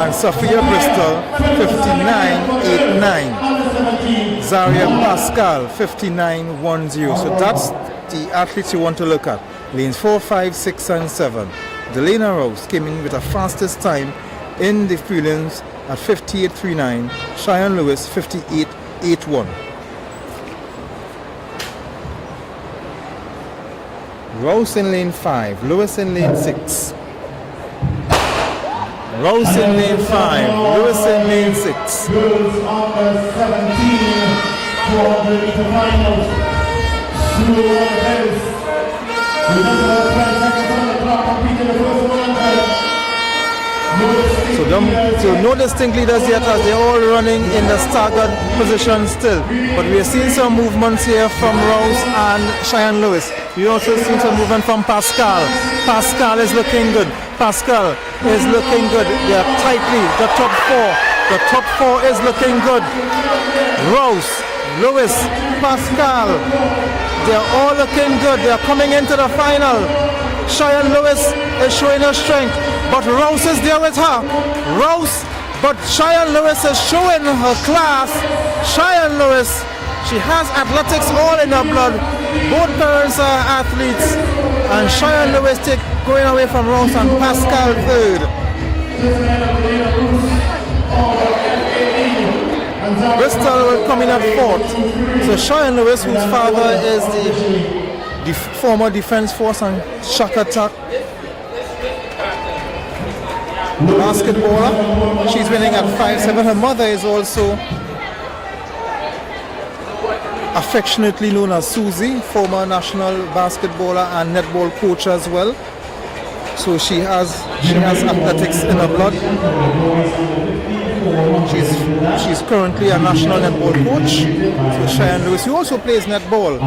And Sophia Bristol 59.89. Zaria Pascal 59.10. So that's the athletes you want to look at. Lanes 4, 5, 6, and 7. Delina Rouse came in with the fastest time in the prelims at 58.39, Cheyenne Lewis 58.81. Rouse in lane 5, Lewis in lane 6. Rouse in lane 5, Lewis in lane 6. Girls under 17, 400 meter finals. Slow on the pedals. Remember, 12 seconds on the clock, completing the first 100. So no distinct leaders yet as they're all running in the staggered position still. But we are seeing some movements here from Rouse and Cheyenne Lewis. We also see some movement from Pascal. Pascal is looking good. They are tightly, the top 4. The top 4 is looking good. Rouse, Lewis, Pascal. They're all looking good. They're coming into the final. Cheyenne Lewis is showing her strength. But Rouse is there with her. But Cheyenne Lewis is showing her class. Cheyenne Lewis She has athletics all in her blood. Both parents are athletes. And Cheyenne Lewis going away from Ross and Pascal third. Bristol coming at fourth. So Cheyenne Lewis, whose father is the former Defence Force and Shock Attack basketballer. She's winning at 5'7". Her mother is also affectionately known as Susie, former national basketballer and netball coach as well. So she has athletics in her blood. She's currently a national netball coach. So Cheyenne Lewis, who also plays netball,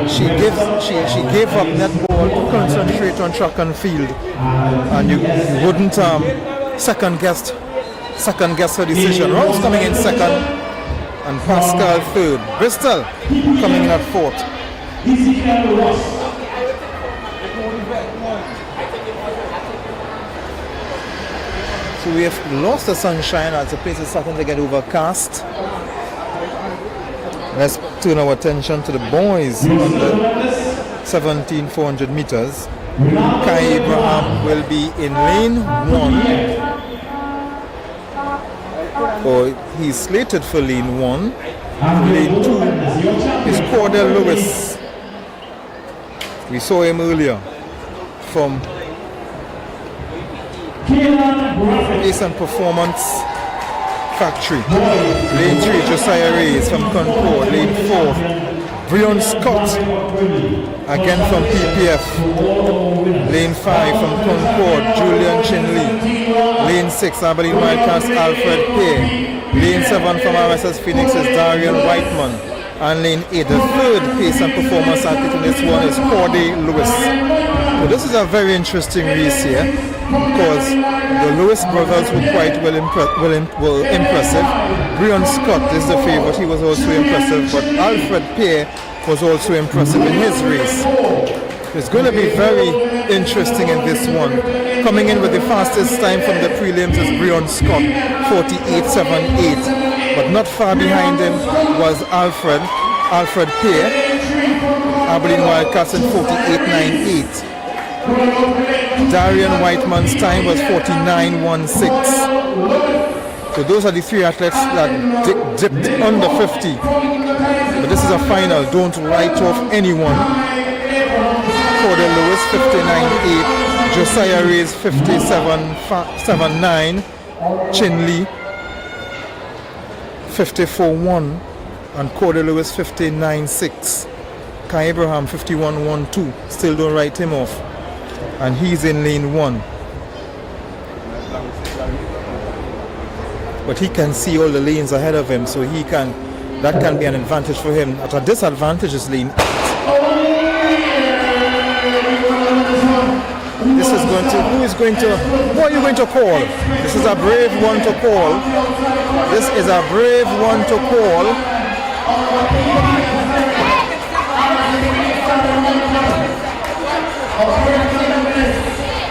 she gave up netball to concentrate on track and field, and you wouldn't second guess her decision. Rose coming in second, and Pascal third. Bristol coming in at fourth. So we have lost the sunshine as the place is starting to get overcast. Let's turn our attention to the boys on the 17,400 meters. Kai Abraham will be in lane 1. Or he's slated for lane 1. Lane 2 is Cordell Lewis. We saw him earlier from Pace and Performance Factory. Lane 3, Josiah Reyes from Concord. Lane 4, Breon Scott, again from PPF. Lane 5 from Concord, Julian Chinley. Lane 6, Abilene Wildcats, Alfred Pear. Lane 7 from RSS Phoenix is Darian Whiteman. And lane 8, the third Pace and Performance athlete in this one is Corday Lewis. So this is a very interesting race here, because the Lewis brothers were quite impressive. Breon Scott is the favorite, he was also impressive, but Alfred Pear was also impressive in his race. It's going to be very interesting in this one. Coming in with the fastest time from the prelims is Breon Scott, 48.78. But not far behind him was Alfred Pear, Abilene Wildcats in 48.98. Darian Whiteman's time was 49.16. So those are the three athletes that dipped under 50. But this is a final, don't write off anyone. Cordell Lewis 59.8, Josiah Reyes 57.79, Chinley 54.1, and Cordell Lewis 59.6. Kai Abraham 51.12. Still don't write him off. And he's in lane 1. But he can see all the lanes ahead of him, so that can be an advantage for him. At a disadvantage is lane 8. Who are you going to call? This is a brave one to call. This is a brave one to call.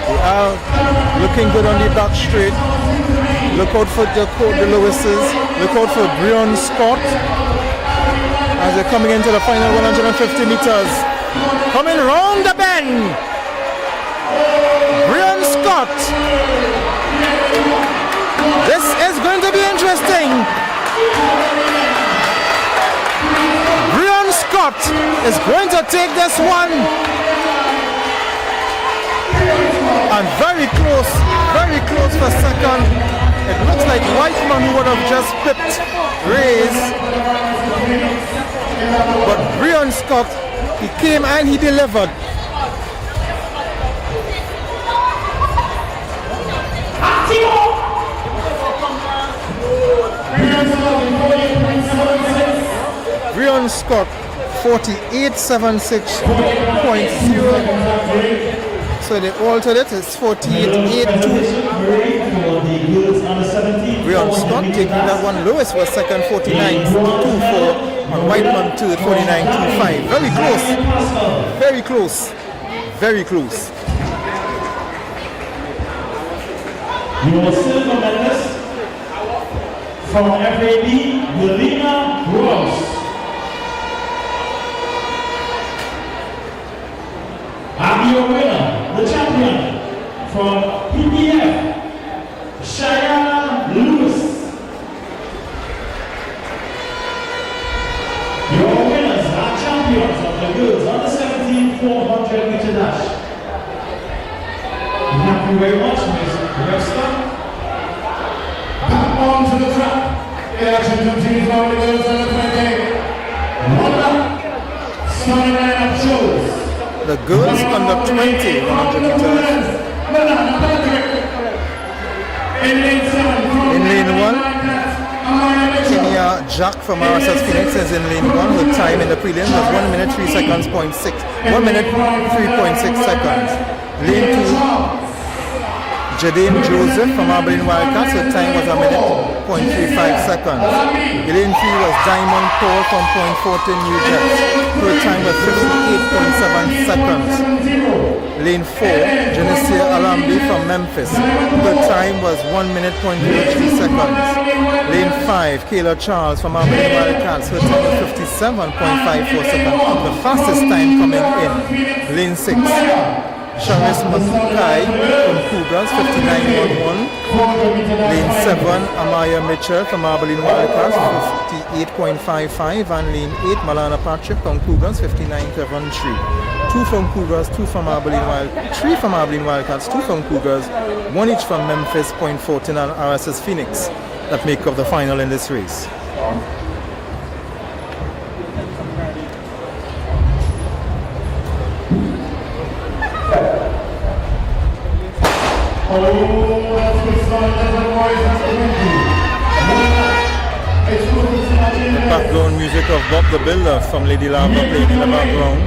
We are looking good on the back straight. Look out for the Lewises. Look out for Breon Scott as they're coming into the final 150 meters. Coming round the bend. Breon Scott. This is going to be interesting. Breon Scott is going to take this one. And very close for second. It looks like Whiteman who would have just pipped Reyes. But Breon Scott, he came and he delivered. Breon Scott 48.76.0. So they altered it, it's 48.82. Breon Scott taking that one. Lewis was second, 49.24. And Whiteman third, 49.25. Very close. Very close. Very close. Your silver medalist from FAB, Melina Ross. And your winner, the champion from PPF, Shia Lewis. Your winners are champions of the girls under 17 400 meter dash. Thank you very much, Ms. Webster. Back on to the track. The action continues on the girls under 20. Starting lineup shows. The girls under 20 100 meters. In lane 1, Kenya Jack from RSS Phoenix is in lane 1. Her time in the prelims was 1 minute 3 seconds, 0.6. 1 minute 3.6 seconds. Lane 2, Jadine Joseph from Aberdeen Wildcats. Her time was 1 minute 0.35 seconds. Lane 3 was Diamond Paul from Point Fortin, New Jets. Her time was 58.7 seconds. Lane 4, Genesia Alambi from Memphis. Her time was 1 minute 0.03 seconds. Lane 5, Kayla Charles from Aberdeen Wildcats. Her time was 57.54 seconds. The fastest time coming in. Lane 6, Charis Makai from Cougars, 59.11. Lane 7, Amaya Mitchell from Aberdeen Wildcats, 58.55. And lane 8, Malana Patrick from Cougars, 59.73. 2 from Cougars, 2 from Aberdeen Wildcats, 3 from Aberdeen Wildcats, 2 from Cougars, 1 each from Memphis, Point Fortin and RSS Phoenix that make up the final in this race. The background music of Bob the Builder from Lady Lava playing in the background.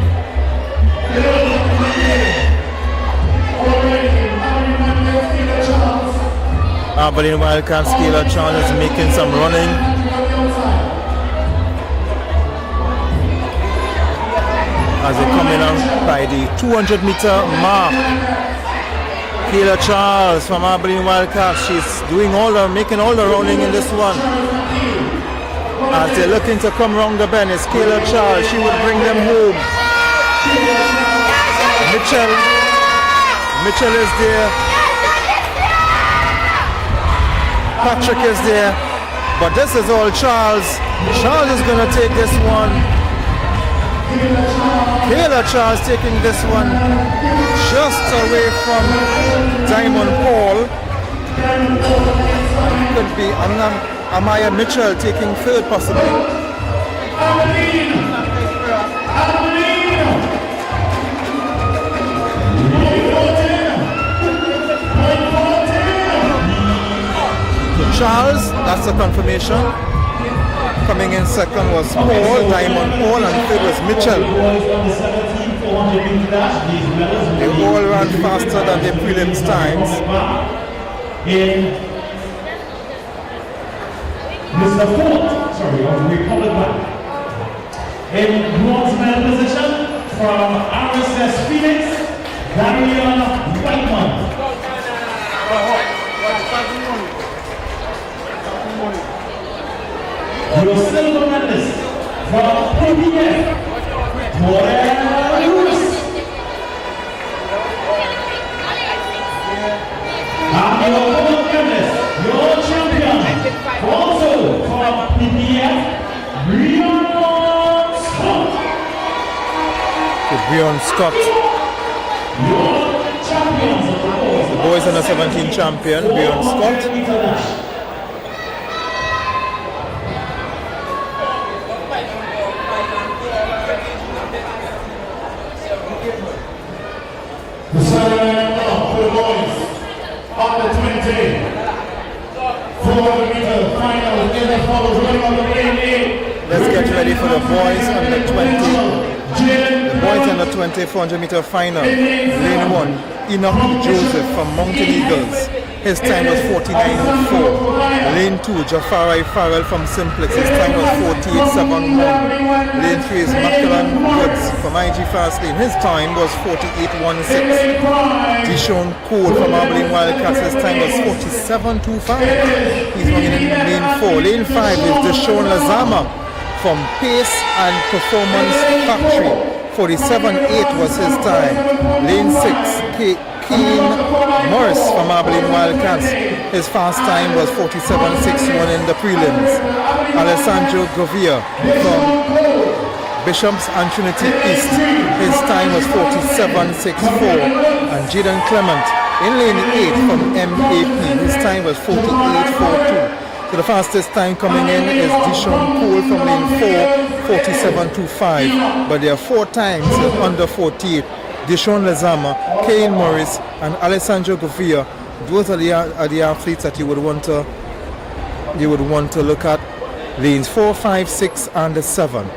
Aberdeen Wildcats Kayla Charles is making some running. As they come in by the 200 meter mark. Kayla Charles from Aberdeen Wildcats, she's doing making all the running in this one. As they're looking to come round the bend, it's Kayla Charles, she would bring them home. Mitchell is there. Patrick is there. But this is all Charles. Charles is going to take this one. Kayla Charles taking this one just away from Diamond Paul. Could be Amaya Mitchell taking third possibly. So Charles, that's the confirmation. Coming in second was Paul, Diamond Paul, and third was Mitchell. They all ran faster than their prelims times. Mr. Ford, of Republic Bank. In bronze medal position from RSS Phoenix, Darian Whiteman. Your silver medalist from PPF, Morena Lewis. And your gold medalist, your champion, also from PPF, Breon Scott. Breon Scott. The boys under 17 champion, Breon Scott. The second for the boys, under 20, 400 meter final in the follows running on the lane 8. Let's get ready for the boys under 20. The boys under 20 400 meter final. Lane 1, Enoch Joseph from Mountain Eagles. His time was 49.04. Lane 2, Jafari Farrell from Simplex. His time was 48.71. Lane 3 is Macallan Woods from IG Fast Lane. His time was 48.16. Deshaun Cole from Aberdeen Wildcats. His time was 47.25. He's running in lane 4. Lane 5 is Deshaun Lazama from Pace and Performance Factory. 47.8 was his time. Lane 6, Keen Morris from Abilene Wildcats. His fast time was 47.61 in the prelims. Alessandro Govia from Bishops and Trinity East. His time was 47.64. And Jaden Clement in lane 8 from MAP. His time was 48.42. So the fastest time coming in is Dishon Cole from lane 4, 47.25. But there are 4 times under 48. Dishon Lazama, Kane Morris, and Alessandro Govia. Those are the athletes that you would want to look at. Lanes 4, 5, 6, and 7.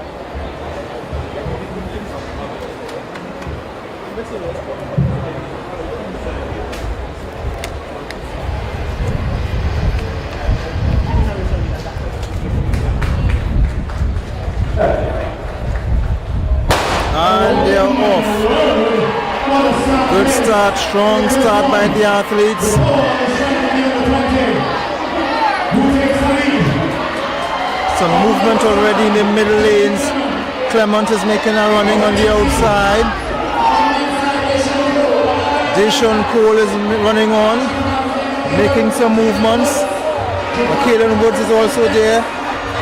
And they're off. Good start, strong start by the athletes. Some movement already in the middle lanes. Clement is making a running on the outside. Dishon Cole is running on, making some movements. Kaden Woods is also there.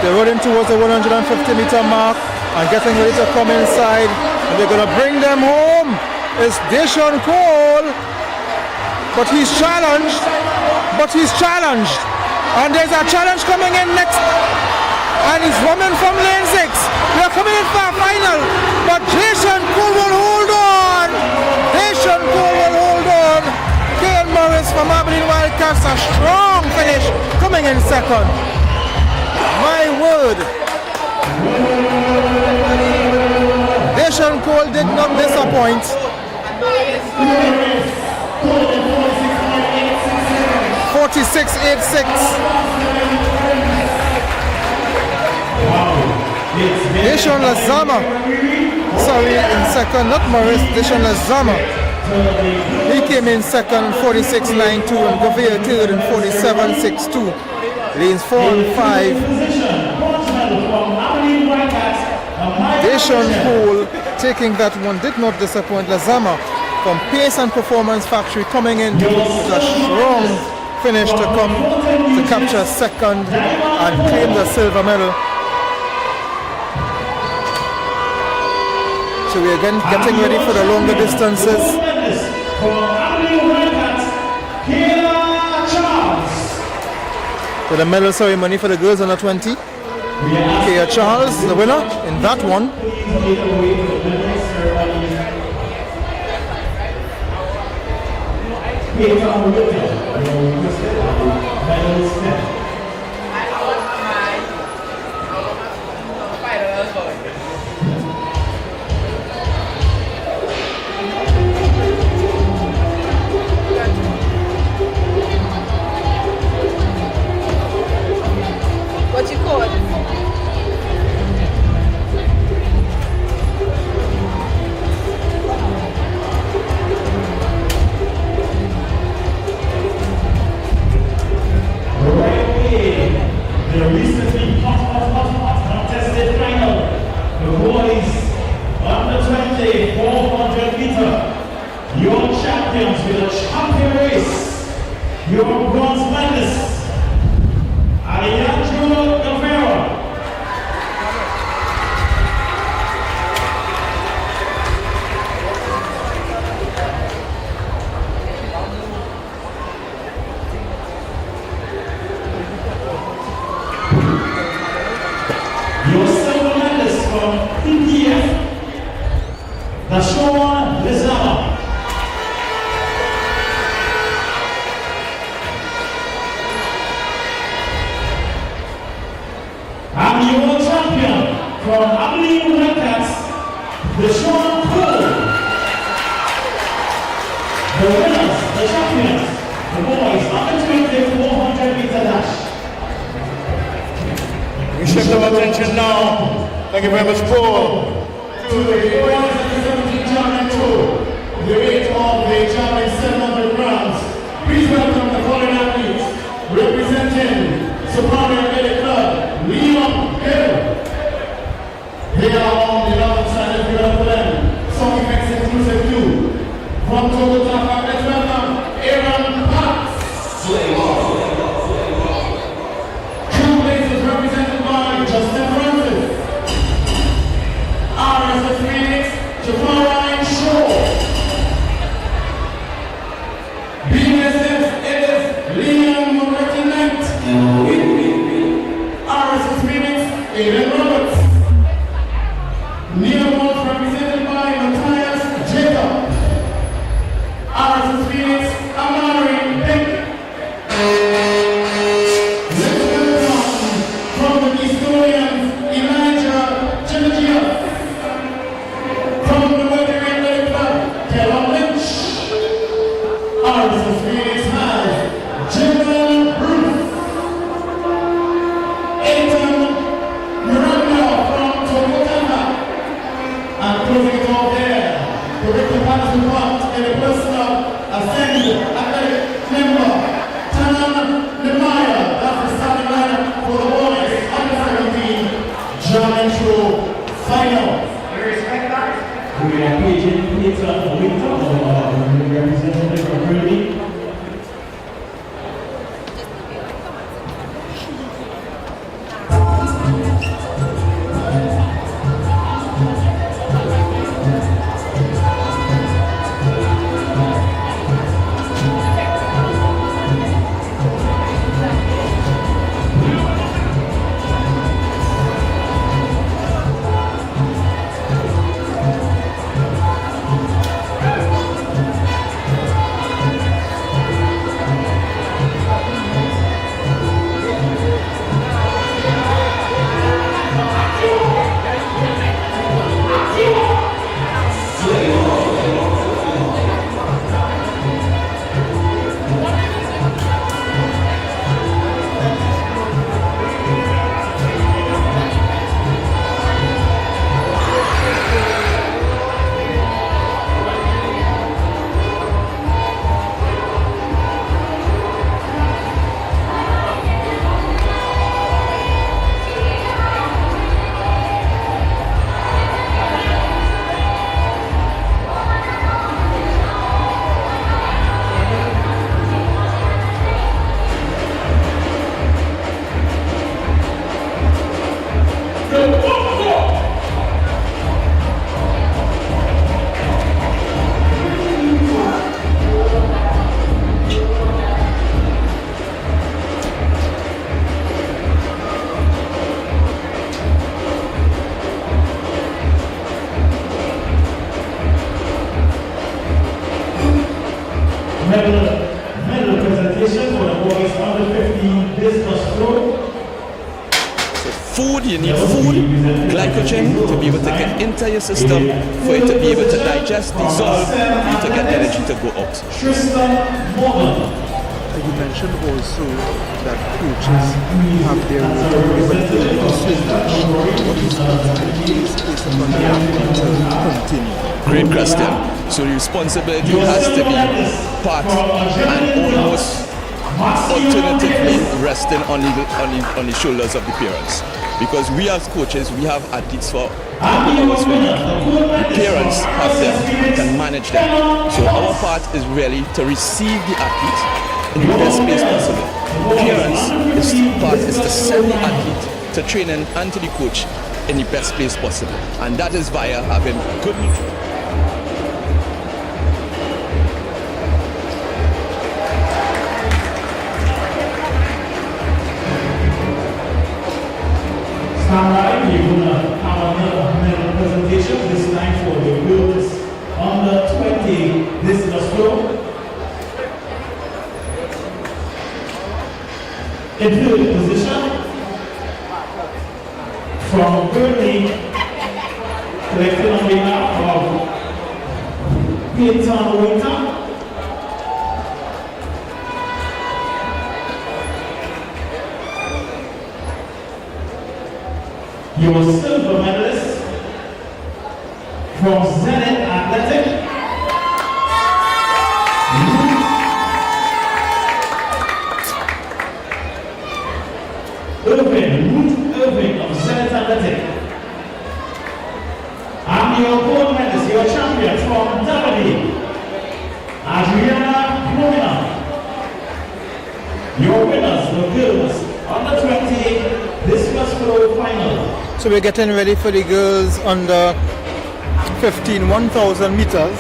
They're running towards the 150-meter mark and getting ready to come inside. And they're going to bring them home. It's Dishon Cole. But he's challenged. And there's a challenge coming in next. And he's running from lane 6. They're coming in for a final. But Dishon Cole will hold on. Kane Morris from Abilene Wildcats, a strong finish, coming in second. My word. Dishon Cole did not disappoint. 46.86. Dishon Lazama. Sorry, in second, not Morris, Dishon Lazama. He came in second, 46.92, and Govea third in 47.62. Lanes 4 and 5. Dishon Cole taking that one, did not disappoint. Lazama from Pace and Performance Factory coming in with a strong finish to come to capture second and claim the silver medal. So we are again getting ready for the longer distances. For the medal ceremony for the girls under 20. Kia Charles, the winner in that one. What you call it? The recently contested final, the boys under 20 400 meter. Your champions with a champion race, your bronze medalist, Alejandro Guevara. Your silver medalist from India, Dashon Lizama. And your champion from Abilene Wildcats, Dishon Cole. The winners, the champions, the boys under 20 400 meter dash. We shift our attention now. Thank you very much, Paul. To the 417 German Tour, the weight of the German 700 grams. Please welcome the following athletes representing Soprano Athletic Club, Leon Hill. They are on the other side of the boys under 15 discus throw. Food, you need food, glycogen to be able to get into your system, for it to be able to digest, dissolve, for you to get energy to go out. You mentioned also that coaches have their responsibility upon the athlete to continue. Great question. So the responsibility has to be part and almost alternatively resting on the shoulders of the parents. Because we as coaches, we have athletes for hours per week. The parents have them, we can manage them. So our part is really to receive the athlete in the best place possible. Parents' part is to send the athlete to training and to the coach in the best place possible. And that is via having good nutrition. Alright, we're going to have another medal presentation, this time for the girls under 20 discus throw. In third position, from Burnley, collected on behalf of Peyton Winter. Your silver medalist from Zenit Athletic, Ruth Irving of Zenit Athletic. And your gold medalist, your champion from Tobago, Adriana Plumina. Your winners, the girls under 20 discus throw final. So we're getting ready for the girls under 15 1,000 meters,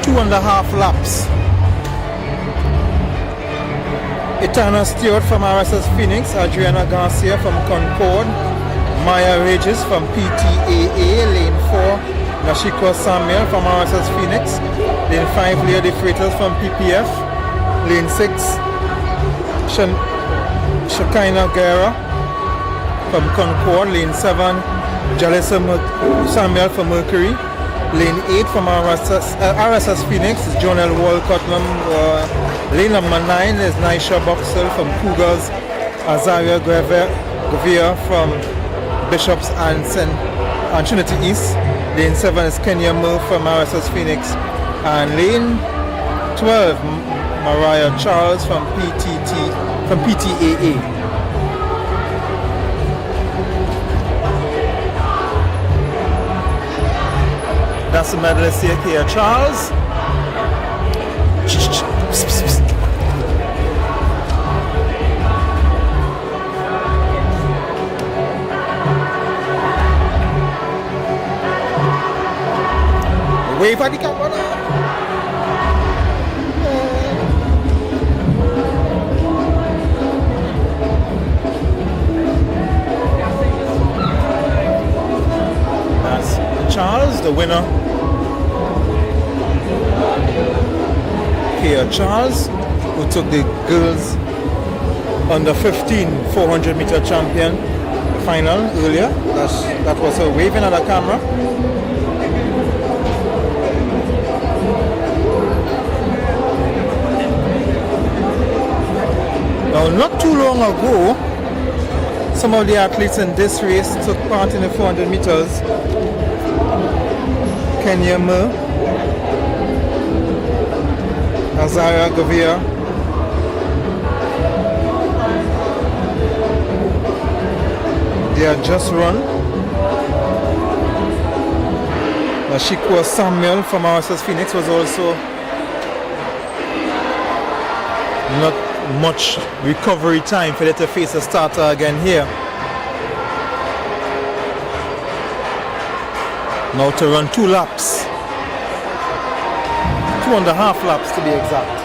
2.5 laps. Etana Stewart from RSS Phoenix, Adriana Garcia from Concord, Maya Regis from PTAA, lane 4, Nashikwa Samuel from RSS Phoenix, lane 5, Leah De Freitas from PPF, lane 6, Shekinah Guerra from Concord, lane 7, Jalissa Samuel from Mercury, lane 8 from RSS Phoenix is Jonel Walcott. Lane number 9 is Naisha Boxell from Cougars, Azaria Govia from Bishops and Trinity East. Lane 7 is Kenya Moore from RSS Phoenix, and lane 12 Mariah Charles from PTAA. That's the medalist here, Charles. Wave at the camera now. That's Charles, the winner. Here, Charles, who took the girls under 15 400 meter champion final earlier. That was her waving at the camera. Now, not too long ago, some of the athletes in this race took part in the 400 meters. Kenya Moore, Azaria Govia, they had just run. Nashikwa Samuel from RSS Phoenix was also not much recovery time for them to face a starter again here. Now to run 2 laps. 2.5 laps to be exact.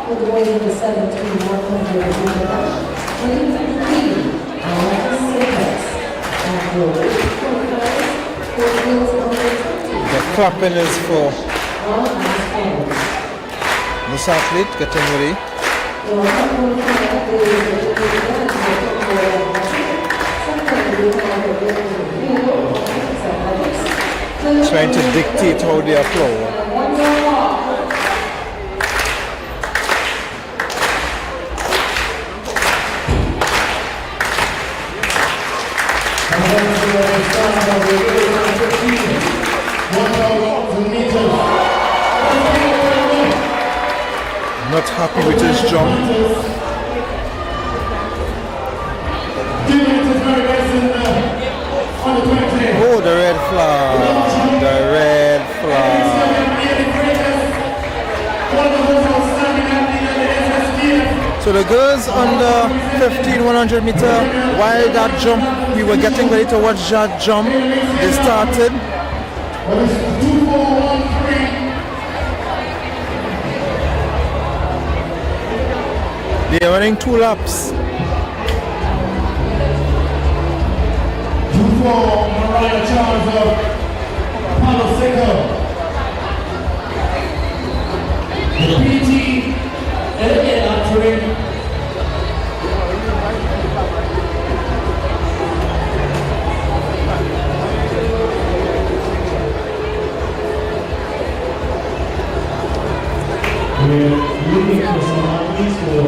for the boys in the 17-100 meter dash. 2023, and the 45 for the girls under 20. The clapping is for this athlete getting ready. Trying to dictate how they applaud. Not happy with his jump. Oh, the red flag. The red flag. So the girls under 15-100 meter, while that jump, we were getting ready to watch that jump, they started. They are running 2 laps. Mariah Charles of Palo Seco. The PT entering. We're looking for some athletes for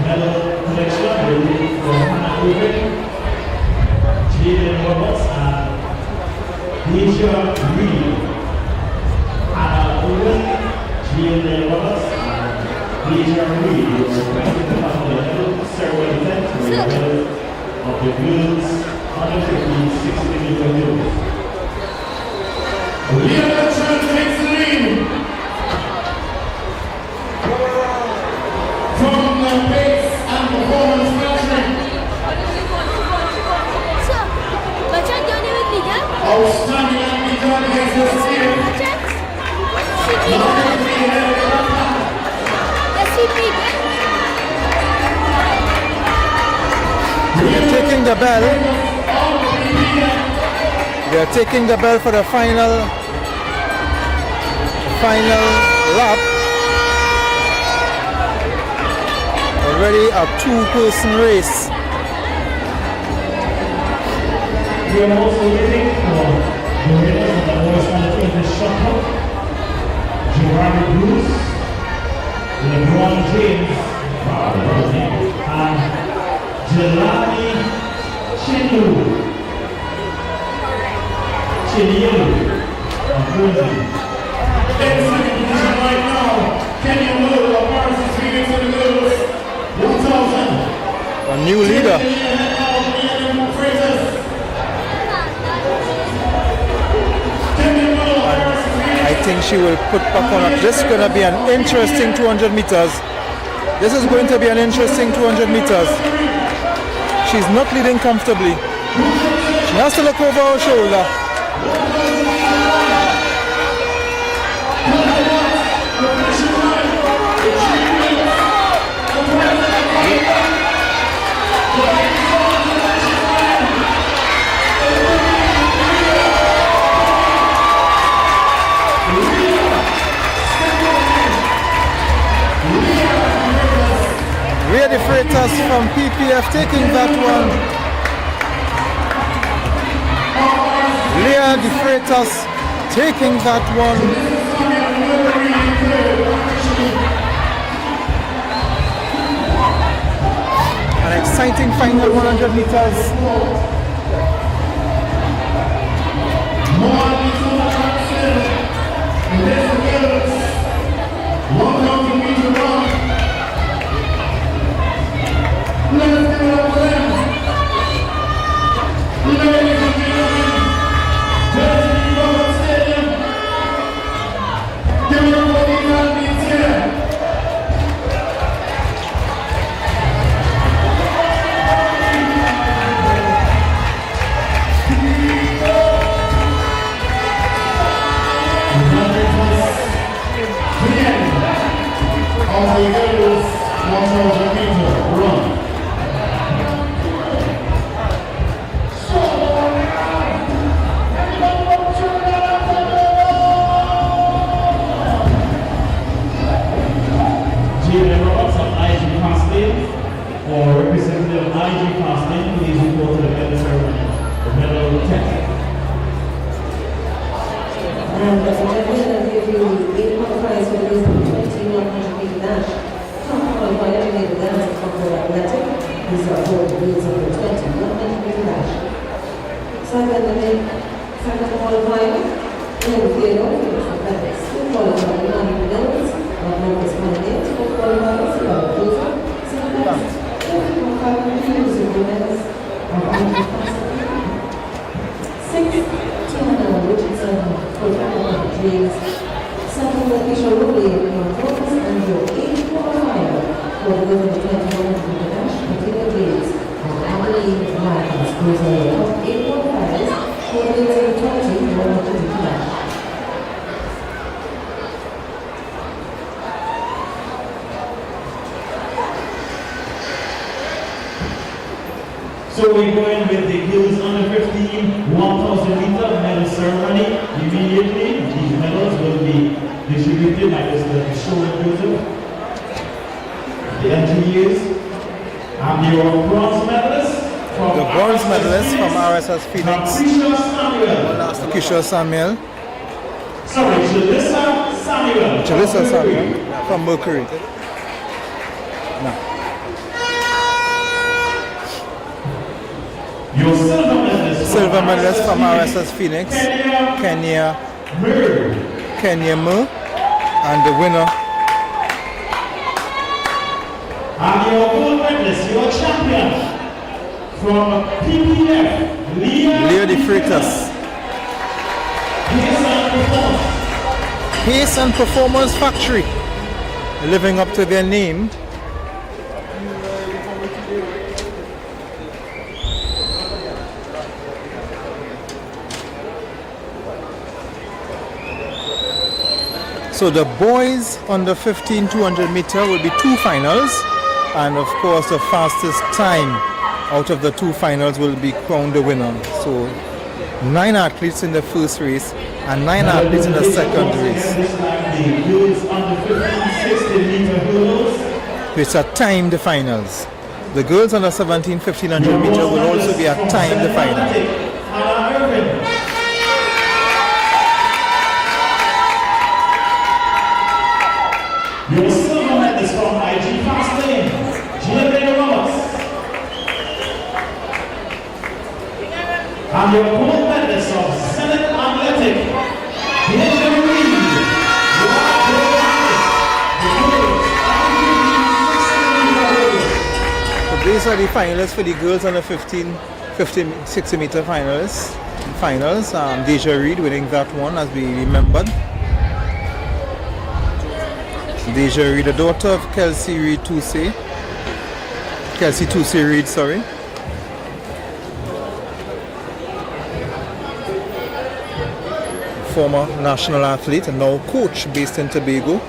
medal collection. We're looking for Hannah Rubin, Jaden Roberts, and Deja Reed. Hannah Rubin, Jaden Roberts, and Deja Reed were requested to come to the medal ceremony event for the medal of the girls under 15 60-meter girls. Leah Trent takes the lead. From the pace and performance factory. Outstanding athlete done against the steer. They're taking the bell. They're taking the bell for the final lap. Already a 2-person race. We are also waiting for the winners of the World Championship shot put. Giovanni Bruce, LeBron James, and Jelani Chinlu of Brazil. In second position right now, Kenya Miller of Paris is leading to the girls. 1,000. A new leader. I think she will put back on it. This is going to be an interesting 200 meters. This is going to be an interesting 200 meters. She's not leading comfortably. She has to look over her shoulder. We're the freighters from PPF taking that one. Leah the freighters taking that one. An exciting final 100 meters. All the girls 1,000 meter run. Jalen Roberts of IG Casting, or representative of IG Casting, please report to the medal ceremony. The medal 10. And the winner give you 8 qualifiers for the 2100 meter dash. Top qualifier to make the dance from the athletic. These are all the wheels of the 2100 meter dash. Second qualifier, in Theodore, athletics. 2 qualifiers, 100 medals. One Marcus Manning, 4 qualifiers, Cruiser. Second, 4 Cruiser medals of IG Casting. 6, Tiana Richardson, James, 7 Keisha Rowley, your focus, and your 8 qualifier for the women 2100 meter dash, Katina James, and Emily Marcus. Those are your top 8 qualifiers for the women 2100 meter dash. So we're going with the girls under 15 1,000 meter medal ceremony. Immediately, these medals will be distributed by Mr. Show Joseph. The engineers and your bronze medalists from The bronze medalist from RSS Phoenix, Keisha Samuel. Sorry, Jalissa Samuel. Jalissa Samuel from Mercury. No. Your silver medalist from RSS Phoenix, Kenya Mu, and the winner. And your gold medalist, your champion from PPF, Leo de Freitas. Pace and Performance Factory, living up to their name. So the boys under 15 200 meter will be 2 finals, and of course the fastest time out of the 2 finals will be crowned the winner. So 9 athletes in the first race and 9 athletes in the second race. Which are timed finals. The girls under 17 1500 meter will also be a timed final. Your silver medalist from IG Casting, Jalen Roberts. And your gold medalist of Senate Athletic, Deja Reed. So these are the finalists for the girls under 15 60 meter finals. Deja Reed winning that one, as we remembered. Deja Reed, the daughter of Kelsey Tousey Reed, sorry. Former national athlete and now coach based in Tobago.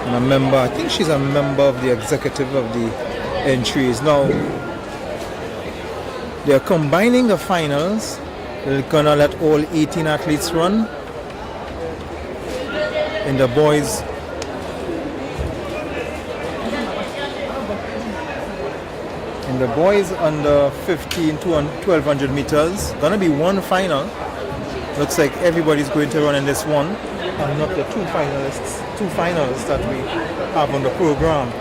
And a member, I think she's a member of the executive of the entries. Now, they're combining the finals. They're gonna let all 18 athletes run. In the boys, under 15 to 1200 meters, gonna be 1 final. Looks like everybody's going to run in this one, and not the 2 finalists that we have on the program.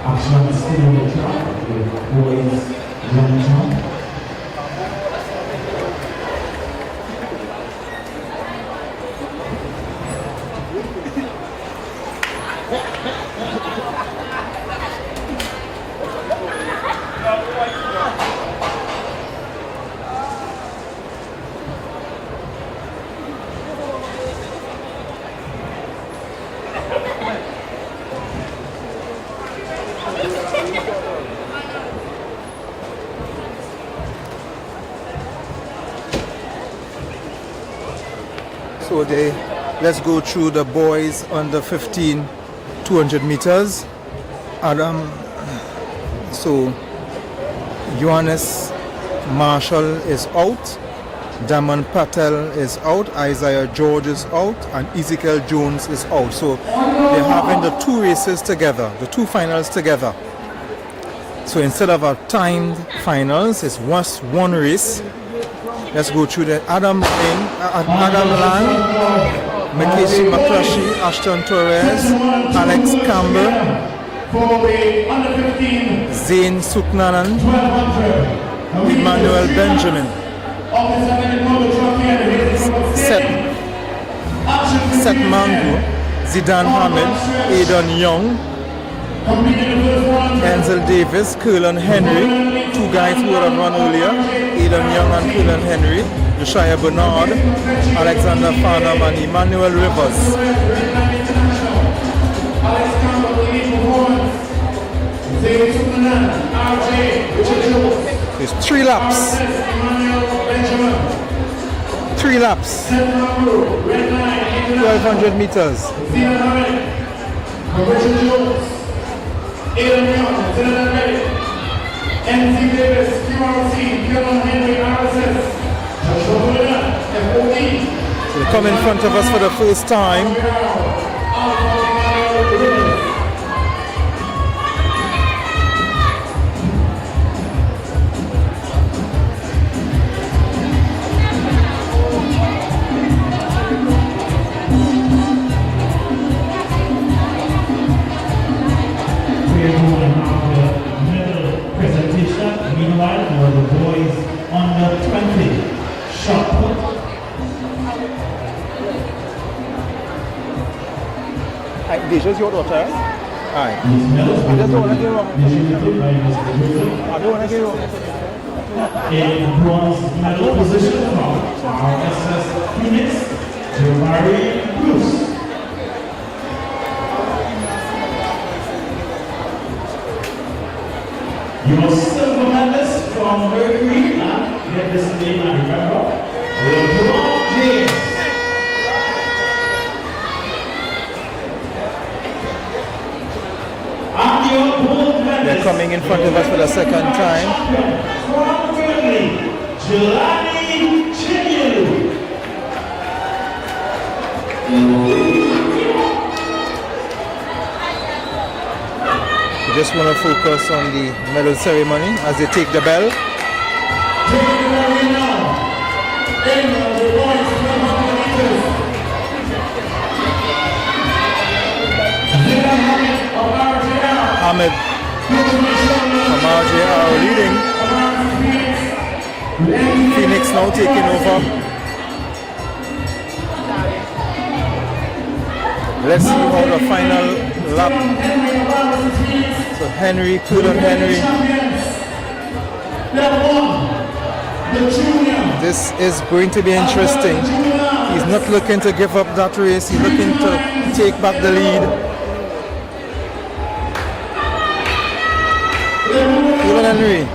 Action still on the track with boys long jump. So let's go through the boys under 15 200 meters. So Johannes Marshall is out, Damon Patel is out, Isaiah George is out, and Ezekiel Jones is out. So they're having the two races together, the two finals together. So instead of a timed finals, it's just one race. Let's go through the Adam Land, Makeshi McClushy, Ashton Torres, Alex Campbell, Zane Suknanan, Emmanuel Benjamin, Seth Mango, Zidane Hamid, Aidan Young, Enzel Davis, Curlin Henry, two guys who would have run earlier, Aidan Young and Curlin Henry, Josiah Bernard, Alexander Farnham and Emmanuel Rivers. It's 3 laps. 3 laps. 1200 meters. NC Davis, QRC, Kevin Henry, RSS, So they come in front of us for the first time. Meanwhile, for the boys under 20 shot put. This is your daughter? Aye. I don't want to get wrong. I don't want to get wrong. In bronze medal position from RSS Phoenix, Jabari Bruce. Your silver medalist from Mercury, and get this name and remember, LeBron James. And your gold medalist. They're coming in front of us for the second time. From Germany, Jelani Chinyelu. We just want to focus on the medal ceremony as they take the bell. Ahmed from RJR leading. Phoenix now taking over. Let's see how the final lap. So Henry, Curlin Henry. This is going to be interesting. He's not looking to give up that race. He's looking to take back the lead. Curlin Henry.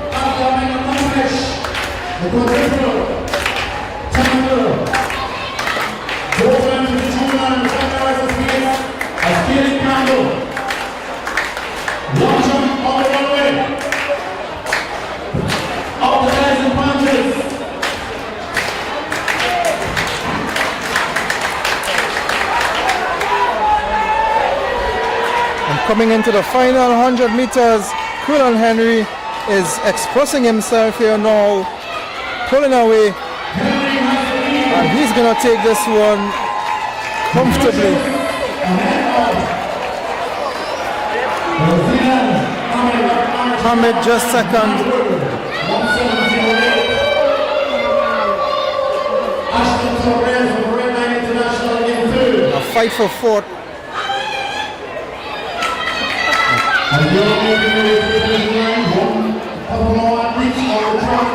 Coming into the final 100 meters, Curlin Henry is expressing himself here now, pulling away And he's going to take this one comfortably. Hamid just second. A fight for fourth. And you're making your way to the finish line. One couple more athletes on the track.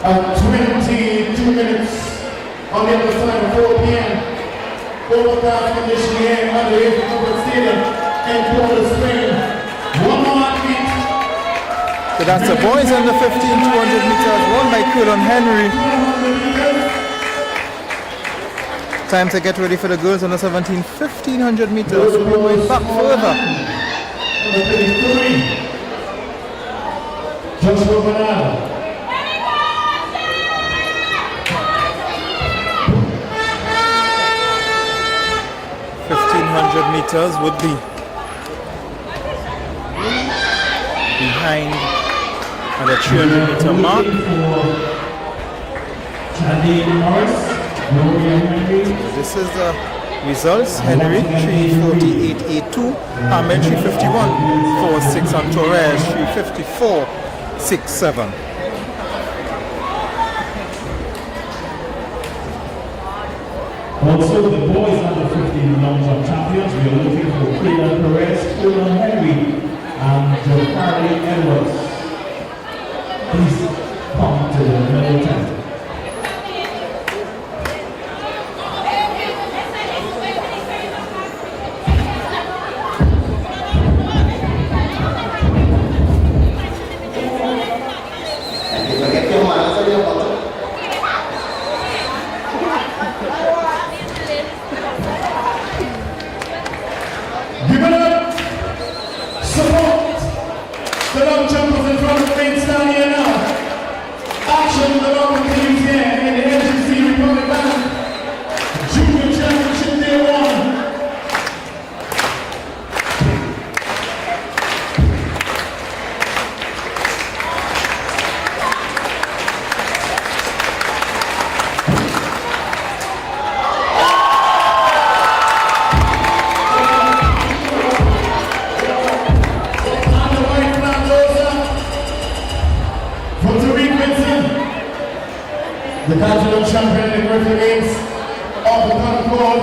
At 22 minutes on the other side of 4 p.m. Overcast condition here at the Ace Covered Stadium in Port of Spain. One more athlete. So that's the boys in the 15-200 meters, won by Colin Henry. Time to get ready for the girls on the 1500 meters. We're going back further. Joshua Banana. 1500 meters would be behind at the 300 meter mark. This is the results. Henry 3:48.82, Ahmed 3:51.46, and Torres 3:54.67. Also, the boys under 15 long jump champions, we are looking for Kayla Perez, Colin Henry, and Jokari Edwards. Please come to the medal tent. Give it up! Support the long jumpers in front of the ring stand here now. Action the long teams here in the NGC Republic Bank Junior Championship Day 1. The national champion in the Griffin Games of the Concord.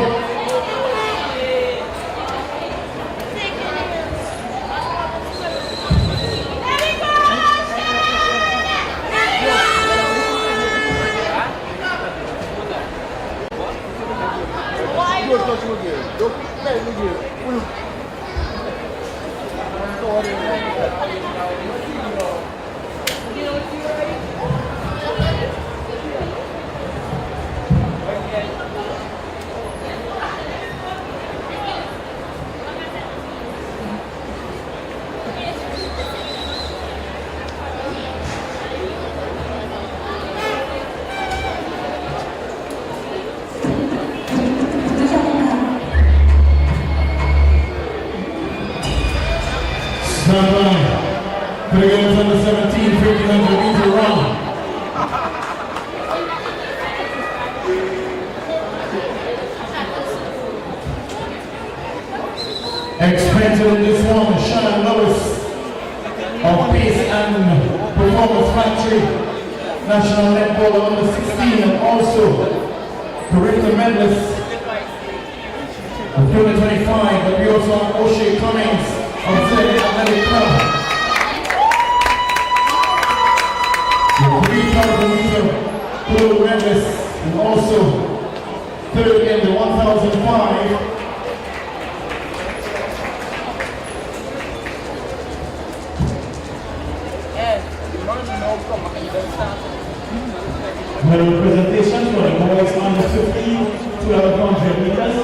Stand by for the girls under 17, 1500 meter run. Expected in this one, Shannon Lewis of Pace and Performance Factory, National Netball under 16, and also curriculum medalist of 2025, but we also have O'Shea Cummings of the Athletic Club. The 3,000 meter gold medalist, and also third in the 1,005. Medal presentation for the boys under 15, 200 meters.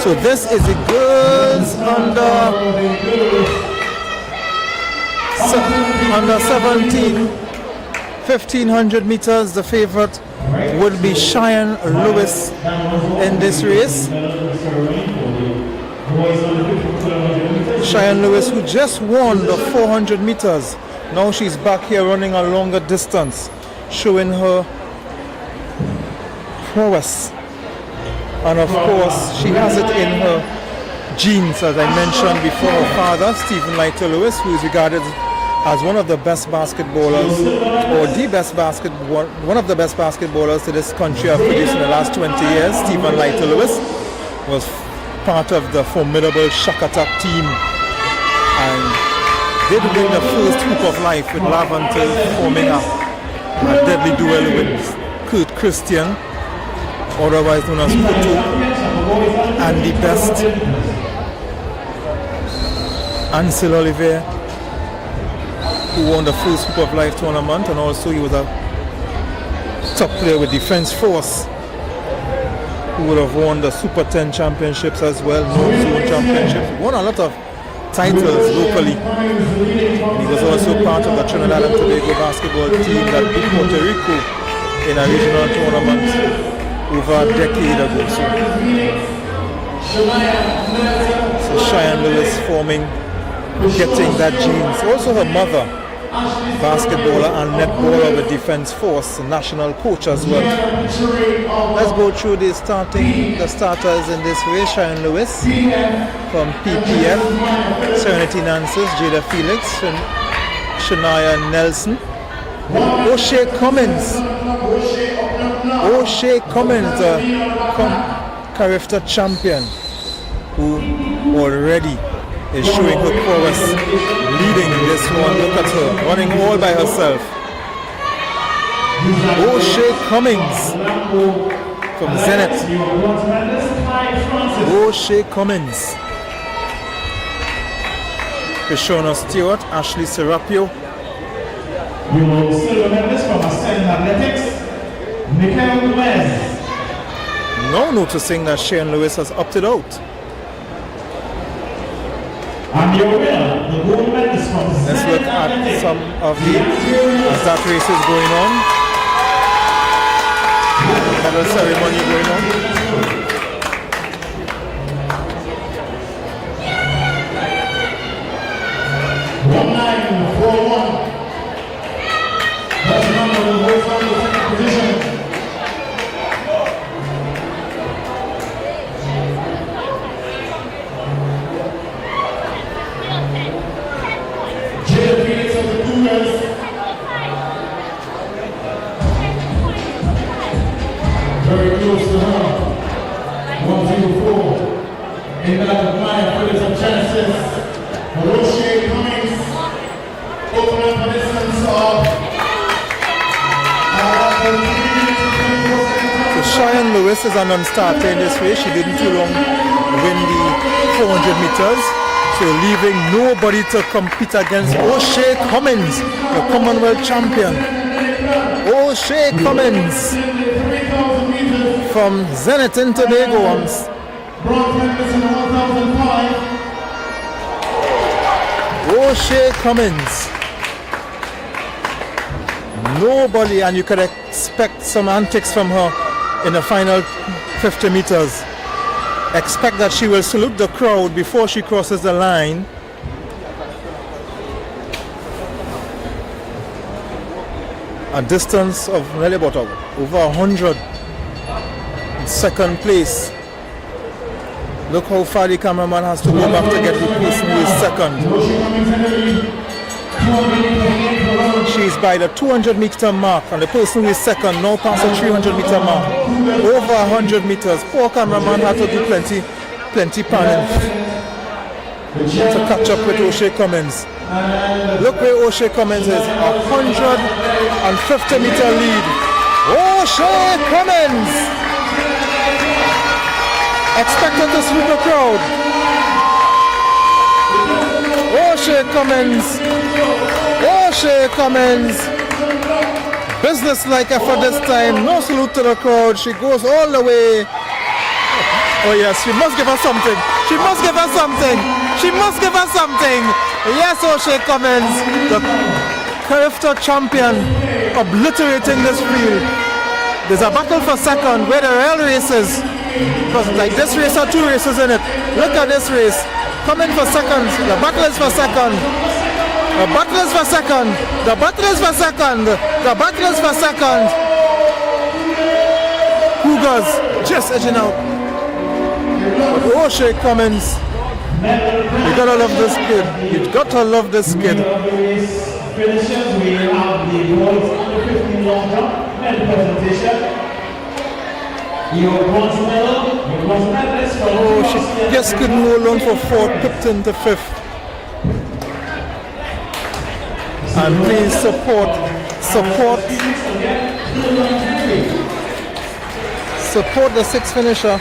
So this is the girls under 17, 1500 meters. The favorite would be Cheyenne Lewis in this race. Cheyenne Lewis, who just won the 400 meters. Now she's back here running a longer distance, showing her prowess. And of course, she has it in her genes, as I mentioned before. Her father, Stephen Leiter Lewis, who is regarded as one of the best basketballers, or one of the best basketballers to this country have produced in the last 20 years. Stephen Leiter Lewis was part of the formidable Shock Attack team and did win the first Hoop of Life with Lavonte forming a deadly duel with Kurt Christian, otherwise known as Kutu, and the best Ansel Olivier, who won the first Hoop of Life tournament, and also he was a top player with Defense Force, who would have won the Super 10 championships as well, North Zone championships, won a lot of titles locally. He was also part of the Trinidad and Tobago basketball team that beat Puerto Rico in a regional tournament over a decade ago. So Cheyenne Lewis getting that genes. Also her mother, basketballer and netballer with Defense Force, national coach as well. Let's go through the starters in this race. Cheyenne Lewis from PPF, Serenity Nances, Jada Felix, Shania Nelson, O'Shea Cummins, the Carifta champion, who already is showing her prowess, leading this one. Look at her, running all by herself. O'Shea Cummins from Zenith. O'Shea Cummins. Krishona Stewart, Ashley Serapio. Silver medalist from Ascend Athletics, Michael Gomez. Now noticing that Cheyenne Lewis has opted out. And your winner, the gold medalist from Let's look at some of the, as that race is going on, medal ceremony going on. That's number one, the second position. Jada Felix of the Cougars. Very close to her. 104. In that of Maya Phillips of Genesis. O'Shea Cummings. Open up a distance of So Cheyenne Lewis is a non-starter in this race. She didn't too long win the 400 meters. So leaving nobody to compete against O'Shea Cummins, the Commonwealth champion. O'Shea Cummins from Zenith and Tobago. O'Shea Cummins. Nobody, and you could expect some antics from her in the final 50 meters. Expect that she will salute the crowd before she crosses the line. A distance of nearly about over 100. In second place. Look how far the cameraman has to go back to get the person who is second. She's by the 200 meter mark, and the person who is second now past the 300 meter mark. Over 100 meters. Poor cameraman had to do plenty panning to catch up with O'Shea Cummins. Look where O'Shea Cummins is, 150 meter lead. O'Shea Cummins! Expected to sweep the crowd. O'Shea Cummins. O'Shea Cummins. Business-like effort this time. No salute to the crowd. She goes all the way Oh yes, she must give us something. She must give us something. She must give us something. Yes, O'Shea Cummins, the Carifta champion, obliterating this field. There's a battle for second where the real race is. Because like this race are two races in it. Look at this race. Coming for second. The battle is for second. The battle is for second. The battle is for second. The battle is for second. Cougars just edging out. But O'Shea Cummins, you gotta love this kid. You gotta love this kid. Finishes, we have the boys under 15 long jump medal presentation. Your bronze medalist from She just couldn't hold on for fourth, pipped into fifth. And please support the sixth finisher.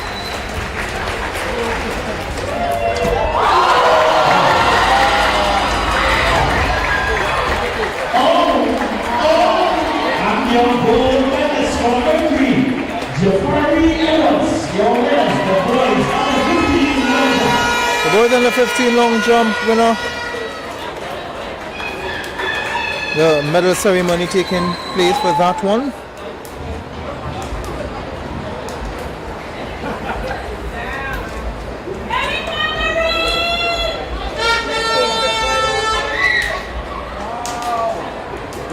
your gold medalist from victory, Jafari Evans, your winners, the boys under 15 long jump. The boys under 15 long jump winner. The medal ceremony taking place for that one.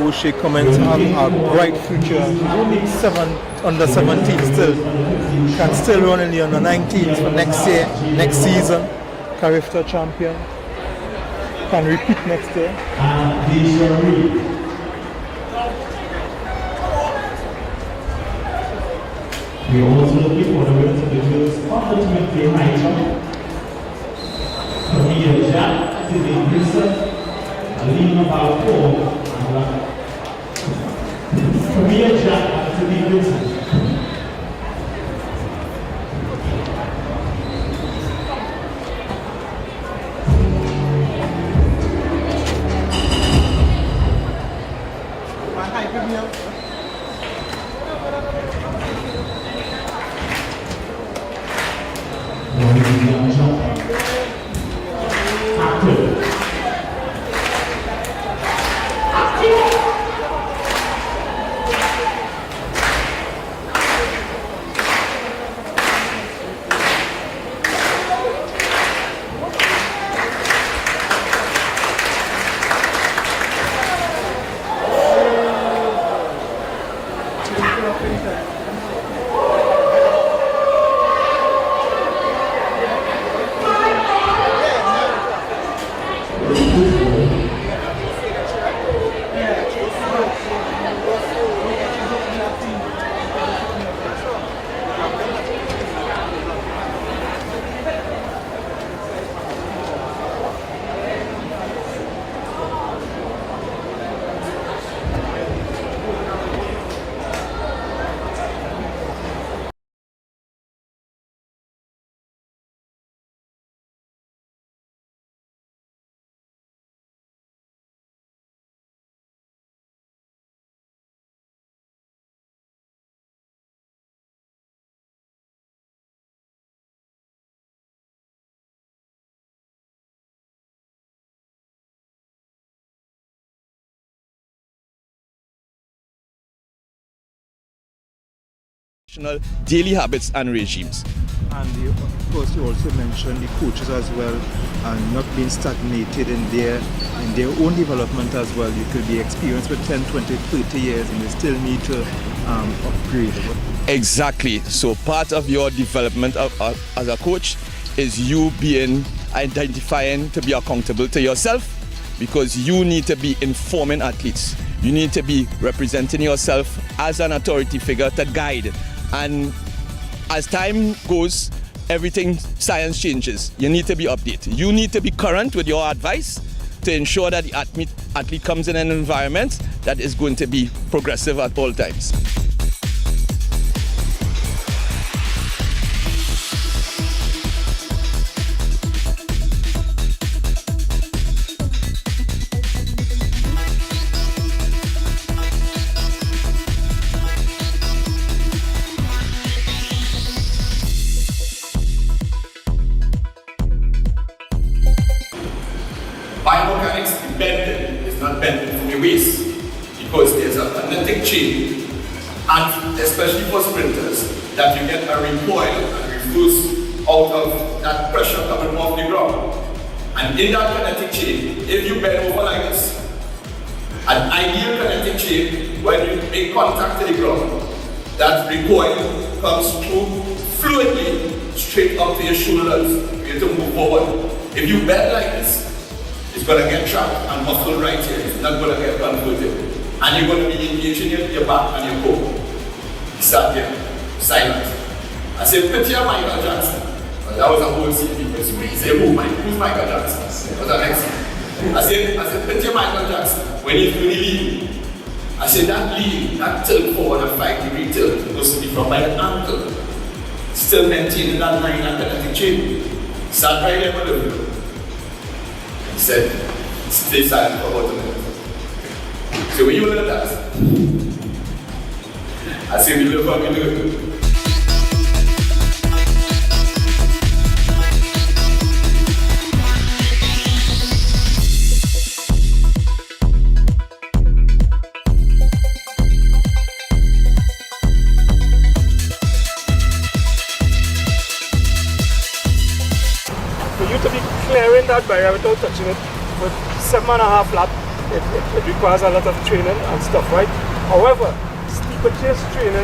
O'Shea Cummins have a bright future. Only under 17 still. Can still run in the under 19s for next year, next season. Carifta champion. Can repeat next year. We are also looking for the winners of the girls under 20 high jump. Camille Jack, Sydney Grissom, Alina Balfour, Camille Jack, Sydney Grissom. Daily habits and regimes. And you, of course, you also mentioned the coaches as well, and not being stagnated in their own development as well. You could be experienced with 10, 20, 30 years and you still need to upgrade. Exactly. So part of your development as a coach is you identifying to be accountable to yourself, because you need to be informing athletes. You need to be representing yourself as an authority figure to guide. And as time goes, science changes. You need to be updated. You need to be current with your advice to ensure that the athlete comes in an environment that is going to be progressive at all times. kinetic chain, and especially for sprinters, that you get a recoil and reverse out of that pressure coming off the ground. And in that kinetic chain, if you bend over like this, an ideal kinetic chain, when you make contact to the ground, that recoil comes through fluidly straight up to your shoulders for you to move forward. If you bend like this, it's going to get trapped and muscle right here. It's not going to get converted. And you're going to be engaging your back and your core. Start here, silent. I say, picture Michael Jackson. But that was a whole scene. People say, who's Michael Jackson? What's the next scene? I said, picture Michael Jackson when he's doing the lean. I said, that lean, that tilt forward, a 5-degree tilt, goes to be from my ankle. Still maintaining that line and kinetic chain. Start right there with him. He said, stay silent for about a minute. So when you learn that, I said, you look fucking good. Clearing that barrier without touching it with 7.5 lap, it requires a lot of training and stuff, right? However, steeplechase training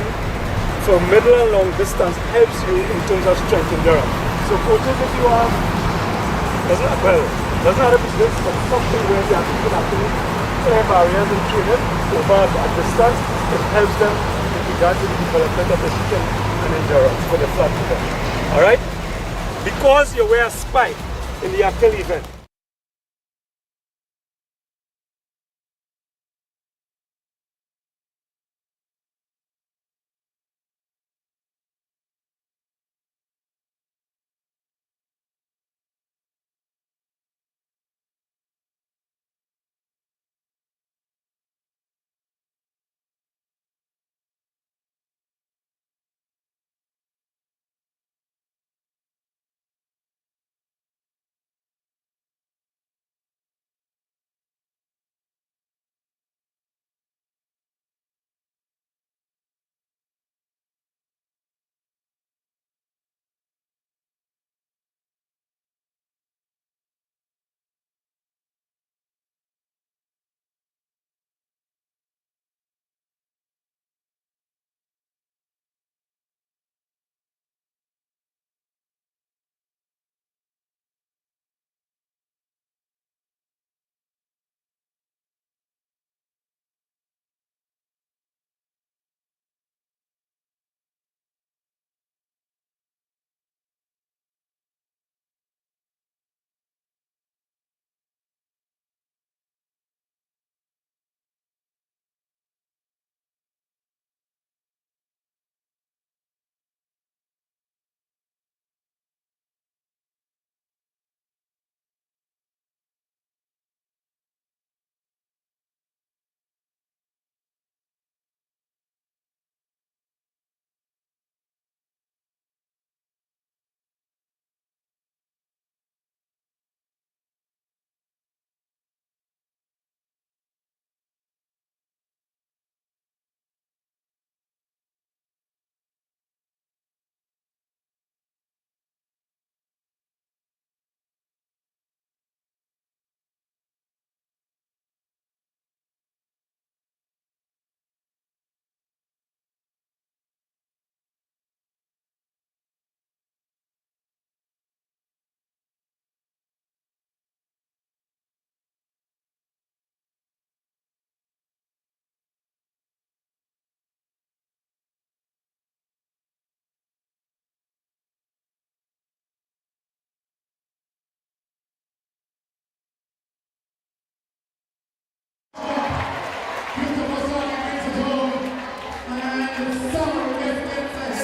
for middle and long distance helps you in terms of strength endurance. So coaches, if you have, doesn't have to be this, but something where they actually clear barriers in training over a distance, it helps them in regard to the development of the strength and endurance for the flat footer. Alright? Because you wear a spike in the actual event.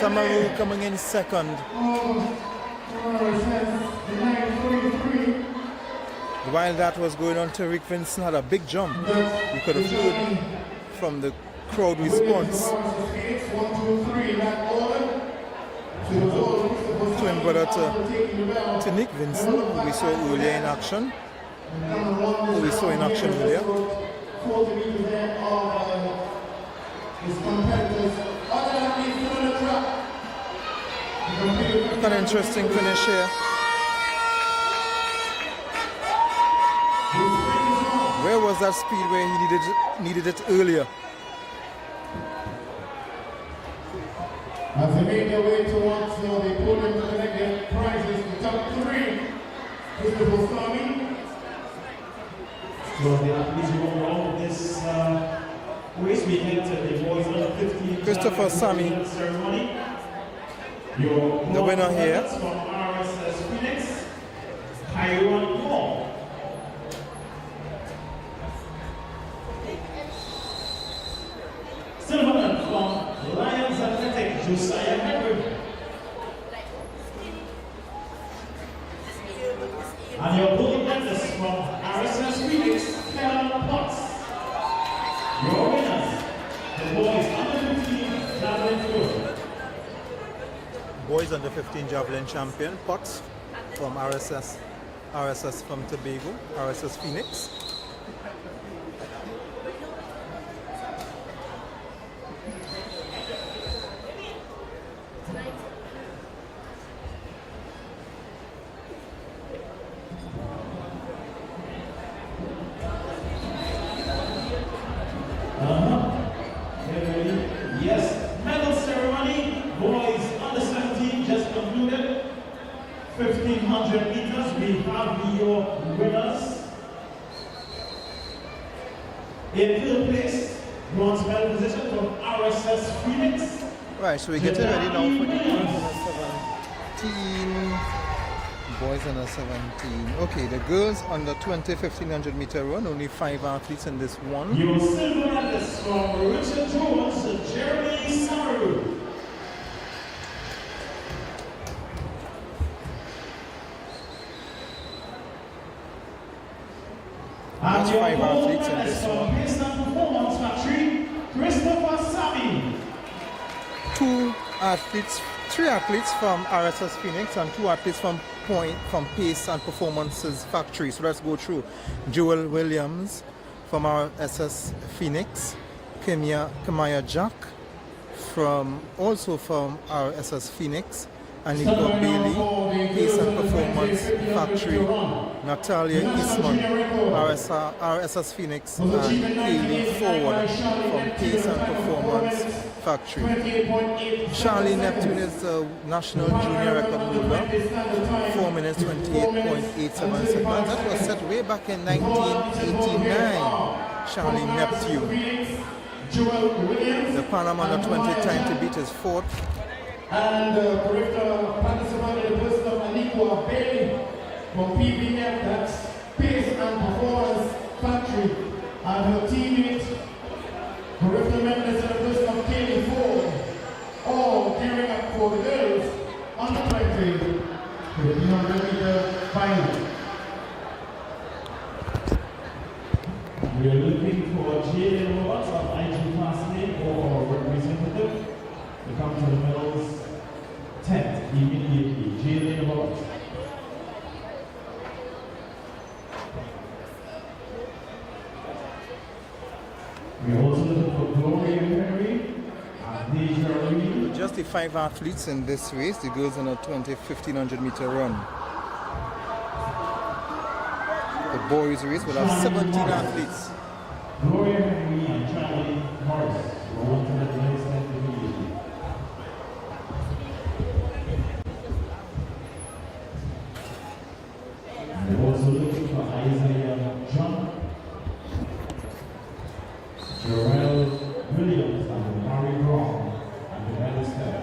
Samaru coming in second. While that was going on, Tariq Vincent had a big jump. You could have heard from the crowd response. Twin brother to Nick Vincent, who we saw earlier in action. his competitors, other athletes still on the track. An interesting finish here. Where was that speed where he needed it earlier? As they make their way towards the podium to collect their prizes, the top three, Christopher Sami. So the athletes who go on this race, we head to the boys under 15 Christopher Sami, ceremony. the winner here. From RSS Phoenix, Tyrone Moore. Silverman from Lions Athletic, Josiah Edward. And your gold medalist from RSS Phoenix, Kevin Potts. Your winners, the boys under 15 javelin throw. Boys under 15 javelin champion, Potts from RSS from Tobago, RSS Phoenix. Yes, medal ceremony. Boys under 17 just concluded. 1500 meters. We have your winners. In third place, bronze medal position from RSS Phoenix. Right, so we're getting ready now for the boys under 17. Okay, the girls under 20 1500 meter run, only 5 athletes in this one. Your silver medalist from Richard Jones, Jeremy Samaru. There's 5 athletes in this one. Pace and Performance Factory, Christopher Sami. 3 athletes from RSS Phoenix and 2 athletes from Pace and Performances Factory. So let's go through. Joel Williams from RSS Phoenix, Kamaya Jack also from RSS Phoenix, Anika Bailey, Pace and Performance Factory, Natalia Eastman, RSS Phoenix, and Haley Ford from Pace and Performance Factory. Charlie Neptune is the national junior record holder, 4 minutes 28.87 seconds. That was set way back in 1989. Charlie Neptune. The Panama under 20 time to beat his 4th. And participant in the person of Anika Bailey from PBF, that's Pace and Performance Factory, and her teammate, Director Members in the person of Haley Ford, all gearing up for the girls under 20 to the 100 meter final. We are looking for Jalen Roberts of IG Class name or representative to come to the medals tent immediately. Jalen Roberts. We are also looking for Gloria Henry and Deja Reed. Just the 5 athletes in this race. The girls in a 20 1500 meter run. The boys race will have 17 athletes. Gloria Henry and Charlie Morris will want to the medals tent immediately. We're also looking for Isaiah John, Jarrell Williams, and Mary Brown, and the medal stand.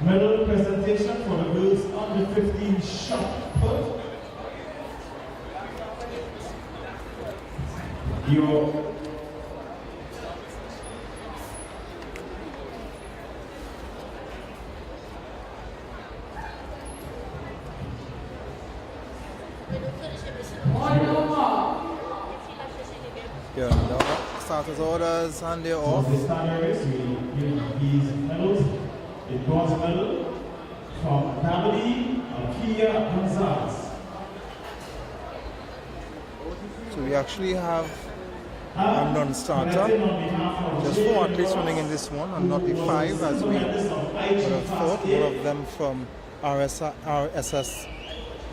Medal presentation for the girls under 15 shot put. your Yeah, the starters orders and they're off. the standard race, we give these medals. A bronze medal from Tabby Kia Gonzalez. So we actually have a non-starter. Just 4 athletes running in this one and not the 5 as we would have thought. One of them from RSS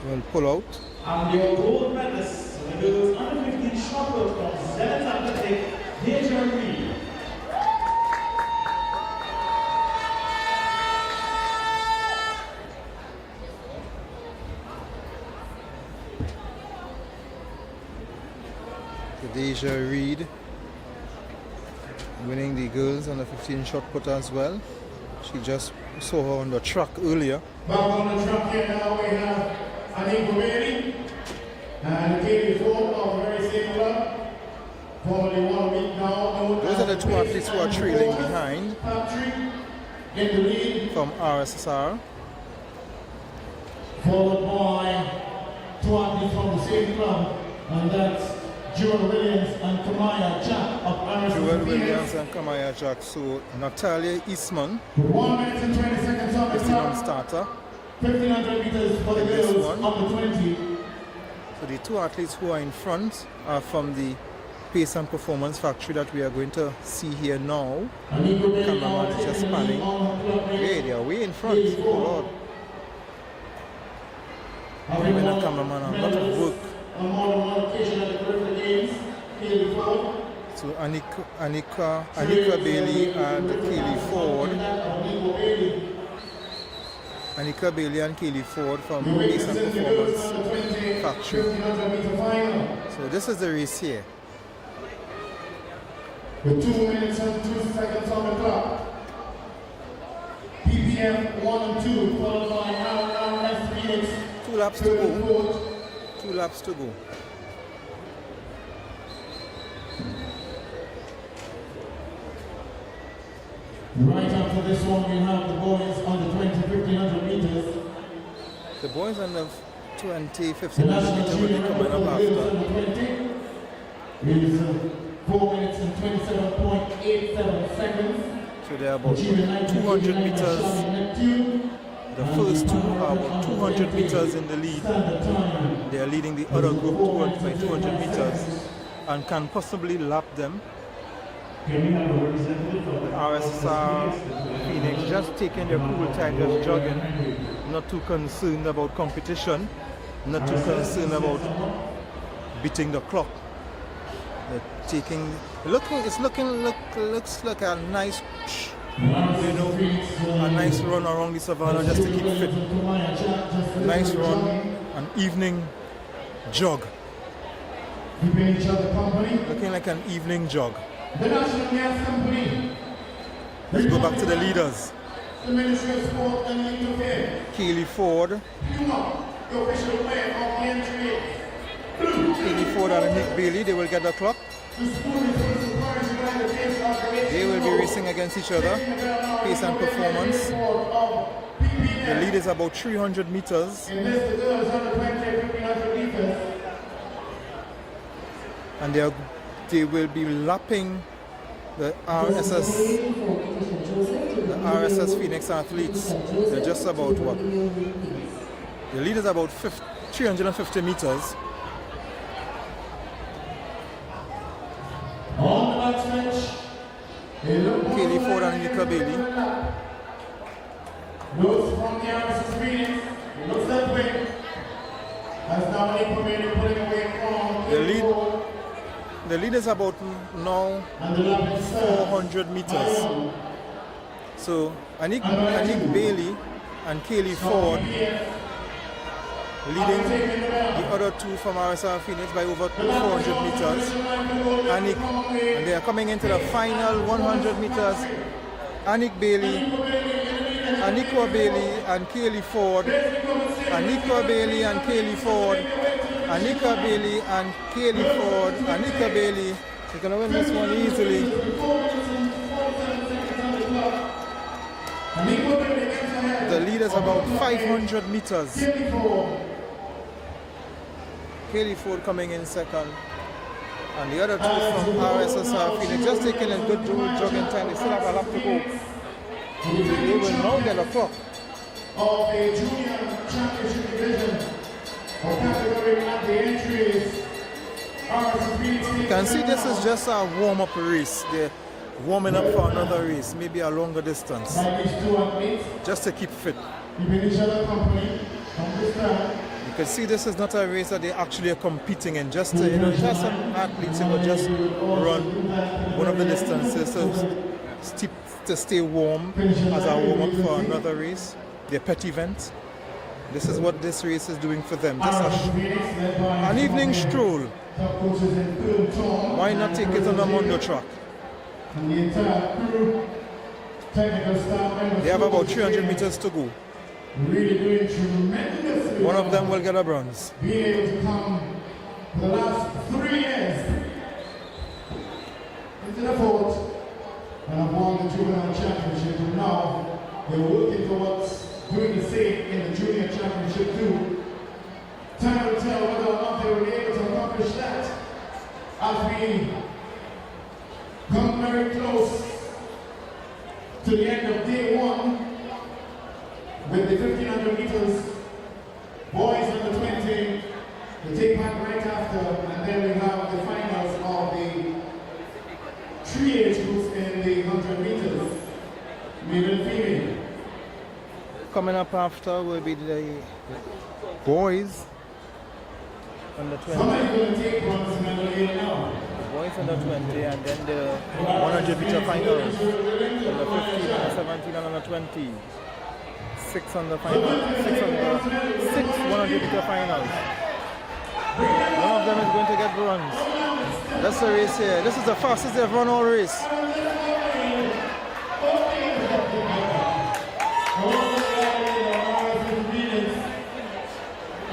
will pull out. And your gold medalist, the girls under 15 shot put from Zenith Athletic, Deja Reed. Deja Reed winning the girls on the 15 shot put as well. She just saw her on the track earlier. Back on the track here now we have Anika Bailey and Katie Ford of the very same club. Formerly 1 week now. Those are the 2 athletes who are trailing behind in the lead. From RSSR. Followed by 2 athletes from the same club, and that's Jewel Williams and Kamaya Jack of RSS. Jewel Williams and Kamaya Jack. So Natalia Eastman 1 minute and 20 seconds on the is the non-starter. 1500 meters for the girls on the 20. So the 2 athletes who are in front are from the Pace and Performance Factory that we are going to see here now. Cameraman is just panning. Hey, they are way in front. Oh Lord. Even a cameraman, a lot of work. So Anika Bailey and Kaylee Ford. Anika Bailey and Kaylee Ford from Pace and Performance Factory. So this is the race here. With 2 minutes and 2 seconds on the clock. PPM 1 and 2, followed by RS Phoenix. 2 laps to go. 2 laps to go. Right after this one, we have the boys on the 1500 meters. The boys on the 1500 meters will be coming up after. 4 minutes and 27.87 seconds. So they are about 200 meters. The first 2 are about 200 meters in the lead. They are leading the other group by 200 meters and can possibly lap them. The RSSR Phoenix just taking their cool time, just jogging, not too concerned about competition, not too concerned about beating the clock. They're taking, looks like a nice, a nice run around the savannah just to keep fit. A nice run, an evening jog. Looking like an evening jog. The National Gas Company. Let's go back to the leaders. The Ministry of Sport and Youth Affairs. Kaylee Ford. The official way of the entry. Kaylee Ford and Nick Bailey, they will get the clock. They will be racing against each other. Pace and Performance. The lead is about 300 meters. And they will be lapping the RSS Phoenix athletes. They're just about what? The lead is about 350 meters. On the backstretch, Kaylee Ford and Nika Bailey. Those from the RSS Phoenix, it looks that way. As Dominic Pomeri pulling away from the lead is about now 400 meters. So Anik Bailey and Kaylee Ford leading the other 2 from RSR Phoenix by over 400 meters. And they are coming into the final 100 meters. Anika Bailey and Kaylee Ford. Anika Bailey and Kaylee Ford. Anika Bailey and Kaylee Ford. Anika Bailey They're going to win this one easily. The lead is about 500 meters. Haley Ford coming in second. And the other two from RSSR Phoenix just taking a good jogging time. They still have a lap to go. They will now get a clock. Of a junior championship division of category at the entries. You can see this is just a warm-up race. They're warming up for another race, maybe a longer distance, just to keep fit. You can see this is not a race that they actually are competing in. Just to, just some athletes who will just run one of the distances to stay warm as a warm-up for another race, their pet event. This is what this race is doing for them. Just an evening stroll. Why not take it on the Mondo track? They have about 300 meters to go. One of them will get a bronze. Being able to come for the last 3 years into the fort and have won the juvenile championship, and now they're working towards doing the same in the junior championship too. Time will tell whether or not they will be able to accomplish that as we come very close to the end of day 1 with the 1500 meters. Boys under 20, they take part right after, and then we have the finals of the 3 age groups in the 100 meters, male and female. Coming up after will be the boys under 20. Somebody's going to take bronze medal here now. Boys under 20, and then the 100 meter finals, under 15, under 17, and under 20. 6 under final, 6 100 meter finals. One of them is going to get bronze. That's the race here. This is the fastest they've run all race.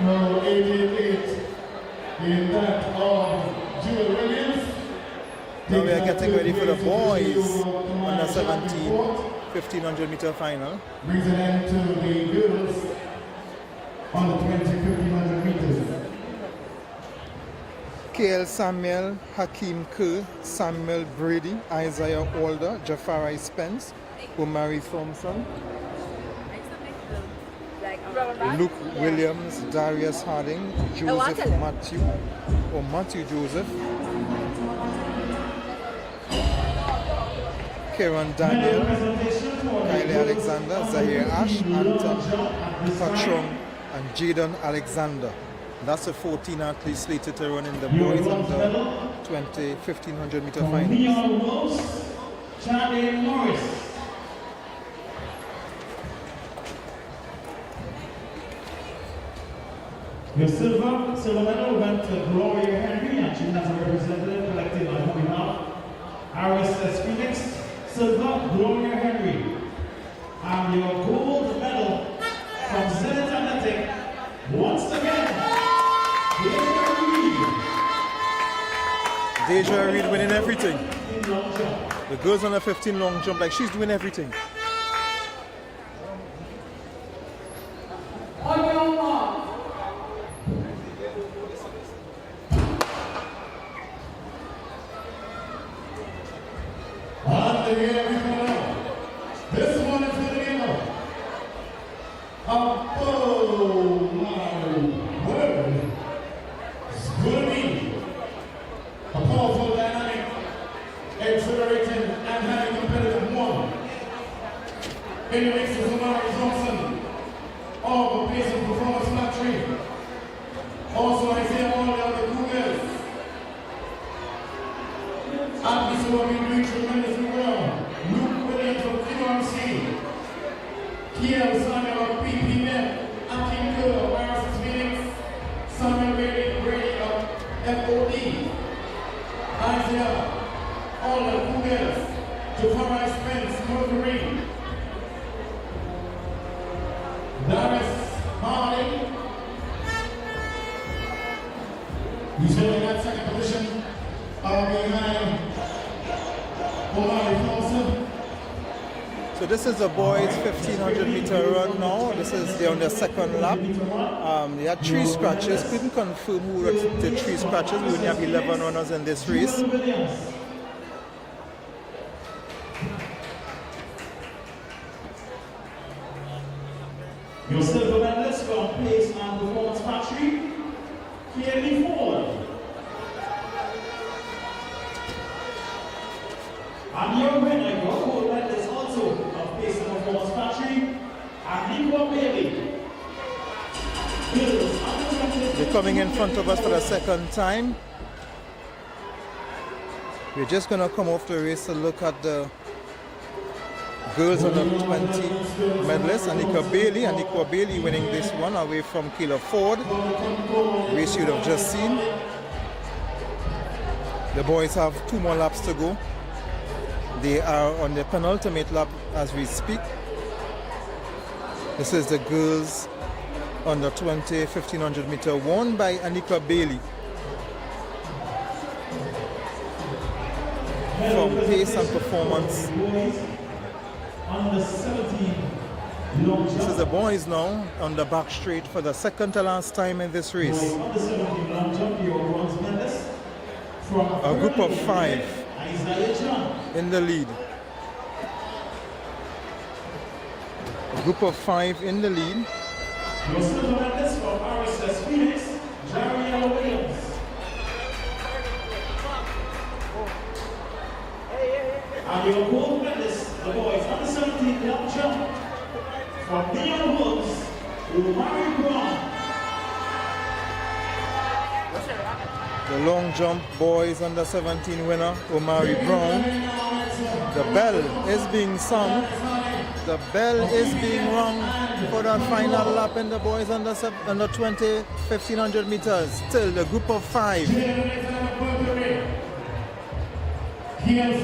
No, 888 in that of Jewel Williams. Now we are getting ready for the boys under 17 1500 meter final. Brings an end to the girls on the 1500 meters. KL Samuel, Hakeem Kerr, Samuel Brady, Isaiah Alder, Jafari Spence, Omari Thompson, Luke Williams, Darius Harding, Joseph Matthew, or Matthew Joseph, Kieran Daniel, Kylie Alexander, Zahir Ash, Anton Patron, and Jaden Alexander. That's the 14 athletes slated to run in the boys under 20 1500 meter finals. Charlie Morris. Your silver medal went to Gloria Henry, and she has a representative collected on her behalf. RSS Phoenix, silver, Gloria Henry. And your gold medal from Zenith Athletic, once again, Deja Reed winning everything. The girls on the 15 long jump, like she's doing everything. This one is the winner. Oh my word. It's going to be a powerful, dynamic, exhilarating, and highly competitive one. In the mix is Omari Thompson of the Pace and Performance Factory. Also, I see all the other Cougars. Athletes who have been doing tremendously well. Luke Williams of QRC. Kiel Samuel of PPM. Akin Kerr of RSS Phoenix. Samuel Brady of FOD. Isaiah, all the Cougars. Jafari Spence, Mercury. Darius Harding. He's holding that second position behind So this is the boys 1500 meter run now. They're on their second lap. They had 3 scratches. Couldn't confirm who were the 3 scratches. We only have 11 runners in this race. Your silver medalist from Pace and Performance Factory, clearly forward. And your winner, your gold medalist also of Pace and Performance Factory, Aniko Bailey. They're coming in front of us for the second time. We're just going to come off the race to look at the girls under 20 medalists. Aniko Bailey winning this one away from Kayla Ford. Race you'd have just seen. The boys have 2 more laps to go. They are on the penultimate lap as we speak. This is the girls under 20 1500 meter won by Aniko Bailey from Pace and Performance. This is the boys now on the back straight for the second to last time in this race. A group of 5 in the lead. A group of 5 in the lead. And your gold medalist, the boys under 17 long jump from Neon Wolves, Omari Brown. The long jump boys under 17 winner, Omari Brown. The bell is being sung. The bell is being rung for that final lap in the boys under 20 1500 meters. Still the group of 5.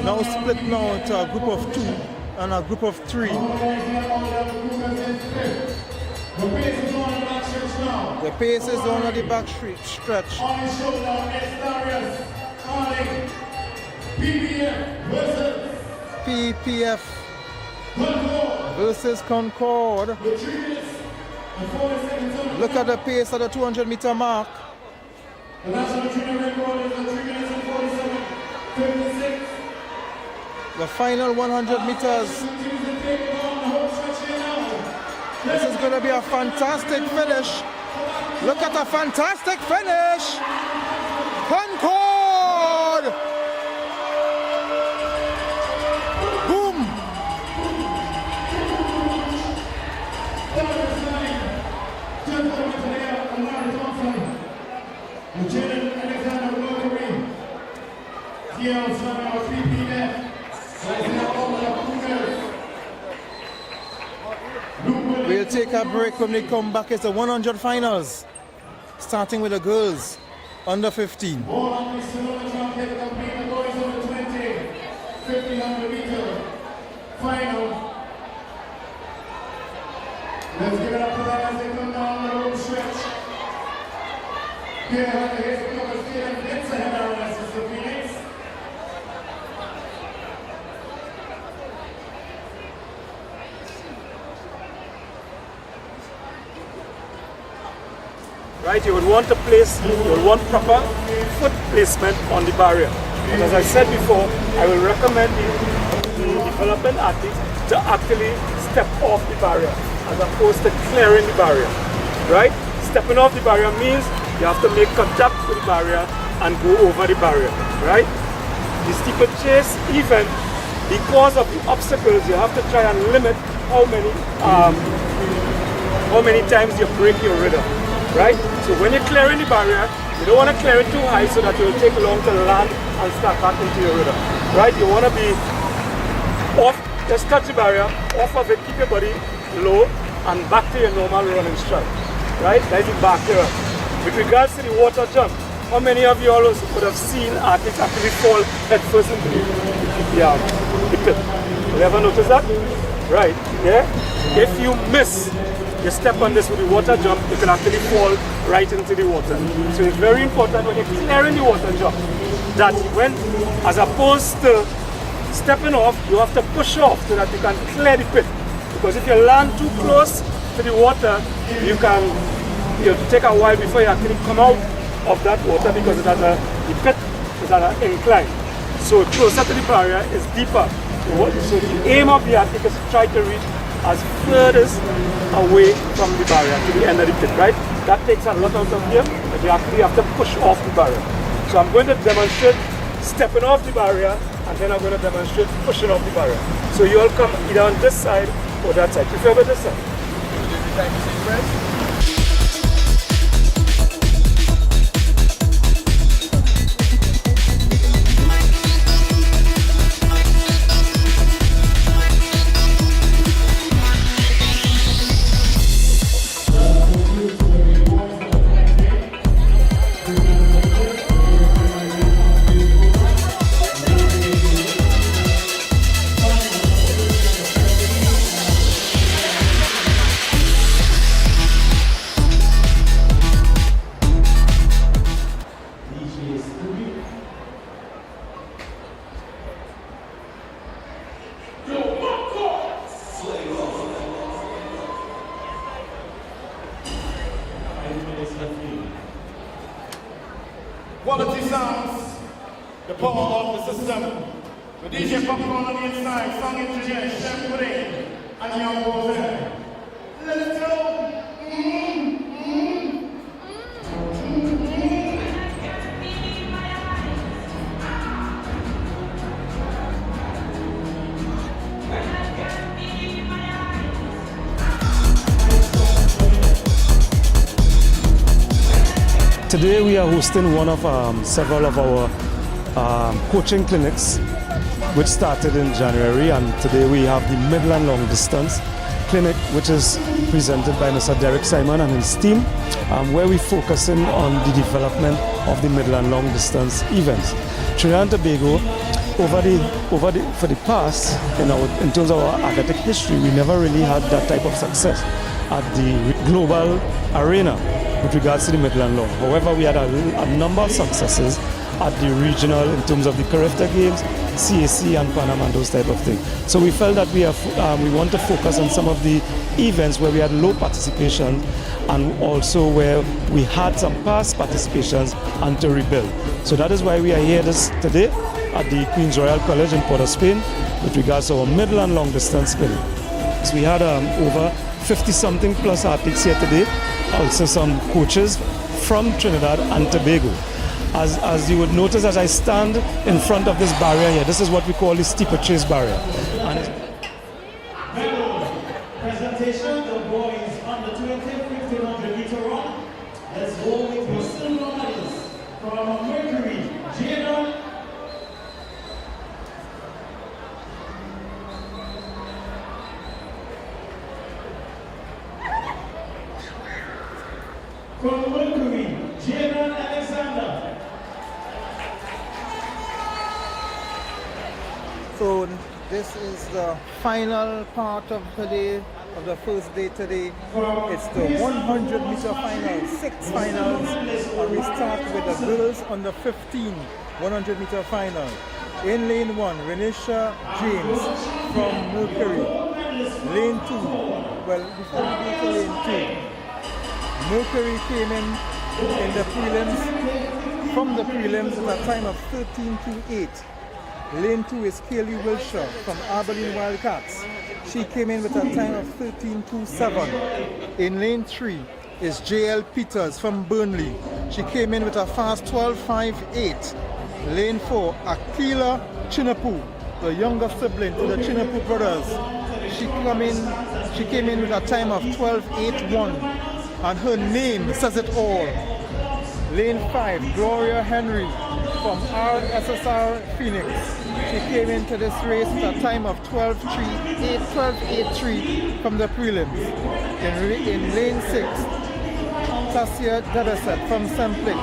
Now split now to a group of 2 and a group of 3. The pace is on the back stretch. PPF versus Concord. Look at the pace at the 200 meter mark. The final 100 meters. This is going to be a fantastic finish. Look at a fantastic finish. Concord! Boom! We'll take a break. When we come back, it's the 100 finals, starting with the girls under 15. 1500 meter final. Let's give it up for them as they come down the home stretch. Here's the number Steven Blitz ahead of our Sister Phoenix. Right, you would want to place, you would want proper foot placement on the barrier. But as I said before, I will recommend the development athletes to actually step off the barrier as opposed to clearing the barrier. Right? Stepping off the barrier means you have to make contact with the barrier and go over the barrier. Right? The steeplechase event, because of the obstacles, you have to try and limit how many times you break your rhythm. Right? So when you're clearing the barrier, you don't want to clear it too high so that it will take long to land and start back into your rhythm. Right? You want to be off, just touch the barrier, off of it, keep your body low and back to your normal running stride. Right? That's the back here. With regards to the water jump, how many of you all would have seen athletes actually fall headfirst into the pit? You ever notice that? Right? Yeah? If you miss, you step on this with the water jump, you can actually fall right into the water. So it's very important when you're clearing the water jump that when, as opposed to stepping off, you have to push off so that you can clear the pit. Because if you land too close to the water, you take a while before you actually come out of that water because the pit is at an incline. So closer to the barrier is deeper. So the aim of the athlete is to try to reach as furthest away from the barrier to the end of the pit, right? That takes a lot out of you, but you actually have to push off the barrier. So I'm going to demonstrate stepping off the barrier, and then I'm going to demonstrate pushing off the barrier. So you all come either on this side or that side. Prefer this side. Quality sounds, the power of the system. The DJ popcorn on the inside, song engineer, Chef Pudding, and young boys there. Let's go! Today we are hosting one of several of our coaching clinics which started in January, and today we have the Midland Long Distance Clinic, which is presented by Mr. Derek Simon and his team, where we're focusing on the development of the Midland Long Distance events. Trinidad and Tobago, for the past, in terms of our athletic history, we never really had that type of success at the global arena with regards to the Midland Long. However, we had a number of successes at the regional in terms of the Carifta Games, CAC and Panama and those type of things. So we felt that we want to focus on some of the events where we had low participation and also where we had some past participations and to rebuild. So that is why we are here today at the Queen's Royal College in Port of Spain with regards to our Midland Long Distance Clinic. So we had over 50-something plus athletes here today, also some coaches from Trinidad and Tobago. As you would notice, as I stand in front of this barrier here, this is what we call the steeplechase barrier. Presentation, the boys on the 1500 meter run. Let's go with your silver medals from Mercury, Jada. From Mercury, Jada Alexander. So this is the final part of today, of the first day today. It's the 100 meter final, 6 finals, and we start with the girls on the 15 100 meter final. In lane 1, Renisha James from Mercury. Lane 2, well, before we go to lane 2, Mercury came in the prelims, from the prelims at a time of 13:28. Lane 2 is Kaylee Wilshire from Abilene Wildcats. She came in with a time of 13:27. In lane 3 is JL Peters from Burnley. She came in with a fast 12:58. Lane 4, Akila Chinapu, the younger sibling to the Chinapu brothers. She came in with a time of 12:81, and her name says it all. Lane 5, Gloria Henry from RSSR Phoenix. She came into this race with a time of 12:83 from the prelims. In lane 6, Tasia Debeset from Semplix,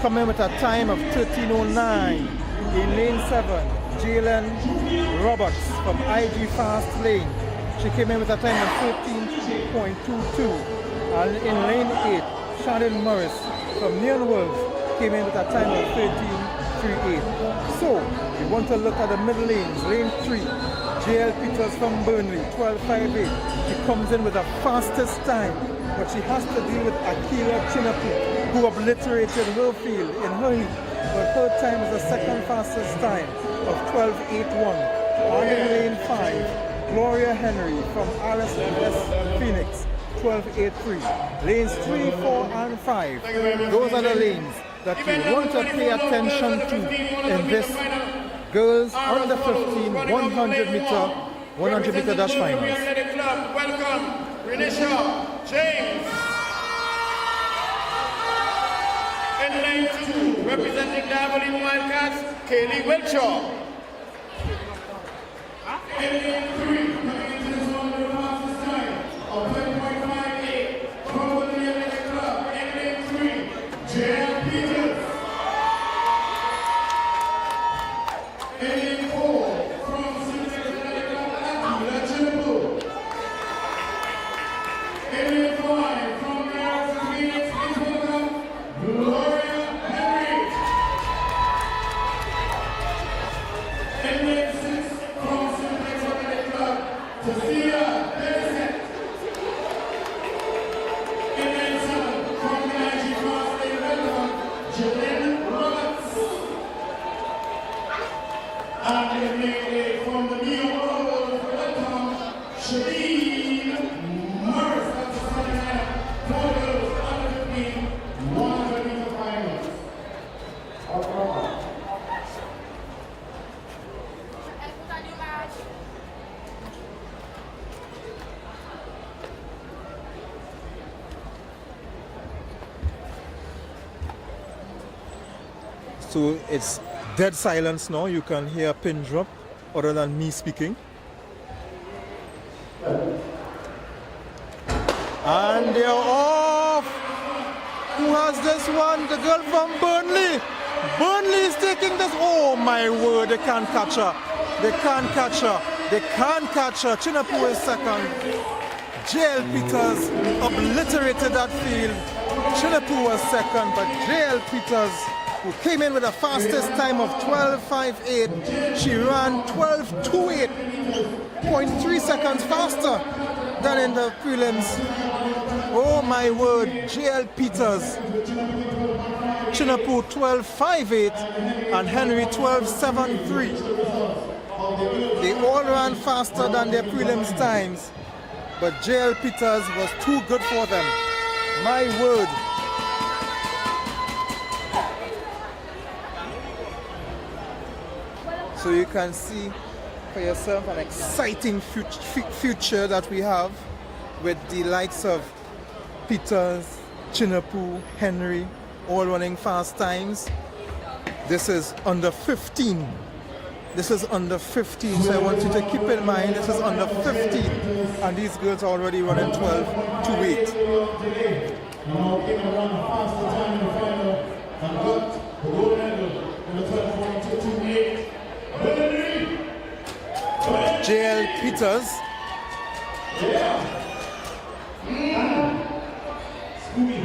coming with a time of 13:09. In lane 7, Jalen Roberts from IG Fast Lane. She came in with a time of 13:22. And in lane 8, Shannon Morris from Neon Wolves came in with a time of 12.38. So, we want to look at the middle lanes. Lane 3, JL Peters from Burnley, 12.58. She comes in with the fastest time, but she has to deal with Akila Chinapu, who obliterated her field in her heat. But her time is the second fastest time of 12.81. And in lane 5, Gloria Henry from RSS Phoenix, 12.83. Lanes 3, 4, and 5. Those are the lanes that you want to pay attention to in this girls under 15 100 meter dash finals. Welcome, Renisha James. In lane 2, representing the Abilene Wildcats, Kaylee Wilshaw. In lane 3, coming into this one with the fastest time of 10.58, from the Athletic Club. In lane 3, JL Peters. In lane 4, from City Athletic Club, Akila Chinapu. In lane 5, from the Phoenix Club, Gloria Henry. In lane 6, from City Athletic Club, Tasia Benson. In lane 7, from the IG Cross Lane Welcome, Jalyn Roberts. And in lane 8, from the New York Road, welcome, Shadeen Morris. That's the starting lineup for girls under 15 100 meter finals. So it's dead silence now. You can hear a pin drop other than me speaking. And they're off. Who has this one? The girl from Burnley. Burnley is taking this. Oh my word, they can't catch her. They can't catch her. They can't catch her. Chinapu is second. JL Peters obliterated that field. Chinapu was second, but JL Peters, who came in with the fastest time of 12.58, she ran 12.28, 0.3 seconds faster than in the prelims. Oh my word, JL Peters, Chinapu 12.58 and Henry 12.73. They all ran faster than their prelims times, but JL Peters was too good for them. My word. So you can see for yourself an exciting future that we have with the likes of Peters, Chinapu, Henry, all running fast times. This is under 15. This is under 15, so I want you to keep in mind this is under 15, and these girls are already running 12.28. Now came and run the faster time in the final and got the gold medal in the 12.28. JL Peters. Yeah. Scooby.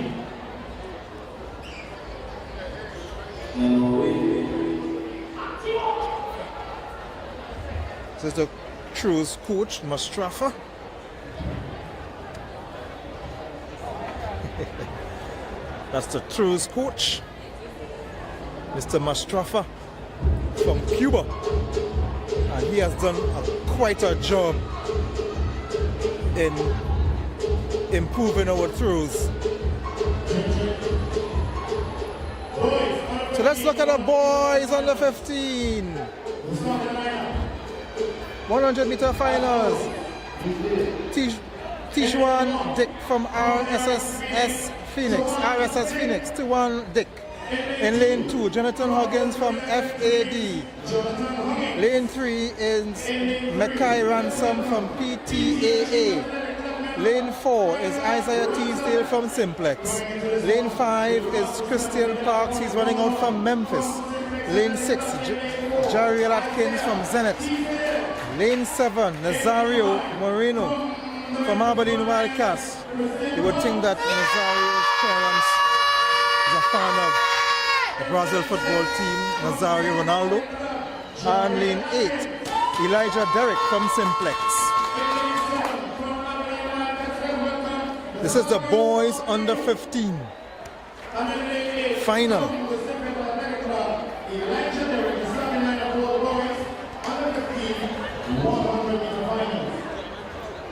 This is the cruise coach, Mustafa. That's the cruise coach, Mr. Mustafa from Cuba. And he has done quite a job in improving our throws. So let's look at the boys under 15. 100 meter finals. Tishuan Dick from RSS Phoenix, 2-1 Dick. In lane 2, Jonathan Huggins from FAD. Lane 3 is Mackay Ransom from PTAA. Lane 4 is Isaiah Teasdale from Simplex. Lane 5 is Christian Parks, he's running out from Memphis. Lane 6, Jariel Atkins from Zenith. Lane 7, Nazario Moreno from Aberdeen Wildcats. You would think that Nazario's parents is a fan of the Brazil football team, Nazario Ronaldo. And lane 8, Elijah Derrick from Simplex. This is the boys under 15 final.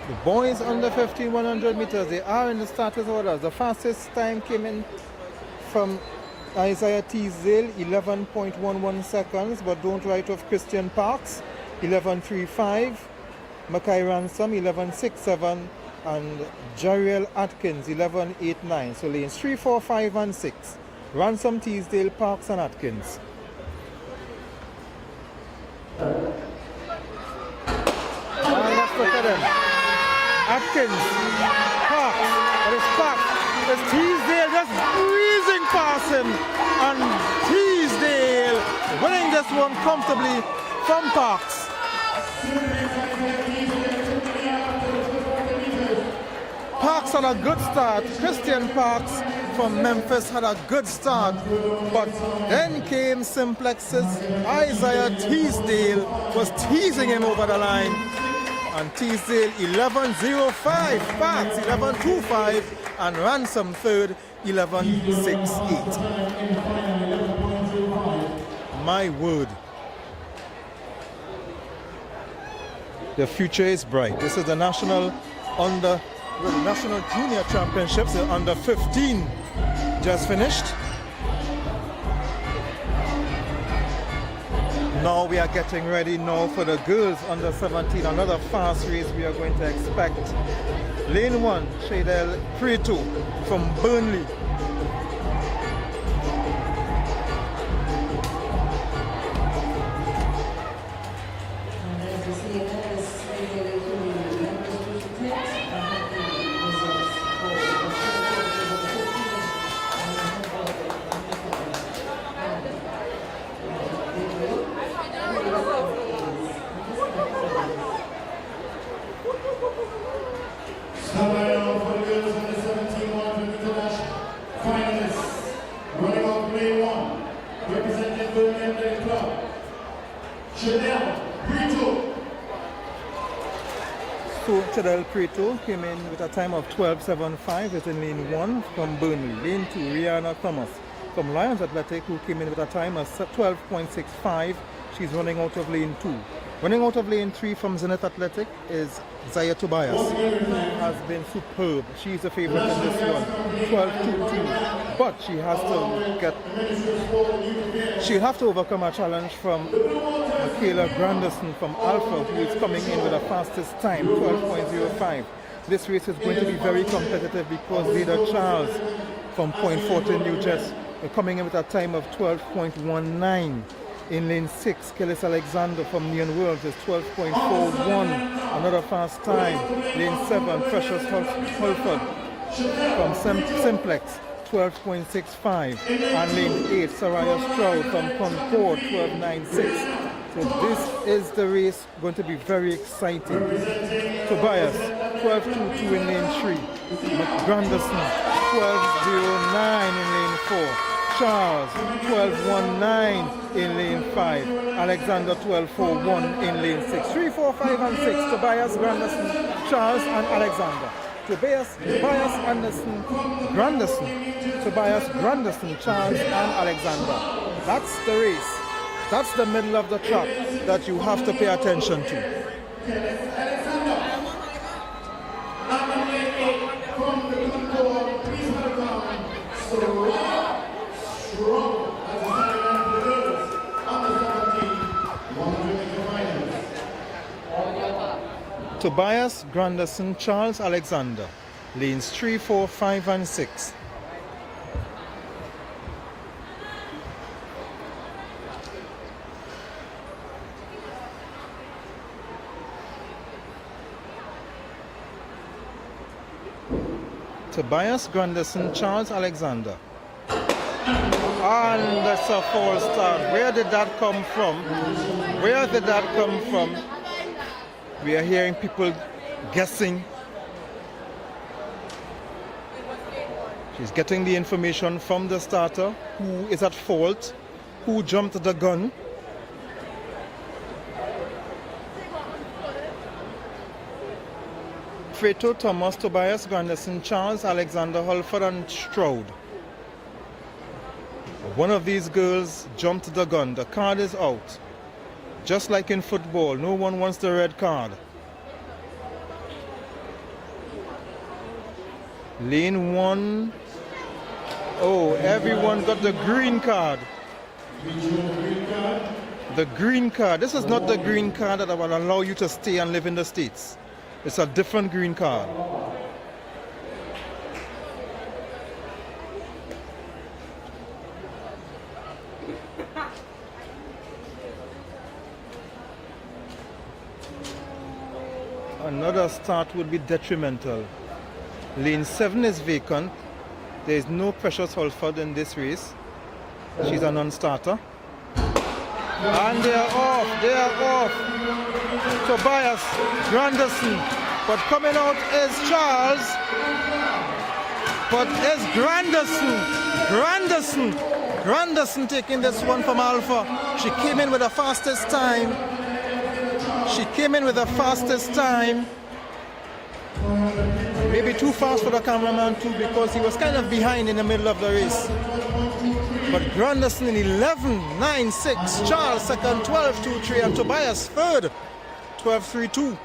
The boys under 15 100 meters, they are in the starters orders. The fastest time came in from Isaiah Teasdale, 11.11 seconds, but don't write off Christian Parks, 11.35, Mackay Ransom, 11.67, and Jariel Atkins, 11.89. So lanes 3, 4, 5, and 6. Ransom, Teasdale, Parks, and Atkins. And let's look at them. Atkins, Parks, but it's Parks. It's Teasdale just breezing past him, and Teasdale winning this one comfortably from Parks. Parks had a good start. Christian Parks from Memphis had a good start, but then came Simplex's Isaiah Teasdale was teasing him over the line, and Teasdale 11.05, Parks 11.25, and Ransom third 11.68. My word, the future is bright. This is the national junior championships, the under 15 just finished. Now we are getting ready now for the girls under 17, another fast race we are going to expect. Lane 1, Shadel Preto from Burnley. Shadel Preto came in with a time of 12.75, is in lane 1 from Burnley. Lane 2, Rihanna Thomas from Lions Athletic, who came in with a time of 12.65. She's running out of lane 2. Running out of lane 3 from Zenith Athletic is Zaya Tobias, who has been superb. She's a favorite in this one, 12.22. But she'll have to overcome a challenge from Michaela Granderson from Alpha, who is coming in with the fastest time, 12.05. This race is going to be very competitive because Zeta Charles from Point Fortin, New Jersey, coming in with a time of 12.19. In lane 6, Kellis Alexander from Neon Worlds is 12.41, another fast time. Lane 7, Precious Holford from Simplex, 12.65. And lane 8, Saraya Stroud from Concord, 12.96. So this is the race going to be very exciting. Tobias, 12.22 in lane 3. Granderson, 12.09 in lane 4. Charles, 12.19 in lane 5. Alexander, 12.41 in lane 6. 3, 4, 5, and 6. Tobias, Granderson, Charles, and Alexander. Tobias, Anderson, Granderson. Tobias, Granderson, Charles, and Alexander. That's the race. That's the middle of the track that you have to pay attention to. Tobias, Granderson, Charles, Alexander. Lanes 3, 4, 5, and 6. Tobias, Granderson, Charles, Alexander. And that's a false start. Where did that come from? Where did that come from? We are hearing people guessing. She's getting the information from the starter, who is at fault, who jumped the gun. Freto, Thomas, Tobias, Granderson, Charles, Alexander, Holford and Stroud. One of these girls jumped the gun. The card is out. Just like in football, no one wants the red card. Lane 1. Oh, everyone got the green card. The green card. This is not the green card that will allow you to stay and live in the States. It's a different green card. Another start would be detrimental. Lane 7 is vacant. There is no Precious Holford in this race. She's a non-starter. And they are off. They are off. Tobias, Granderson. But coming out is Charles. But it's Granderson taking this one from Alpha. She came in with the fastest time. Maybe too fast for the cameraman too, because he was kind of behind in the middle of the race. But Granderson in 11.96, Charles second 12.23, and Tobias third 12.32.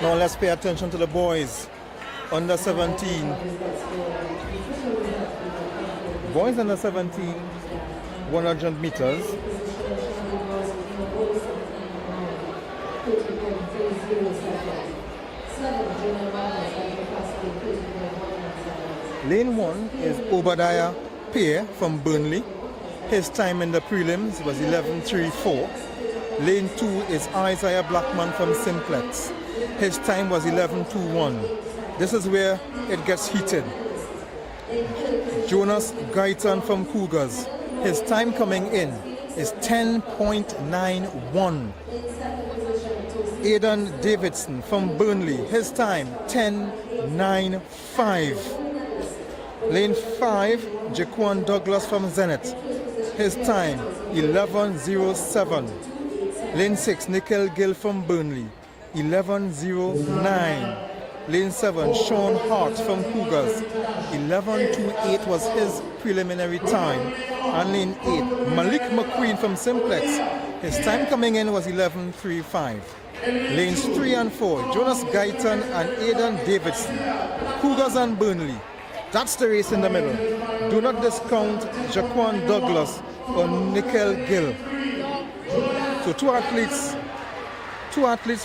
Now let's pay attention to the boys. Under 17. Boys under 17, 100 meters. Lane 1 is Obadiah Pear from Burnley. His time in the prelims was 11.34. Lane 2 is Isaiah Blackman from Simplex. His time was 11.21. This is where it gets heated. Jonas Guyton from Cougars. His time coming in is 10.91. Aidan Davidson from Burnley. His time 10.95. Lane 5, Jaquan Douglas from Zenith. His time 11.07. Lane 6, Nickel Gill from Burnley. 11.09. Lane 7, Sean Hart from Cougars. 11.28 was his preliminary time. And lane 8, Malik McQueen from Simplex. His time coming in was 11.35. Lanes 3 and 4, Jonas Guyton and Aidan Davidson. Cougars and Burnley. That's the race in the middle. Do not discount Jaquan Douglas or Nickel Gill. So two athletes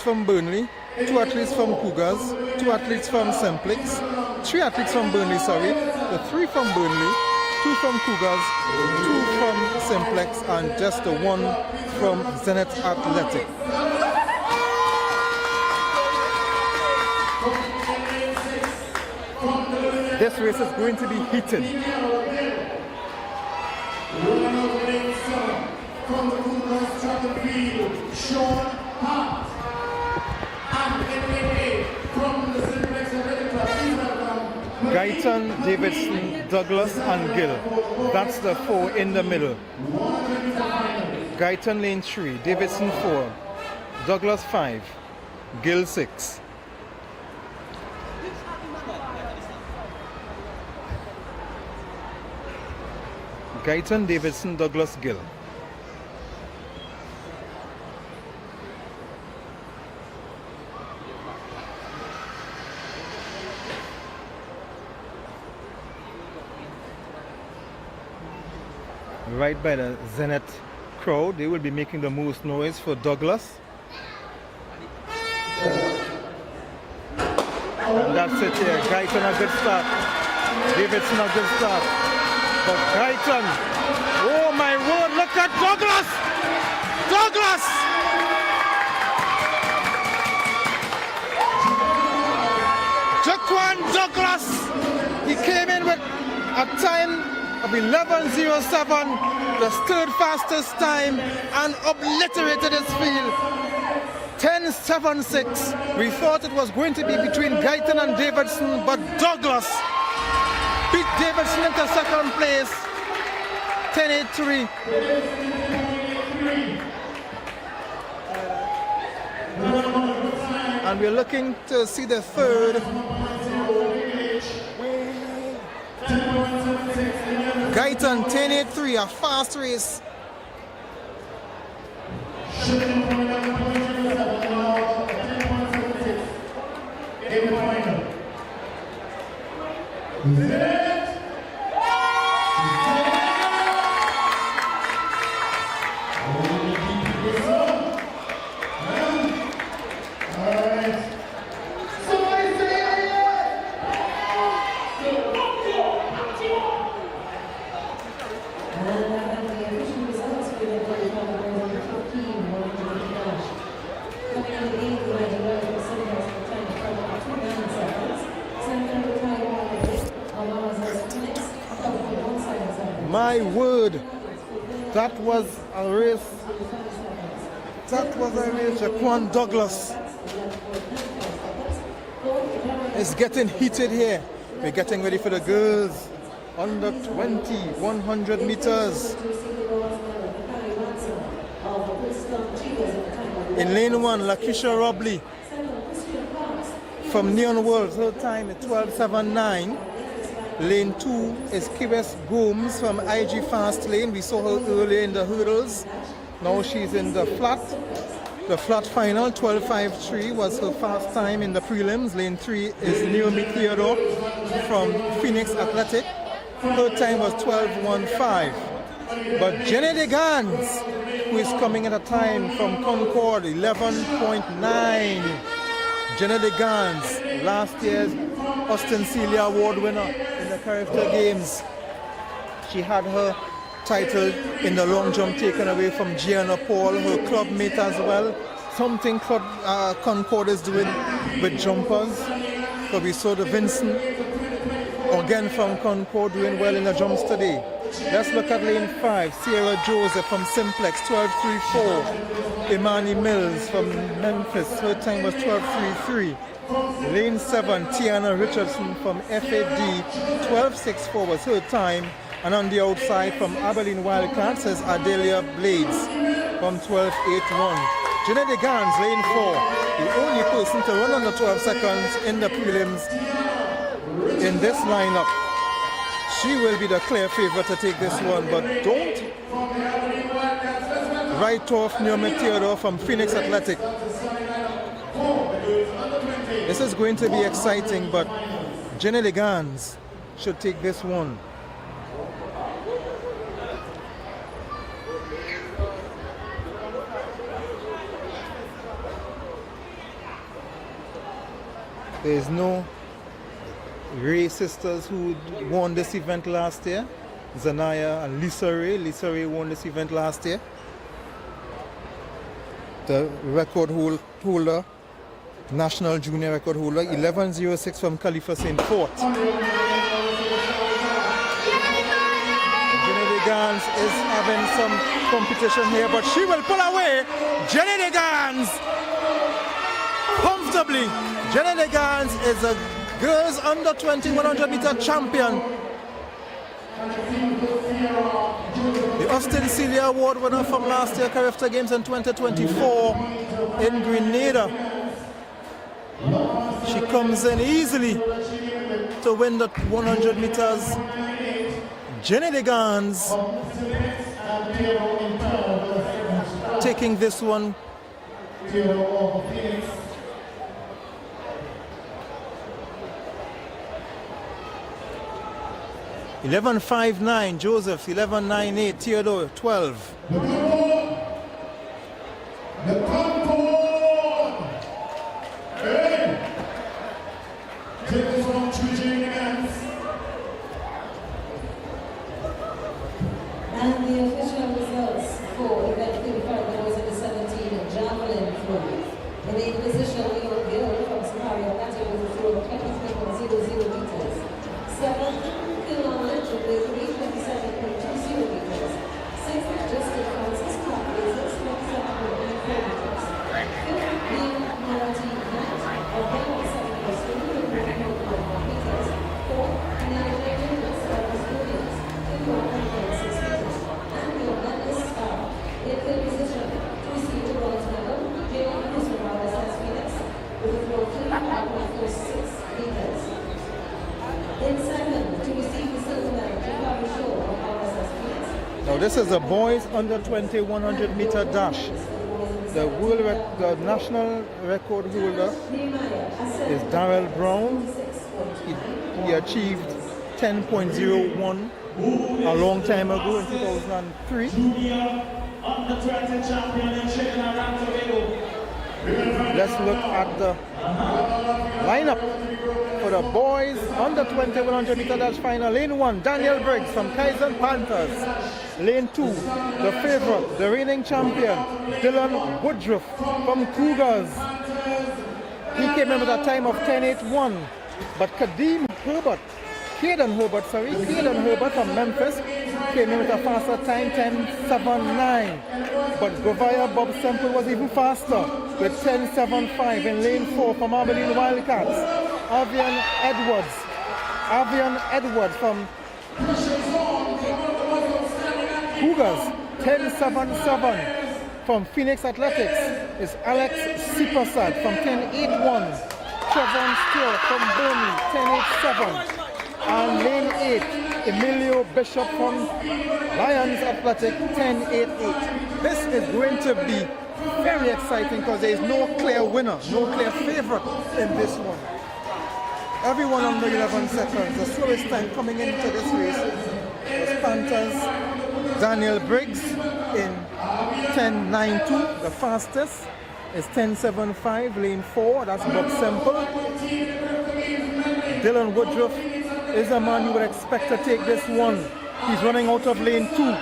from Burnley, 2 athletes from Cougars, 2 athletes from Simplex, 3 athletes from Burnley, the 3 from Burnley, 2 from Cougars, 2 from Simplex, and just the 1 from Zenith Athletic. This race is going to be heated. From the Cougars track and field, Sean Hart. From the Simplex Athletic Club, Guyton, Davidson, Douglas and Gill. That's the 4 in the middle. Guyton lane 3, Davidson 4, Douglas 5, Gill 6. Guyton, Davidson, Douglas, Gill. Right by the Zenith crowd, they will be making the most noise for Douglas. And that's it here. Guyton a good start. Davidson a good start. But Guyton, oh my word, look at Douglas! Douglas! Jaquan Douglas! He came in with a time of 11:07, the third fastest time, and obliterated his field. 10:76. We thought it was going to be between Guyton and Davidson, but Douglas beat Davidson into second place. 10:83. And we're looking to see the third. Guyton 10:83, a fast race. My word, that was a race. Jaquan Douglas is getting heated here. We're getting ready for the girls. Under 20, 100 meters. In lane 1, Lakeisha Robley from Neon World, her time is 12:79. Lane 2 is Kires Gomes from IG Fast Lane. We saw her earlier in the hurdles. Now she's in the flat. The flat final, 12:53 was her fast time in the prelims. Lane 3 is Naomi Theodore from Phoenix Athletic. Her time was 12:15. But Jenny DeGans, who is coming at a time from Concord, 11.9. Jenny DeGans, last year's Austin Celia Award winner in the character games. She had her title in the long jump taken away from Gianna Paul, her club mate as well. Something Club Concord is doing with jumpers. So we saw the Vincent, again from Concord, doing well in the jumps today. Let's look at lane 5, Sierra Joseph from Simplex, 12:34. Imani Mills from Memphis, her time was 12:33. Lane 7, Tiana Richardson from FAD, 12:64 was her time. And on the outside from Abilene Wildcats is Adelia Blades from 12:81. Jenny DeGans, lane 4, the only person to run under 12 seconds in the prelims in this lineup. She will be the clear favorite to take this one, but don't write off Naomi Theodore from Phoenix Athletic. This is going to be exciting, but Jenny DeGans should take this one. There's no Ray sisters who won this event last year. Zanaya and Lisa Ray. Lisa Ray won this event last year. The record holder, national junior record holder, 11:06 from Khalifa St. Fort. Jenny DeGans is having some competition here, but she will pull away. Jenny DeGans comfortably. Jenny DeGans is a girls under 20 100 meter champion. The Austin Celia Award winner from last year Character Games in 2024 in Grenada. She comes in easily to win the 100 meters. Jenny DeGans taking this one. 11:59 Joseph, 11:98 Theodore, 12. And the official results for event 35 that was in the 17 javelin throw. In the position, Leon Gill from Samaria, that's with a throw of 23.00 meters. 7 kilometers. meters. In second, to receive the silver medal, Tobago of RSS Phoenix. Now this is the boys under 20 100 meter dash. The national record holder is Darrell Brown. He achieved 10.01 a long time ago in 2003. Under 20 champion in Trinidad and Tobago. Let's look at the lineup for the boys under 20 100 meter dash final. Lane 1, Daniel Briggs from Kaizen Panthers. Lane 2, the favorite, the reigning champion, Dylan Woodruff from Cougars. He came in with a time of 10.81, but Caden Herbert from Memphis came in with a faster time, 10.79. But Govaya Bob Semple was even faster with 10.75 in lane 4 from Abilene Wildcats. Avian Edwards from Cougars, 10.77. From Phoenix Athletics is Alex Sipasad from 10.81. Trevon Stewart from Burnley, 10.87. And lane 8, Emilio Bishop from Lions Athletic, 10.88. This is going to be very exciting because there is no clear winner, no clear favorite in this one. Everyone under 11 seconds. The slowest time coming into this race was Panthers' Daniel Briggs in 10.92. The fastest is 10.75, lane 4, that's Bob Semple. Dylan Woodruff is a man you would expect to take this one. He's running out of lane 2.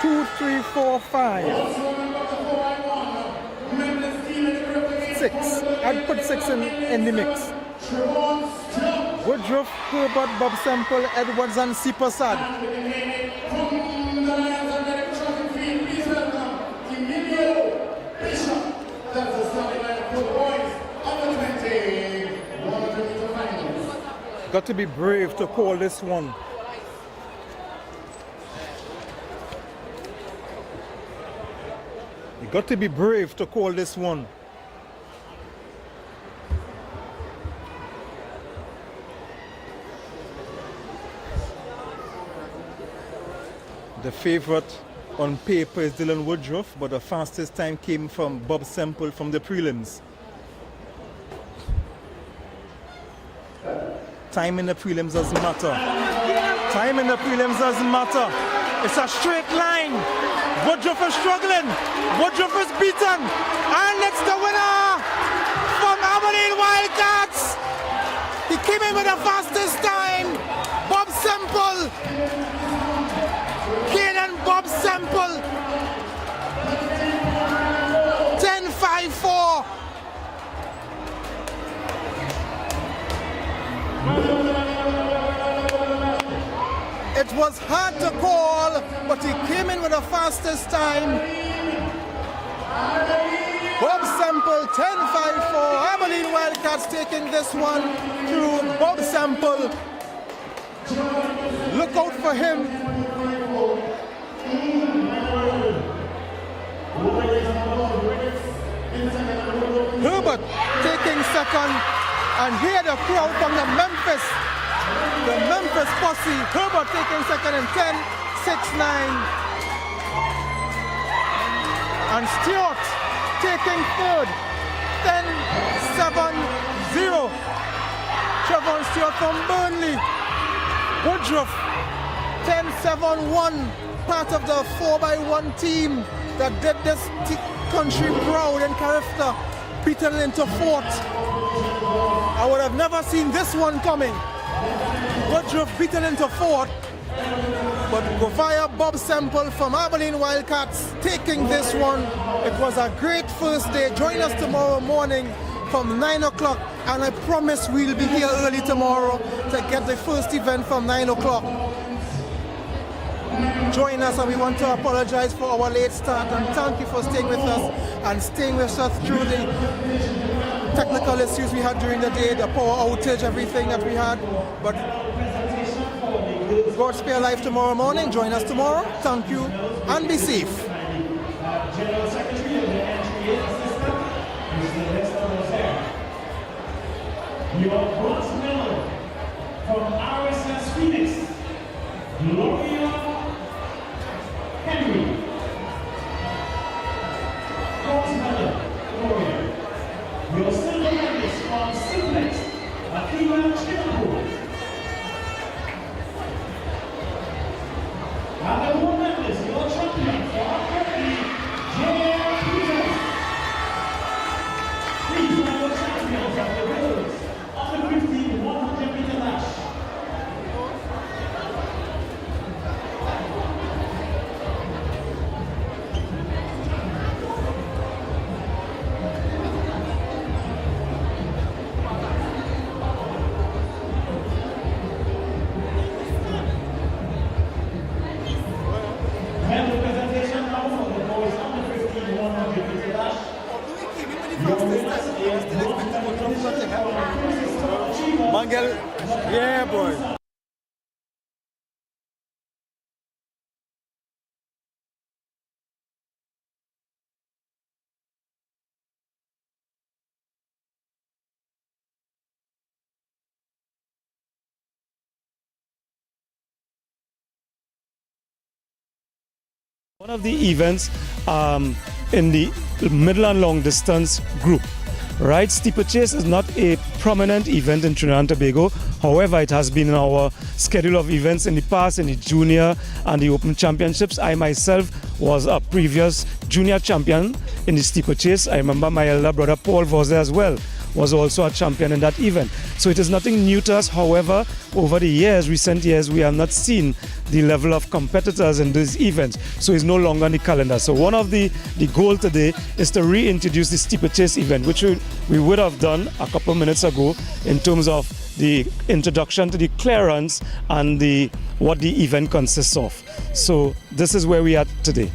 2, 3, 4, 5. 6. I'd put 6 in the mix. Woodruff, Herbert, Bob Semple, Edwards and Sipasad. Got to be brave to call this one. You got to be brave to call this one. The favorite on paper is Dylan Woodruff, but the fastest time came from Bob Semple from the prelims. Time in the prelims doesn't matter. Time in the prelims doesn't matter. It's a straight line. Woodruff is struggling. Woodruff is beaten. And it's the winner from Abilene Wildcats. He came in with the fastest time. Bob Semple. Kaden Bob Semple. 10.54. It was hard to call, but he came in with the fastest time. Bob Semple, 10.54. Abilene Wildcats taking this one through Bob Semple. Look out for him. Herbert taking second. And here the crowd from the Memphis posse. Herbert taking second in 10.69. And Stewart taking third, 10.70. Trevon Stewart from Burnley. Woodruff, 10.71. Part of the 4x1 team that did this country proud in Carifta, beaten into fourth. I would have never seen this one coming. Woodruff beaten into fourth, but Govaya Bob Semple from Abilene Wildcats taking this one. It was a great first day. Join us tomorrow morning from 9 o'clock, and I promise we'll be here early tomorrow to get the first event from 9 o'clock. Join us, and we want to apologize for our late start, and thank you for staying with us and staying with us through the technical issues we had during the day, the power outage, everything that we had. But God spare life tomorrow morning. Join us tomorrow. Thank you and be safe. General Secretary of the NGA, Mr. Lester Rosaire. your bronze medal from RSS Phoenix, Gloria Henry. Bronze medal, Gloria. Your silver medalist from Simplex, Akira Chinapo. And the gold medalist, your champion from Turkey, J.R. Peters. These are your champions of the world on the 100 meter dash. Medal presentation now for the boys on the 100 meter dash. Mangel, yeah, boy. One of the events in the middle and long distance group, right? Steeplechase is not a prominent event in Trinidad and Tobago. However, it has been in our schedule of events in the past, in the junior and the open championships. I myself was a previous junior champion in the steeplechase. I remember my elder brother Paul Voze as well was also a champion in that event. So it is nothing new to us. However, over the years, recent years, we have not seen the level of competitors in these events. So it's no longer on the calendar. So one of the goal today is to reintroduce the steeplechase event, which we would have done a couple of minutes ago in terms of the introduction to the clearance and what the event consists of. So this is where we are today.